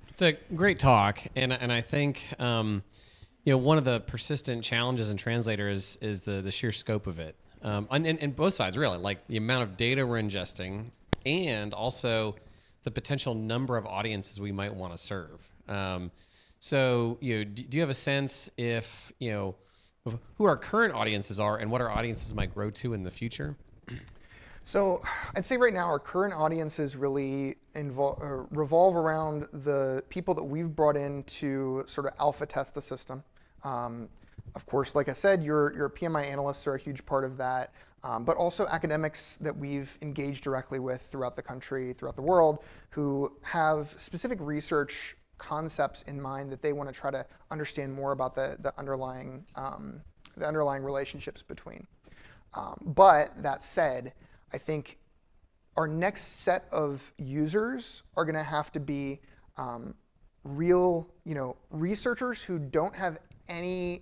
It's a great talk, and I think one of the persistent challenges in Translator is the sheer scope of it, and both sides really, like the amount of data we're ingesting, and also the potential number of audiences we might want to serve. So do you have a sense if of who our current audiences are and what our audiences might grow to in the future? So I'd say right now our current audiences really revolve around the people that we've brought in to sort of alpha test the system. Of course, like I said, your PMI analysts are a huge part of that, but also academics that we've engaged directly with throughout the country, throughout the world, who have specific research concepts in mind that they want to try to understand more about the underlying relationships between. But that said, I think our next set of users are going to have to be real, researchers who don't have any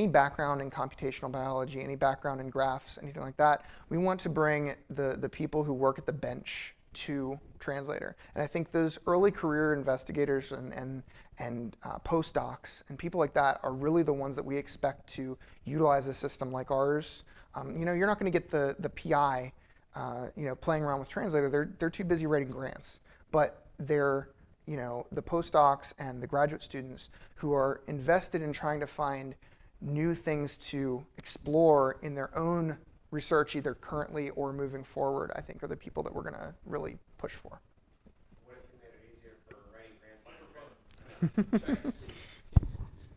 background in computational biology, any background in graphs, anything like that. We want to bring the people who work at the bench to Translator. And I think those early career investigators and postdocs and people like that are really the ones that we expect to utilize a system like ours. You're not going to get the PI, playing around with Translator. They're too busy writing grants. But they're, the postdocs and the graduate students who are invested in trying to find new things to explore in their own research, either currently or moving forward, I think are the people that we're going to really push for. What if we made it easier for writing grants on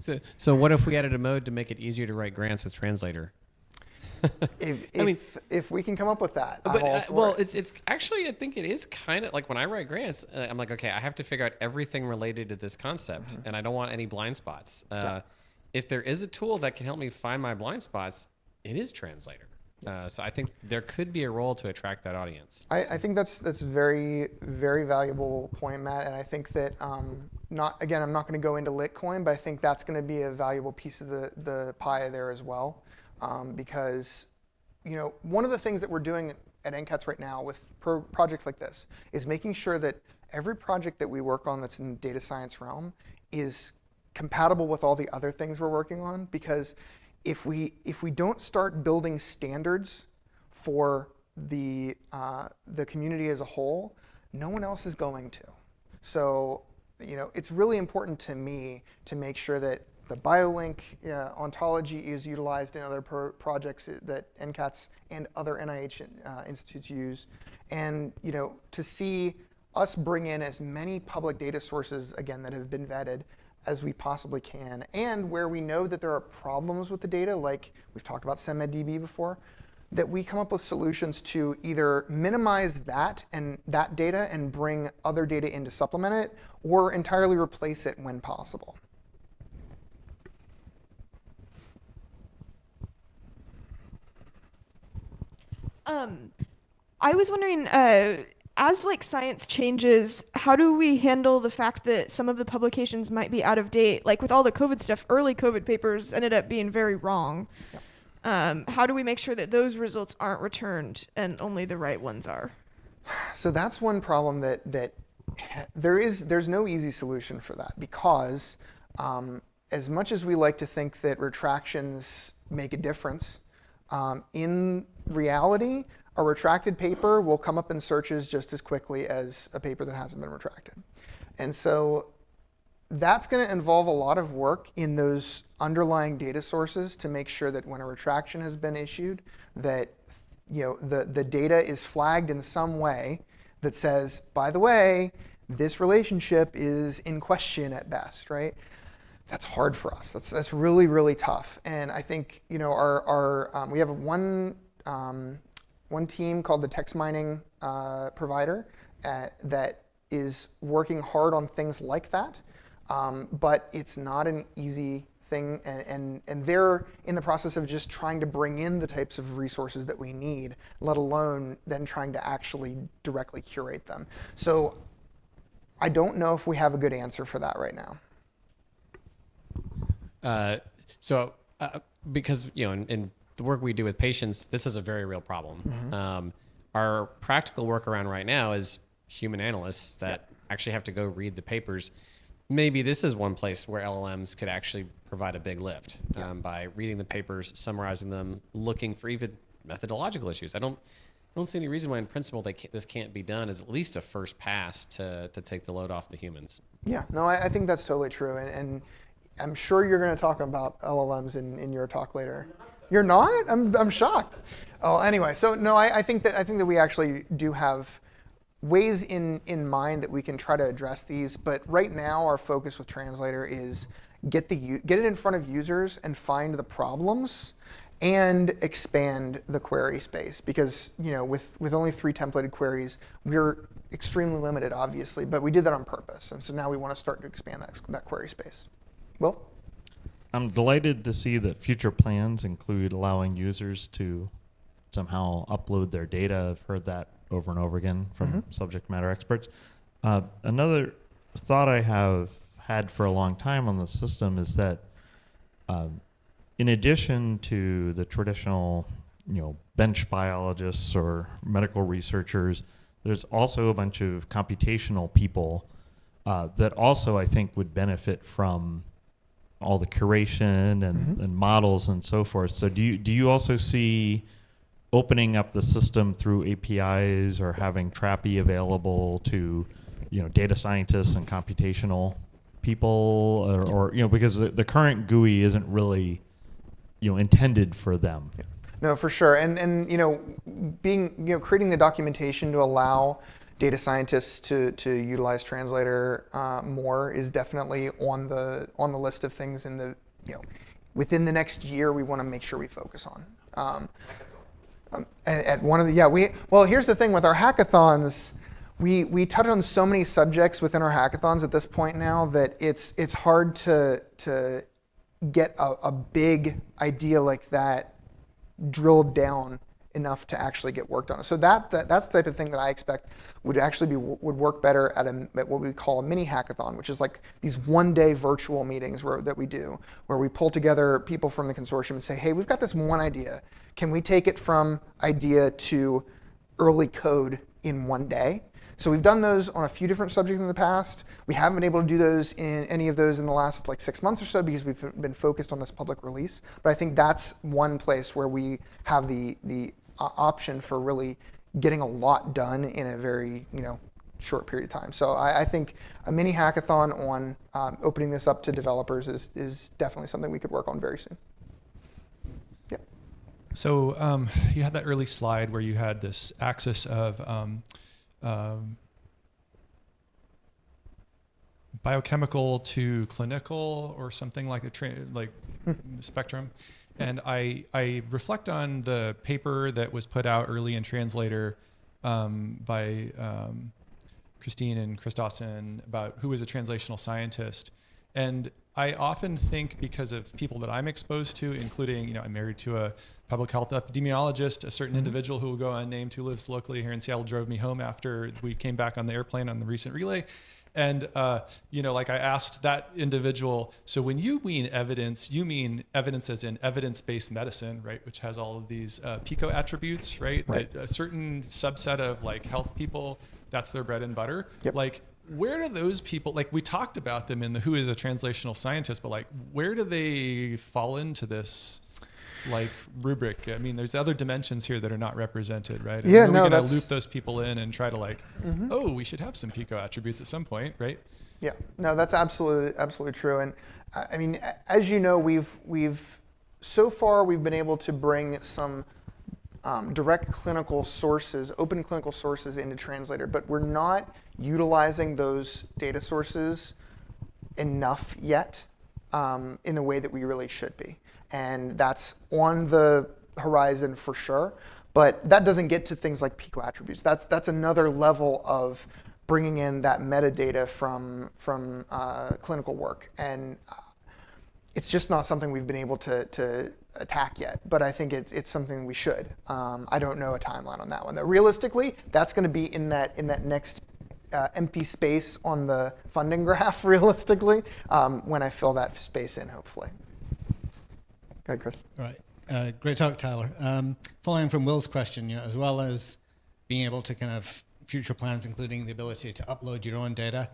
Translator? So what if we added a mode to make it easier to write grants with Translator? If we can come up with that, I'm but all for it. it's actually, I think it is kind of like when I write grants, I'm like, okay, I have to figure out everything related to this concept, and I don't want any blind spots. If there is a tool that can help me find my blind spots, it is Translator. So I think there could be a role to attract that audience. I think that's a very, very valuable point, Matt. And I think that, I'm not going to go into Litcoin, but I think that's going to be a valuable piece of the pie there as well. Because, one of the things that we're doing at NCATS right now with projects like this is making sure that every project that we work on that's in the data science realm is compatible with all the other things we're working on. Because if we don't start building standards for the community as a whole, no one else is going to. So, it's really important to me to make sure that the BioLink ontology is utilized in other projects that NCATS and other NIH institutes use. And to see us bring in as many public data sources, again, that have been vetted, as we possibly can, and where we know that there are problems with the data, like we've talked about SEMEDDB before, that we come up with solutions to either minimize that data and bring other data in to supplement it, or entirely replace it when possible. I was wondering, as like science changes, how do we handle the fact that some of the publications might be out of date? Like with all the COVID stuff, early COVID papers ended up being very wrong. How do we make sure that those results aren't returned and only the right ones are? So that's one problem that there's no easy solution for that, because as much as we like to think that retractions make a difference, in reality, a retracted paper will come up in searches just as quickly as a paper that hasn't been retracted. And so that's going to involve a lot of work in those underlying data sources to make sure that when a retraction has been issued, that the data is flagged in some way that says, by the way, this relationship is in question at best, right? That's hard for us. That's really, really tough. And I think we have one team called the text mining provider that is working hard on things like that. But it's not an easy thing, and they're in the process of just trying to bring in the types of resources that we need, let alone then trying to actually directly curate them. So I don't know if we have a good answer for that right now. Because in the work we do with patients, this is a very real problem. Mm-hmm. Our practical workaround right now is human analysts that actually have to go read the papers. Maybe this is one place where LLMs could actually provide a big lift by reading the papers, summarizing them, looking for even methodological issues. I don't see any reason why, in principle, this can't be done as at least a first pass to take the load off the humans. Yeah, no, I think that's totally true, and I'm sure you're going to talk about LLMs in your talk later. You're not? I'm shocked. Oh, anyway, so no, I think that we actually do have ways in mind that we can try to address these, but right now our focus with Translator is get it in front of users and find the problems and expand the query space, because with only 3 templated queries, we're extremely limited, obviously, but we did that on purpose, and so now we want to start to expand that query space. Will? I'm delighted to see that future plans include allowing users to somehow upload their data. I've heard that over and over again from subject matter experts. Another thought I have had for a long time on the system is that in addition to the traditional bench biologists or medical researchers, there's also a bunch of computational people that also I think would benefit from all the curation and models and so forth. So do you also see opening up the system through APIs or having Trappy available to data scientists and computational people, or because the current GUI isn't really intended for them? Yeah. No, for sure. And creating the documentation to allow data scientists to utilize Translator more is definitely on the list of things within the next year we want to make sure we focus on. At one of the here's the thing with our hackathons, we touch on so many subjects within our hackathons at this point now that it's hard to get a big idea like that drilled down enough to actually get worked on. So that's the type of thing that I expect would actually would work better at what we call a mini hackathon, which is like these one-day virtual meetings that we do, where we pull together people from the consortium and say, hey, we've got this one idea. Can we take it from idea to early code in one day? So we've done those on a few different subjects in the past. We haven't been able to do those in any of those in the last 6 months or so because we've been focused on this public release. But I think that's one place where we have the option for really getting a lot done in a very short period of time. So I think a mini hackathon on opening this up to developers is definitely something we could work on very soon. Yeah. So you had that early slide where you had this axis of biochemical to clinical or something like spectrum. And I reflect on the paper that was put out early in Translator by Christine and Chris Dawson about who is a translational scientist. And I often think, because of people that I'm exposed to, including, I'm married to a public health epidemiologist, a certain individual who will go unnamed who lives locally here in Seattle drove me home after we came back on the airplane on the recent relay. And, I asked that individual, so when you mean evidence, you mean evidence as in evidence-based medicine, right? Which has all of these PICO attributes, right? Right. That a certain subset of health people, that's their bread and butter. Yep. Where do those people, we talked about them in the who is a translational scientist, but where do they fall into this rubric? I mean, there's other dimensions here that are not represented, right? Yeah, and no, we're going that's to loop those people in and try to oh, we should have some PICO attributes at some point, right? Yeah, no, that's absolutely true. And I mean, as you know, we've so far we've been able to bring some direct clinical sources, open clinical sources into Translator, but we're not utilizing those data sources enough yet in the way that we really should be. And that's on the horizon for sure. But that doesn't get to things like PICO attributes. That's another level of bringing in that metadata from clinical work. And it's just not something we've been able to attack yet. But I think it's something we should. I don't know a timeline on that one, though. Realistically, that's going to be in that next empty space on the funding graph, realistically, when I fill that space in, hopefully. Go ahead, Chris. Right. Great talk, Tyler. Following from Will's question, as well as being able to kind of future plans, including the ability to upload your own data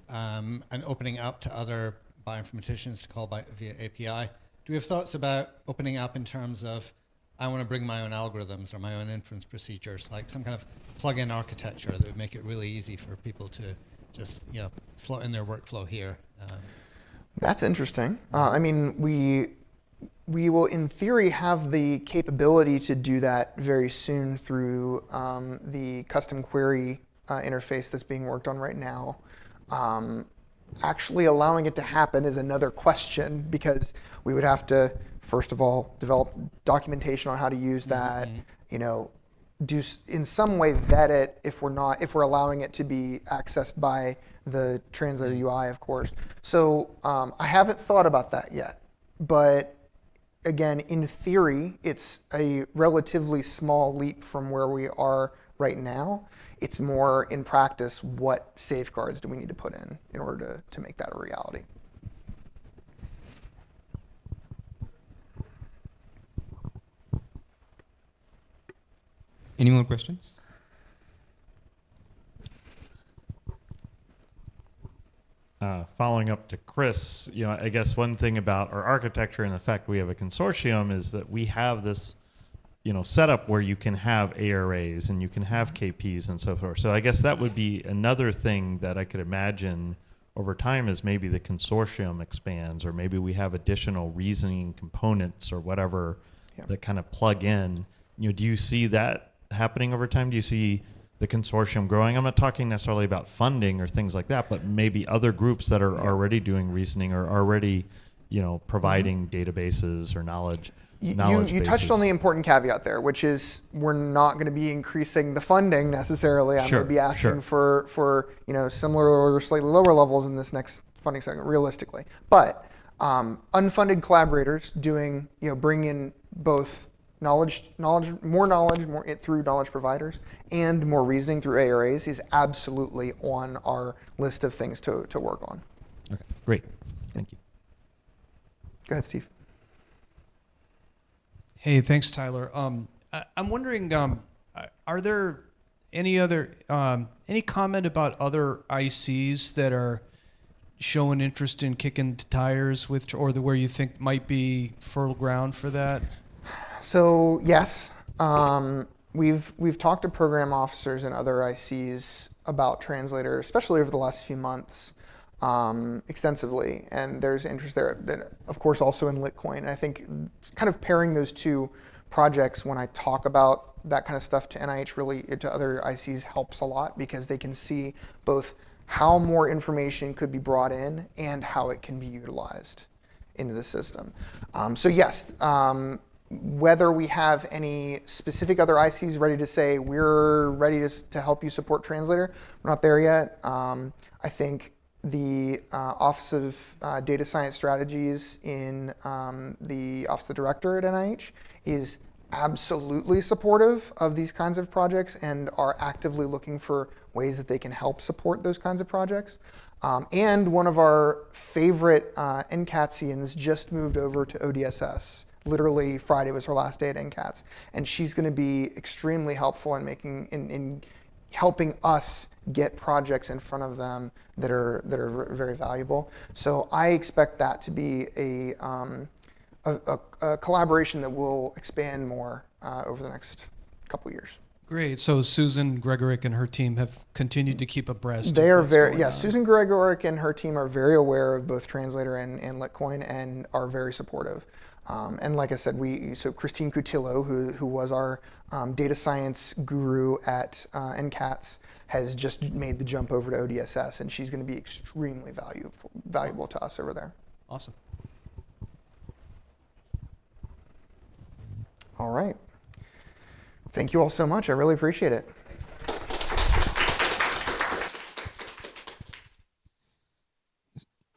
and opening up to other bioinformaticians to call via API, do we have thoughts about opening up in terms of, I want to bring my own algorithms or my own inference procedures, like some kind of plug-in architecture that would make it really easy for people to just slot in their workflow here? That's interesting. I mean, we will, in theory, have the capability to do that very soon through the custom query interface that's being worked on right now. Actually allowing it to happen is another question, because we would have to, first of all, develop documentation on how to use that, do in some way vet it if we're allowing it to be accessed by the Translator UI, of course. So I haven't thought about that yet, but again, in theory, it's a relatively small leap from where we are right now. It's more in practice, what safeguards do we need to put in order to make that a reality? Any more questions? Following up to Chris, I guess one thing about our architecture and the fact we have a consortium is that we have this, setup where you can have ARAs and you can have KPs and so forth. So I guess that would be another thing that I could imagine over time is maybe the consortium expands, or maybe we have additional reasoning components or whatever that kind of plug in. Do you see that happening over time? Do you see the consortium growing? I'm not talking necessarily about funding or things like that, but maybe other groups that are already doing reasoning or already, providing databases or knowledge. You touched on the important caveat there, which is we're not going to be increasing the funding necessarily. I'm going to be asking for similar or slightly lower levels in this next funding segment, realistically. But unfunded collaborators doing, bring in both knowledge more through knowledge providers and more reasoning through ARAs is absolutely on our list of things to work on. Okay, great. Thank you. Go ahead, Steve. Hey, thanks, Tyler. I'm wondering, are there any comment about other ICs that are showing interest in kicking tires with, or where you think might be fertile ground for that? So yes, we've talked to program officers and other ICs about Translator, especially over the last few months, extensively, and there's interest there. Then, of course, also in Litcoin. And I think kind of pairing those two projects when I talk about that kind of stuff to NIH, really to other ICs, helps a lot, because they can see both how more information could be brought in and how it can be utilized into the system. So yes, whether we have any specific other ICs ready to say we're ready to help you support translator, we're not there yet. I think the Office of Data Science Strategies in the Office of the Director at NIH is absolutely supportive of these kinds of projects and are actively looking for ways that they can help support those kinds of projects. And one of our favorite NCATsians just moved over to ODSS. Literally Friday was her last day at NCATS, and she's going to be extremely helpful in helping us get projects in front of them that are very valuable. So I expect that to be a collaboration that will expand more over the next couple years. Great. So Susan Gregorick and her team have continued to keep abreast. They of are what's very, going yeah, on. Susan Gregorick and her team are very aware of both Translator and Litcoin and are very supportive. And like I said, so Christine Cutillo, who was our data science guru at NCATS, has just made the jump over to ODSS, and she's going to be extremely valuable to us over there. Awesome. All right. Thank you all so much. I really appreciate it.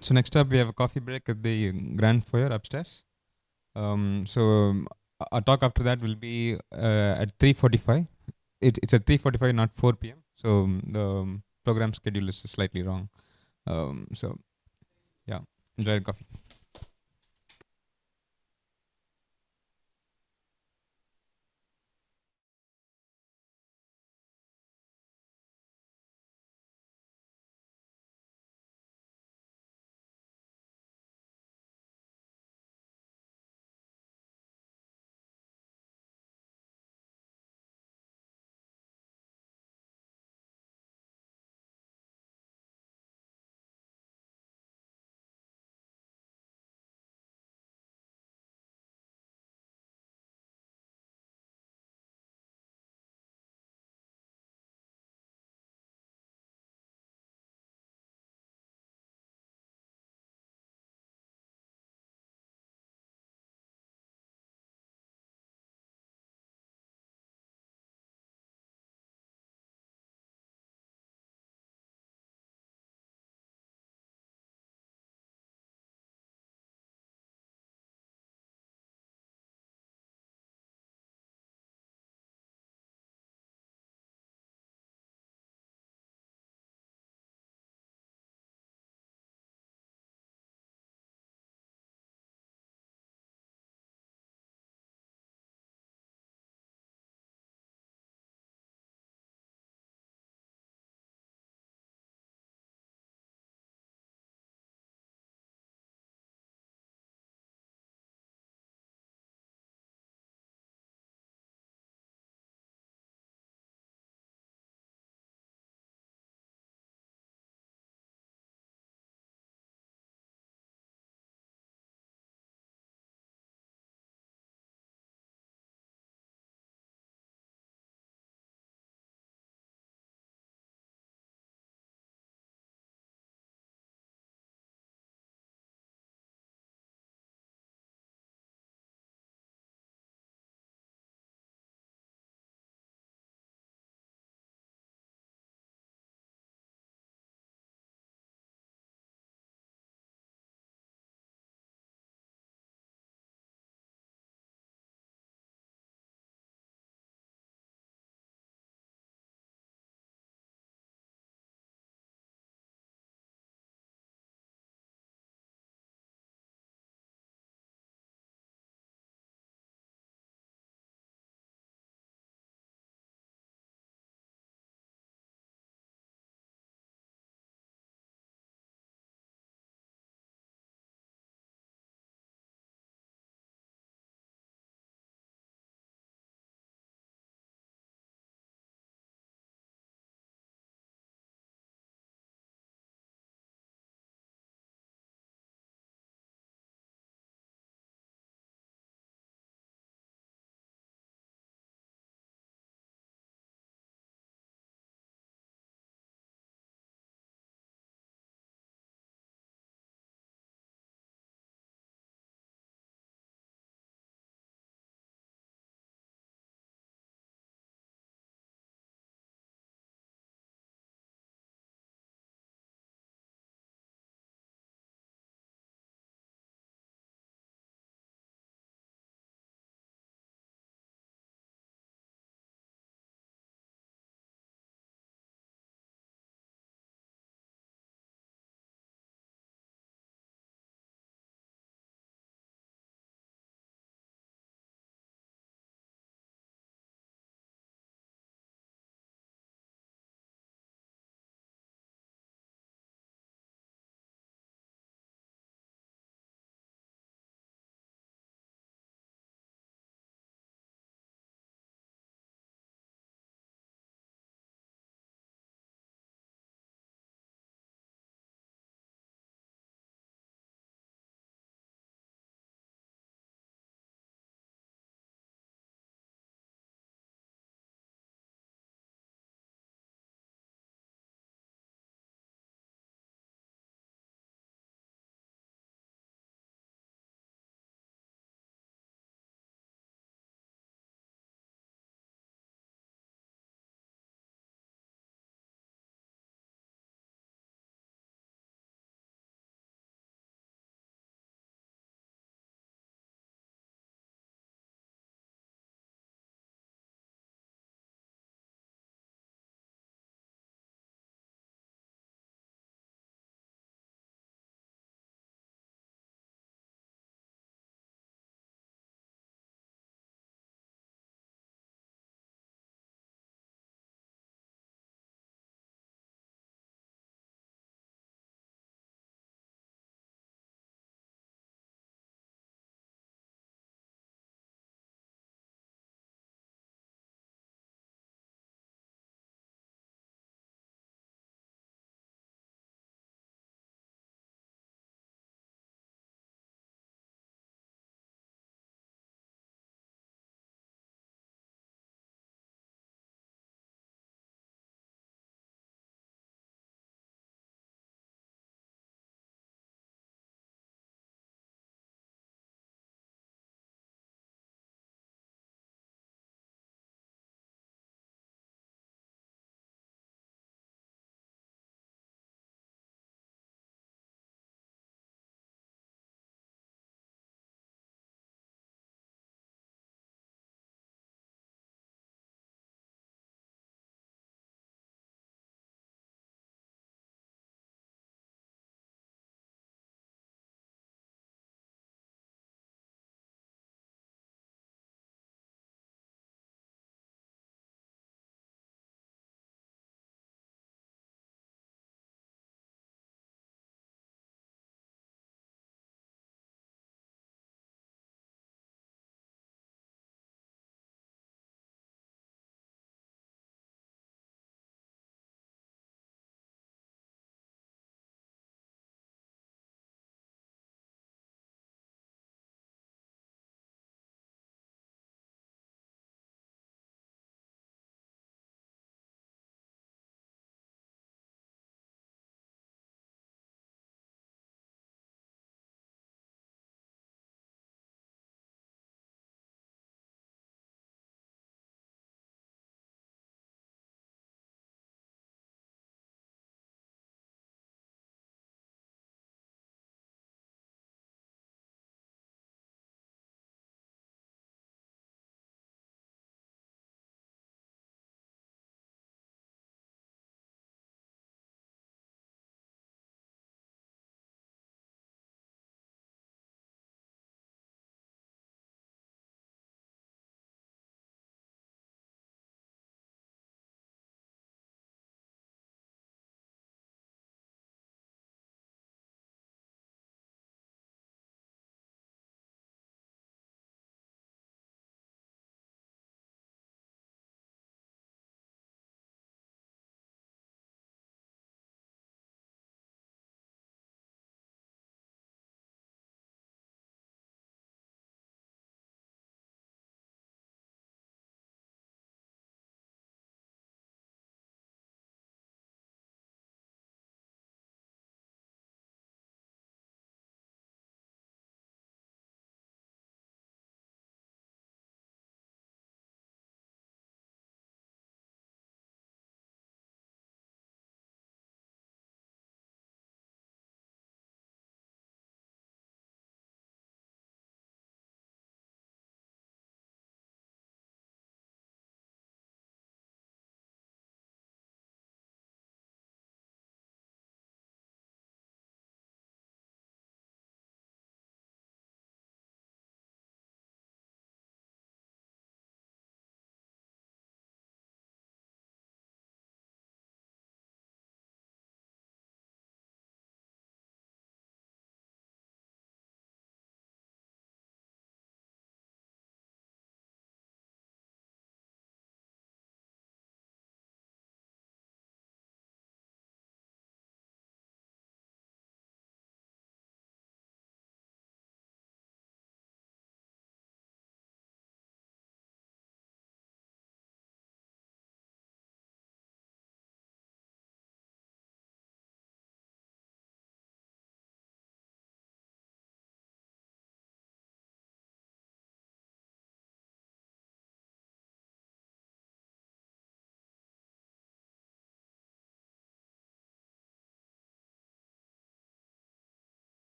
So next up, we have a coffee break at the grand foyer upstairs. Our talk after that will be at 3:45. It's at 3:45, not 4 p.m. So the program schedule is slightly wrong. Yeah, enjoy your coffee.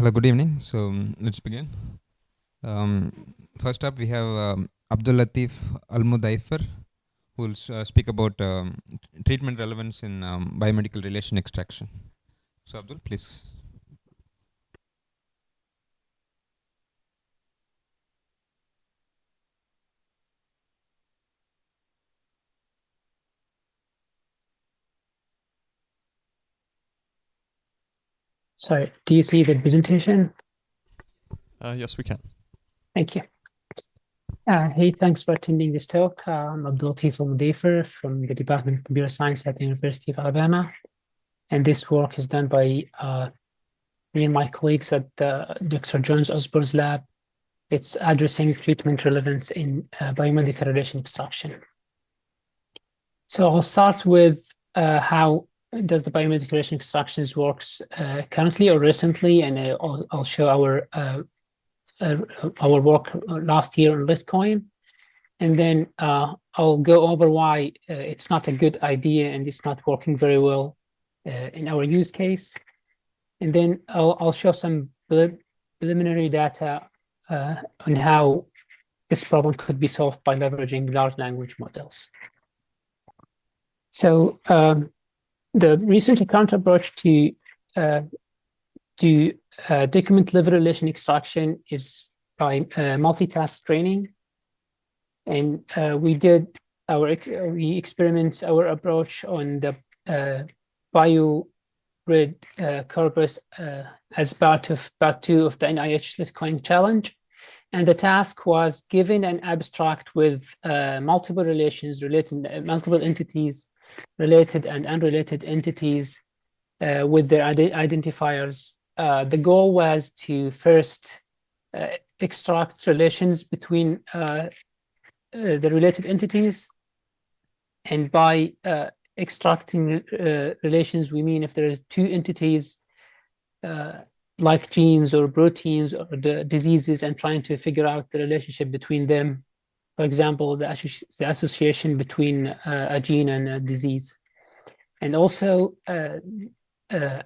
Hello, good evening. So let's begin. First up, we have Abdul Latif Almudaifer, who will speak about treatment relevance in biomedical relation extraction. So Abdul, please. Sorry, do you see the presentation? Yes, we can. Thank you. Hey, thanks for attending this talk. I'm Abdul Latif Al-Mudaifer from the Department of Computer Science at the University of Alabama. And this work is done by me and my colleagues at Dr. Jones Osborne's lab. It's addressing treatment relevance in biomedical relation extraction. So I'll start with how does the biomedical relation extractions works currently or recently, and I'll show our work last year on Litcoin, and then I'll go over why it's not a good idea and it's not working very well in our use case, and then I'll show some preliminary data on how this problem could be solved by leveraging large language models. So the recent current approach to document level relation extraction is by multitask training, and we experiment our approach on the BioGrid corpus as part 2 of the NIH Litcoin challenge, and the task was given an abstract with multiple relations related, multiple entities, related and unrelated entities with their identifiers. The goal was to first extract relations between the related entities, and by extracting relations, we mean if there are 2 entities like genes or proteins or the diseases, and trying to figure out the relationship between them. For example, the association between a gene and a disease. And also the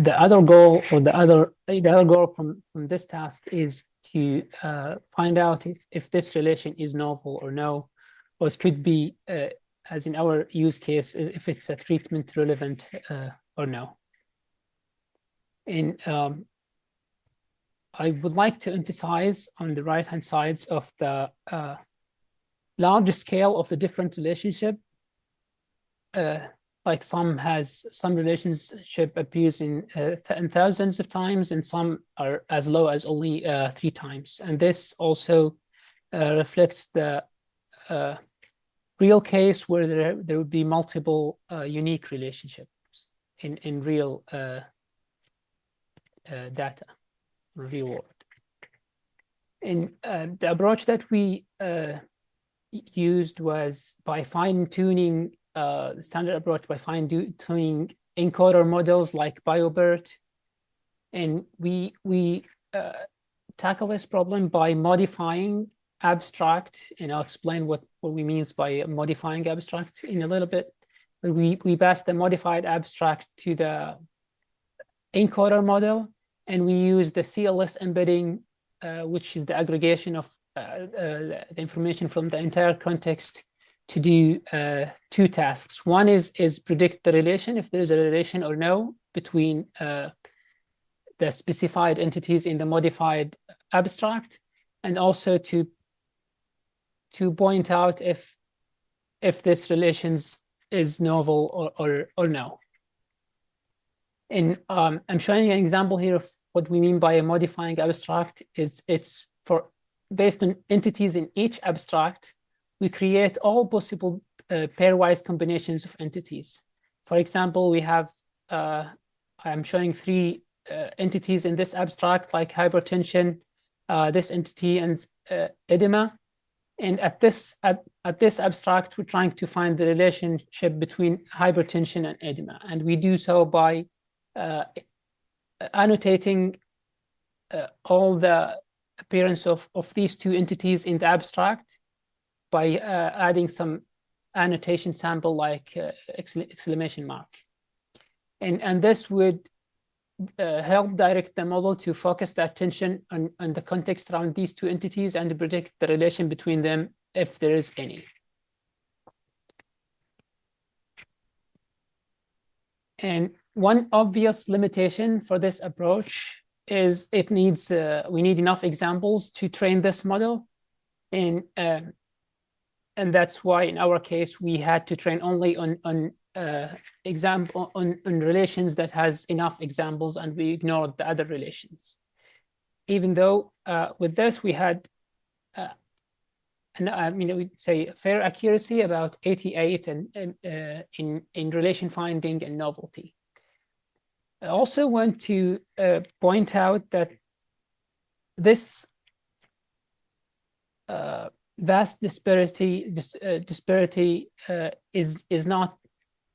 other goal, or the other goal from this task is to find out if this relation is novel or no, or it could be, as in our use case, if it's a treatment relevant or no. And I would like to emphasize on the right-hand sides of the large scale of the different relationship. Like some relationship appears in thousands of times, and some are as low as only 3 times. And this also reflects the real case where there would be multiple unique relationships in real data, real world. And the approach that we used was by fine-tuning the standard approach, by fine-tuning encoder models like BioBERT, and we tackle this problem by modifying abstract, and I'll explain what we mean by modifying abstract in a little bit. But we pass the modified abstract to the encoder model, and we use the CLS embedding, which is the aggregation of the information from the entire context, to do 2 tasks. One is predict the relation, if there is a relation or no, between the specified entities in the modified abstract, and also to point out if this relation is novel or no. And I'm showing an example here of what we mean by a modifying abstract. It's based on entities in each abstract, we create all possible pairwise combinations of entities. For example, we have, I'm showing 3 entities in this abstract, like hypertension, this entity, and edema. And at this abstract, we're trying to find the relationship between hypertension and edema. And we do so by annotating all the appearance of these 2 entities in the abstract by adding some annotation sample like exclamation mark. And this would help direct the model to focus the attention on the context around these two entities and predict the relation between them if there is any. And one obvious limitation for this approach is it needs we need enough examples to train this model, and that's why in our case we had to train only on relations that has enough examples, and we ignored the other relations. Even though with this we had and I mean, we'd say fair accuracy about 88 in relation finding and novelty. I also want to point out that this vast disparity is not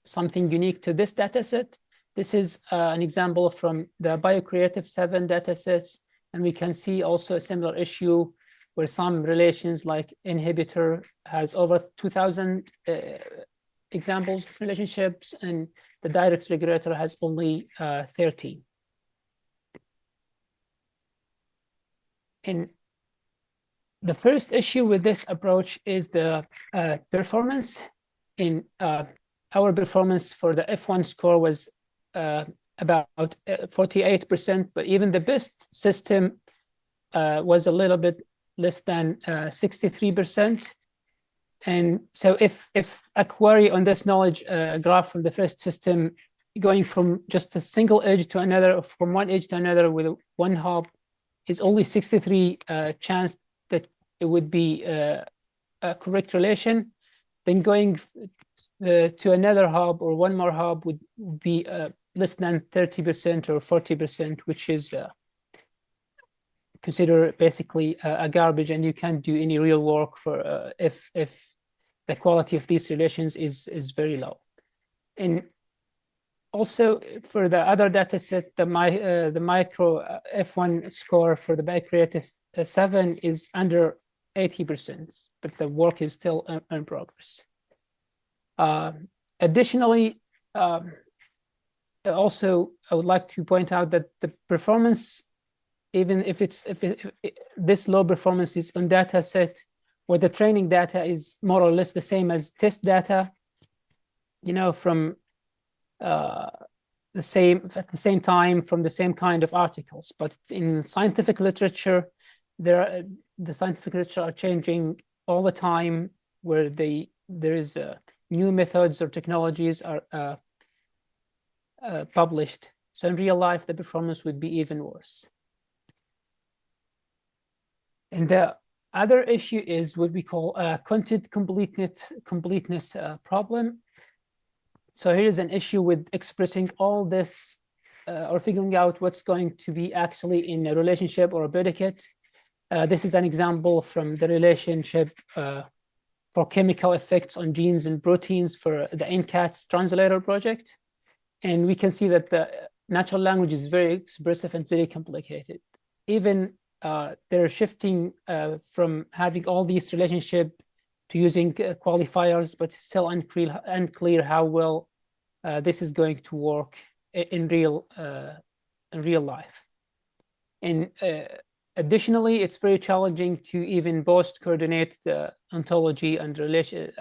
something unique to this dataset. This is an example from the BioCreative 7 datasets, and we can see also a similar issue where some relations like inhibitor has over 2,000 examples of relationships, and the direct regulator has only 13. And the first issue with this approach is the performance. In our performance for the F1 score was about 48%, but even the best system was a little bit less than 63%. And so if a query on this knowledge graph from the first system going from just a single edge to another, or from one edge to another with one hop, is only 63 chance that it would be a correct relation, then going to another hub or one more hub would be less than 30% or 40%, which is consider basically a garbage, and you can't do any real work for if the quality of these relations is very low. And also for the other data set, the micro F1 score for the BioCreative 7 is under 80%, but the work is still in progress. Additionally, also I would like to point out that the performance, even if this low performance is on data set where the training data is more or less the same as test data, you know, from at the same time from the same kind of articles. But in scientific literature, the scientific literature are changing all the time, where there is new methods or technologies are published. So in real life, the performance would be even worse. And the other issue is what we call content completeness problem. So here is an issue with expressing all this or figuring out what's going to be actually in a relationship or a predicate. This is an example from the relationship for chemical effects on genes and proteins for the NCATS translator project. And we can see that the natural language is very expressive and very complicated. Even they're shifting from having all these relationships to using qualifiers, but it's still unclear how well this is going to work in real life. And additionally, it's very challenging to even both coordinate the ontology and relation,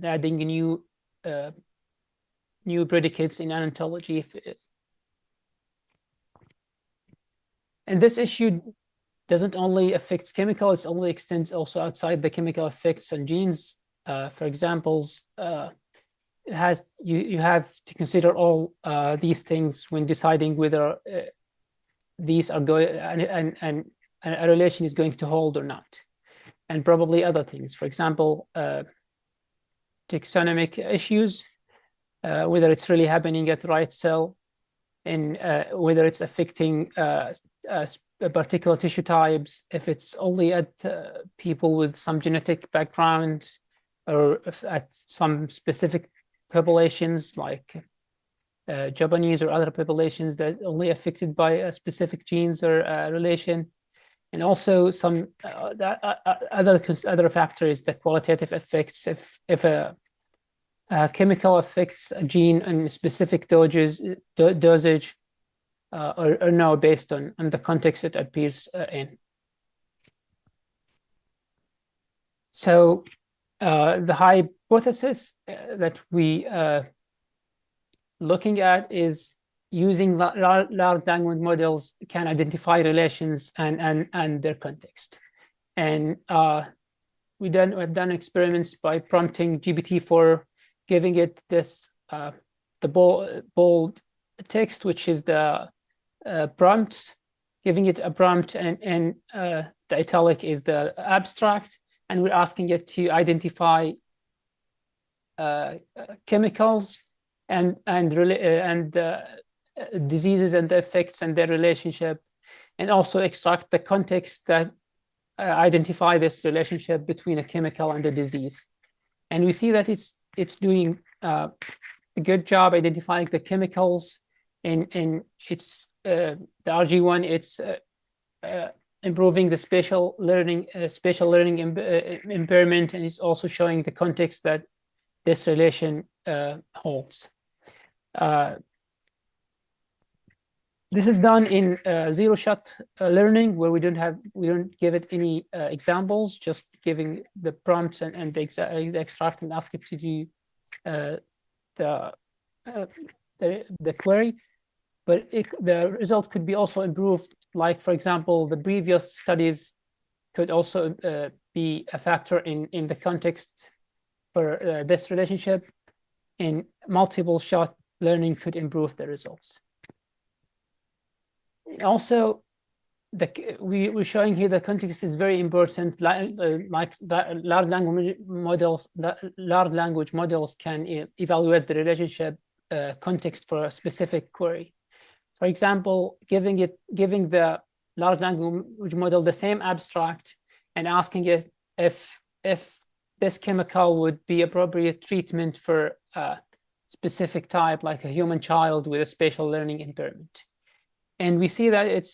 adding new predicates in an ontology. And this issue doesn't only affect chemical, it only extends also outside the chemical effects on genes. For examples, you have to consider all these things when deciding whether these are going and a relation is going to hold or not, and probably other things. For example, taxonomic issues, whether it's really happening at the right cell, and whether it's affecting particular tissue types, if it's only at people with some genetic background, or at some specific populations like Japanese or other populations that only affected by specific genes or relation. And also some other factors, the qualitative effects. If a chemical affects a gene in specific dosage, or no, based on the context it appears in. So the hypothesis that we looking at is using large language models can identify relations and their context. And we've done experiments by prompting GPT-4, giving it this the bold text, which is the prompt, giving it a prompt, and the italic is the abstract, and we're asking it to identify chemicals and diseases and the effects and their relationship, and also extract the context that identify this relationship between a chemical and a disease. And we see that it's doing a good job identifying the chemicals, and it's the RG1. It's improving the spatial learning impairment, and it's also showing the context that this relation holds. This is done in zero-shot learning, where we don't give it any examples, just giving the prompts and the extract and ask it to do the query. But the results could be also improved. Like, for example, the previous studies could also be a factor in the context for this relationship. In multiple shot learning could improve the results. Also, we're showing here the context is very important. Like large language models can evaluate the relationship context for a specific query. For example, giving the large language model the same abstract and asking it if this chemical would be appropriate treatment for a specific type, like a human child with a spatial learning impairment. And we see that it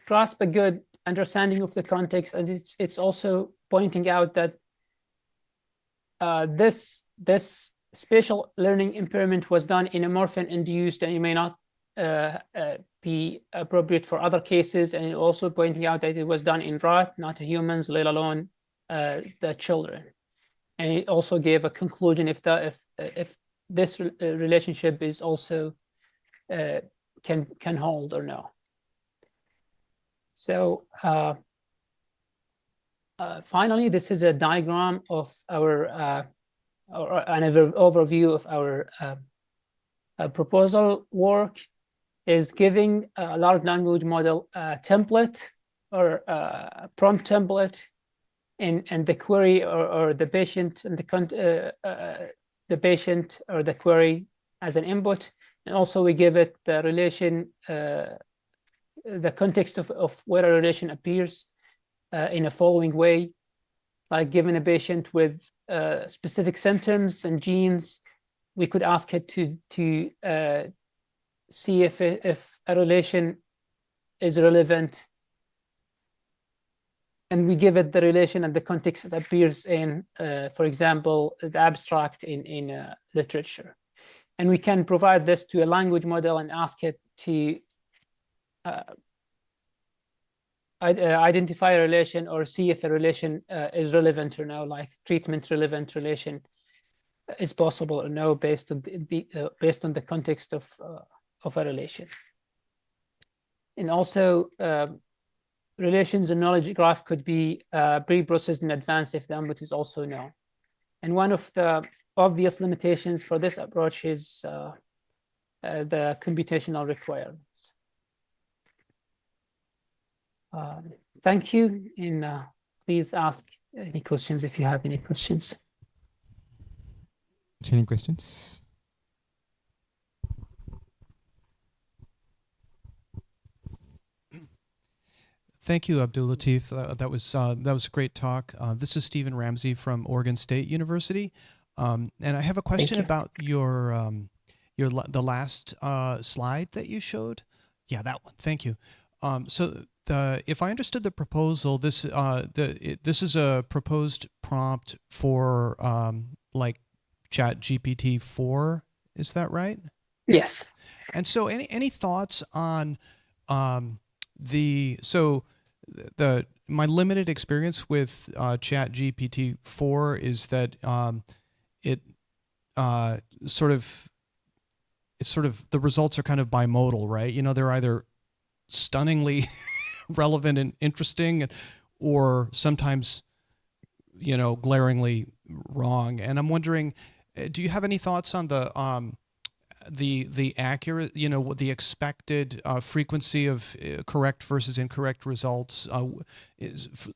grasps a good understanding of the context, and it's also pointing out that this spatial learning impairment was done in a morphine-induced, and it may not be appropriate for other cases. And also pointing out that it was done in rat, not humans, let alone the children. And it also gave a conclusion if this relationship is also can hold or no. So finally, this is a diagram of our or an overview of our proposal work. Is giving a large language model a template or a prompt template, and the query or the patient and the patient or the query as an input. And also we give it the relation, the context of where a relation appears in a following way, like given a patient with specific symptoms and genes, we could ask it to see if a relation is relevant. And we give it the relation and the context that appears in, for example, the abstract in literature. And we can provide this to a language model and ask it to identify a relation or see if a relation is relevant or no, like treatment relevant relation is possible or no, based on the context of a relation. And also, relations and knowledge graph could be pre-processed in advance if the input is also known. And one of the obvious limitations for this approach is the computational requirements. Thank you, and please ask any questions if you have any questions. Any questions? Thank you, Abdul Latif. That was a great talk. This is Stephen Ramsey from Oregon State University, and I have a question about the last slide that you showed. Yeah, that one. Thank you. So if I understood the proposal, this is a proposed prompt for like ChatGPT 4. Is that right? Yes. And so, any thoughts on my limited experience with Chat GPT-4 is that it sort of the results are kind of bimodal, right? You know, they're either stunningly relevant and interesting, or sometimes, you know, glaringly wrong. And I'm wondering, do you have any thoughts on the accurate, you know, the expected frequency of correct versus incorrect results,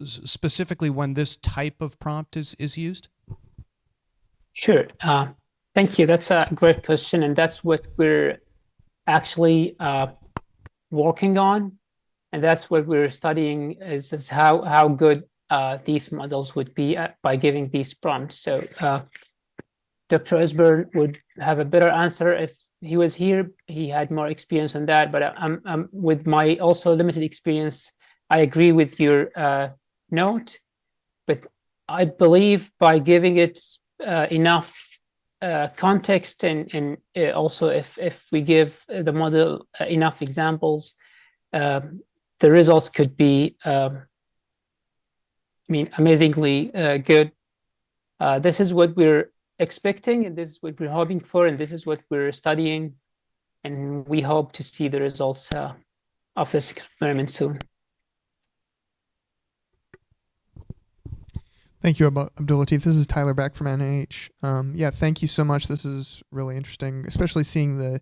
specifically when this type of prompt is used? Sure. Thank you. That's a great question, and that's what we're actually working on, and that's what we're studying is how good these models would be by giving these prompts. So Dr. Osborne would have a better answer if he was here. He had more experience on that, but I'm with my also limited experience, I agree with your note, but I believe by giving it enough context and also if we give the model enough examples, the results could be, amazingly good. This is what we're expecting, and this is what we're hoping for, and this is what we're studying, and we hope to see the results of this experiment soon. Thank you, Abdul-Latif. This is Tyler back from NIH. Yeah, thank you so much. This is really interesting, especially seeing the,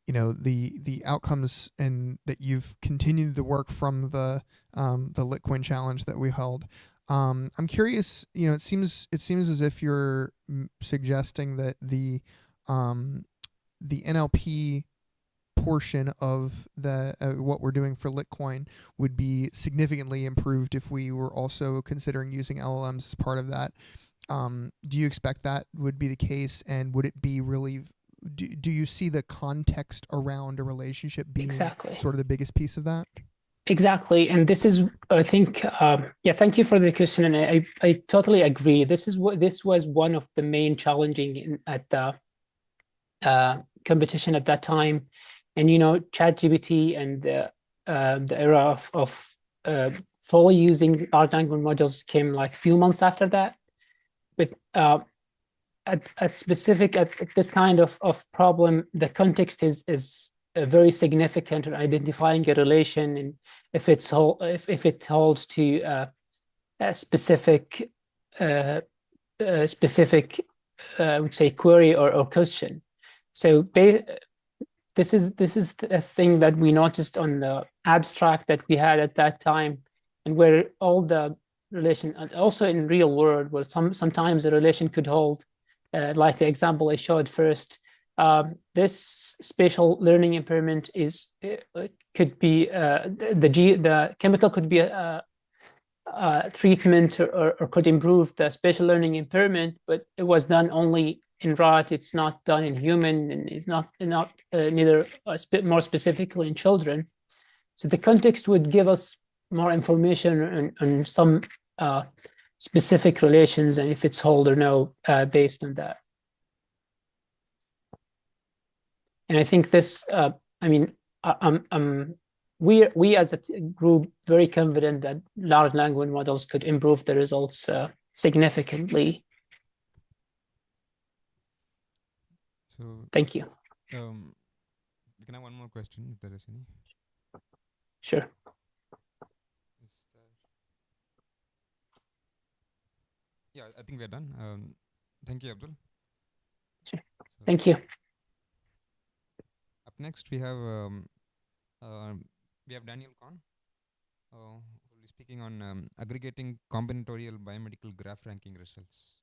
the outcomes and that you've continued the work from the Litcoin challenge that we held. I'm curious. It seems as if you're suggesting that the NLP portion of the what we're doing for Litcoin would be significantly improved if we were also considering using LLMs as part of that. Do you expect that would be the case, and would it be really? Do you see the context around a relationship being exactly sort of the biggest piece of that? Exactly, and this is, I think, thank you for the question, and I totally agree. This was one of the main challenging at the competition at that time, and ChatGPT and the era of fully using large language models came like a few months after that. But at this kind of problem, the context is very significant in identifying a relation, and if it holds to a specific I would say query or question. So this is a thing that we noticed on the abstract that we had at that time, and where all the relation, and also in real world, where sometimes a relation could hold, like the example I showed first. This spatial learning impairment could be the chemical could be a treatment or could improve the spatial learning impairment, but it was done only in rat. It's not done in human, and it's not neither more specifically in children. So the context would give us more information on some specific relations, and if it's hold or no based on that. And I think this, we as a group very confident that large language models could improve the results significantly. So thank you. Can I have one more question, if there is any? Sure. Yeah, I think we're done. Thank you, Abdul. Sure. Thank you. Up next, we have Daniel Kahn, who will be speaking on aggregating combinatorial biomedical graph ranking results.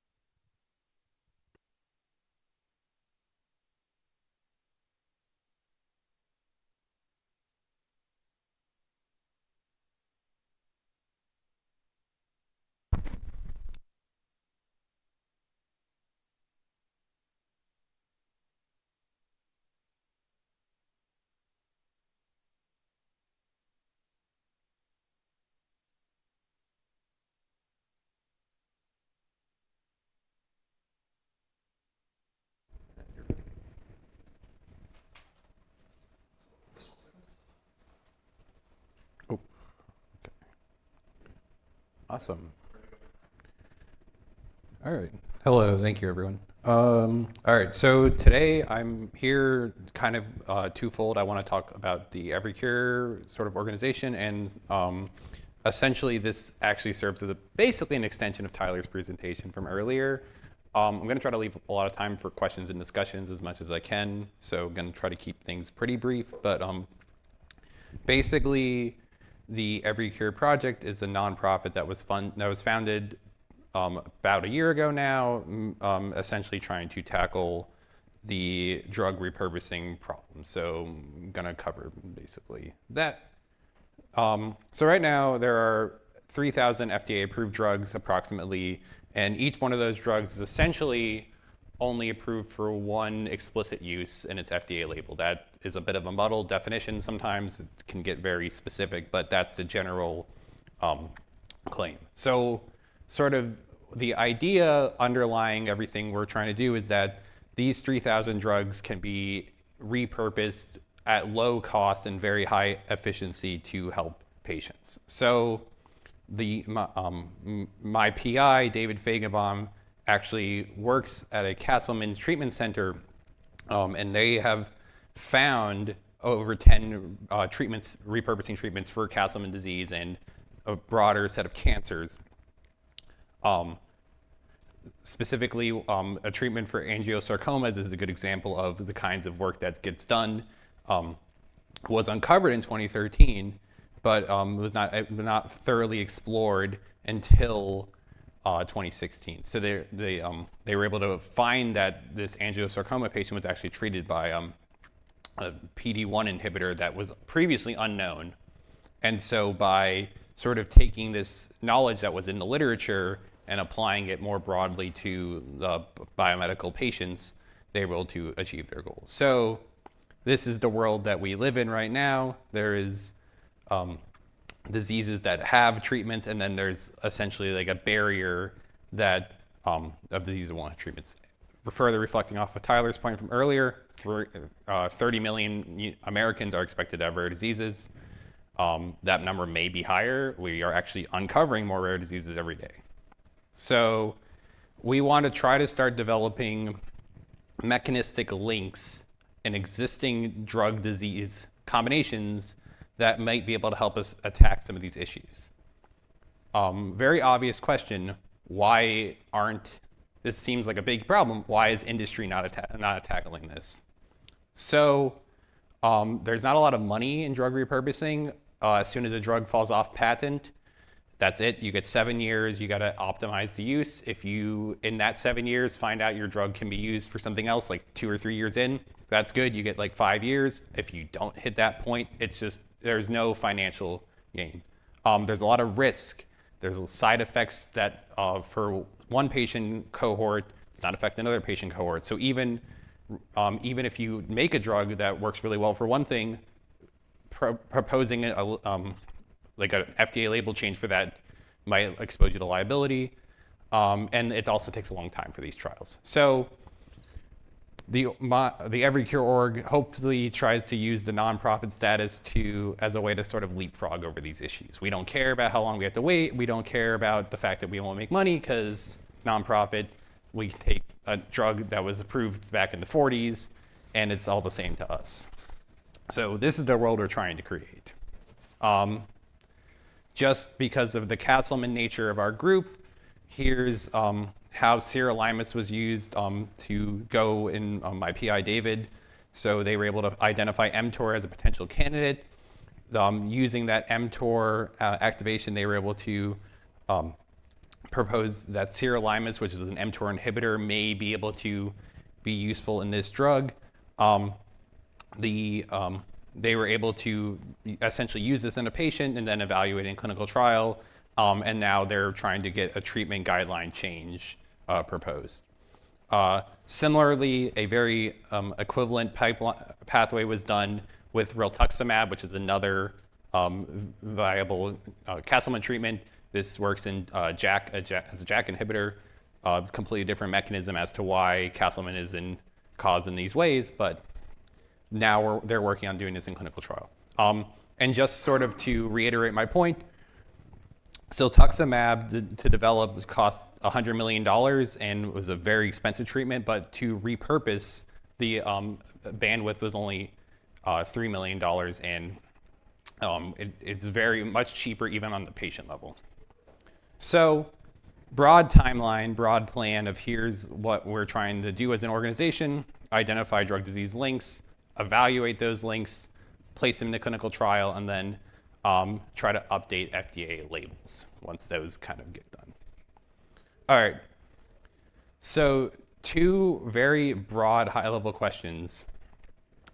Awesome. All right. Hello. Thank you, everyone. All right. So today I'm here kind of twofold. I want to talk about the EveryCure sort of organization, and essentially this actually serves as basically an extension of Tyler's presentation from earlier. I'm going to try to leave a lot of time for questions and discussions as much as I can. So I'm going to try to keep things pretty brief, but basically the EveryCure project is a nonprofit that was founded about a year ago now, essentially trying to tackle the drug repurposing problem. So I'm going to cover basically that. So right now there are 3,000 FDA approved drugs approximately, and each one of those drugs is essentially only approved for one explicit use, and it's FDA labeled. That is a bit of a muddled definition sometimes. It can get very specific, but that's the general claim. So sort of the idea underlying everything we're trying to do is that these 3,000 drugs can be repurposed at low cost and very high efficiency to help patients. So my PI, David Feigenbaum, actually works at a Castleman treatment center, and they have found over 10 repurposing treatments for Castleman disease and a broader set of cancers. Specifically, a treatment for angiosarcomas is a good example of the kinds of work that gets done. Was uncovered in 2013, but was not thoroughly explored until 2016. So they were able to find that this angiosarcoma patient was actually treated by a PD-1 inhibitor that was previously unknown. And so by sort of taking this knowledge that was in the literature and applying it more broadly to the biomedical patients, they were able to achieve their goals. So this is the world that we live in right now. There is diseases that have treatments, and then there's essentially like a barrier that of diseases that won't have treatments. Further reflecting off of Tyler's point from earlier, 30 million Americans are expected to have rare diseases. That number may be higher. We are actually uncovering more rare diseases every day. So we want to try to start developing mechanistic links in existing drug disease combinations that might be able to help us attack some of these issues. Very obvious question, why aren't, this seems like a big problem, why is industry not tackling this? So there's not a lot of money in drug repurposing. As soon as a drug falls off patent, that's it. You get 7 years, you gotta optimize the use. If you, in that 7 years, find out your drug can be used for something else, like 2 or 3 years in, that's good, you get like 5 years. If you don't hit that point, it's just, there's no financial gain. There's a lot of risk. There's side effects that for one patient cohort does not affect another patient cohort. So even if you make a drug that works really well for one thing, proposing like an FDA label change for that might expose you to liability. And it also takes a long time for these trials. So the EveryCure org hopefully tries to use the nonprofit status as a way to sort of leapfrog over these issues. We don't care about how long we have to wait. We don't care about the fact that we won't make money because nonprofit, we take a drug that was approved back in the 40s and it's all the same to us. So this is the world we're trying to create. Just because of the Castleman nature of our group, here's how sirolimus was used to go in my PI David. So they were able to identify mTOR as a potential candidate. Using that mTOR activation, they were able to propose that sirolimus, which is an mTOR inhibitor, may be able to be useful in this drug. They were able to essentially use this in a patient and then evaluate in clinical trial. And now they're trying to get a treatment guideline change proposed. Similarly, a very equivalent pathway was done with rituximab, which is another viable Castleman treatment. This works in JAK, as a JAK inhibitor, completely different mechanism as to why Castleman is caused in these ways, but now they're working on doing this in clinical trial. And just sort of to reiterate my point, Siltuximab to develop cost $100 million and was a very expensive treatment, but to repurpose the bandwidth was only $3 million, and it's very much cheaper even on the patient level. So broad timeline, broad plan of here's what we're trying to do as an organization: identify drug-disease links, evaluate those links, place them in the clinical trial, and then try to update FDA labels once those kind of get done. All right, so 2 very broad high-level questions.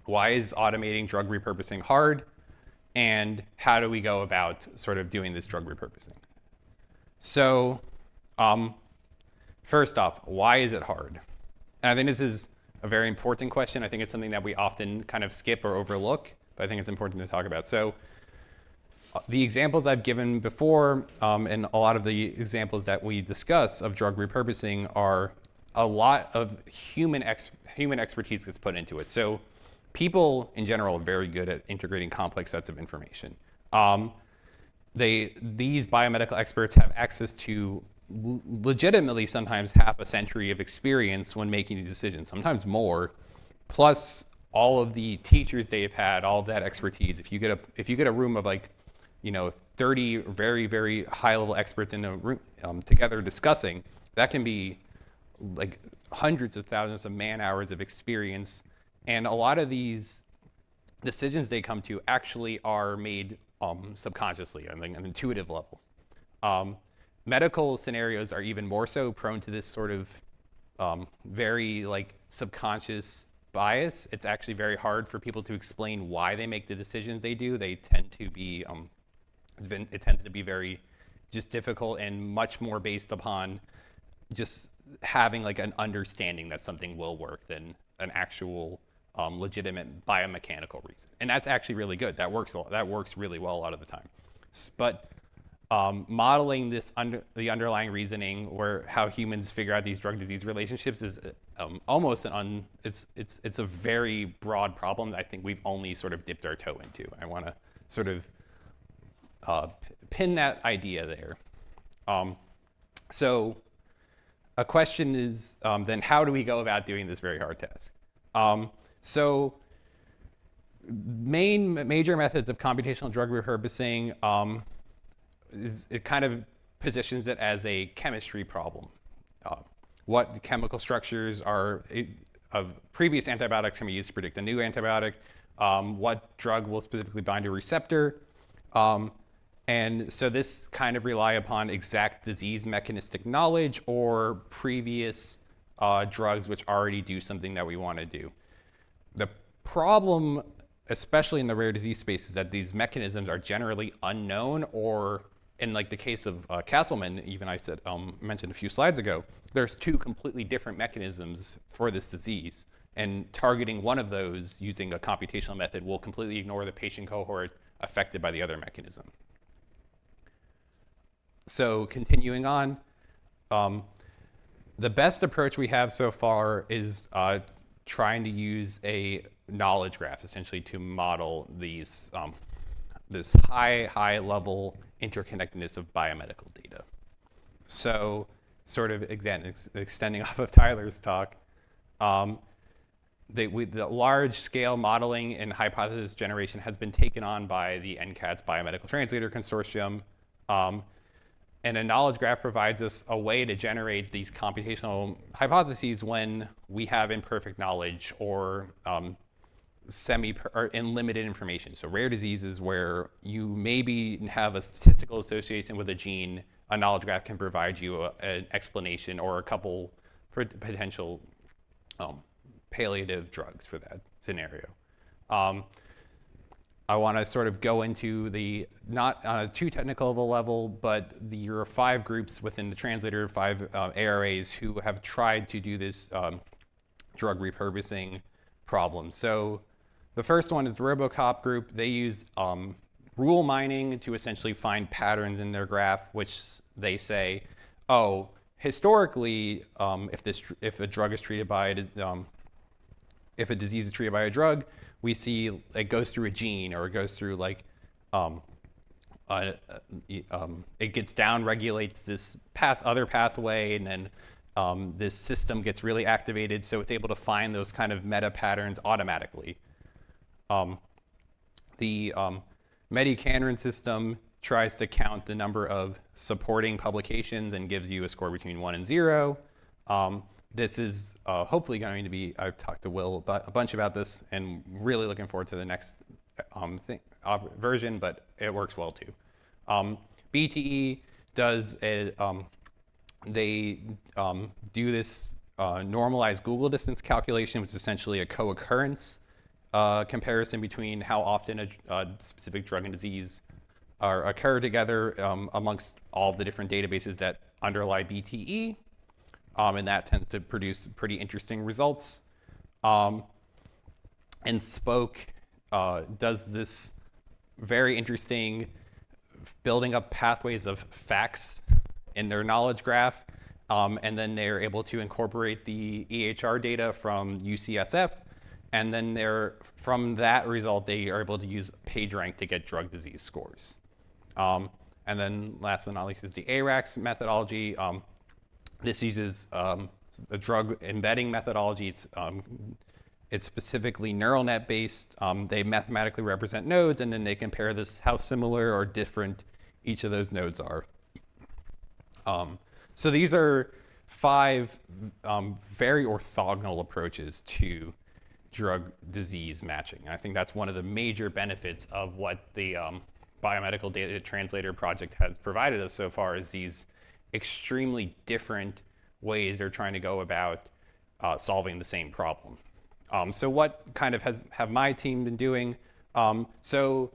Why is automating drug repurposing hard? And how do we go about sort of doing this drug repurposing? So first off, why is it hard? And I think this is a very important question. I think it's something that we often kind of skip or overlook, but I think it's important to talk about. So the examples I've given before, and a lot of the examples that we discuss of drug repurposing, are a lot of human expertise that's put into it. So people in general are very good at integrating complex sets of information. These biomedical experts have access to legitimately sometimes half a century of experience when making these decisions, sometimes more, plus all of the teachers they've had, all of that expertise. If you get a room of 30 very, very high-level experts in a room together discussing, that can be like hundreds of thousands of man-hours of experience. And a lot of these decisions they come to actually are made subconsciously on an intuitive level. Medical scenarios are even more so prone to this sort of very subconscious bias. It's actually very hard for people to explain why they make the decisions they do. They tend to be, it tends to be very just difficult and much more based upon just having an understanding that something will work than an actual legitimate biomechanical reason. And that's actually really good. That works really well a lot of the time. But modeling the underlying reasoning, where how humans figure out these drug-disease relationships, is almost it's a very broad problem that I think we've only sort of dipped our toe into. I want to sort of pin that idea there. So a question is then, how do we go about doing this very hard task? So major methods of computational drug repurposing it kind of positions it as a chemistry problem. What chemical structures of previous antibiotics can be used to predict a new antibiotic? What drug will specifically bind a receptor? And so this kind of rely upon exact disease mechanistic knowledge or previous drugs which already do something that we want to do. The problem, especially in the rare disease space, is that these mechanisms are generally unknown, or in the case of Castleman, even I mentioned a few slides ago, there's 2 completely different mechanisms for this disease, and targeting one of those using a computational method will completely ignore the patient cohort affected by the other mechanism. So continuing on, the best approach we have so far is trying to use a knowledge graph, essentially, to model these this high level interconnectedness of biomedical data. So sort of, again, extending off of Tyler's talk, the large scale modeling and hypothesis generation has been taken on by the NCATS Biomedical Translator Consortium. And a knowledge graph provides us a way to generate these computational hypotheses when we have imperfect knowledge or in limited information. So rare diseases where you maybe have a statistical association with a gene, a knowledge graph can provide you an explanation or a couple potential palliative drugs for that scenario. I want to sort of go into not on a too technical of a level, but there are 5 groups within the translator, 5 ARAs who have tried to do this drug repurposing problem. So the first one is the RoboCop group. They use rule mining to essentially find patterns in their graph, which they say, oh, historically, if a drug is treated by if a disease is treated by a drug, we see it goes through a gene, or it goes through it gets down regulates this other pathway, and then this system gets really activated, so it's able to find those kind of meta patterns automatically. The Medi-Canron system tries to count the number of supporting publications and gives you a score between 1 and 0. This is hopefully going to be, I've talked to Will a bunch about this and really looking forward to the next version, but it works well too. BTE does they do this normalized Google distance calculation, which is essentially a co-occurrence comparison between how often a specific drug and disease occur together amongst all of the different databases that underlie BTE, and that tends to produce pretty interesting results. And Spoke does this very interesting building up pathways of facts in their knowledge graph, and then they're able to incorporate the EHR data from UCSF, and then from that result they are able to use PageRank to get drug disease scores. And then last but not least is the ARAX methodology. This uses a drug embedding methodology. It's specifically neural net based. They mathematically represent nodes, and then they compare how similar or different each of those nodes are. So these are 5 very orthogonal approaches to drug disease matching. I think that's one of the major benefits of what the Biomedical Data Translator project has provided us so far, is these extremely different ways they're trying to go about solving the same problem. So what kind of have my team been doing? So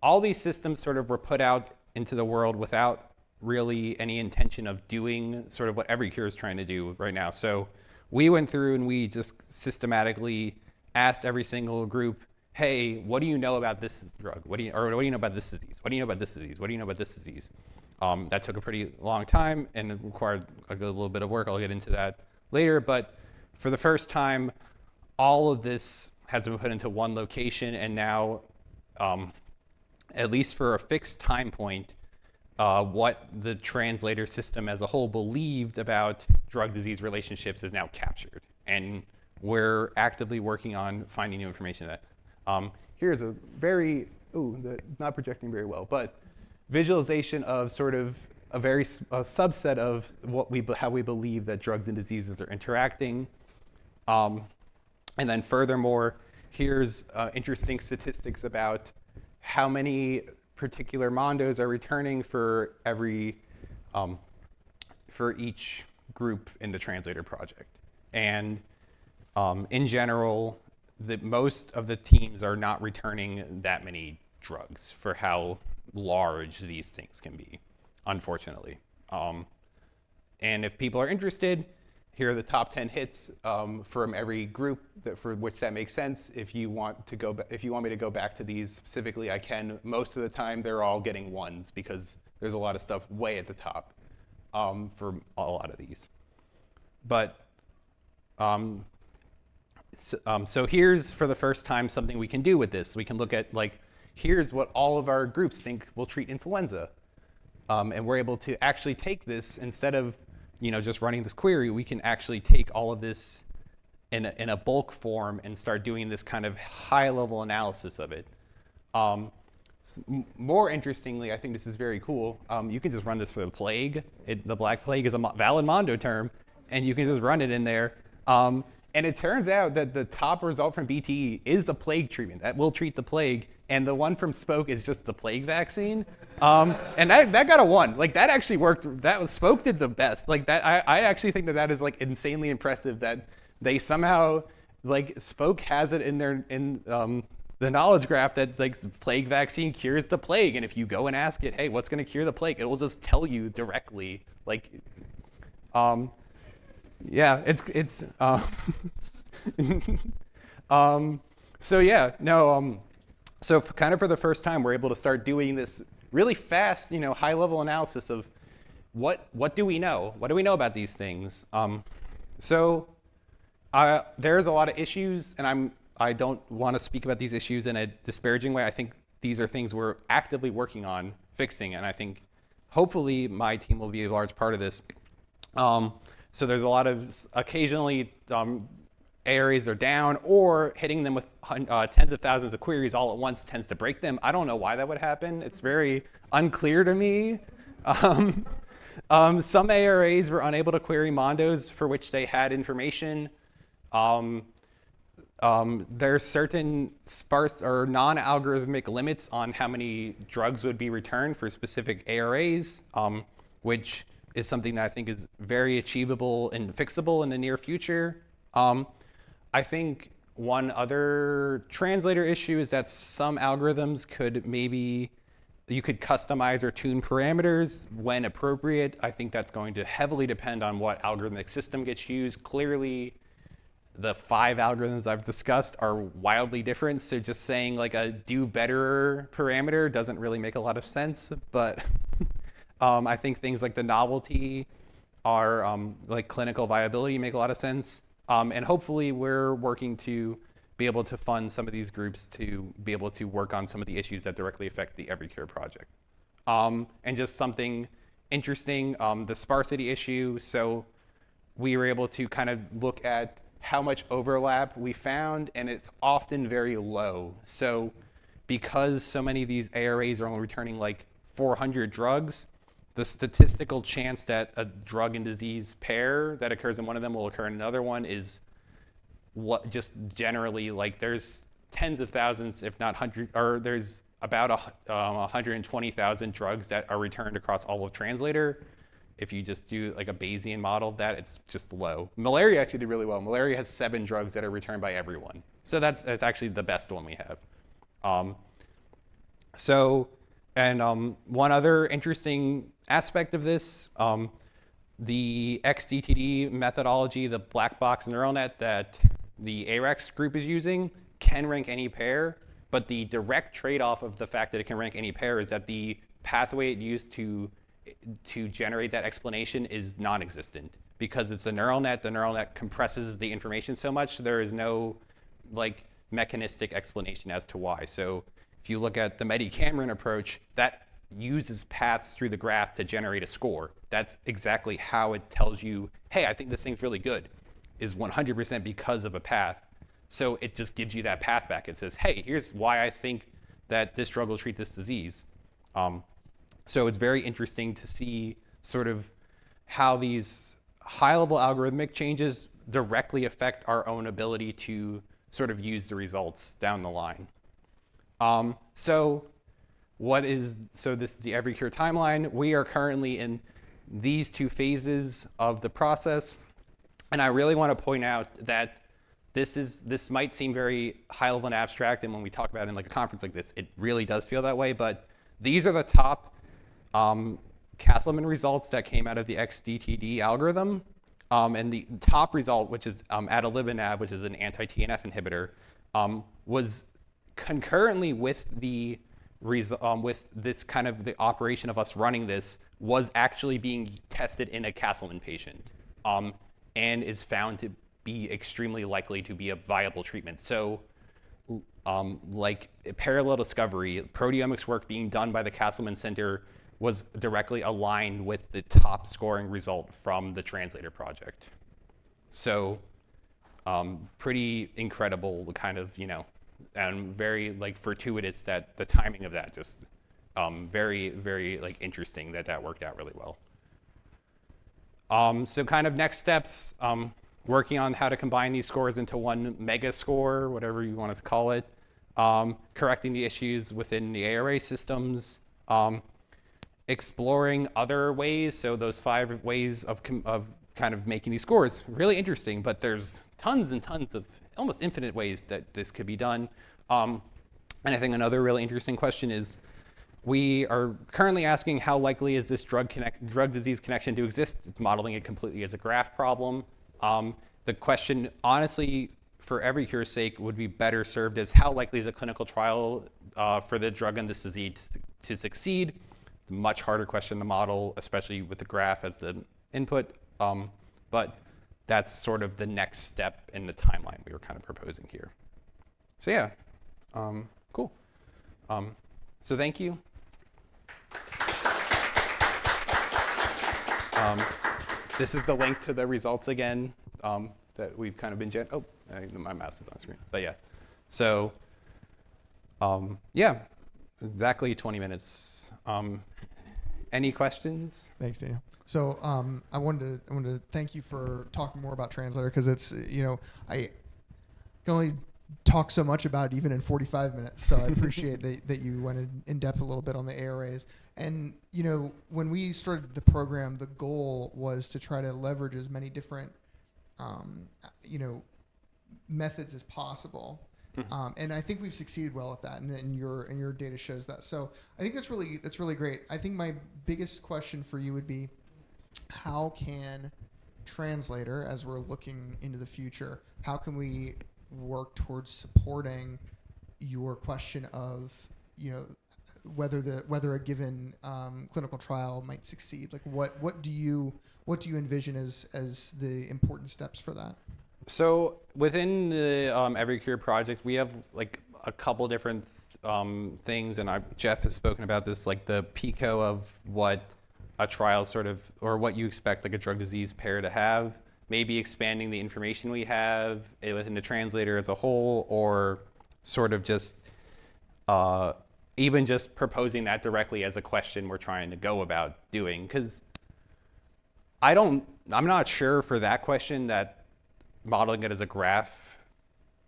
all these systems sort of were put out into the world without really any intention of doing sort of what Evercure is trying to do right now. So we went through and we just systematically asked every single group, hey, what do you know about this drug? What do you know about this disease? What do you know about this disease? What do you know about this disease? That took a pretty long time and it required a little bit of work. I'll get into that later. But for the first time, all of this has been put into one location, and now, at least for a fixed time point, what the translator system as a whole believed about drug-disease relationships is now captured. And we're actively working on finding new information that. Here's a very, not projecting very well, but visualization of sort of a subset of how we believe that drugs and diseases are interacting. And then furthermore, here's interesting statistics about how many particular mondos are returning for each group in the translator project. And in general, most of the teams are not returning that many drugs for how large these things can be, unfortunately. And if people are interested, here are the top 10 hits from every group for which that makes sense. If you want me to go back to these specifically, I can. Most of the time, they're all getting 1s because there's a lot of stuff way at the top for a lot of these. But so here's, for the first time, something we can do with this. We can look at, here's what all of our groups think will treat influenza. And we're able to actually take this, instead of just running this query, we can actually take all of this in a bulk form and start doing this kind of high-level analysis of it. More interestingly, I think this is very cool. You can just run this for the plague. The Black Plague is a valid Mondo term, and you can just run it in there. And it turns out that the top result from BTE is a plague treatment that will treat the plague, and the one from Spoke is just the plague vaccine. And that got a 1. That actually worked. Spoke did the best. I actually think that is insanely impressive that they somehow Spoke has it in the knowledge graph that plague vaccine cures the plague, and if you go and ask it, hey, what's going to cure the plague, it will just tell you directly. Yeah, it's so yeah, no, so kind of for the first time, we're able to start doing this really fast, high-level analysis of what do we know? What do we know about these things? So there's a lot of issues, and I don't want to speak about these issues in a disparaging way. I think these are things we're actively working on fixing. And I think hopefully my team will be a large part of this. So there's a lot of occasionally arrays are down, or hitting them with tens of thousands of queries all at once tends to break them. I don't know why that would happen. It's very unclear to me. Some ARAs were unable to query Mondos for which they had information. There's certain sparse or non-algorithmic limits on how many drugs would be returned for specific ARAs, which is something that I think is very achievable and fixable in the near future. I think one other translator issue is that some algorithms could you could customize or tune parameters when appropriate. I think that's going to heavily depend on what algorithmic system gets used. Clearly, the 5 algorithms I've discussed are wildly different, so just saying like a do better parameter doesn't really make a lot of sense. But I think things like the novelty are like clinical viability make a lot of sense. And hopefully we're working to be able to fund some of these groups to be able to work on some of the issues that directly affect the EveryCure project. And just something interesting, the sparsity issue. So we were able to kind of look at how much overlap we found, and it's often very low. So because so many of these ARAs are only returning like 400 drugs, the statistical chance that a drug and disease pair that occurs in one of them will occur in another one is just generally like there's tens of thousands, if not hundreds, or there's about 120,000 drugs that are returned across all of Translator. If you just do like a Bayesian model of that, it's just low. Malaria actually did really well. Malaria has 7 drugs that are returned by everyone. So that's actually the best one we have. One other interesting aspect of this, the XDTD methodology, the black box neural net that the AREX group is using can rank any pair, but the direct trade-off of the fact that it can rank any pair is that the pathway it used to generate that explanation is non-existent. Because it's a neural net, the neural net compresses the information so much, there is no like mechanistic explanation as to why. So if you look at the Medi-Cameron approach, that uses paths through the graph to generate a score. That's exactly how it tells you, hey, I think this thing's really good, is 100% because of a path. So it just gives you that path back. It says, hey, here's why I think that this drug will treat this disease. So it's very interesting to see sort of how these high-level algorithmic changes directly affect our own ability to sort of use the results down the line. So this is the EveryCure timeline. We are currently in these 2 phases of the process. And I really want to point out that this might seem very high level and abstract. And when we talk about it in like a conference like this, it really does feel that way. But these are the top Castleman results that came out of the XDTD algorithm. And the top result, which is adalimumab, which is an anti-TNF inhibitor, was concurrently with with this kind of the operation of us running this, was actually being tested in a Castleman patient, and is found to be extremely likely to be a viable treatment. So like parallel discovery, proteomics work being done by the Castleman Center was directly aligned with the top scoring result from the Translator project. So pretty incredible kind of, and very like fortuitous that the timing of that just very, very like interesting that worked out really well. So kind of next steps, working on how to combine these scores into one mega score, whatever you want to call it, correcting the issues within the ARA systems, exploring other ways. So those 5 ways of kind of making these scores, really interesting, but there's tons and tons of almost infinite ways that this could be done. And I think another really interesting question is, we are currently asking how likely is this drug-disease connection to exist? It's modeling it completely as a graph problem. The question, honestly, for EveryCure's sake, would be better served as how likely is a clinical trial for the drug and this disease to succeed? It's a much harder question to model, especially with the graph as the input. But that's sort of the next step in the timeline we were kind of proposing here. So yeah, cool. So thank you. This is the link to the results again that we've kind of been my mouse is on screen. But yeah, so yeah, exactly 20 minutes. Any questions? Thanks, Daniel. So I wanted to thank you for talking more about Translator, because it's, I can only talk so much about it even in 45 minutes. So I appreciate that you went in depth a little bit on the ARAs. And, when we started the program, the goal was to try to leverage as many different, methods as possible. And I think we've succeeded well at that, and your data shows that. So I think that's really great. I think my biggest question for you would be, how can Translator, as we're looking into the future, how can we work towards supporting your question of, whether a given clinical trial might succeed? Like, what do you envision as the important steps for that? So within the Every Cure project, we have like a couple different things, and Jeff has spoken about this, like the PICO of what a trial sort of, or what you expect like a drug disease pair to have, maybe expanding the information we have within the Translator as a whole, or sort of just even just proposing that directly as a question we're trying to go about doing. Because I'm not sure for that question that modeling it as a graph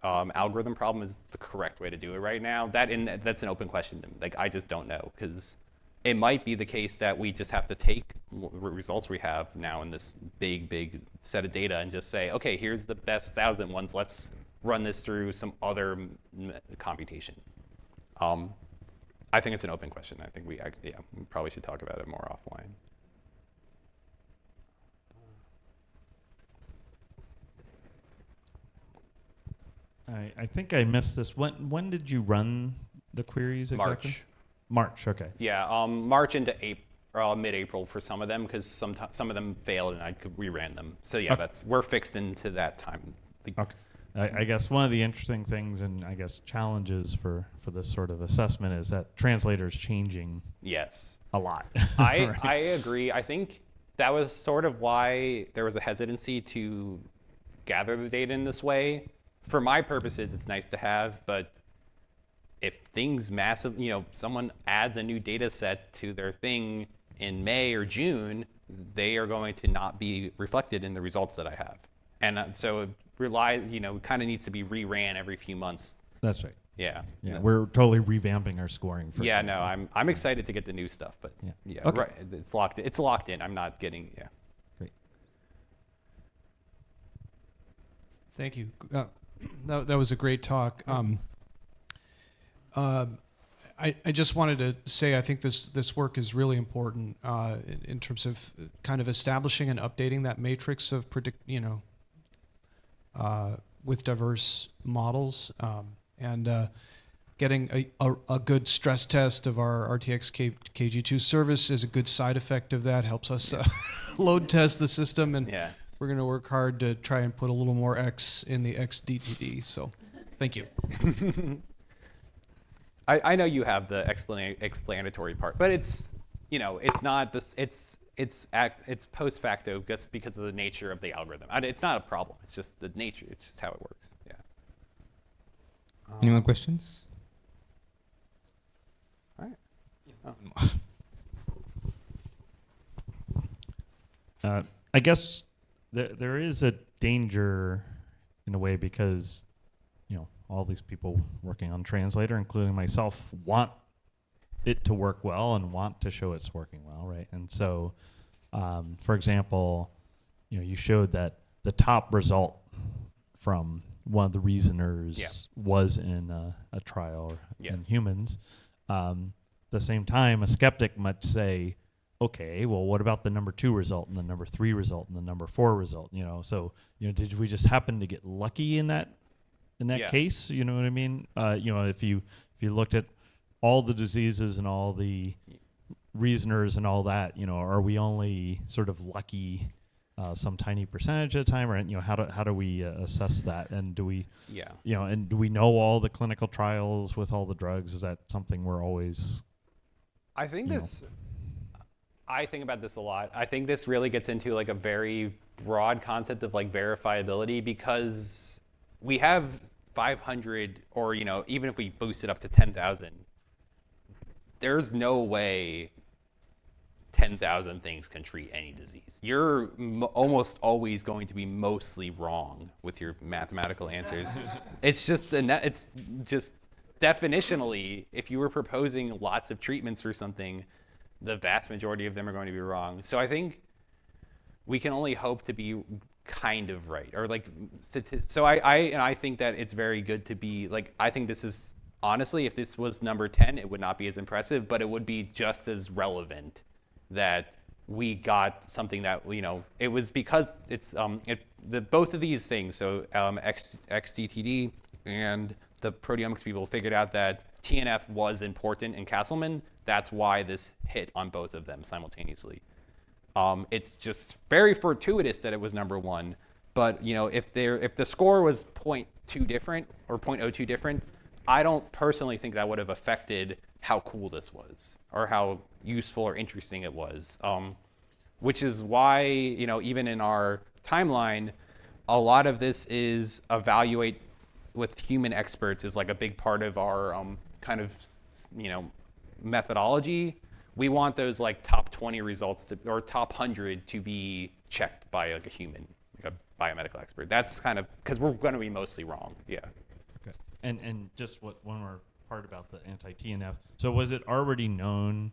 algorithm problem is the correct way to do it right now. That's an open question. Like, I just don't know, because it might be the case that we just have to take results we have now in this big set of data and just say, okay, here's the best 1,000 ones. Let's run this through some other computation. I think it's an open question. I think we probably should talk about it more offline. I think I missed this. When did you run the queries exactly? March. Okay. Yeah, March into mid-April for some of them, because some of them failed and we ran them. So yeah, Okay. we're fixed into that time. Okay. I guess one of the interesting things, and I guess challenges for this sort of assessment, is that Translator's changing. Yes. A lot. I Right. I agree. I think that was sort of why there was a hesitancy to gather the data in this way. For my purposes, it's nice to have, but if things someone adds a new data set to their thing in May or June, they are going to not be reflected in the results that I have. And so it kind of needs to be reran every few months. That's right. Yeah. Yeah, we're totally revamping our scoring. Yeah, no, I'm excited to get the new stuff, but yeah, Okay. right, it's locked in. I'm not getting, Great. Thank you. That was a great talk. I just wanted to say I think this work is really important in terms of kind of establishing and updating that matrix of with diverse models, and getting a good stress test of our RTX KG2 service is a good side effect of that. Helps us load test the system, and we're going to work hard to try and put a little more X in the XDTD. So, thank you. I know you have the explanatory part, but it's not this. It's post facto just because of the nature of the algorithm. It's not a problem. It's just the nature. It's just how it works. Yeah. Any more questions? All right. Oh. I guess there is a danger in a way, because all these people working on Translator, including myself, want it to work well and want to show it's working well, right? And so, for example, you showed that the top result from one of the reasoners was in a trial in humans. At the same time, a skeptic might say, okay, well, what about the number 2 result and the number 3 result and the number 4 result? So did we just happen to get lucky in that case? You know what I mean? If you looked at all the diseases and all the reasoners and all that, are we only sort of lucky some tiny percentage at a time, or how do we assess that? And do we and do we know all the clinical trials with all the drugs? Is that something we're always? I think this. I think about this a lot. I think this really gets into like a very broad concept of like verifiability, because we have 500, or even if we boost it up to 10,000, there's no way 10,000 things can treat any disease. You're almost always going to be mostly wrong with your mathematical answers. It's just definitionally, if you were proposing lots of treatments for something, the vast majority of them are going to be wrong. So I think we can only hope to be kind of right, or like so I think that it's very good to be like, I think this is, honestly, if this was number 10, it would not be as impressive, but it would be just as relevant that we got something that, it was because it's both of these things, so XTTD and the proteomics people figured out that TNF was important in Castleman. That's why this hit on both of them simultaneously. It's just very fortuitous that it was number 1, but if the score was 0.2 different or 0.02 different, I don't personally think that would have affected how cool this was or how useful or interesting it was. Which is why, even in our timeline, a lot of this is evaluate with human experts is like a big part of our kind of, methodology. We want those like top 20 results or top 100 to be checked by like a human, like a biomedical expert. That's kind of, because we're going to be mostly wrong. Yeah. Okay. And just one more part about the anti-TNF. So was it already known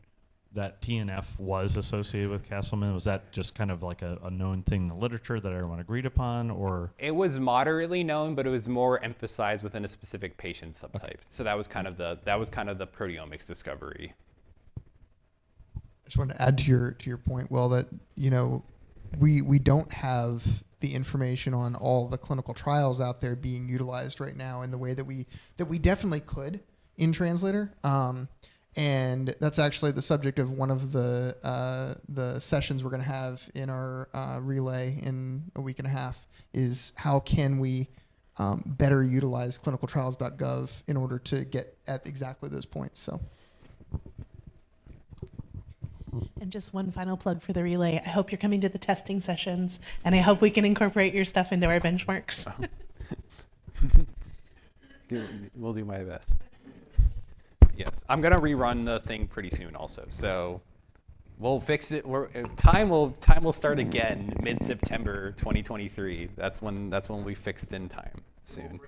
that TNF was associated with Castleman? Was that just kind of like a known thing in the literature that everyone agreed upon, or? It was moderately known, but it was more emphasized within a specific patient subtype. Okay. So that was kind of the proteomics discovery. I just wanted to add to your point, Will, that we don't have the information on all the clinical trials out there being utilized right now in the way that we definitely could in Translator. And that's actually the subject of one of the sessions we're going to have in our relay in a week and a half, is how can we better utilize clinicaltrials.gov in order to get at exactly those points. So. And just one final plug for the relay. I hope you're coming to the testing sessions, and I hope we can incorporate your stuff into our benchmarks. We'll do my best. Yes, I'm gonna rerun the thing pretty soon also, so we'll fix it. Time will start again mid-September 2023. That's when we fixed in time soon.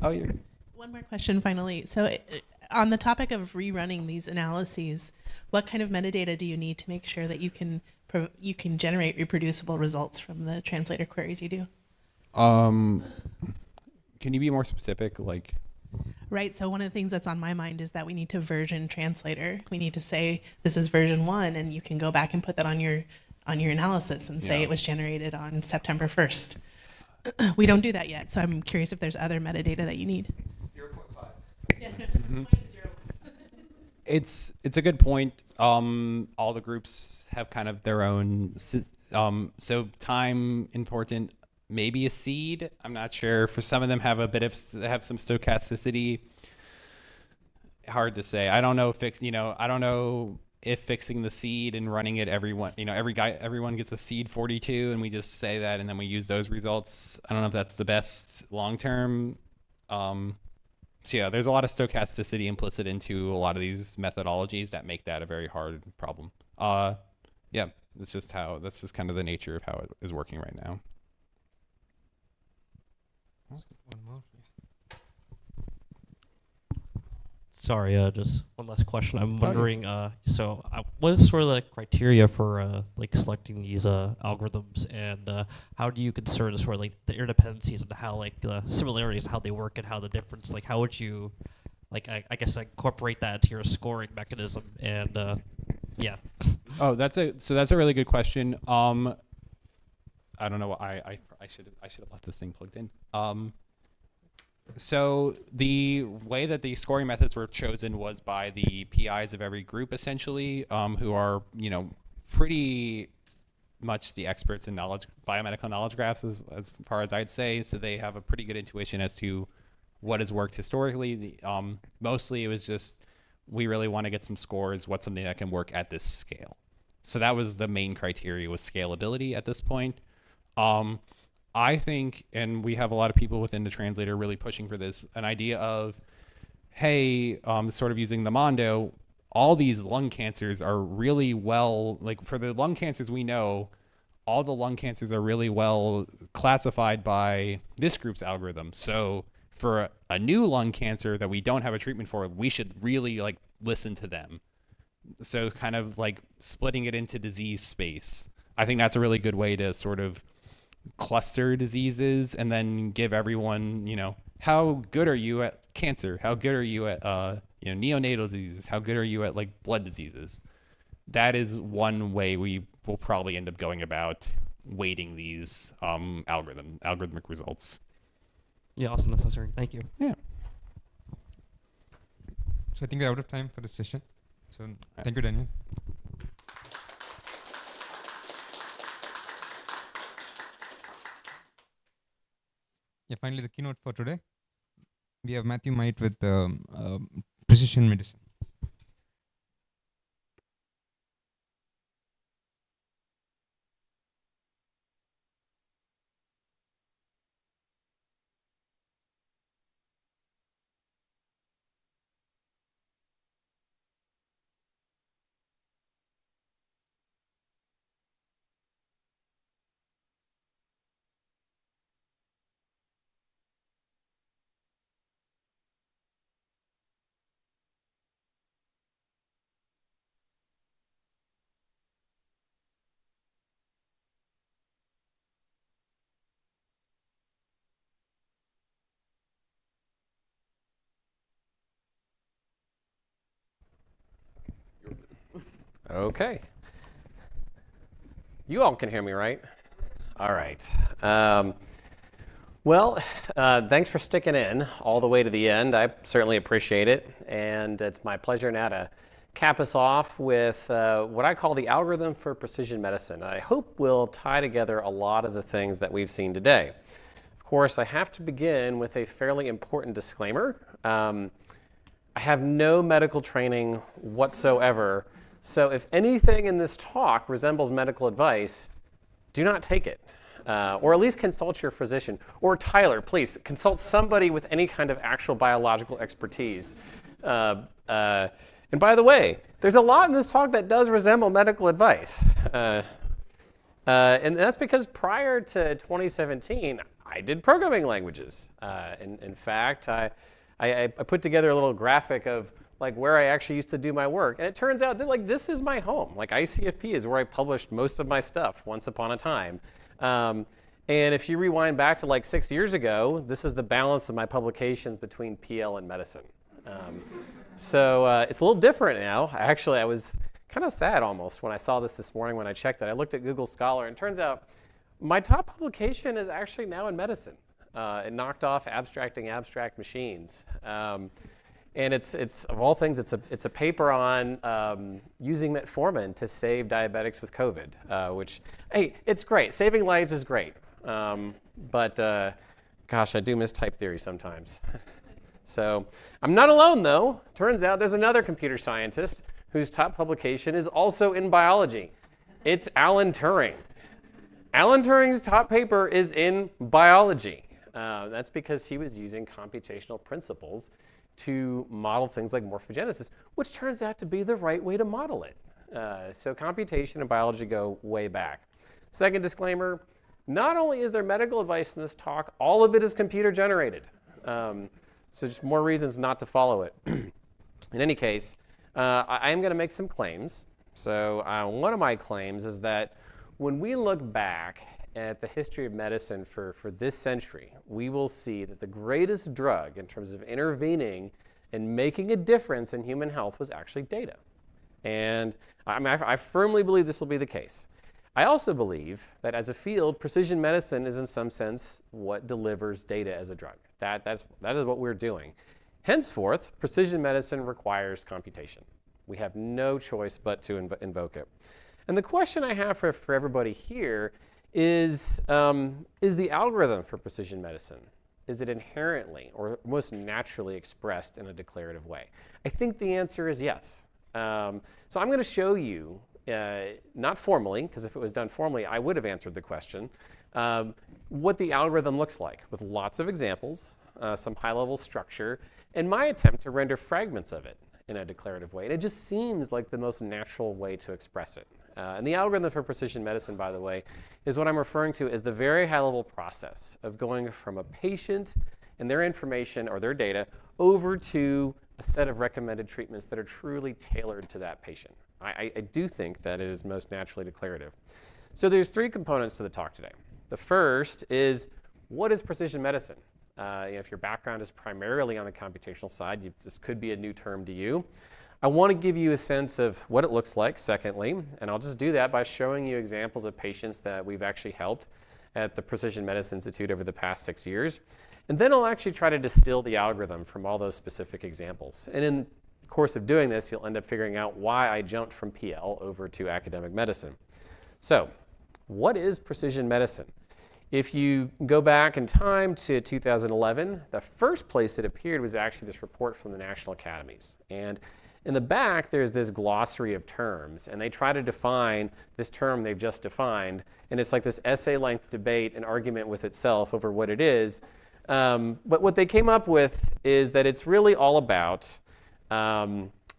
Oh, you're. One more question finally. So on the topic of rerunning these analyses, what kind of metadata do you need to make sure that you can generate reproducible results from the translator queries you do? Can you be more specific, like? Right. So one of the things that's on my mind is that we need to version translator. We need to say this is version 1, and you can go back and put that on your analysis and say it was generated on September 1st. We don't do that yet, so I'm curious if there's other metadata that you need. 0.5. It's a good point. All the groups have kind of their own. So time important. Maybe a seed. I'm not sure. For some of them, have some stochasticity. Hard to say. I don't know I don't know if fixing the seed and running it, everyone gets a seed 42, and we just say that, and then we use those results. I don't know if that's the best long term. So yeah, there's a lot of stochasticity implicit into a lot of these methodologies that make that a very hard problem. Yeah, that's just kind of the nature of how it is working right now. One more. Sorry, just one last question. I'm wondering, what is sort of the criteria for selecting these algorithms, and how do you consider sort of like the interdependencies and how like the similarities, how they work, and how the difference, like how would you, I guess incorporate that into your scoring mechanism, and yeah. Oh, that's a really good question. I don't know. I should have left this thing plugged in. So the way that the scoring methods were chosen was by the PIs of every group, essentially, who are, pretty much the experts in biomedical knowledge graphs as far as I'd say. So they have a pretty good intuition as to what has worked historically. Mostly it was just, we really want to get some scores. What's something that can work at this scale? So that was the main criteria, was scalability at this point. I think, and we have a lot of people within the translator really pushing for this, an idea of, hey, sort of using the Mondo, all these lung cancers are really well, like for the lung cancers we know, all the lung cancers are really well classified by this group's algorithm. So for a new lung cancer that we don't have a treatment for, we should really like listen to them. So kind of like splitting it into disease space. I think that's a really good way to sort of cluster diseases and then give everyone, you know, how good are you at cancer? How good are you at, you know, neonatal diseases? How good are you at like blood diseases? That is one way we will probably end up going about weighting these algorithmic results. Yeah, awesome. That's answering. Thank you. Yeah. So I think we're out of time for this session. So thank you, Daniel. Yeah, finally the keynote for today. We have Matthew Might with precision medicine. Okay. You all can hear me, right? All right. Well, thanks for sticking in all the way to the end. I certainly appreciate it. And it's my pleasure now to cap us off with what I call the algorithm for precision medicine. I hope we'll tie together a lot of the things that we've seen today. Of course, I have to begin with a fairly important disclaimer. I have no medical training whatsoever. So if anything in this talk resembles medical advice, do not take it. Or at least consult your physician. Or Tyler, please, consult somebody with any kind of actual biological expertise. And by the way, there's a lot in this talk that does resemble medical advice. And that's because prior to 2017, I did programming languages. In fact, I put together a little graphic of like where I actually used to do my work. And it turns out that like this is my home. Like ICFP is where I published most of my stuff once upon a time. And if you rewind back to like 6 years ago, this is the balance of my publications between PL and medicine. So it's a little different now. Actually, I was kind of sad almost when I saw this morning when I checked it. I looked at Google Scholar and it turns out my top publication is actually now in medicine. It knocked off abstracting abstract machines. And it's of all things, it's a paper on using metformin to save diabetics with COVID, which, hey, it's great. Saving lives is great. But gosh, I do miss type theory sometimes. So I'm not alone, though. Turns out there's another computer scientist whose top publication is also in biology. It's Alan Turing. Alan Turing's top paper is in biology. That's because he was using computational principles to model things like morphogenesis, which turns out to be the right way to model it. So computation and biology go way back. Second disclaimer, not only is there medical advice in this talk, all of it is computer generated. So just more reasons not to follow it. In any case, I am gonna make some claims. So one of my claims is that when we look back at the history of medicine for this century, we will see that the greatest drug in terms of intervening and making a difference in human health was actually data. And I firmly believe this will be the case. I also believe that as a field, precision medicine is in some sense what delivers data as a drug. That is what we're doing. Henceforth, precision medicine requires computation. We have no choice but to invoke it. And the question I have for everybody here is the algorithm for precision medicine is it inherently or most naturally expressed in a declarative way? I think the answer is yes. So I'm going to show you, not formally, because if it was done formally, I would have answered the question, what the algorithm looks like with lots of examples, some high-level structure, and my attempt to render fragments of it in a declarative way. And it just seems like the most natural way to express it. And the algorithm for precision medicine, by the way, is what I'm referring to as the very high-level process of going from a patient and their information or their data over to a set of recommended treatments that are truly tailored to that patient. I do think that it is most naturally declarative. So there's 3 components to the talk today. The first is, what is precision medicine? If your background is primarily on the computational side, this could be a new term to you. I want to give you a sense of what it looks like, secondly, and I'll just do that by showing you examples of patients that we've actually helped at the Precision Medicine Institute over the past 6 years. And then I'll actually try to distill the algorithm from all those specific examples. And in the course of doing this, you'll end up figuring out why I jumped from PL over to academic medicine. So, what is precision medicine? If you go back in time to 2011, the first place it appeared was actually this report from the National Academies. And in the back, there's this glossary of terms, and they try to define this term they've just defined, and it's like this essay-length debate and argument with itself over what it is. But what they came up with is that it's really all about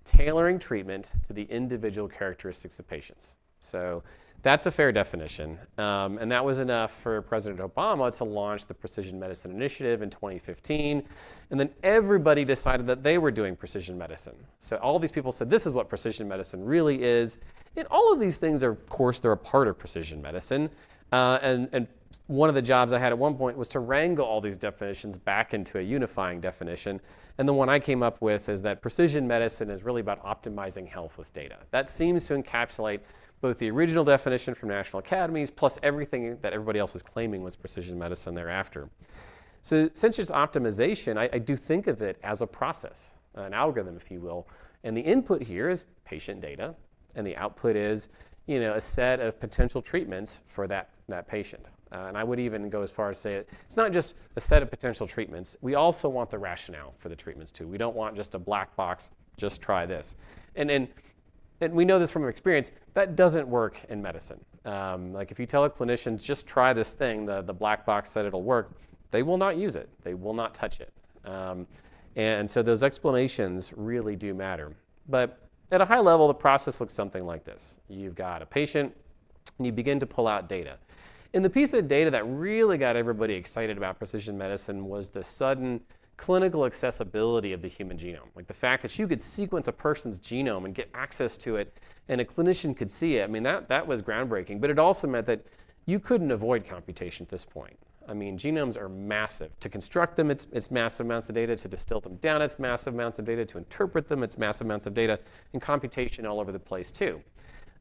tailoring treatment to the individual characteristics of patients. So that's a fair definition, and that was enough for President Obama to launch the Precision Medicine Initiative in 2015, and then everybody decided that they were doing precision medicine. So all these people said, this is what precision medicine really is, and all of these things are, of course, they're a part of precision medicine, and one of the jobs I had at one point was to wrangle all these definitions back into a unifying definition, and the one I came up with is that precision medicine is really about optimizing health with data. That seems to encapsulate both the original definition from National Academies plus everything that everybody else was claiming was precision medicine thereafter. So since it's optimization, I do think of it as a process, an algorithm, if you will. And the input here is patient data, and the output is, a set of potential treatments for that patient. And I would even go as far as say it's not just a set of potential treatments. We also want the rationale for the treatments too. We don't want just a black box, just try this. And we know this from experience, that doesn't work in medicine. Like if you tell a clinician, just try this thing, the black box said it'll work, they will not use it. They will not touch it. And so those explanations really do matter. But at a high level, the process looks something like this. You've got a patient, and you begin to pull out data. And the piece of data that really got everybody excited about precision medicine was the sudden clinical accessibility of the human genome. Like the fact that you could sequence a person's genome and get access to it, and a clinician could see it. I mean, that was groundbreaking. But it also meant that you couldn't avoid computation at this point. I mean, genomes are massive. To construct them, it's massive amounts of data. To distill them down, it's massive amounts of data. To interpret them, it's massive amounts of data. And computation all over the place, too.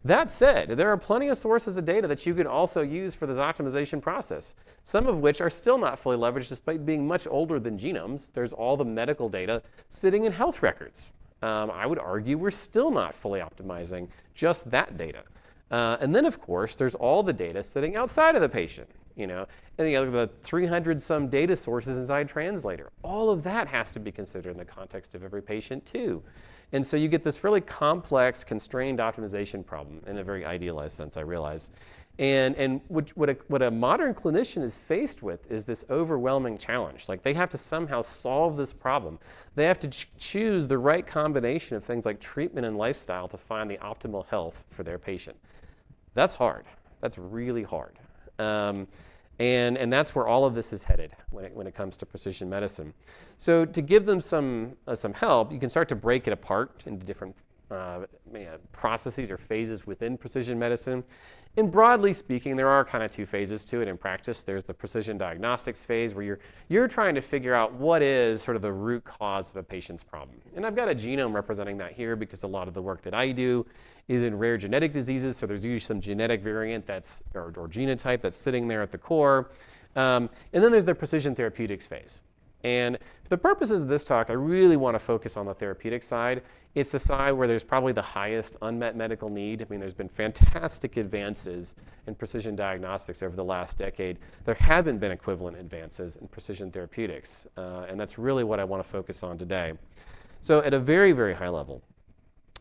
That said, there are plenty of sources of data that you can also use for this optimization process, some of which are still not fully leveraged despite being much older than genomes. There's all the medical data sitting in health records. I would argue we're still not fully optimizing just that data. And then, of course, there's all the data sitting outside of the patient, and the 300 some data sources inside Translator. All of that has to be considered in the context of every patient, too. And so you get this really complex, constrained optimization problem in a very idealized sense, I realize. And what a modern clinician is faced with is this overwhelming challenge. Like they have to somehow solve this problem. They have to choose the right combination of things like treatment and lifestyle to find the optimal health for their patient. That's hard. That's really hard. And that's where all of this is headed when it comes to precision medicine. So to give them some help, you can start to break it apart into different processes or phases within precision medicine. And broadly speaking, there are kind of 2 phases to it in practice. There's the precision diagnostics phase where you're trying to figure out what is sort of the root cause of a patient's problem. And I've got a genome representing that here because a lot of the work that I do is in rare genetic diseases. So there's usually some genetic variant or genotype that's sitting there at the core. And then there's the precision therapeutics phase. And for the purposes of this talk, I really want to focus on the therapeutic side. It's the side where there's probably the highest unmet medical need. I mean, there's been fantastic advances in precision diagnostics over the last decade. There haven't been equivalent advances in precision therapeutics, and that's really what I want to focus on today. So at a very, very high level,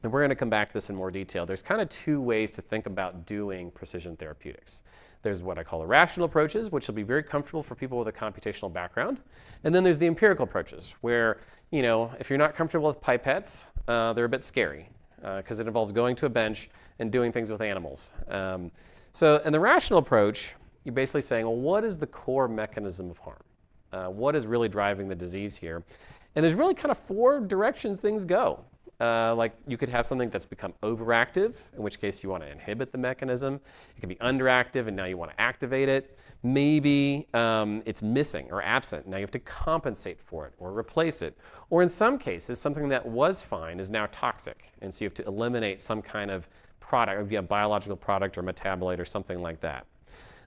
and we're going to come back to this in more detail, there's kind of two ways to think about doing precision therapeutics. There's what I call the rational approaches, which will be very comfortable for people with a computational background. And then there's the empirical approaches, where, you know, if you're not comfortable with pipettes, they're a bit scary because it involves going to a bench and doing things with animals. So in the rational approach, you're basically saying, well, what is the core mechanism of harm? What is really driving the disease here? And there's really kind of four directions things go. Like you could have something that's become overactive, in which case you want to inhibit the mechanism. It could be underactive, and now you want to activate it. Maybe it's missing or absent. Now you have to compensate for it or replace it. Or in some cases, something that was fine is now toxic, and so you have to eliminate some kind of product. It would be a biological product or metabolite or something like that.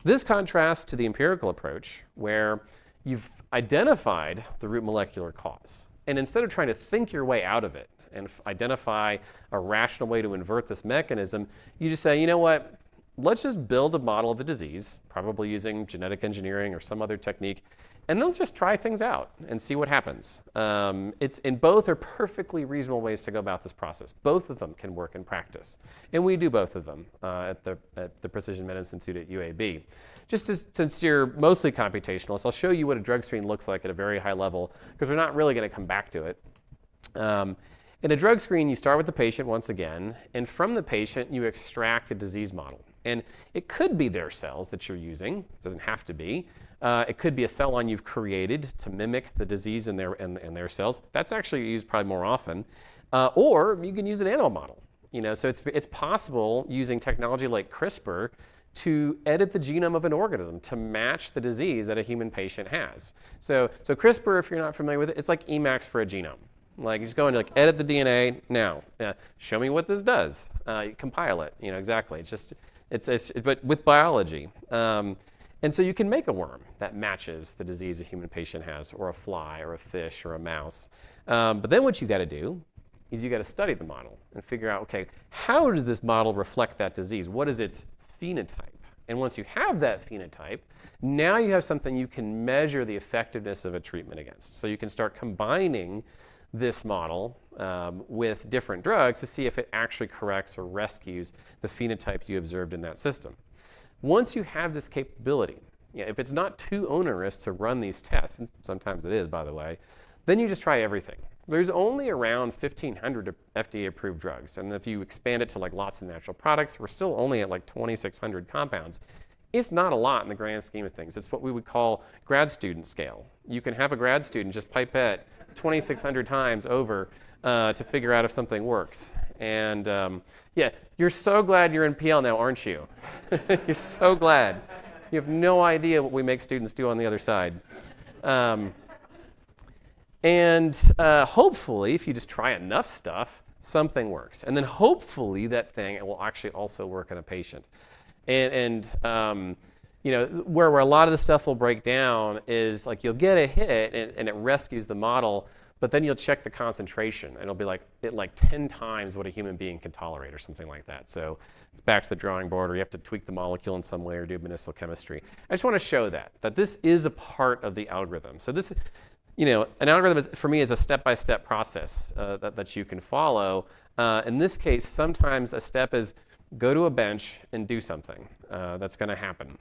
This contrasts to the empirical approach, where you've identified the root molecular cause. And instead of trying to think your way out of it and identify a rational way to invert this mechanism, you just say, you know what, let's just build a model of the disease, probably using genetic engineering or some other technique, and let's just try things out and see what happens. Both are perfectly reasonable ways to go about this process. Both of them can work in practice. And we do both of them at the Precision Medicine Institute at UAB. Since you're mostly computationalists, I'll show you what a drug screen looks like at a very high level, because we're not really going to come back to it. In a drug screen, you start with the patient once again, and from the patient, you extract a disease model. And it could be their cells that you're using. It doesn't have to be. It could be a cell line you've created to mimic the disease in their cells. That's actually used probably more often. Or you can use an animal model. You know, so it's possible using technology like CRISPR to edit the genome of an organism to match the disease that a human patient has. So CRISPR, if you're not familiar with it, it's like Emacs for a genome. Like you just go and like edit the DNA now. Show me what this does. You compile it. You know exactly. But with biology. And so you can make a worm that matches the disease a human patient has, or a fly, or a fish, or a mouse. But then what you got to do is you got to study the model and figure out, okay, how does this model reflect that disease? What is its phenotype? And once you have that phenotype, now you have something you can measure the effectiveness of a treatment against. So you can start combining this model with different drugs to see if it actually corrects or rescues the phenotype you observed in that system. Once you have this capability, if it's not too onerous to run these tests, and sometimes it is, by the way, then you just try everything. There's only around 1,500 FDA-approved drugs, and if you expand it to like lots of natural products, we're still only at like 2,600 compounds. It's not a lot in the grand scheme of things. It's what we would call grad student scale. You can have a grad student just pipette 2,600 times over to figure out if something works. And yeah, you're so glad you're in PL now, aren't you? You're so glad. You have no idea what we make students do on the other side. Hopefully, if you just try enough stuff, something works. And then hopefully that thing will actually also work in a patient. You know, where a lot of the stuff will break down is like you'll get a hit and it rescues the model, but then you'll check the concentration and it'll be like 10 times what a human being can tolerate or something like that. So it's back to the drawing board, or you have to tweak the molecule in some way or do medicinal chemistry. I just want to show that this is a part of the algorithm. So this, you know, an algorithm for me is a step-by-step process that you can follow. In this case, sometimes a step is go to a bench and do something that's going to happen.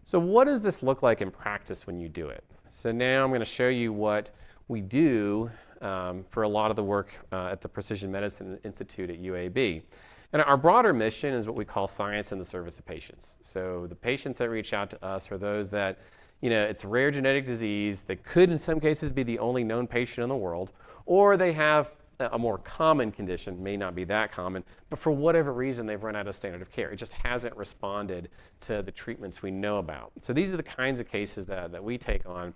So what does this look like in practice when you do it? So now I'm going to show you what we do for a lot of the work at the Precision Medicine Institute at UAB. And our broader mission is what we call science in the service of patients. So the patients that reach out to us are those that, you know, it's a rare genetic disease. They could, in some cases, be the only known patient in the world, or they have a more common condition, may not be that common, but for whatever reason, they've run out of standard of care. It just hasn't responded to the treatments we know about. So these are the kinds of cases that we take on.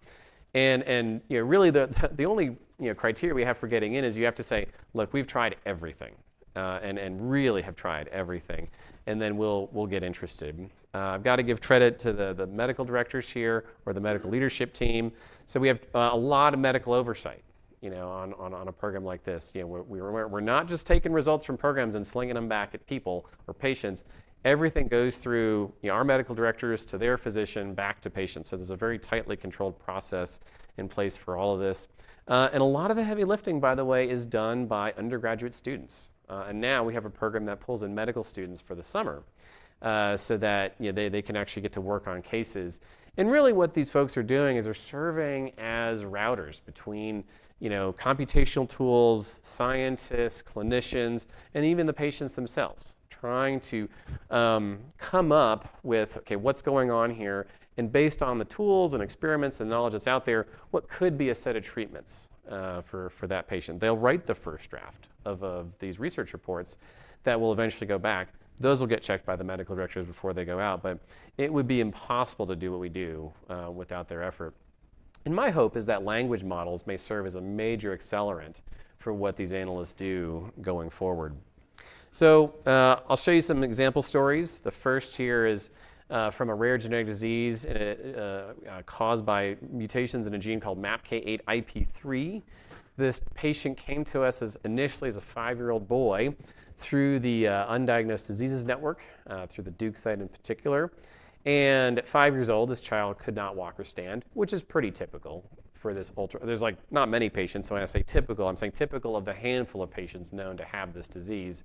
And you know, really the only criteria we have for getting in is you have to say, look, we've tried everything and really have tried everything. and then we'll get interested. I've got to give credit to the medical directors here, or the medical leadership team. So we have a lot of medical oversight, on a program like this. We're not just taking results from programs and slinging them back at people or patients. Everything goes through our medical directors to their physician back to patients. So there's a very tightly controlled process in place for all of this. And a lot of the heavy lifting, by the way, is done by undergraduate students. And now we have a program that pulls in medical students for the summer so that they can actually get to work on cases. And really what these folks are doing is they're serving as routers between computational tools, scientists, clinicians, and even the patients themselves, trying to come up with, okay, what's going on here? And based on the tools and experiments and knowledge that's out there, what could be a set of treatments for that patient? They'll write the first draft of these research reports that will eventually go back. Those will get checked by the medical directors before they go out, but it would be impossible to do what we do without their effort. And my hope is that language models may serve as a major accelerant for what these analysts do going forward. So I'll show you some example stories. The first here is from a rare genetic disease caused by mutations in a gene called MAPK8IP3. This patient came to us initially as a 5-year-old boy through the Undiagnosed Diseases Network, through the Duke site in particular. And at 5 years old, this child could not walk or stand, which is pretty typical for this there's not many patients, so when I say typical, I'm saying typical of the handful of patients known to have this disease.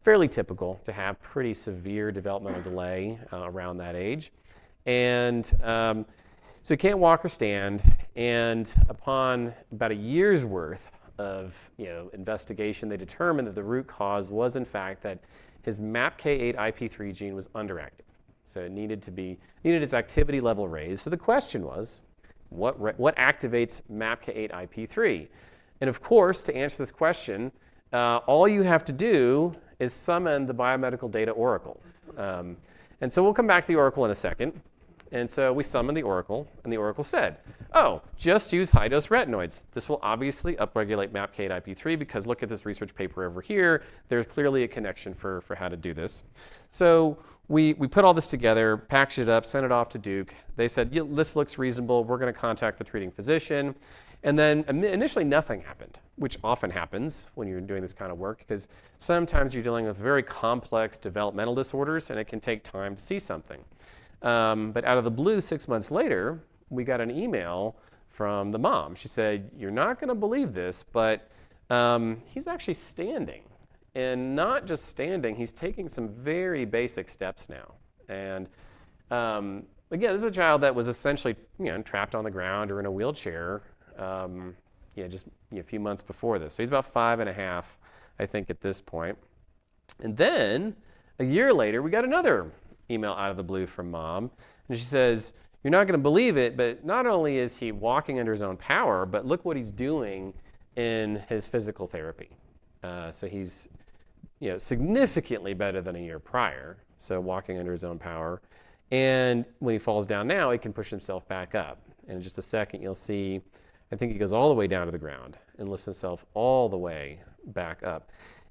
Fairly typical to have pretty severe developmental delay around that age. And so he can't walk or stand, and upon about a year's worth of investigation, they determined that the root cause was in fact that his MAPK8IP3 gene was underactive. So it needed its activity level raised. So the question was, what activates MAPK8IP3? And of course, to answer this question, all you have to do is summon the biomedical data oracle. And so we'll come back to the oracle in a second. And so we summoned the oracle, and the oracle said, oh, just use high-dose retinoids. This will obviously upregulate MAPK8IP3 because look at this research paper over here. There's clearly a connection for how to do this. So we put all this together, packaged it up, sent it off to Duke. They said, this looks reasonable. We're going to contact the treating physician. And then initially nothing happened, which often happens when you're doing this kind of work, because sometimes you're dealing with very complex developmental disorders, and it can take time to see something. But out of the blue, 6 months later, we got an email from the mom. She said, you're not going to believe this, but he's actually standing. And not just standing, he's taking some very basic steps now. And again, this is a child that was essentially trapped on the ground or in a wheelchair just a few months before this. So he's about 5.5, I think, at this point. And then a year later, we got another email out of the blue from mom. And she says, you're not going to believe it, but not only is he walking under his own power, but look what he's doing in his physical therapy. So he's significantly better than a year prior, so walking under his own power. And when he falls down now, he can push himself back up. And in just a second, you'll see, I think he goes all the way down to the ground and lifts himself all the way back up.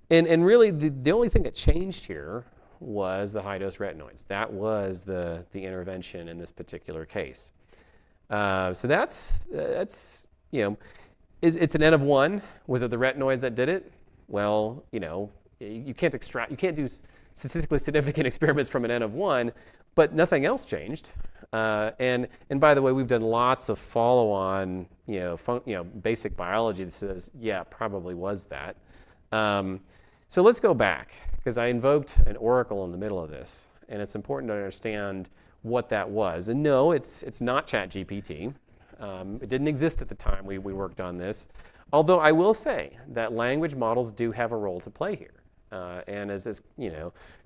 And really, the only thing that changed here was the high-dose retinoids. That was the intervention in this particular case. So that's it's an N of 1. Was it the retinoids that did it? Well, you can't do statistically significant experiments from an N of 1, but nothing else changed. And by the way, we've done lots of follow-on, basic biology that says, yeah, it probably was that. So let's go back, because I invoked an oracle in the middle of this, and it's important to understand what that was. And no, it's not ChatGPT. It didn't exist at the time we worked on this. Although I will say that language models do have a role to play here. And as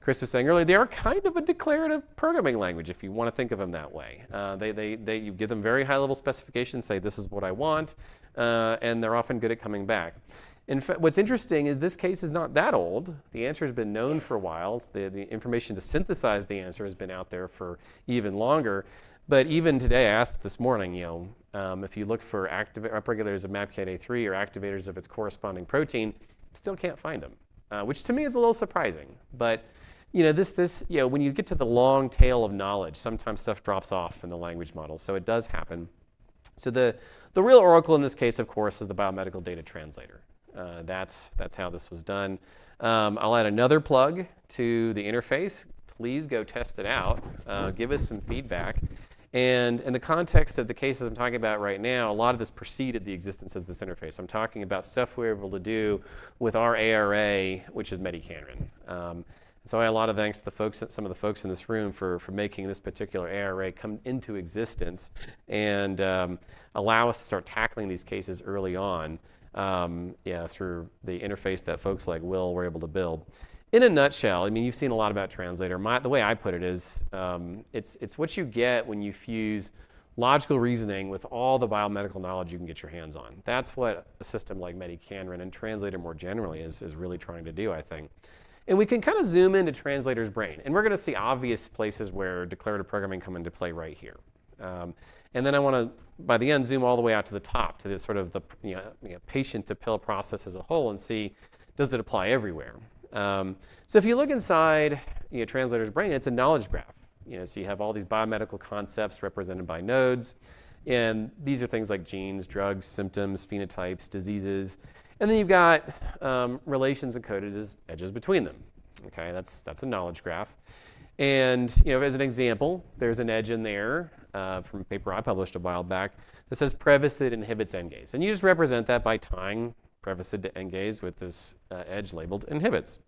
Chris was saying earlier, they are kind of a declarative programming language, if you want to think of them that way. You give them very high-level specifications, say this is what I want, and they're often good at coming back. In fact, what's interesting is this case is not that old. The answer has been known for a while. The information to synthesize the answer has been out there for even longer. But even today, I asked this morning, if you look for upregulators of MAPK8A3 or activators of its corresponding protein, still can't find them, which to me is a little surprising. But when you get to the long tail of knowledge, sometimes stuff drops off in the language model. So it does happen. So the real oracle in this case, of course, is the biomedical data translator. That's how this was done. I'll add another plug to the interface. Please go test it out. Give us some feedback. And in the context of the cases I'm talking about right now, a lot of this preceded the existence of this interface. I'm talking about stuff we were able to do with our ARA, which is Medicanron. So I have a lot of thanks to some of the folks in this room for making this particular ARA come into existence and allow us to start tackling these cases early on through the interface that folks like Will were able to build. In a nutshell, I mean, you've seen a lot about Translator. The way I put it is it's what you get when you fuse logical reasoning with all the biomedical knowledge you can get your hands on. That's what a system like Medicanron and Translator more generally is really trying to do, I think. And we can kind of zoom into Translator's brain. And we're going to see obvious places where declarative programming come into play right here. And then I want to, by the end, zoom all the way out to the top to this sort of the patient to pill process as a whole and see, does it apply everywhere? So if you look inside Translator's brain, it's a knowledge graph. So you have all these biomedical concepts represented by nodes. And these are things like genes, drugs, symptoms, phenotypes, diseases. And then you've got relations encoded as edges between them. Okay, that's a knowledge graph. And as an example, there's an edge in there from a paper I published a while back that says Prevacid inhibits NGAs. And you just represent that by tying Prevacid to NGAs with this edge labeled inhibits.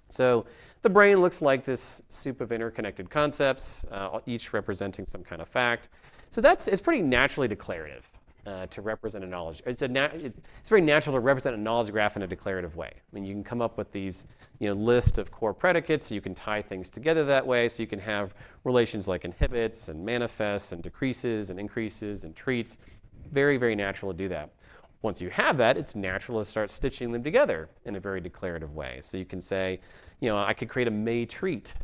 So the brain looks like this soup of interconnected concepts, each representing some kind of fact. So it's pretty naturally declarative to represent a knowledge. It's very natural to represent a knowledge graph in a declarative way. I mean, you can come up with these list of core predicates. You can tie things together that way. So you can have relations like inhibits and manifests and decreases and increases and treats. Very, very natural to do that. Once you have that, it's natural to start stitching them together in a very declarative way. So you can say, I could create a may-treat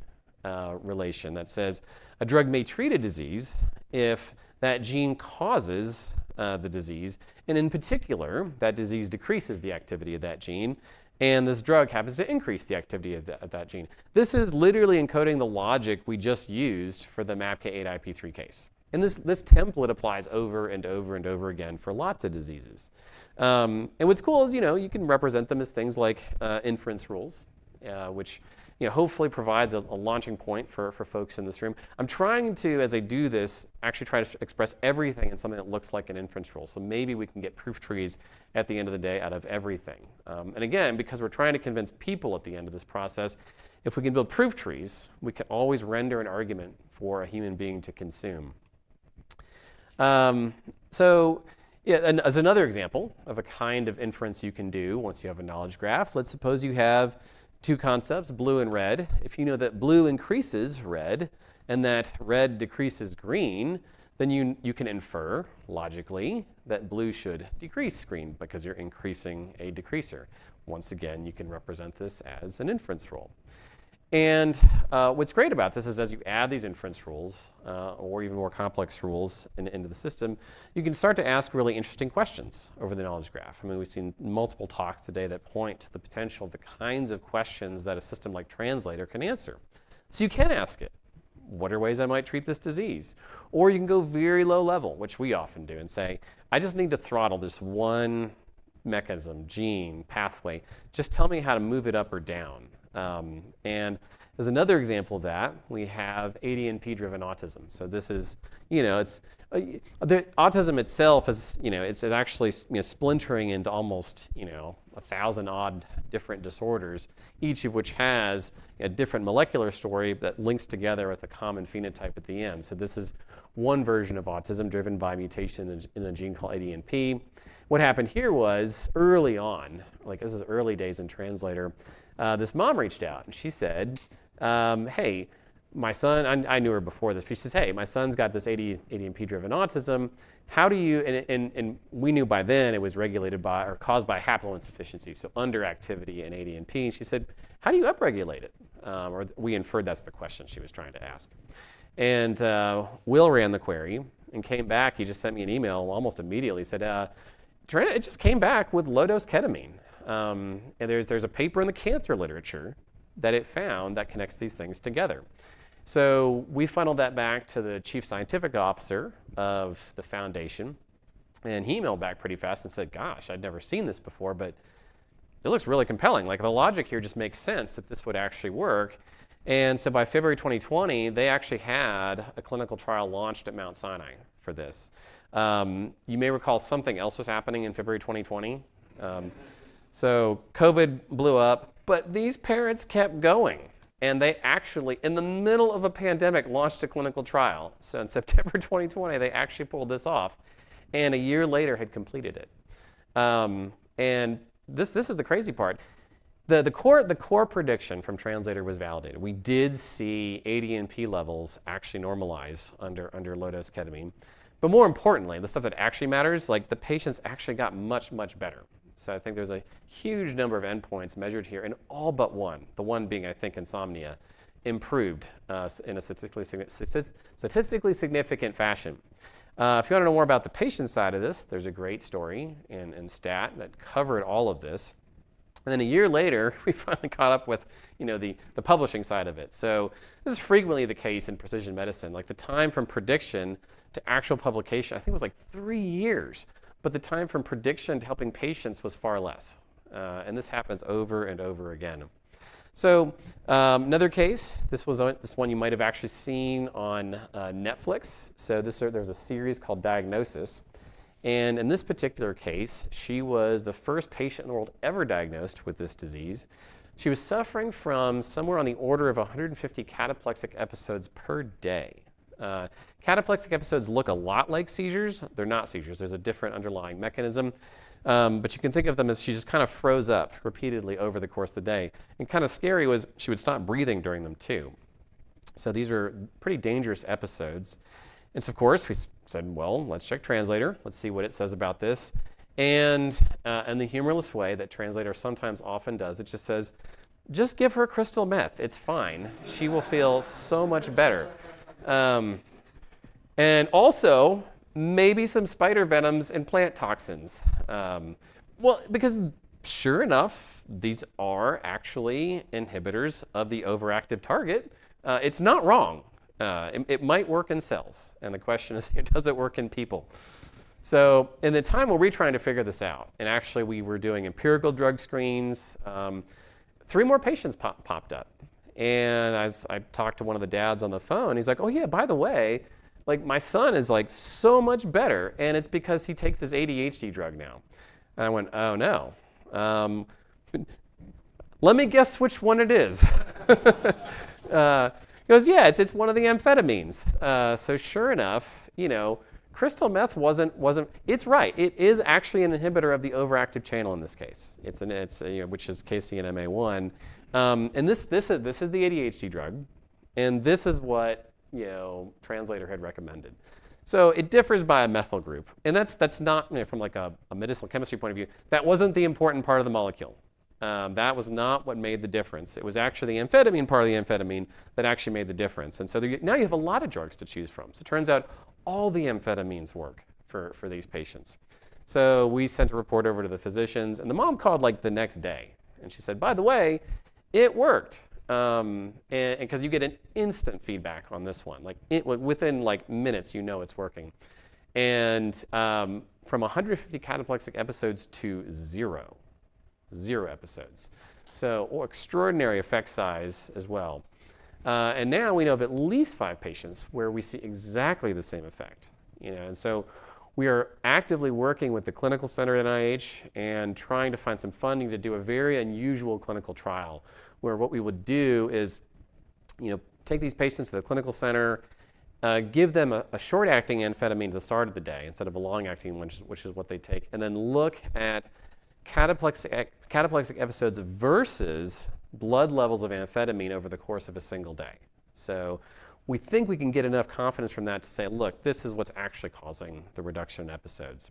relation that says a drug may treat a disease if that gene causes the disease, and in particular, that disease decreases the activity of that gene, and this drug happens to increase the activity of that gene. This is literally encoding the logic we just used for the MAPK8IP3 case. And this template applies over and over and over again for lots of diseases. And what's cool is, you can represent them as things like inference rules, which hopefully provides a launching point for folks in this room. I'm trying to, as I do this, actually try to express everything in something that looks like an inference rule. So maybe we can get proof trees at the end of the day out of everything. And again, because we're trying to convince people at the end of this process, if we can build proof trees, we can always render an argument for a human being to consume. And as another example of a kind of inference you can do once you have a knowledge graph, let's suppose you have two concepts, blue and red. If you know that blue increases red and that red decreases green, then you can infer logically that blue should decrease green because you're increasing a decreaser. Once again, you can represent this as an inference rule. And what's great about this is as you add these inference rules or even more complex rules into the system, you can start to ask really interesting questions over the knowledge graph. I mean, we've seen multiple talks today that point to the potential of the kinds of questions that a system like Translator can answer. So you can ask it, what are ways I might treat this disease? Or you can go very low level, which we often do, and say, I just need to throttle this one mechanism, gene, pathway. Just tell me how to move it up or down. And as another example of that, we have ADNP-driven autism. So this is, the autism itself is, it's actually splintering into almost, 1,000 odd different disorders, each of which has a different molecular story that links together with a common phenotype at the end. So this is one version of autism driven by mutation in a gene called ADNP. What happened here was early on, like this is early days in Translator, this mom reached out and she said, hey, my son, I knew her before this, but she says, hey, my son's got this ADNP-driven autism. How do you, and we knew by then it was regulated by or caused by haploinsufficiency, so underactivity in ADNP. And she said, how do you upregulate it? Or we inferred that's the question she was trying to ask. And Will ran the query and came back. He just sent me an email almost immediately. He said, it just came back with low-dose ketamine. And there's a paper in the cancer literature that it found that connects these things together. So we funneled that back to the chief scientific officer of the foundation, and he emailed back pretty fast and said, gosh, I'd never seen this before, but it looks really compelling. Like, the logic here just makes sense that this would actually work. And so by February 2020, they actually had a clinical trial launched at Mount Sinai for this. You may recall something else was happening in February 2020. So COVID blew up, but these parents kept going. And they actually, in the middle of a pandemic, launched a clinical trial. So in September 2020, they actually pulled this off, and a year later had completed it. And this is the crazy part. The core prediction from Translator was validated. We did see ADNP levels actually normalize under low-dose ketamine. But more importantly, the stuff that actually matters, like, the patients actually got much, much better. So I think there's a huge number of endpoints measured here, and all but one, the one being, I think, insomnia, improved in a statistically significant fashion. If you want to know more about the patient side of this, there's a great story in Stat that covered all of this. And then a year later, we finally caught up with, the publishing side of it. So this is frequently the case in precision medicine. Like, the time from prediction to actual publication, I think it was like 3 years. But the time from prediction to helping patients was far less. And this happens over and over again. So another case, this one you might have actually seen on Netflix. So there's a series called Diagnosis. And in this particular case, she was the first patient in the world ever diagnosed with this disease. She was suffering from somewhere on the order of 150 cataplexic episodes per day. Cataplexic episodes look a lot like seizures. They're not seizures. There's a different underlying mechanism. But you can think of them as she just kind of froze up repeatedly over the course of the day. And kind of scary was she would stop breathing during them too. So these are pretty dangerous episodes. And so, of course, we said, well, let's check Translator. Let's see what it says about this. And in the humorless way that Translator sometimes often does, it just says, just give her crystal meth. It's fine. She will feel so much better. And also, maybe some spider venoms and plant toxins. Well, because sure enough, these are actually inhibitors of the overactive target. It's not wrong. It might work in cells. And the question is, does it work in people? So in the time where we're trying to figure this out, and actually we were doing empirical drug screens, 3 more patients popped up. And as I talked to one of the dads on the phone, he's like, oh yeah, by the way, like, my son is like so much better, and it's because he takes this ADHD drug now. And I went, oh no. Let me guess which one it is. He goes, yeah, it's one of the amphetamines. So sure enough, crystal meth wasn't. It's right. It is actually an inhibitor of the overactive channel in this case. Which is KCNMA1. And this is the ADHD drug, and this is what Translator had recommended. So it differs by a methyl group, and that's not from like a medicinal chemistry point of view. That wasn't the important part of the molecule. That was not what made the difference. It was actually the amphetamine part of the amphetamine that actually made the difference. And so now you have a lot of drugs to choose from. So it turns out all the amphetamines work for these patients. So we sent a report over to the physicians, and the mom called like the next day, and she said, by the way, it worked. And because you get an instant feedback on this one, like within like minutes, it's working. And from 150 cataplexic episodes to 0 episodes. So extraordinary effect size as well. And now we know of at least 5 patients where we see exactly the same effect. And so we are actively working with the clinical center at NIH and trying to find some funding to do a very unusual clinical trial, where what we would do is, take these patients to the clinical center, give them a short-acting amphetamine at the start of the day instead of a long-acting one, which is what they take, and then look at cataplexic episodes versus blood levels of amphetamine over the course of a single day. So we think we can get enough confidence from that to say, look, this is what's actually causing the reduction in episodes.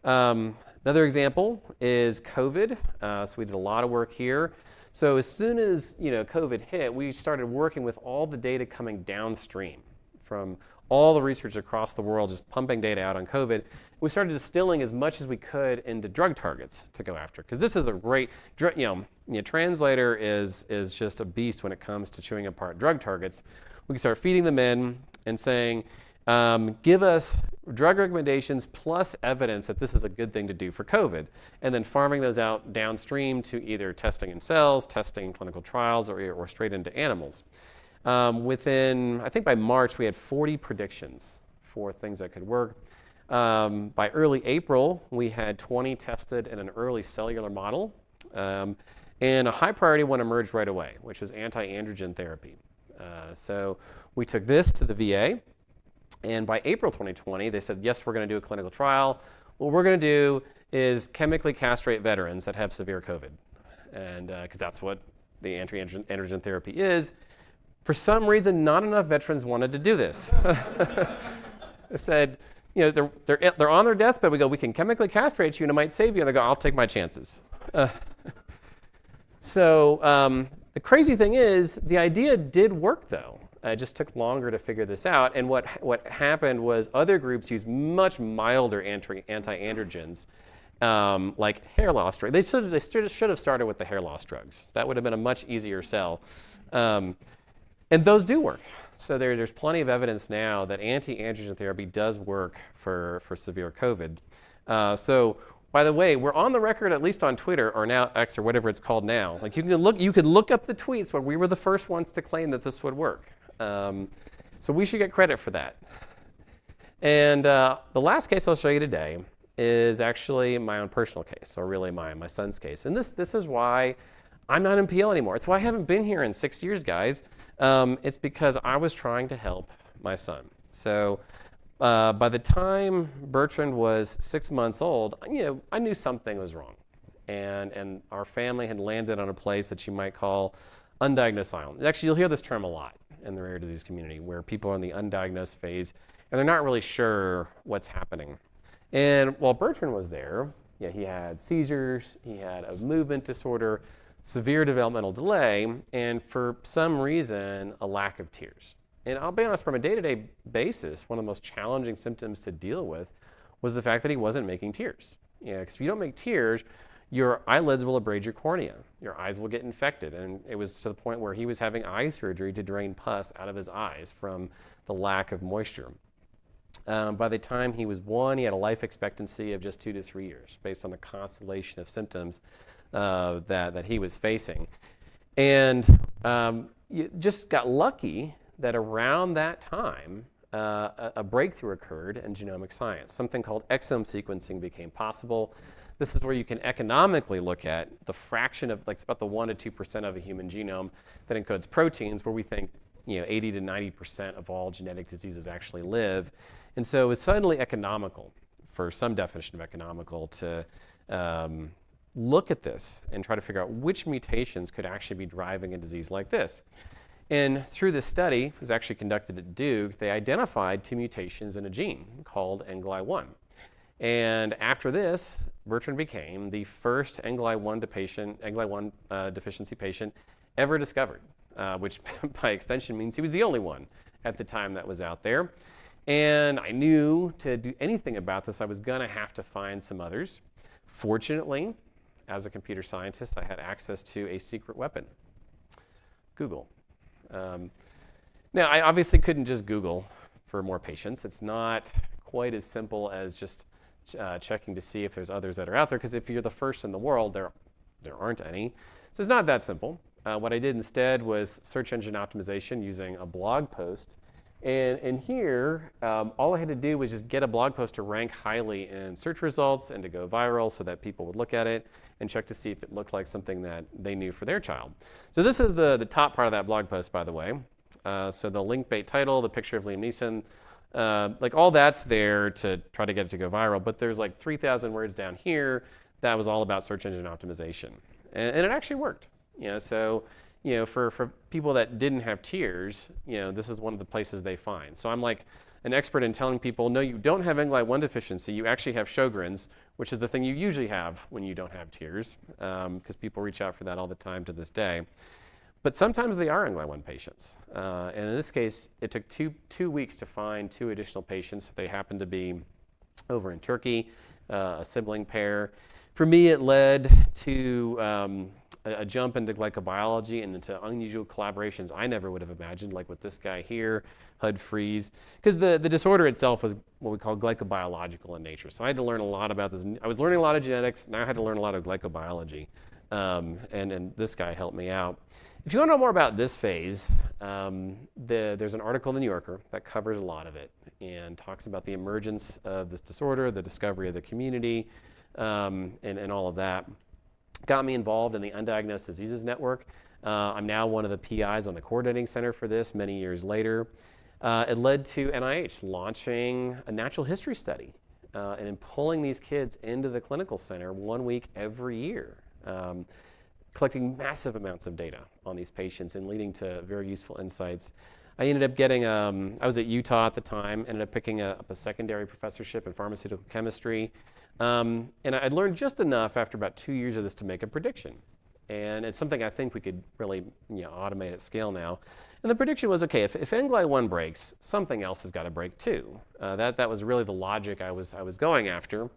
Another example is COVID. So we did a lot of work here. So as soon as COVID hit, we started working with all the data coming downstream from all the research across the world just pumping data out on COVID. We started distilling as much as we could into drug targets to go after, because this is a great, translator is just a beast when it comes to chewing apart drug targets. We can start feeding them in and saying, give us drug recommendations plus evidence that this is a good thing to do for COVID, and then farming those out downstream to either testing in cells, testing in clinical trials, or straight into animals. Within, I think by March, we had 40 predictions for things that could work. By early April, we had 20 tested in an early cellular model, and a high priority one emerged right away, which was anti-androgen therapy. So we took this to the VA, and by April 2020, they said, yes, we're going to do a clinical trial. What we're going to do is chemically castrate veterans that have severe COVID, and because that's what the anti-androgen therapy is. For some reason, not enough veterans wanted to do this. They said, they're on their deathbed. We go, we can chemically castrate you and it might save you. And they go, I'll take my chances. So the crazy thing is, the idea did work though. It just took longer to figure this out. And what happened was other groups used much milder anti-androgens, like hair loss drugs. They should have started with the hair loss drugs. That would have been a much easier sell. And those do work. So there's plenty of evidence now that anti-androgen therapy does work for severe COVID. So by the way, we're on the record, at least on Twitter or now X or whatever it's called now. Like you could look up the tweets where we were the first ones to claim that this would work. So we should get credit for that. And the last case I'll show you today is actually my own personal case, or really my son's case. And this is why I'm not in PL anymore. It's why I haven't been here in 6 years, guys. It's because I was trying to help my son. So by the time Bertrand was 6 months old, I knew something was wrong. And our family had landed on a place that you might call undiagnosed island. Actually, you'll hear this term a lot in the rare disease community, where people are in the undiagnosed phase and they're not really sure what's happening. And while Bertrand was there, he had seizures, he had a movement disorder, severe developmental delay, and for some reason, a lack of tears. And I'll be honest, from a day-to-day basis, one of the most challenging symptoms to deal with was the fact that he wasn't making tears. Because if you don't make tears, your eyelids will abrade your cornea. Your eyes will get infected. And it was to the point where he was having eye surgery to drain pus out of his eyes from the lack of moisture. By the time he was 1, he had a life expectancy of just 2 to 3 years, based on the constellation of symptoms that he was facing. And you just got lucky that around that time, a breakthrough occurred in genomic science. Something called exome sequencing became possible. This is where you can economically look at the fraction of, it's about the 1 to 2% of a human genome that encodes proteins, where we think 80 to 90% of all genetic diseases actually live. And so it was suddenly economical, for some definition of economical, to look at this and try to figure out which mutations could actually be driving a disease like this. And through this study, it was actually conducted at Duke, they identified 2 mutations in a gene called NGLI1. And after this, Bertrand became the first NGLI1 deficiency patient ever discovered, which by extension means he was the only one at the time that was out there. And I knew to do anything about this, I was going to have to find some others. Fortunately, as a computer scientist, I had access to a secret weapon, Google. Now, I obviously couldn't just Google for more patients. It's not quite as simple as just checking to see if there's others that are out there, because if you're the first in the world, there aren't any. So it's not that simple. What I did instead was search engine optimization using a blog post. And here, all I had to do was just get a blog post to rank highly in search results and to go viral so that people would look at it and check to see if it looked like something that they knew for their child. So this is the top part of that blog post, by the way. So the link bait title, the picture of Liam Neeson, all that's there to try to get it to go viral. But there's 3,000 words down here that was all about search engine optimization. And it actually worked. So for people that didn't have tears, this is one of the places they find. So I'm like an expert in telling people, no, you don't have NGLI1 deficiency, you actually have Sjogren's, which is the thing you usually have when you don't have tears, because people reach out for that all the time to this day. but sometimes they are NGLY1 patients. And in this case, it took two weeks to find 2 additional patients. They happened to be over in Turkey, a sibling pair. For me, it led to a jump into glycobiology and into unusual collaborations I never would have imagined, like with this guy here, Hud Freeze, because the disorder itself was what we call glycobiological in nature. So I had to learn a lot about this. I was learning a lot of genetics, now I had to learn a lot of glycobiology, and this guy helped me out. If you want to know more about this phase, there's an article in the New Yorker that covers a lot of it and talks about the emergence of this disorder, the discovery of the community, and all of that. Got me involved in the Undiagnosed Diseases Network. I'm now one of the PIs on the coordinating center for this many years later. It led to NIH launching a natural history study and in pulling these kids into the clinical center 1 week every year, collecting massive amounts of data on these patients and leading to very useful insights. I ended up getting, I was at Utah at the time, ended up picking up a secondary professorship in pharmaceutical chemistry. And I'd learned just enough after about 2 years of this to make a prediction. And it's something I think we could really automate at scale now. And the prediction was, okay, if NGLY1 breaks, something else has got to break too. That was really the logic I was going after.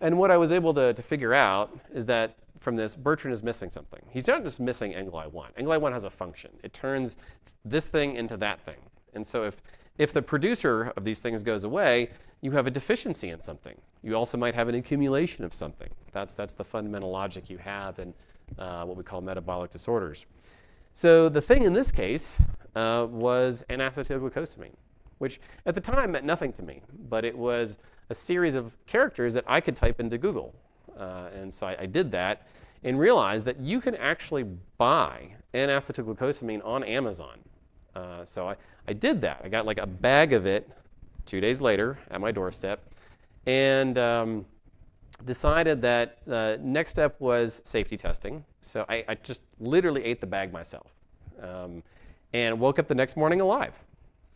And what I was able to figure out is that from this, Bertrand is missing something. He's not just missing NGLY1. NGLY1 has a function. It turns this thing into that thing. And so if the producer of these things goes away, you have a deficiency in something. You also might have an accumulation of something. That's the fundamental logic you have in what we call metabolic disorders. So the thing in this case was N-acetylglucosamine, which at the time meant nothing to me, but it was a series of characters that I could type into Google. And so I did that and realized that you can actually buy N-acetylglucosamine on Amazon. So I did that. I got like a bag of it 2 days later at my doorstep, and decided that the next step was safety testing. So I just literally ate the bag myself, and woke up the next morning alive.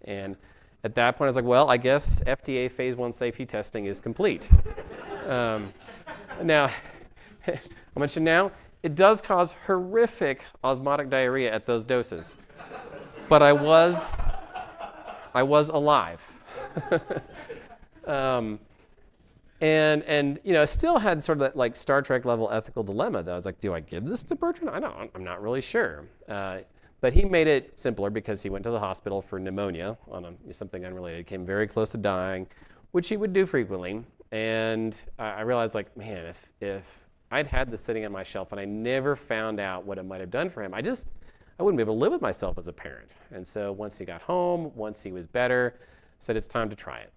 And at that point, I was like, well, I guess FDA phase 1 safety testing is complete. Now, I'll mention now, it does cause horrific osmotic diarrhea at those doses, but I was alive. And I still had sort of that like Star Trek level ethical dilemma that I was like, do I give this to Bertrand? I'm not really sure. But he made it simpler because he went to the hospital for pneumonia on something unrelated, came very close to dying, which he would do frequently. And I realized, like, man, if I'd had this sitting on my shelf and I never found out what it might have done for him, I wouldn't be able to live with myself as a parent. And so once he got home, once he was better, I said it's time to try it.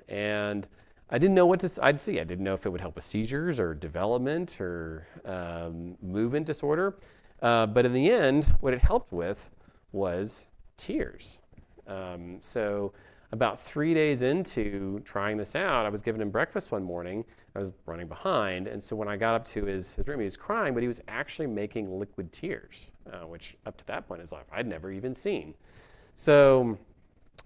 And I didn't know what I'd see. I didn't know if it would help with seizures or development or movement disorder. But in the end, what it helped with was tears. So about 3 days into trying this out, I was giving him breakfast one morning. I was running behind, and so when I got up to his room, he was crying, but he was actually making liquid tears, which up to that point in his life I'd never even seen. So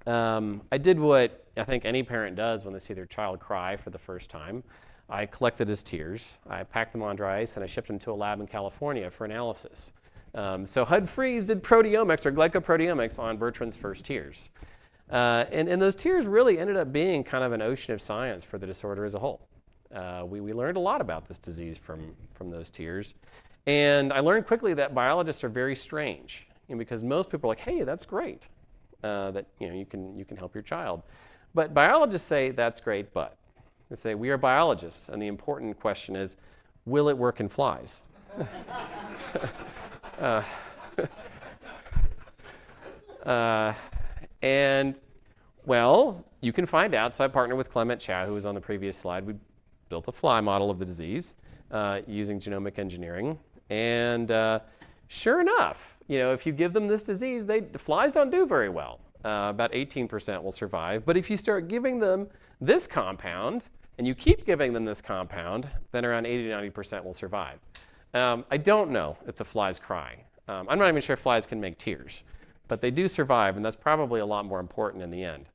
I did what I think any parent does when they see their child cry for the first time. I collected his tears, I packed them on dry ice, and I shipped them to a lab in California for analysis. So Hud Freeze did proteomics or glycoproteomics on Bertrand's first tears. And those tears really ended up being kind of an ocean of science for the disorder as a whole. We learned a lot about this disease from those tears. And I learned quickly that biologists are very strange, because most people are like, hey, that's great, that you can help your child. But biologists say that's great, but they say we are biologists, and the important question is, will it work in flies? And well, you can find out. So I partnered with Clement Chow, who was on the previous slide. We built a fly model of the disease using genomic engineering. And sure enough, if you give them this disease, the flies don't do very well. About 18% will survive. But if you start giving them this compound, and you keep giving them this compound, then around 80 to 90% will survive. I don't know if the flies cry. I'm not even sure if flies can make tears. But they do survive, and that's probably a lot more important in the end.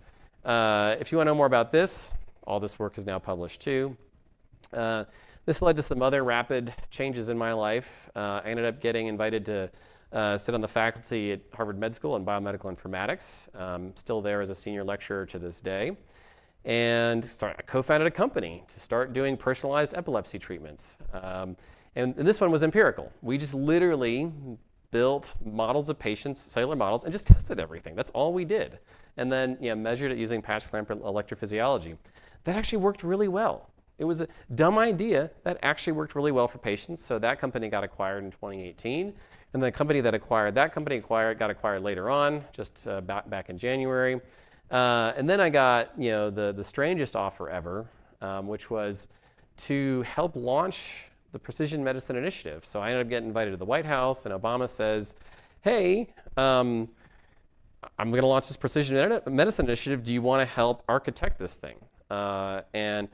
If you want to know more about this, all this work is now published too. This led to some other rapid changes in my life. I ended up getting invited to sit on the faculty at Harvard Med School in biomedical informatics. Still there as a senior lecturer to this day. And I co-founded a company to start doing personalized epilepsy treatments. And this one was empirical. We just literally built models of patients, cellular models, and just tested everything. That's all we did. And then measured it using patch clamp electrophysiology. That actually worked really well. It was a dumb idea that actually worked really well for patients. So that company got acquired in 2018. And the company that acquired that company got acquired later on, just back in January. And then I got the strangest offer ever, which was to help launch the Precision Medicine Initiative. So I ended up getting invited to the White House, and Obama says, hey, I'm going to launch this Precision Medicine Initiative. Do you want to help architect this thing? And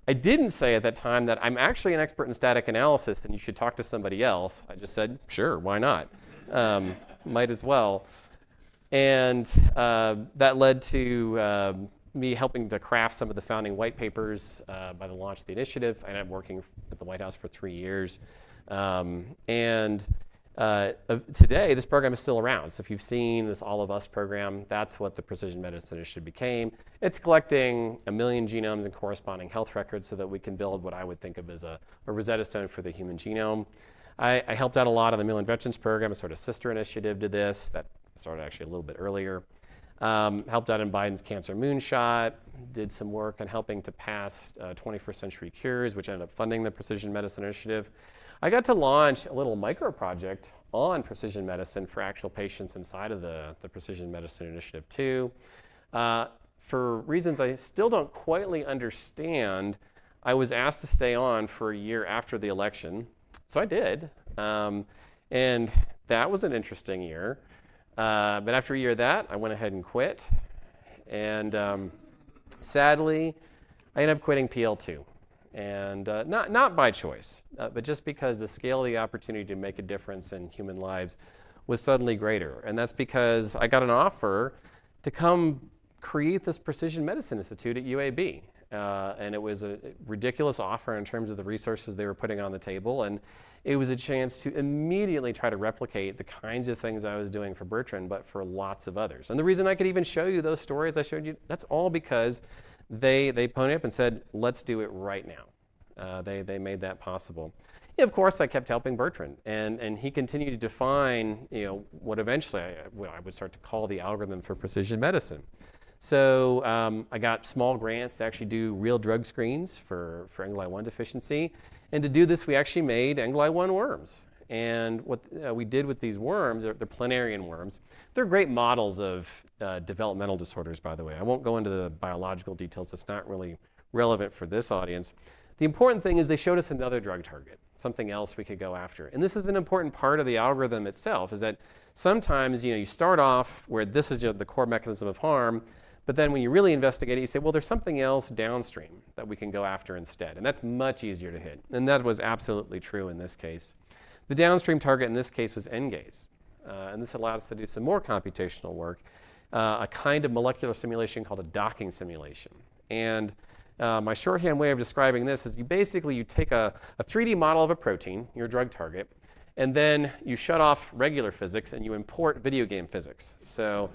I didn't say at that time that I'm actually an expert in static analysis and you should talk to somebody else. I just said, sure, why not? Might as well. And that led to me helping to craft some of the founding white papers by the launch of the initiative. I ended up working at the White House for 3 years. Today, this program is still around. So if you've seen this All of Us program, that's what the Precision Medicine Initiative became. It's collecting 1 million genomes and corresponding health records so that we can build what I would think of as a Rosetta Stone for the human genome. I helped out a lot on the Million Veterans Program, a sort of sister initiative to this that started actually a little bit earlier. Helped out in Biden's Cancer Moonshot, did some work on helping to pass 21st Century Cures, which ended up funding the Precision Medicine Initiative. I got to launch a little micro project on precision medicine for actual patients inside of the Precision Medicine Initiative too. For reasons I still don't quite understand, I was asked to stay on for a year after the election. So I did. And that was an interesting year. But after a year of that, I went ahead and quit. And sadly, I ended up quitting PL2. And not by choice, but just because the scale of the opportunity to make a difference in human lives was suddenly greater. And that's because I got an offer to come create this Precision Medicine Institute at UAB. And it was a ridiculous offer in terms of the resources they were putting on the table. And it was a chance to immediately try to replicate the kinds of things I was doing for Bertrand, but for lots of others. And the reason I could even show you those stories I showed you, that's all because they ponied up and said, let's do it right now. They made that possible. Yeah, of course, I kept helping Bertrand, and he continued to define what eventually I would start to call the algorithm for precision medicine. So I got small grants to actually do real drug screens for NGLI1 deficiency. And to do this, we actually made NGLI1 worms. And what we did with these worms, they're planarian worms. They're great models of developmental disorders, by the way. I won't go into the biological details. It's not really relevant for this audience. The important thing is they showed us another drug target, something else we could go after. And this is an important part of the algorithm itself, is that sometimes you start off where this is the core mechanism of harm, but then when you really investigate it, you say, well, there's something else downstream that we can go after instead. And that's much easier to hit. And that was absolutely true in this case. The downstream target in this case was NGAZE. And this allowed us to do some more computational work, a kind of molecular simulation called a docking simulation. And my shorthand way of describing this is you take a 3D model of a protein, your drug target, and then you shut off regular physics and you import video game physics. So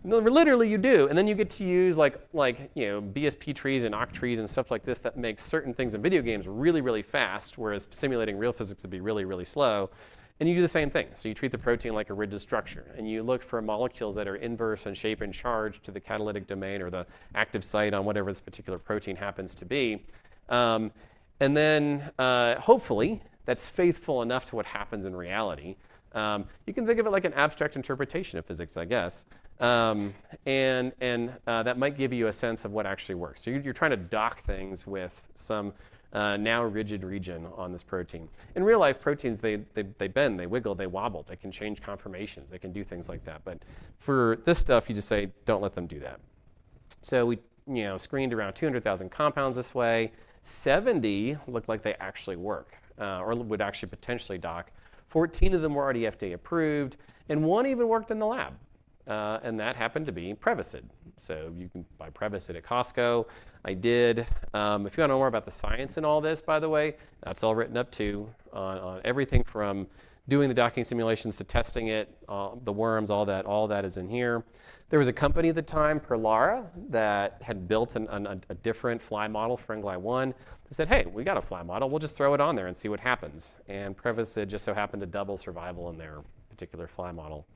literally you do, and then you get to use BSP trees and OCT trees and stuff like this that makes certain things in video games really, really fast, whereas simulating real physics would be really, really slow. And you do the same thing. So you treat the protein like a rigid structure, and you look for molecules that are inverse in shape and charge to the catalytic domain or the active site on whatever this particular protein happens to be. And then hopefully that's faithful enough to what happens in reality. You can think of it like an abstract interpretation of physics, I guess. And that might give you a sense of what actually works. So you're trying to dock things with some now rigid region on this protein. In real life, proteins, they bend, they wiggle, they wobble, they can change conformations, they can do things like that. But for this stuff, you just say, don't let them do that. So we screened around 200,000 compounds this way. 70 looked like they actually work, or would actually potentially dock. 14 of them were already FDA approved, and one even worked in the lab. And that happened to be Prevacid. So you can buy Prevacid at Costco. I did. If you want to know more about the science in all this, by the way, that's all written up too on everything from doing the docking simulations to testing it, the worms, all that is in here. There was a company at the time, Perlara, that had built a different fly model for NGLY1. They said, hey, we got a fly model, we'll just throw it on there and see what happens. And Prevacid just so happened to double survival in their particular fly model.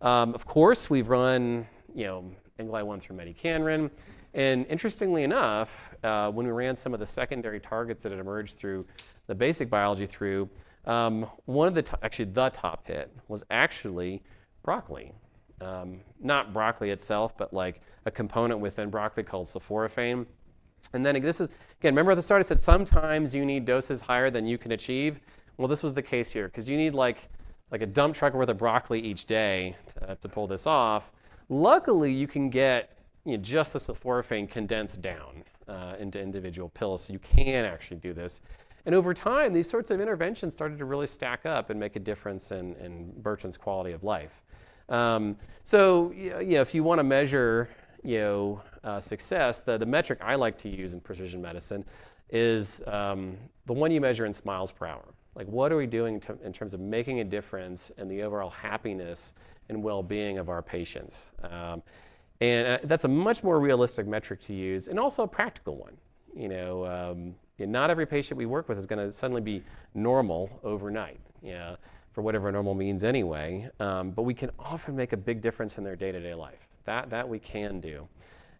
Of course, we've run, NGLY1 through Medicanron. And interestingly enough, when we ran some of the secondary targets that had emerged through the basic biology through, one of the the top hit was actually broccoli. Not broccoli itself, but like a component within broccoli called sulforaphane. And then this is, again, remember at the start I said sometimes you need doses higher than you can achieve? Well, this was the case here, because you need like a dump truck worth of broccoli each day to pull this off. Luckily, you can get just the sulforaphane condensed down into individual pills, so you can actually do this. And over time, these sorts of interventions started to really stack up and make a difference in Bertrand's quality of life. So if you want to measure success, the metric I like to use in precision medicine is the one you measure in smiles per hour. Like, what are we doing in terms of making a difference in the overall happiness and well-being of our patients? And that's a much more realistic metric to use, and also a practical one. Not every patient we work with is going to suddenly be normal overnight, for whatever normal means anyway. But we can often make a big difference in their day-to-day life. That we can do.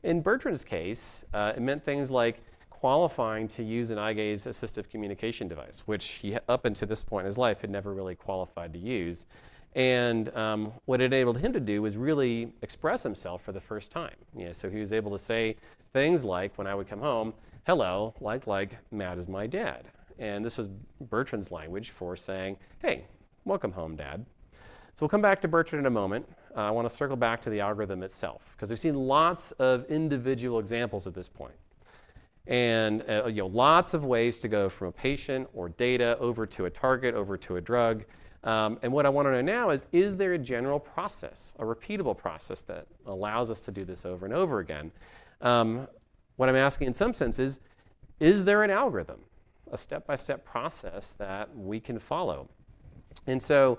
In Bertrand's case, it meant things like qualifying to use an eye gaze assistive communication device, which he, up until this point in his life, had never really qualified to use. And what it enabled him to do was really express himself for the first time. So he was able to say things like, when I would come home, hello, like Matt is my dad. And this was Bertrand's language for saying, hey, welcome home, Dad. So we'll come back to Bertrand in a moment. I want to circle back to the algorithm itself, because we've seen lots of individual examples at this point. And lots of ways to go from a patient or data over to a target, over to a drug. And what I want to know now is there a general process, a repeatable process that allows us to do this over and over again? What I'm asking in some sense is there an algorithm, a step-by-step process that we can follow? And so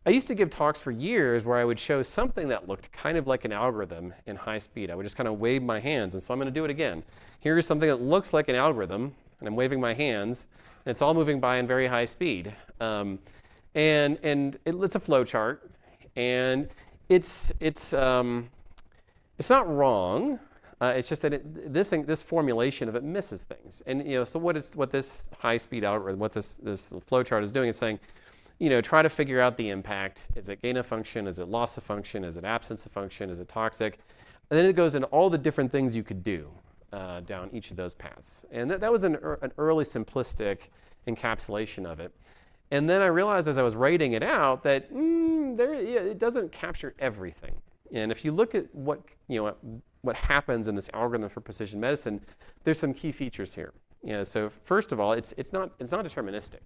I used to give talks for years where I would show something that looked kind of like an algorithm in high speed. I would just kind of wave my hands, and so I'm going to do it again. Here's something that looks like an algorithm, and I'm waving my hands, and it's all moving by in very high speed. And it's a flow chart, and it's not wrong. It's just that this formulation of it misses things. And so what this high-speed algorithm, what this flow chart is doing is saying, try to figure out the impact. Is it gain of function? Is it loss of function? Is it absence of function? Is it toxic? And then it goes into all the different things you could do down each of those paths. And that was an early simplistic encapsulation of it. And then I realized as I was writing it out that it doesn't capture everything. And if you look at what happens in this algorithm for precision medicine, there's some key features here. So first of all, it's not deterministic.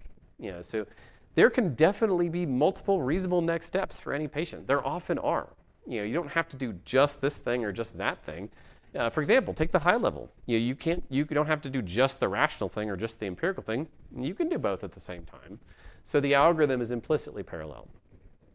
So there can definitely be multiple reasonable next steps for any patient. There often are. You don't have to do just this thing or just that thing. For example, take the high level. You don't have to do just the rational thing or just the empirical thing. You can do both at the same time. So the algorithm is implicitly parallel.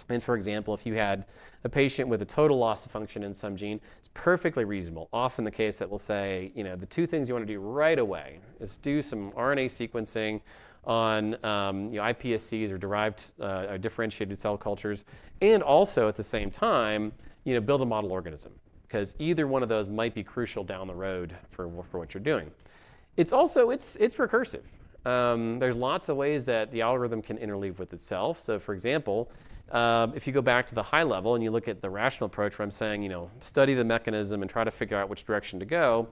And for example, if you had a patient with a total loss of function in some gene, it's perfectly reasonable. Often the case that will say, the two things you want to do right away is do some RNA sequencing on iPSCs or derived differentiated cell cultures, and also at the same time, build a model organism, because either one of those might be crucial down the road for what you're doing. It's recursive. There's lots of ways that the algorithm can interleave with itself. So for example, if you go back to the high level and you look at the rational approach where I'm saying, study the mechanism and try to figure out which direction to go,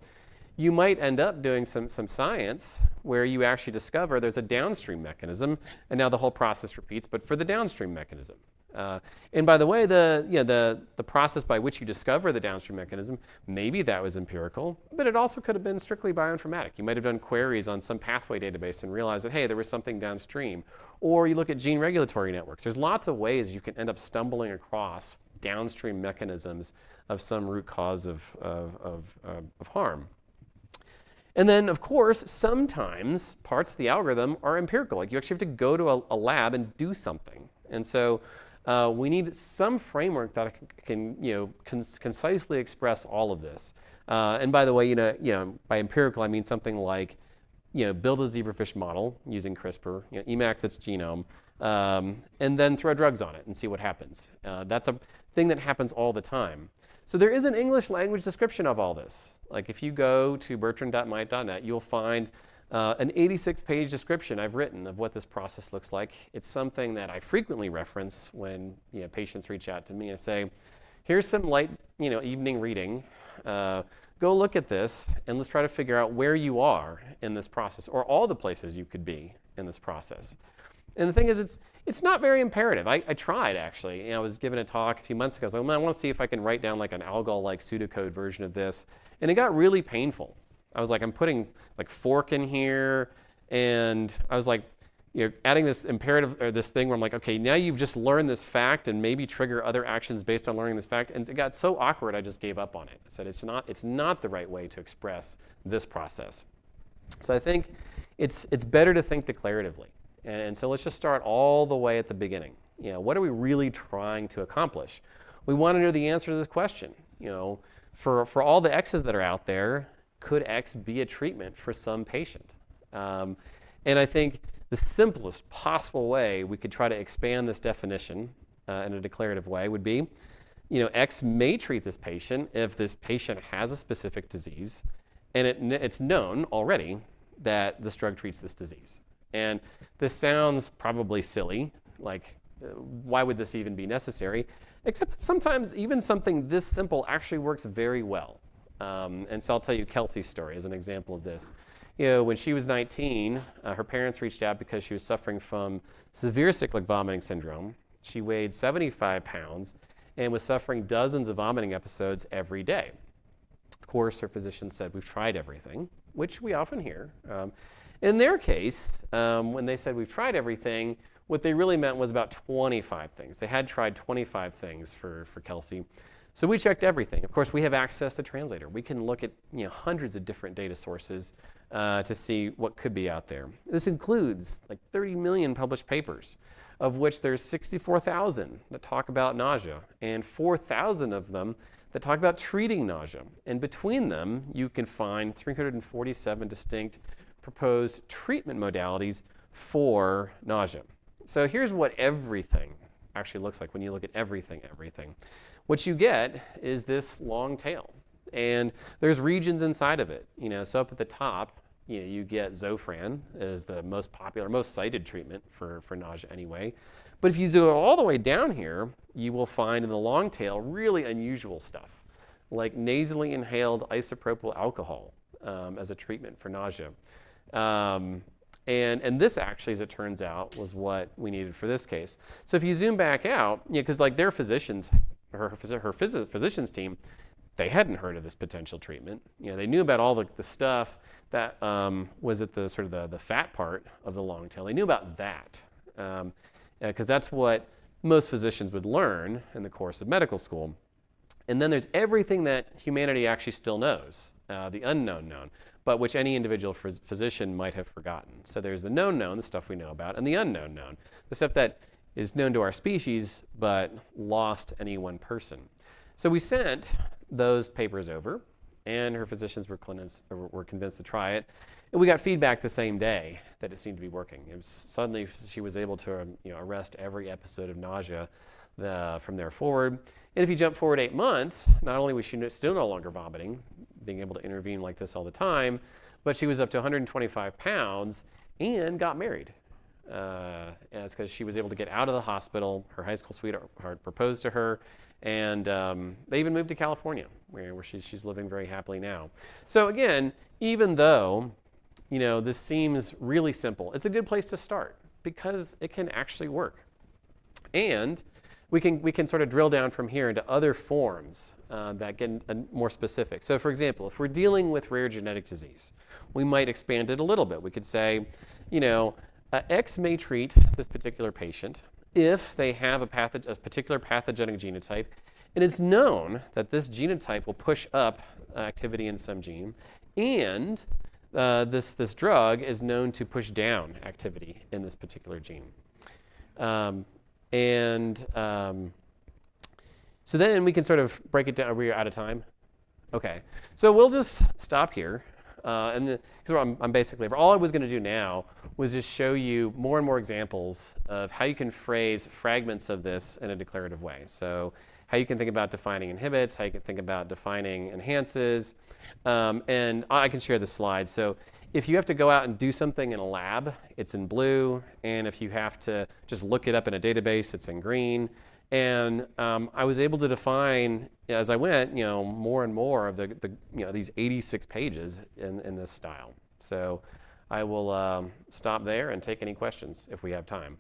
you might end up doing some science where you actually discover there's a downstream mechanism, and now the whole process repeats, but for the downstream mechanism. And by the way, the process by which you discover the downstream mechanism, maybe that was empirical, but it also could have been strictly bioinformatic. You might have done queries on some pathway database and realized that, hey, there was something downstream. Or you look at gene regulatory networks. There's lots of ways you can end up stumbling across downstream mechanisms of some root cause of harm. And then, of course, sometimes parts of the algorithm are empirical. Like you actually have to go to a lab and do something. And so we need some framework that can concisely express all of this. And by the way, by empirical, I mean something like, build a zebrafish model using CRISPR, Emacs its genome, and then throw drugs on it and see what happens. That's a thing that happens all the time. So there is an English language description of all this. Like if you go to bertrand.mite.net, you'll find an 86-page description I've written of what this process looks like. It's something that I frequently reference when patients reach out to me and say, here's some light evening reading. Go look at this and let's try to figure out where you are in this process, or all the places you could be in this process. And the thing is, it's not very imperative. I tried, actually. I was given a talk a few months ago. I was like, I want to see if I can write down like an algol-like pseudocode version of this. And it got really painful. I was like, I'm putting like fork in here. And I was like, adding this imperative or this thing where I'm like, okay, now you've just learned this fact and maybe trigger other actions based on learning this fact. And it got so awkward, I just gave up on it. I said, it's not the right way to express this process. So I think it's better to think declaratively. And so let's just start all the way at the beginning. What are we really trying to accomplish? We want to know the answer to this question. For all the X's that are out there, could X be a treatment for some patient? And I think the simplest possible way we could try to expand this definition in a declarative way would be, X may treat this patient if this patient has a specific disease, and it's known already that this drug treats this disease. And this sounds probably silly, like why would this even be necessary? Except that sometimes even something this simple actually works very well. And so I'll tell you Kelsey's story as an example of this. When she was 19, her parents reached out because she was suffering from severe cyclic vomiting syndrome. She weighed 75 pounds and was suffering dozens of vomiting episodes every day. Of course, her physician said, we've tried everything, which we often hear. In their case, when they said we've tried everything, what they really meant was about 25 things. They had tried 25 things for Kelsey. So we checked everything. Of course, we have access to Translator. We can look at hundreds of different data sources to see what could be out there. This includes like 30 million published papers, of which there's 64,000 that talk about nausea, and 4,000 of them that talk about treating nausea. And between them, you can find 347 distinct proposed treatment modalities for nausea. So here's what everything actually looks like when you look at everything. What you get is this long tail, and there's regions inside of it. So up at the top, you get Zofran as the most popular, most cited treatment for nausea anyway. But if you go all the way down here, you will find in the long tail really unusual stuff, like nasally inhaled isopropyl alcohol as a treatment for nausea. And this actually, as it turns out, was what we needed for this case. So if you zoom back out, because like their physicians, her physician's team, they hadn't heard of this potential treatment. They knew about all the stuff that was at the sort of the fat part of the long tail. They knew about that because that's what most physicians would learn in the course of medical school. And then there's everything that humanity actually still knows, the unknown known, but which any individual physician might have forgotten. So there's the known known, the stuff we know about, and the unknown known, the stuff that is known to our species but lost any one person. So we sent those papers over, and her physicians were convinced to try it. And we got feedback the same day that it seemed to be working. Suddenly she was able to arrest every episode of nausea from there forward. And if you jump forward 8 months, not only was she still no longer vomiting, being able to intervene like this all the time, but she was up to 125 pounds and got married. And it's because she was able to get out of the hospital. Her high school sweetheart proposed to her, and they even moved to California, where she's living very happily now. So again, even though this seems really simple, it's a good place to start because it can actually work. And we can sort of drill down from here into other forms that get more specific. So for example, if we're dealing with rare genetic disease, we might expand it a little bit. We could say, X may treat this particular patient if they have a particular pathogenic genotype, and it's known that this genotype will push up activity in some gene, and this drug is known to push down activity in this particular gene. And so then we can sort of break it down. Are we out of time? Okay. So we'll just stop here. Because I'm basically, all I was going to do now was just show you more and more examples of how you can phrase fragments of this in a declarative way. So how you can think about defining inhibits, how you can think about defining enhances, and I can share the slides. So if you have to go out and do something in a lab, it's in blue, and if you have to just look it up in a database, it's in green. And I was able to define, as I went, more and more of these 86 pages in this style. So I will stop there and take any questions if we have time.